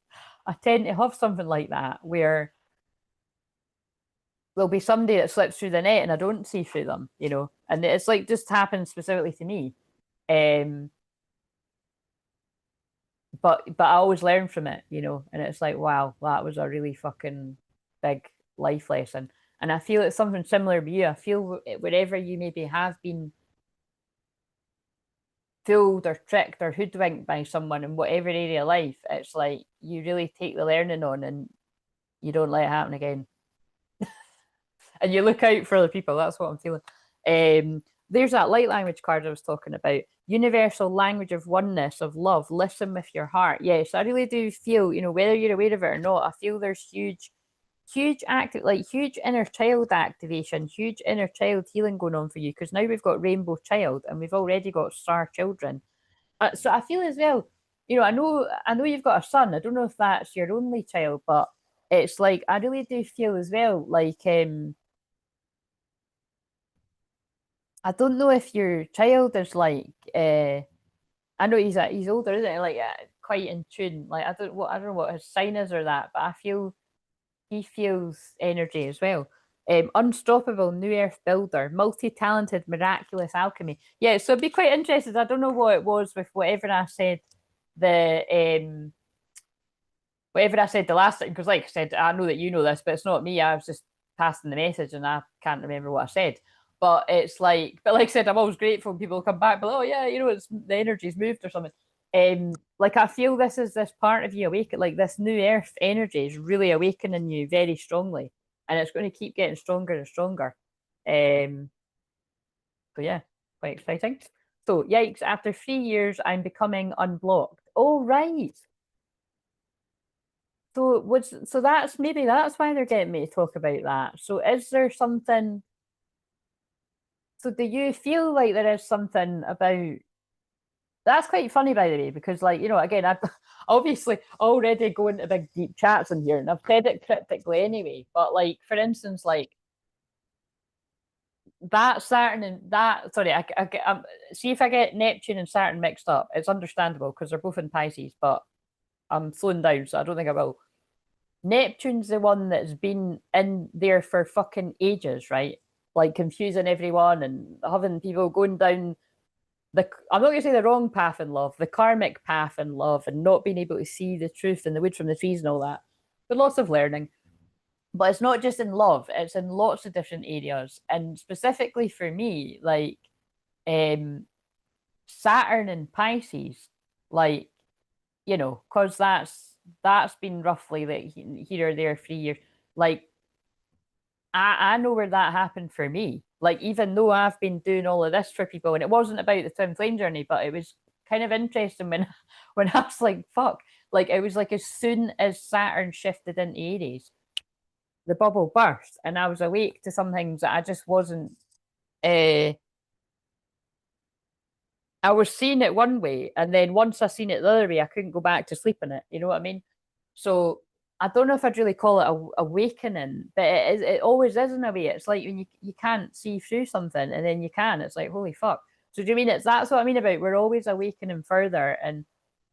I tend to have something like that where there'll be somebody that slips through the net and I don't see through them, you know, and it's like just happens specifically to me. Um, but I always learn from it, you know, and it's like, wow, that was a really fucking big life lesson. And I feel it's something similar with you. I feel wherever you maybe have been fooled or tricked or hoodwinked by someone in whatever area of life, it's like you really take the learning on and you don't let it happen again. And you look out for other people. That's what I'm feeling. There's that light language card I was talking about. Universal language of oneness, of love. Listen with your heart. Yes, I really do feel, you know, whether you're aware of it or not, I feel there's huge active, like huge inner child activation, huge inner child healing going on for you, because now we've got rainbow child and we've already got star children. So I feel as well, you know, I know you've got a son. I don't know if that's your only child, but it's like I really do feel as well like I don't know if your child is like I know he's older, isn't he? Like quite in tune. Like I don't know what his sign is or that, but I feel he feels energy as well. Unstoppable new earth builder, multi-talented, miraculous alchemy. Yeah, so I'd be quite interested. I don't know what it was with whatever I said the whatever I said the last time, because like I said, I know that you know this, but it's not me. I was just passing the message and I can't remember what I said. But it's like, but like I said, I'm always grateful when people come back, but oh yeah, you know, it's the energy's moved or something. Like I feel this is this part of you awake, like this new earth energy is really awakening you very strongly, and it's going to keep getting stronger and stronger. Um, so yeah, quite exciting. So yikes! After 3 years, I'm becoming unblocked. Oh right. So that's maybe that's why they're getting me to talk about that. So is there something? So do you feel like there is something about that's quite funny, by the way, because like, you know, again, I've obviously already going to big deep chats in here and I've said it cryptically anyway. But like, for instance, like that Saturn and that, sorry, see if I get Neptune and Saturn mixed up, it's understandable because they're both in Pisces, but I'm slowing down, so I don't think I will. Neptune's the one that's been in there for fucking ages, right? Like confusing everyone and having people going down I'm not going to say the wrong path in love, the karmic path in love, and not being able to see the truth and the wood from the trees and all that. But lots of learning. But it's not just in love; it's in lots of different areas. And specifically for me, like um, Saturn and Pisces, like you know, because that's been roughly like here or there 3 years. Like I know where that happened for me. Like, even though I've been doing all of this for people, and it wasn't about the twin flame journey, but it was kind of interesting when when I was like, fuck. Like it was like as soon as Saturn shifted into Aries, the bubble burst, and I was awake to some things that I just wasn't uh I was seeing it one way, and then once I seen it the other way, I couldn't go back to sleep in it. You know what I mean? So I don't know if I'd really call it a awakening, but it is. It always is in a way. It's like when you can't see through something, and then you can. It's like holy fuck. So do you mean it's that's what I mean about we're always awakening further and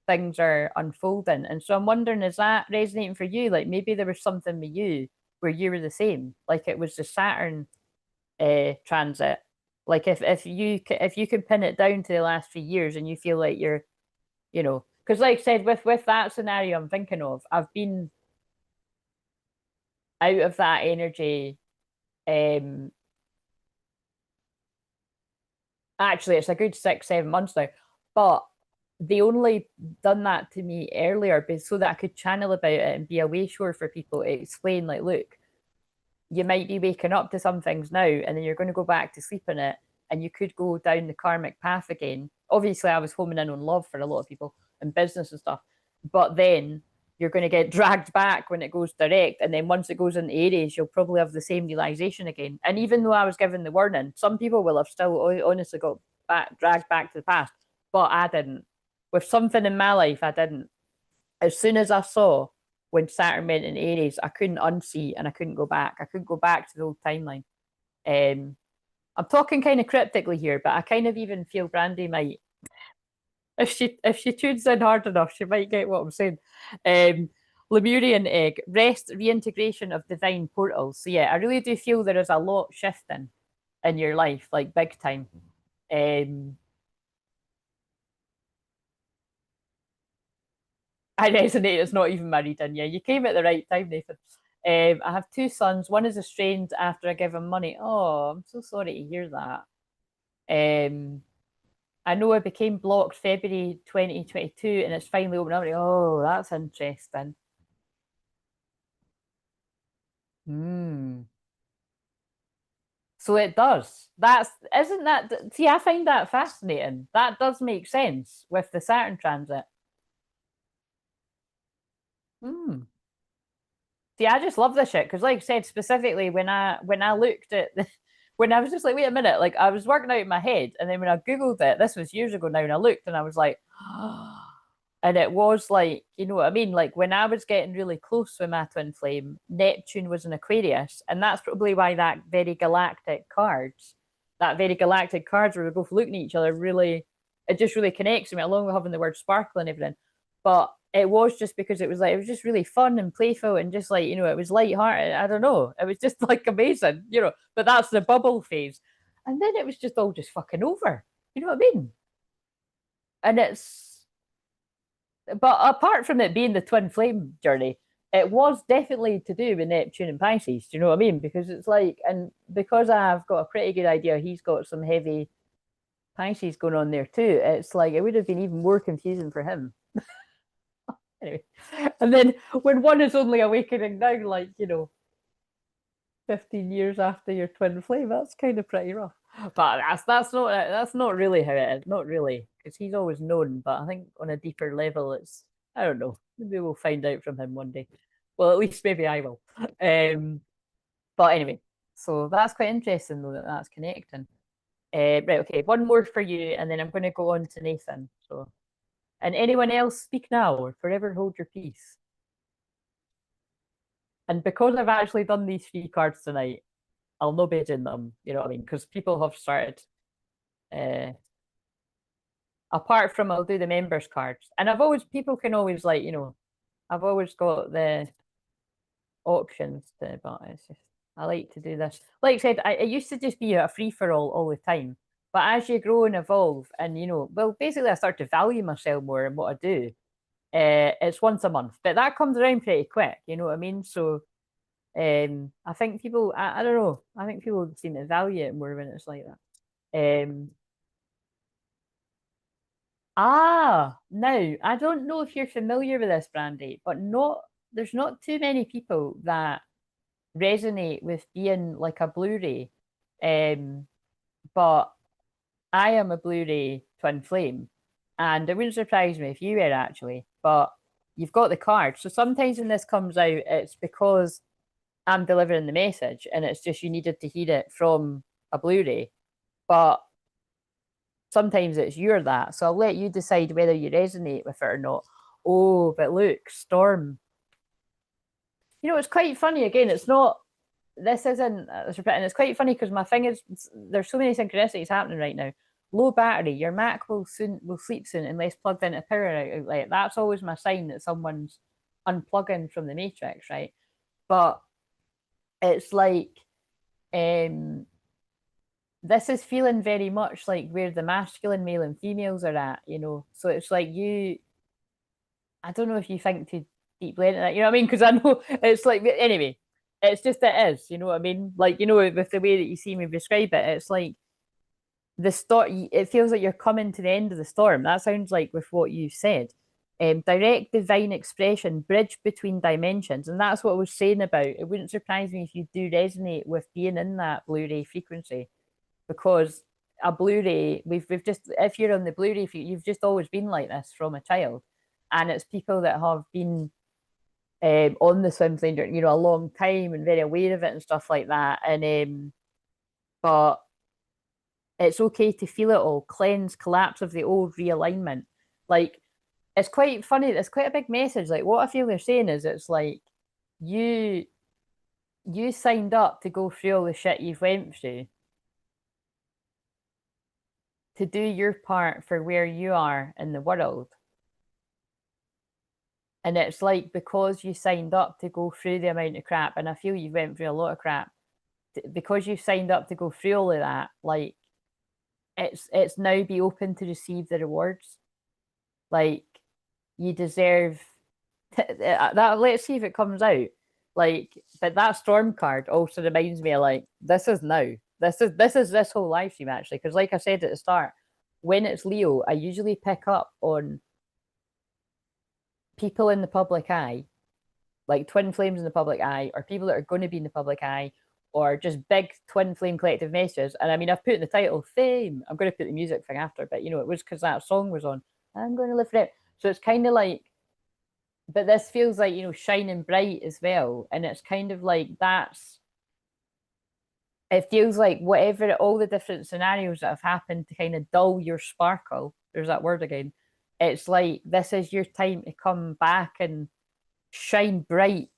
things are unfolding. And so I'm wondering, is that resonating for you? Like maybe there was something with you where you were the same. Like it was the Saturn transit. Like if you can pin it down to the last 3 years and you feel like you're, you know, because like I said, with that scenario I'm thinking of, I've been out of that energy. Um, Actually, it's a good 6, 7 months now, but they only done that to me earlier, so that I could channel about it and be a way sure for people to explain, like, look, you might be waking up to some things now and then you're going to go back to sleep in it and you could go down the karmic path again. Obviously, I was homing in on love for a lot of people and business and stuff, but then you're going to get dragged back when it goes direct. And then once it goes into Aries, you'll probably have the same realization again. And even though I was given the warning, some people will have still honestly got dragged back to the past, but I didn't. With something in my life, I didn't. As soon as I saw when Saturn went in Aries, I couldn't unsee and I couldn't go back. I couldn't go back to the old timeline. Um, I'm talking kind of cryptically here, but I kind of even feel Brandy might, if she tunes in hard enough, she might get what I'm saying. Lemurian egg, rest, reintegration of divine portals. So yeah, I really do feel there is a lot shifting in your life, like big time. I resonate. It's not even my reading. Yeah, you came at the right time, Nathan. I have two sons. One is estranged after I give him money. Oh, I'm so sorry to hear that. Um, I know I became blocked February 2022 and it's finally opened up. Oh, that's interesting. Hmm. So it does. That's isn't that see, I find that fascinating. That does make sense with the Saturn transit. Hmm. See, I just love this shit because, like I said, specifically when I looked at the, when I was just like, wait a minute, like I was working out in my head, and then when I googled it, this was years ago now, and I looked and I was like, and it was like, you know what I mean? Like when I was getting really close with my twin flame, Neptune was in Aquarius, and that's probably why that very galactic cards where we're both looking at each other, really, it just really connects to me, along with having the word sparkle and everything. But it was just because it was just really fun and playful and just like, you know, it was light-hearted. I don't know. It was just like amazing, you know. But that's the bubble phase. And then it was just all just fucking over. You know what I mean? And it's but apart from it being the twin flame journey, it was definitely to do with Neptune and Pisces. Do you know what I mean? Because it's like, and because I've got a pretty good idea, he's got some heavy Pisces going on there too. It's like it would have been even more confusing for him. Anyway, and then when one is only awakening now, like 15 years after your twin flame, that's kind of pretty rough. But that's not really how it is. Not really, because he's always known. But I think on a deeper level, it's I don't know. Maybe we'll find out from him one day. Well, at least maybe I will. But anyway, so that's quite interesting though that that's connecting. Right, okay, one more for you, and then I'm going to go on to Nathan. So, and anyone else speak now or forever hold your peace. And because I've actually done these three cards tonight, I'll no be in them. You know what I mean? Because people have started. Uh, Apart from I'll do the members cards, and I've always people can always I've always got the options to, but it's just I like to do this. Like I said, it used to just be a free for all the time. But as you grow and evolve, and well, basically, I start to value myself more and what I do. It's once a month, but that comes around pretty quick. You know what I mean? So, I think people, I don't know, I think people seem to value it more when it's like that. Now I don't know if you're familiar with this, Brandy, but there's not too many people that resonate with being like a Blu-ray. But I am a Blu-ray twin flame, and it wouldn't surprise me if you were actually. But you've got the card, so sometimes when this comes out, it's because I'm delivering the message, and it's just you needed to hear it from a Blu-ray. But sometimes it's you're that, so I'll let you decide whether you resonate with it or not. Oh, but look, Storm. It's quite funny. Again, it's not. This isn't. And it's quite funny because my thing is, there's so many synchronicities happening right now. Low battery. Your Mac will sleep soon unless plugged into power outlet. That's always my sign that someone's unplugging from the matrix, right? But it's like, this is feeling very much like where the masculine male and females are at. So it's like I don't know if you think too deeply into that, you know what I mean? Because I know it's like, anyway, it's just it is, you know what I mean? Like, with the way that you see me describe it, it's like the storm, it feels like you're coming to the end of the storm. That sounds like with what you said. Direct divine expression, bridge between dimensions. And that's what I was saying about. It wouldn't surprise me if you do resonate with being in that Blu-ray frequency, because a Blu-ray, we've just, if you're on the Blu-ray, you've just always been like this from a child. And it's people that have been on the swim lane, a long time and very aware of it and stuff like that. And but it's okay to feel it all, cleanse, collapse of the old, realignment. Like, it's quite funny. It's quite a big message. Like, what I feel they're saying is, it's like you signed up to go through all the shit you've went through, to do your part for where you are in the world. And it's like, because you signed up to go through the amount of crap, and I feel you went through a lot of crap, because you signed up to go through all of that, like, it's now be open to receive the rewards. Like, you deserve that. Let's see if it comes out. Like, but that storm card also reminds me of, like, this is now. This is this whole live stream, actually, because like I said at the start, when it's Leo, I usually pick up on people in the public eye, like twin flames in the public eye, or people that are going to be in the public eye, or just big twin flame collective messages. And I mean, I've put in the title Fame. I'm going to put the music thing after, but it was because that song was on. I'm going to live for it. So it's kind of like, but this feels like, shining bright as well. And it's kind of like it feels like whatever, all the different scenarios that have happened to kind of dull your sparkle, there's that word again. It's like, this is your time to come back and shine bright.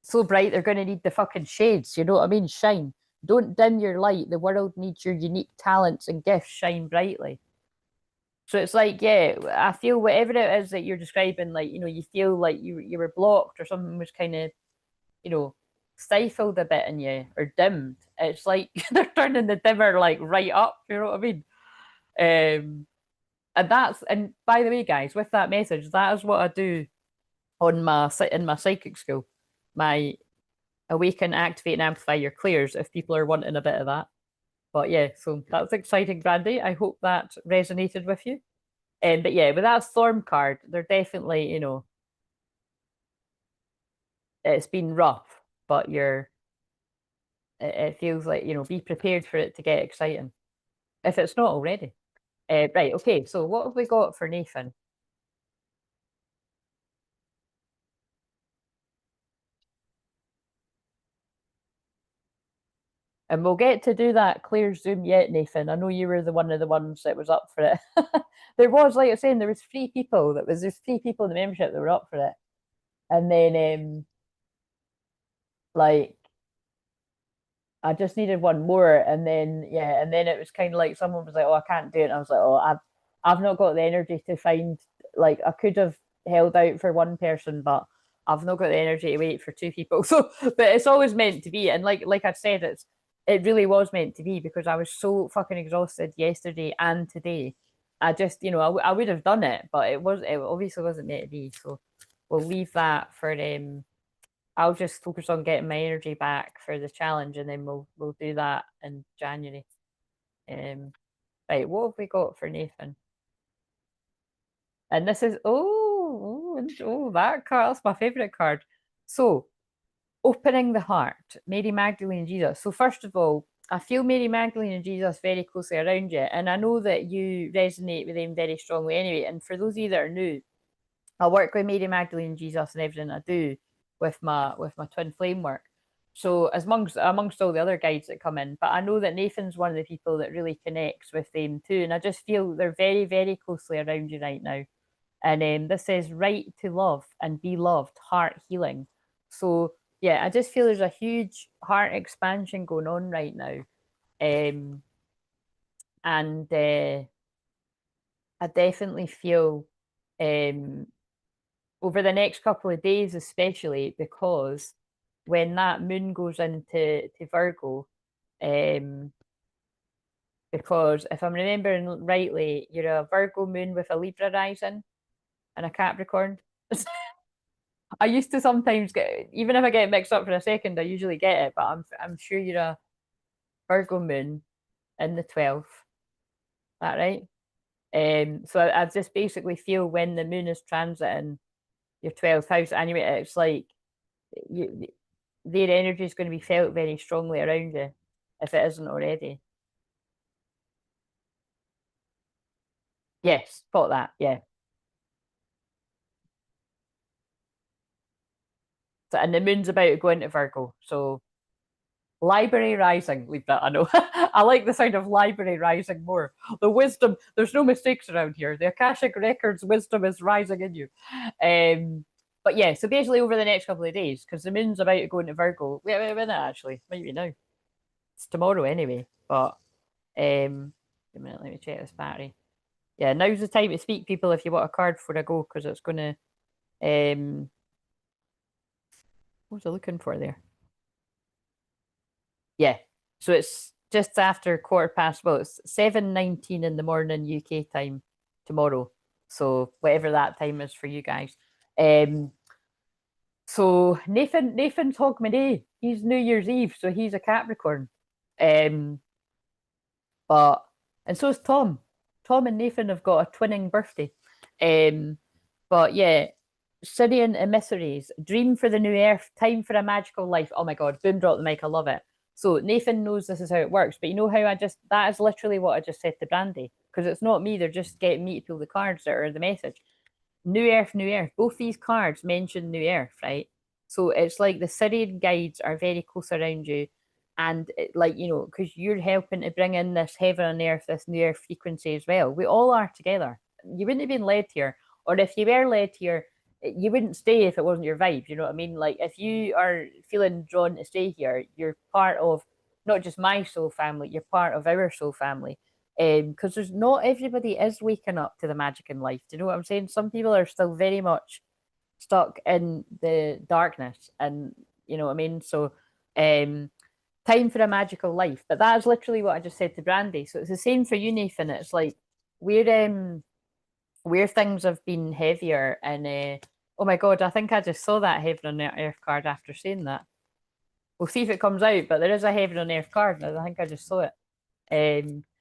So bright, they're going to need the fucking shades. You know what I mean? Shine. Don't dim your light. The world needs your unique talents and gifts. Shine brightly. So it's like, yeah, I feel whatever it is that you're describing, like, you feel like you were blocked, or something was kind of, stifled a bit in you, or dimmed. It's like they're turning the dimmer like right up. You know what I mean? And by the way, guys, with that message, that is what I do on my in my psychic school, my awaken, activate, and amplify your clairs if people are wanting a bit of that. But yeah, so that's exciting, Brandy. I hope that resonated with you. But yeah, with that storm card, they're definitely, you know, it's been rough, but it feels like, you know, be prepared for it to get exciting if it's not already. Right, okay, so what have we got for Nathan? And we'll get to do that Claire's Zoom yet, Nathan. I know you were the one of the ones that was up for it. There was, like I was saying, there's 3 people there's 3 people in the membership that were up for it. And then like I just needed one more, and then yeah, and then it was kind of like someone was like, "Oh, I can't do it." And I was like, "Oh, I've not got the energy to find like I could have held out for one person, but I've not got the energy to wait for 2 people." So, but it's always meant to be, and like I said, it really was meant to be because I was so fucking exhausted yesterday and today. I just, you know, I would have done it, but it obviously wasn't meant to be. So we'll leave that for I'll just focus on getting my energy back for the challenge, and then we'll do that in January. Right, what have we got for Nathan? And this is that card. That's my favorite card. So, opening the heart, Mary Magdalene and Jesus. So first of all, I feel Mary Magdalene and Jesus very closely around you, and I know that you resonate with them very strongly anyway. And for those of you that are new, I work with Mary Magdalene and Jesus and everything I do with my twin flame work. So as amongst all the other guides that come in, but I know that Nathan's one of the people that really connects with them too, and I just feel they're very very closely around you right now. And this says right to love and be loved, heart healing. So yeah, I just feel there's a huge heart expansion going on right now, and I definitely feel um, over the next couple of days, especially because when that moon goes into Virgo, um, because if I'm remembering rightly, you're a Virgo moon with a Libra rising and a Capricorn. I used to sometimes get, even if I get mixed up for a second, I usually get it, but I'm sure you're a Virgo moon in the 12th. That right? So I just basically feel when the moon is transiting your 12th house, anyway, it's like you, their energy is going to be felt very strongly around you if it isn't already. Yes, got that. Yeah. So, and the moon's about to go into Virgo. So library rising, leave that. I know. I like the sound of library rising more. The wisdom, there's no mistakes around here. The Akashic Records wisdom is rising in you. But yeah, so basically over the next couple of days, because the moon's about to go into Virgo. Wait a minute, actually. Might be now. It's tomorrow anyway. But a minute, let me check this battery. Yeah, now's the time to speak, people, if you want a card before I go, because it's going to. What was I looking for there? Yeah, so it's just after 1/4 past. Well, it's 7:19 in the morning UK time tomorrow. So whatever that time is for you guys. So Nathan's Hogmanay. He's New Year's Eve, so he's a Capricorn. Um, but and so is Tom. Tom and Nathan have got a twinning birthday. But yeah, Syrian emissaries, dream for the new earth, time for a magical life. Oh my god, boom, drop the mic, I love it. So Nathan knows this is how it works, but you know how that is literally what I just said to Brandy, because it's not me, they're just getting me to pull the cards that are the message. New Earth, New Earth. Both these cards mention New Earth, right? So it's like the Syrian guides are very close around you. And like, you know, because you're helping to bring in this heaven and earth, this new earth frequency as well. We all are together. You wouldn't have been led here. Or if you were led here, you wouldn't stay if it wasn't your vibe. You know what I mean? Like if you are feeling drawn to stay here, you're part of not just my soul family, you're part of our soul family. Because there's not everybody is waking up to the magic in life. Do you know what I'm saying? Some people are still very much stuck in the darkness, and you know what I mean. So, time for a magical life. But that is literally what I just said to Brandy. So it's the same for you, Nathan. It's like where things have been heavier and Oh my God, I think I just saw that Heaven on Earth card after saying that. We'll see if it comes out, but there is a Heaven on Earth card, and I think I just saw it.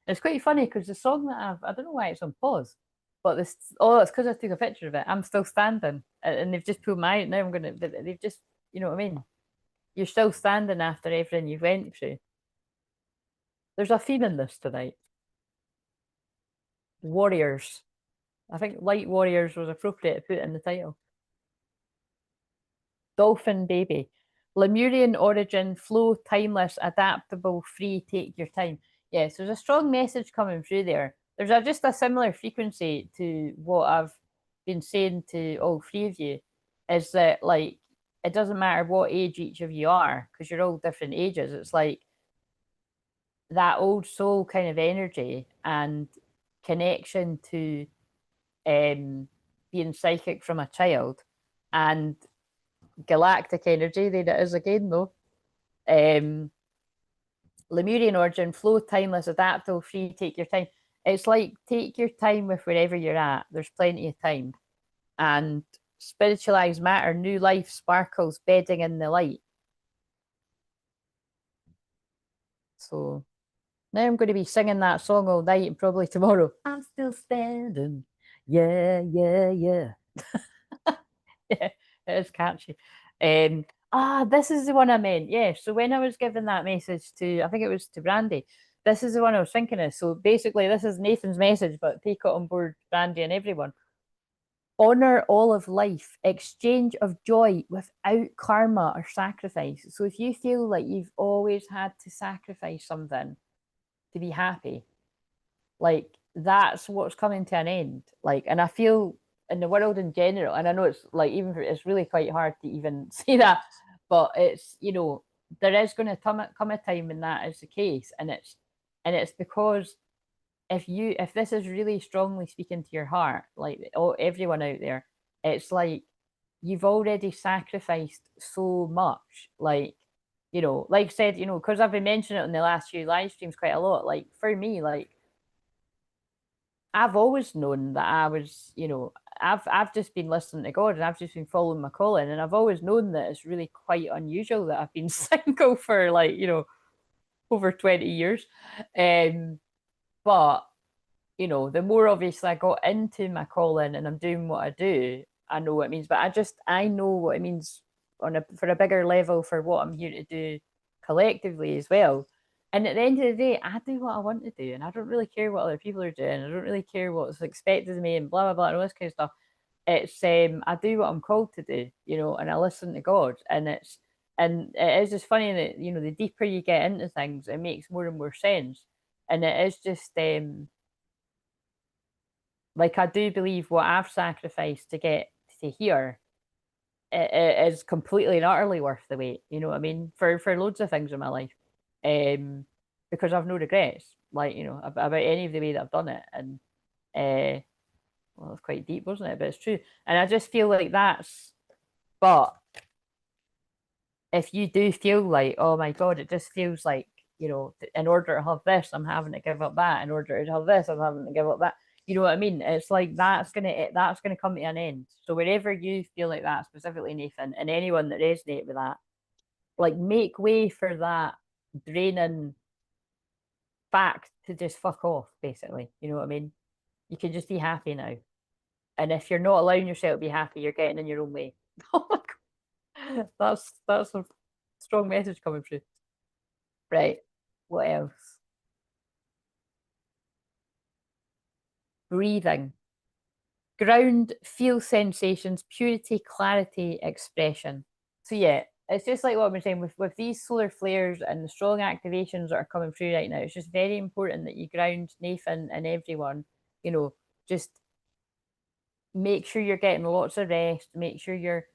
It's quite funny because the song that I don't know why it's on pause, but this, oh, it's because I took a picture of it. I'm still standing, and they've just pulled my out. Now I'm gonna, they've just, you know what I mean? You're still standing after everything you've went through. There's a theme in this tonight. Warriors. I think Light Warriors was appropriate to put in the title. Dolphin Baby. Lemurian origin, flow, timeless, adaptable, free, take your time. Yes, there's a strong message coming through there. There's just a similar frequency to what I've been saying to all three of you, is that like it doesn't matter what age each of you are, because you're all different ages. It's like that old soul kind of energy and connection to being psychic from a child and galactic energy. There it is again, though. Lemurian origin, flow, timeless, adaptable, free, take your time. It's like take your time with wherever you're at. There's plenty of time. And spiritualized matter, new life sparkles, bedding in the light. So now I'm going to be singing that song all night and probably tomorrow. I'm still standing. Yeah, yeah, yeah. Yeah, it is catchy. This is the one I meant. Yeah. So when I was giving that message to, I think it was to Brandy, this is the one I was thinking of. So basically, this is Nathan's message, but take it on board, Brandy and everyone. Honor all of life, exchange of joy without karma or sacrifice. So if you feel like you've always had to sacrifice something to be happy, like that's what's coming to an end. Like, and I feel in the world in general, and I know it's like even it's really quite hard to even say that, but it's, you know, there is going to come a time when that is the case, and it's because if this is really strongly speaking to your heart, like everyone out there, it's like you've already sacrificed so much. Like, you know, like I said, you know, because I've been mentioning it in the last few live streams quite a lot. Like for me, like I've always known that I was, you know, I've just been listening to God and I've just been following my calling, and I've always known that it's really quite unusual that I've been single for like, you know, over 20 years. But you know, the more obviously I got into my calling and I'm doing what I do, I know what it means. But I know what it means on a for a bigger level for what I'm here to do collectively as well. And at the end of the day, I do what I want to do, and I don't really care what other people are doing. I don't really care what's expected of me, and blah blah blah, and all this kind of stuff. It's I do what I'm called to do, you know, and I listen to God, and it is just funny that, you know, the deeper you get into things, it makes more and more sense, and it is just like I do believe what I've sacrificed to get to here it is completely and utterly worth the wait. You know what I mean? For loads of things in my life, because I've no regrets. Like, you know, about any of the way that I've done it, and well, it's quite deep, wasn't it? But it's true, and I just feel like that's. But if you do feel like, oh my God, it just feels like, you know, in order to have this, I'm having to give up that. In order to have this, I'm having to give up that. You know what I mean? It's like that's gonna come to an end. So wherever you feel like that, specifically Nathan, and anyone that resonate with that, like make way for that draining fact to just fuck off, basically. You know what I mean? You can just be happy now. And if you're not allowing yourself to be happy, you're getting in your own way. Oh my God. That's a strong message coming through. Right. What else? Breathing. Ground, feel sensations, purity, clarity, expression. So yeah, it's just like what I've been saying with these solar flares and the strong activations that are coming through right now. It's just very important that you ground Nathan and everyone. You know, just make sure you're getting lots of rest. Make sure you're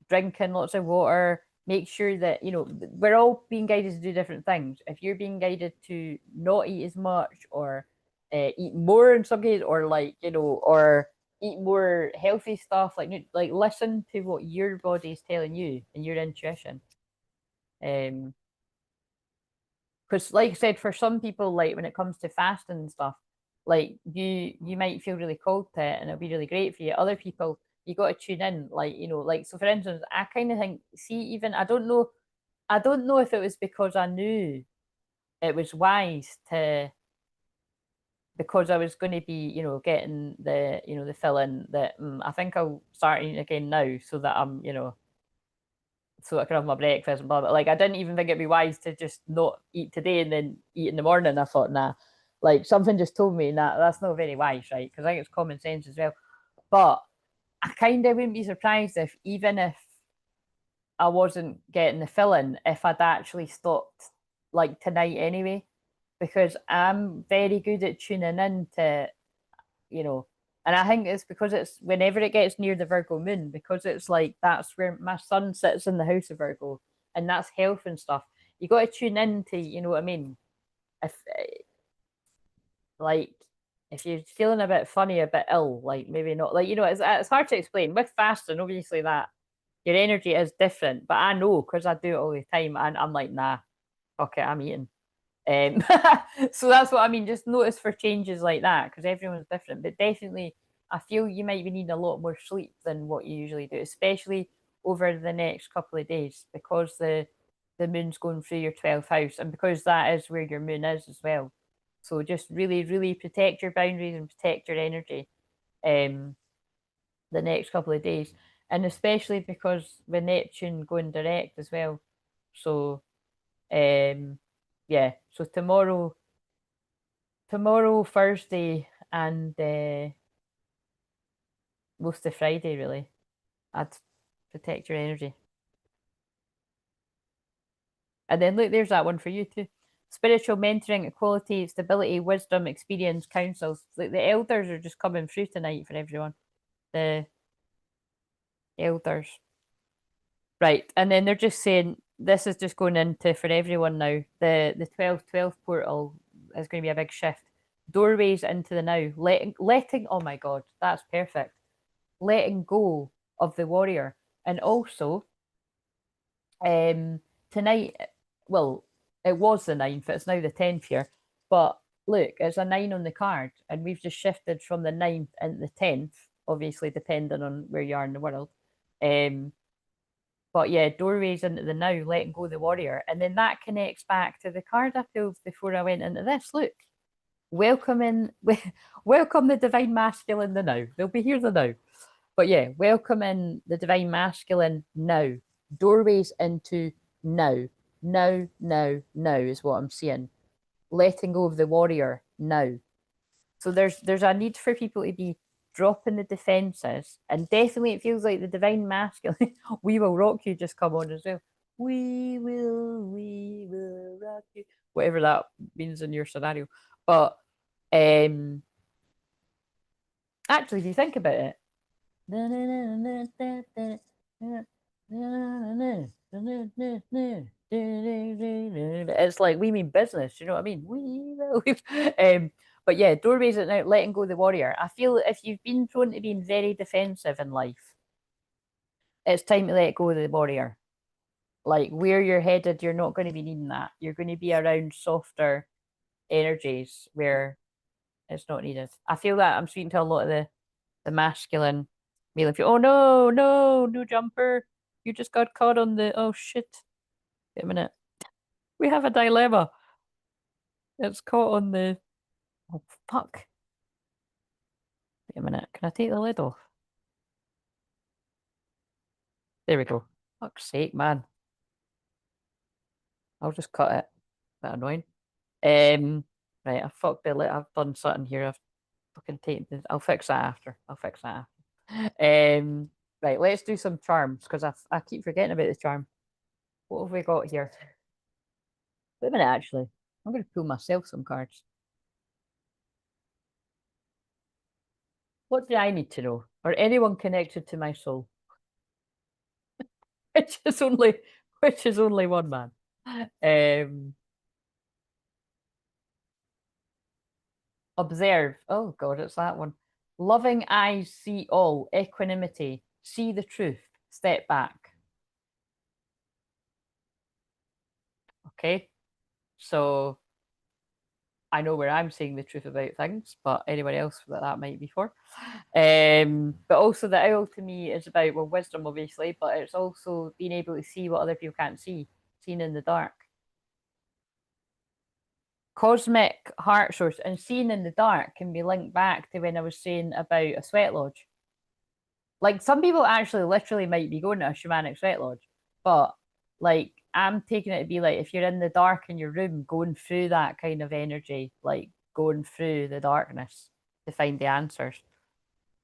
drinking lots of water. Make sure that, you know, we're all being guided to do different things. If you're being guided to not eat as much, or eat more in some cases, or like, you know, or eat more healthy stuff, like listen to what your body is telling you and your intuition. Because like I said, for some people, like when it comes to fasting and stuff, like you might feel really cold to it and it'll be really great for you. Other people, you got to tune in, like, you know, like, so for instance, I kind of think, see, even I don't know if it was because I knew it was wise to, because I was going to be, you know, getting the, you know, the fill in, that I think I'll start eating again now so that I'm, you know, so I can have my breakfast and blah blah. Like, I didn't even think it'd be wise to just not eat today and then eat in the morning. I thought, nah, like something just told me that that's not very wise, right? Because I think it's common sense as well. But I kind of wouldn't be surprised if, even if I wasn't getting the fill in, if I'd actually stopped like tonight anyway, because I'm very good at tuning in to, you know, and I think it's because it's whenever it gets near the Virgo moon, because it's like that's where my sun sits in the house of Virgo, and that's health and stuff. You got to tune in to, you know what I mean? If like if you're feeling a bit funny, a bit ill, like maybe not, like, you know, it's hard to explain with fasting. Obviously, that your energy is different, but I know because I do it all the time, and I'm like, nah, fuck it, I'm eating. Um, so that's what I mean. Just notice for changes like that, because everyone's different. But definitely, I feel you might be needing a lot more sleep than what you usually do, especially over the next couple of days, because the moon's going through your 12th house, and because that is where your moon is as well. So just really, really protect your boundaries and protect your energy um, the next couple of days, and especially because with Neptune going direct as well. So yeah, so tomorrow, Thursday, and most of Friday, really. I'd protect your energy. And then look, there's that one for you too. Spiritual mentoring, equality, stability, wisdom, experience, counsels. Like the elders are just coming through tonight for everyone. The elders. Right. And then they're just saying this is just going into for everyone now. The 12/12 portal is going to be a big shift. Doorways into the now. Letting oh my god, that's perfect. Letting go of the warrior. And also, tonight, well, it was the 9th, it's now the 10th here. But look, it's a 9 on the card, and we've just shifted from the 9th into the 10th, obviously depending on where you are in the world. But yeah, doorways into the now, letting go of the warrior. And then that connects back to the card I pulled before I went into this. Look, welcoming welcome the divine masculine the now. They'll be here the now. But yeah, welcome in the divine masculine now. Doorways into now. Now is what I'm seeing. Letting go of the warrior now. So there's a need for people to be dropping the defenses, and definitely it feels like the divine masculine. We will rock you just come on as well. We will rock you. Whatever that means in your scenario. But actually, if you think about it, it's like we mean business, you know what I mean? We will. But yeah, doorways at now, letting go of the warrior. I feel if you've been prone to being very defensive in life, it's time to let go of the warrior. Like where you're headed, you're not going to be needing that. You're going to be around softer energies where it's not needed. I feel that I'm speaking to a lot of the masculine male. If you, oh no, no, no jumper, you just got caught on the, oh shit. Wait a minute. We have a dilemma. It's caught on the, oh fuck. Wait a minute. Can I take the lid off? There we go. Fuck's sake, man. I'll just cut it. Bit annoying. Right, I fucked the lid. I've done something here. I've fucking taken this. I'll fix that after. I'll fix that after. Right, let's do some charms because I keep forgetting about the charm. What have we got here? Wait a minute, actually. I'm going to pull myself some cards. What do I need to know? Or anyone connected to my soul? Which is only one man. Observe. Oh God, it's that one. Loving eyes see all. Equanimity. See the truth. Step back. Okay. So I know where I'm saying the truth about things, but anyone else that might be for. But also the owl to me is about, well, wisdom obviously, but it's also being able to see what other people can't see, seeing in the dark. Cosmic heart source and seeing in the dark can be linked back to when I was saying about a sweat lodge. Like some people actually literally might be going to a shamanic sweat lodge, but like I'm taking it to be like if you're in the dark in your room, going through that kind of energy, like going through the darkness to find the answers.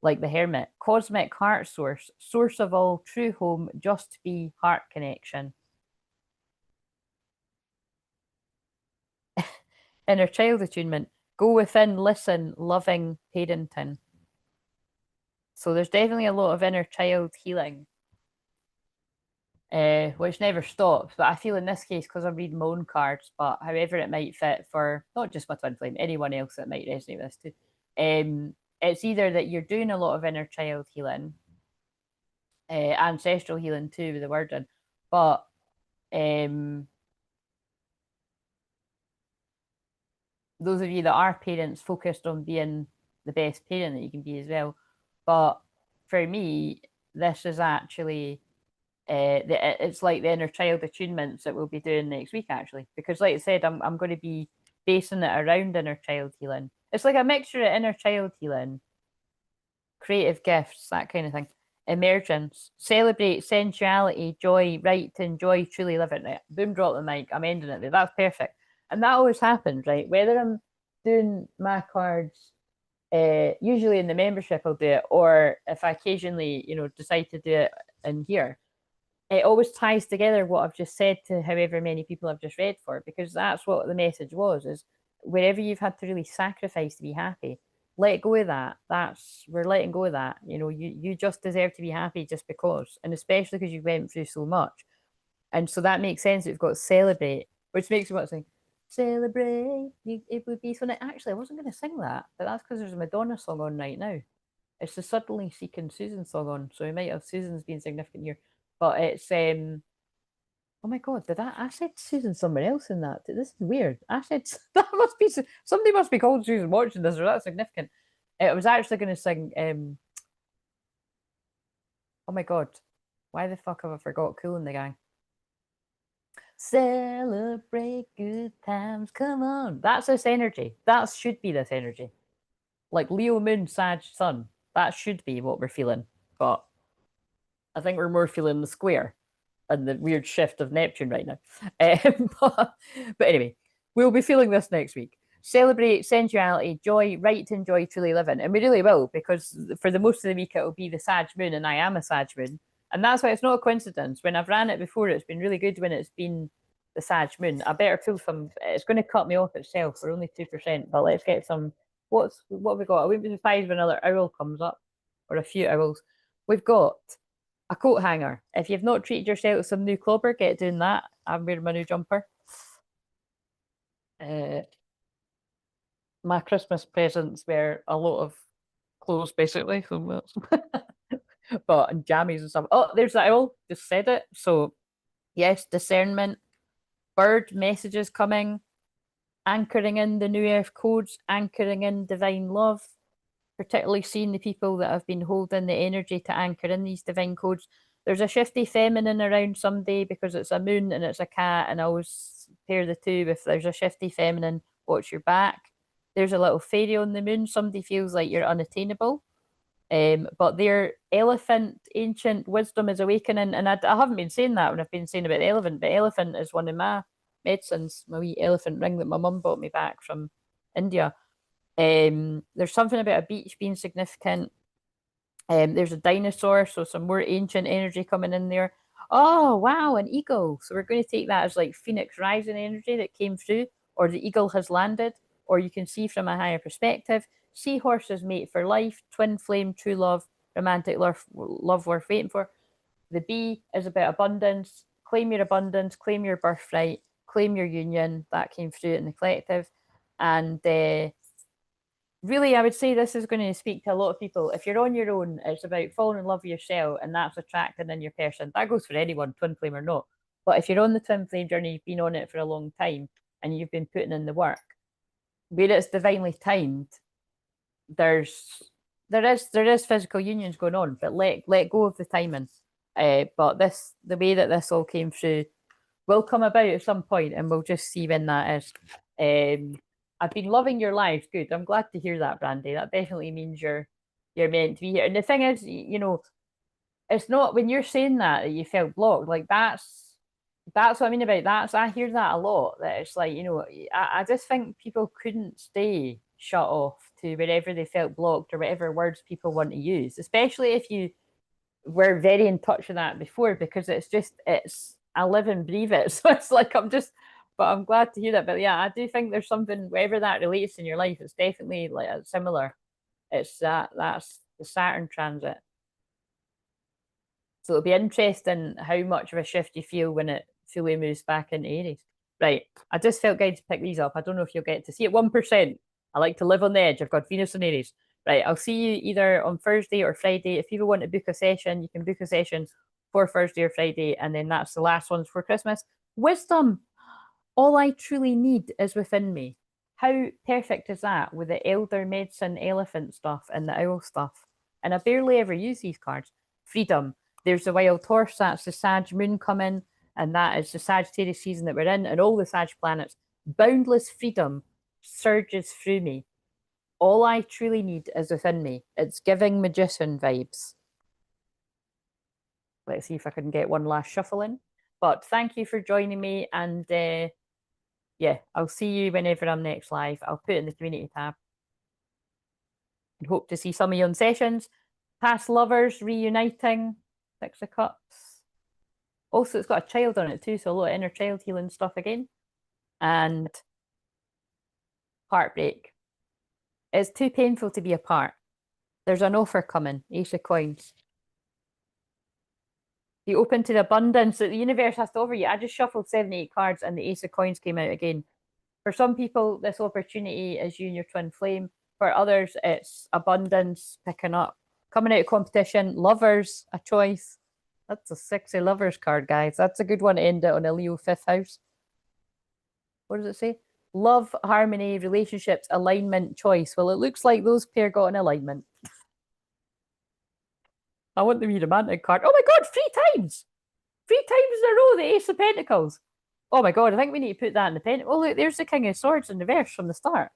Like the hermit, cosmic heart source, source of all true home, just be heart connection. Inner child attunement, go within, listen, loving parenting. So there's definitely a lot of inner child healing, which never stops. But I feel in this case, because I'm reading my own cards, but however it might fit for not just my twin flame, anyone else that might resonate with this too. It's either that you're doing a lot of inner child healing, ancestral healing too, with the word in, but those of you that are parents focused on being the best parent that you can be as well. But for me, this is actually it's like the inner child attunements that we'll be doing next week actually, because like I said, I'm going to be basing it around inner child healing. It's like a mixture of inner child healing, creative gifts, that kind of thing. Emergence, celebrate sensuality, joy, right to enjoy, truly live it. Right, boom, drop the mic. I'm ending it there. That's perfect, and that always happens, right? Whether I'm doing my cards, usually in the membership, I'll do it, or if I occasionally, decide to do it in here, it always ties together what I've just said to however many people I've just read for, because that's what the message was: is wherever you've had to really sacrifice to be happy, let go of that. We're letting go of that. You just deserve to be happy just because, and especially because you went through so much. And so that makes sense. We've got to celebrate, which makes me want to sing celebrate. It would be so nice. Actually, I wasn't going to sing that, but that's because there's a Madonna song on right now. It's the Suddenly Seeking Susan song on, so we might have Susan's being significant here. But it's oh my god, I said Susan somewhere else in that? This is weird. I said that must be somebody must be called Susan watching this, or that's significant. I was actually going to sing oh my god, why the fuck have I forgot Cool in the Gang? Celebrate good times, come on. That's this energy. That should be this energy. Like Leo Moon, Sag Sun. That should be what we're feeling. But I think we're more feeling the square and the weird shift of Neptune right now. But anyway, we'll be feeling this next week. Celebrate sensuality, joy, right to enjoy truly living. And we really will, because for the most of the week it will be the Sag Moon, and I am a Sag Moon. And that's why it's not a coincidence. When I've ran it before, it's been really good when it's been the Sag Moon. I better pull some. It's going to cut me off itself. We're only 2%, but let's get some. What have we got? I wouldn't be surprised if another owl comes up, or a few owls. We've got a coat hanger. If you've not treated yourself with some new clobber, get doing that. I'm wearing my new jumper. My Christmas presents were a lot of clothes, basically. But and jammies and stuff. Oh, there's that owl. Just said it. So yes, discernment, bird messages coming, anchoring in the new earth codes, anchoring in divine love, particularly seeing the people that have been holding the energy to anchor in these divine codes. There's a shifty feminine around someday because it's a moon and it's a cat, and I always pair the two. If there's a shifty feminine, watch your back. There's a little fairy on the moon. Somebody feels like you're unattainable. But their elephant, ancient wisdom is awakening. And I haven't been saying that when I've been saying about the elephant, but elephant is one of my medicines, my wee elephant ring that my mum bought me back from India. There's something about a beach being significant. There's a dinosaur, so some more ancient energy coming in there. Oh, wow, an eagle. So we're going to take that as like Phoenix rising energy that came through, or the eagle has landed, or you can see from a higher perspective. Seahorses mate for life, twin flame, true love, romantic love worth waiting for. The bee is about abundance. Claim your abundance, claim your birthright, claim your union. That came through in the collective. And really, I would say this is going to speak to a lot of people. If you're on your own, it's about falling in love with yourself, and that's attracting in your person. That goes for anyone, twin flame or not. But if you're on the twin flame journey, you've been on it for a long time, and you've been putting in the work, where it's divinely timed, there is physical unions going on, but let go of the timing. But the way that this all came through will come about at some point, and we'll just see when that is. I've been loving your lives. Good. I'm glad to hear that, Brandy. That definitely means you're meant to be here. And the thing is, you know, it's not when you're saying that you felt blocked. Like that's what I mean about that. So I hear that a lot. That it's like, you know, I just think people couldn't stay shut off to wherever they felt blocked or whatever words people want to use, especially if you were very in touch with that before, because it's I live and breathe it. So it's like but I'm glad to hear that. But yeah, I do think there's something, wherever that relates in your life, it's definitely like similar. It's that's the Saturn transit. So it'll be interesting how much of a shift you feel when it fully moves back into Aries. Right. I just felt guided to pick these up. I don't know if you'll get to see it. 1%. I like to live on the edge. I've got Venus and Aries. Right. I'll see you either on Thursday or Friday. If people want to book a session, you can book a session for Thursday or Friday. And then that's the last ones for Christmas. Wisdom. All I truly need is within me. How perfect is that with the elder medicine elephant stuff and the owl stuff? And I barely ever use these cards. Freedom. There's the wild horse, that's the Sag moon coming, and that is the Sagittarius season that we're in, and all the Sag planets. Boundless freedom surges through me. All I truly need is within me. It's giving magician vibes. Let's see if I can get one last shuffle in. But thank you for joining me, and yeah, I'll see you whenever I'm next live. I'll put it in the community tab. And hope to see some of you on sessions. Past lovers reuniting. 6 of Cups. Also, it's got a child on it too, so a lot of inner child healing stuff again. And heartbreak. It's too painful to be apart. There's an offer coming. Ace of Coins. Be open to the abundance that the universe has to offer you. I just shuffled 78 cards and the Ace of Coins came out again. For some people, this opportunity is you and your twin flame. For others, it's abundance, picking up, coming out of competition, lovers, a choice. That's a sexy lovers card, guys. That's a good one to end it on, a Leo 5th house. What does it say? Love, harmony, relationships, alignment, choice. Well, it looks like those pair got an alignment. I want the wee romantic card. Oh my God, 3 times! 3 times in a row, the Ace of Pentacles. Oh my God, I think we need to put that in the pen. Oh, look, there's the King of Swords in reverse from the start.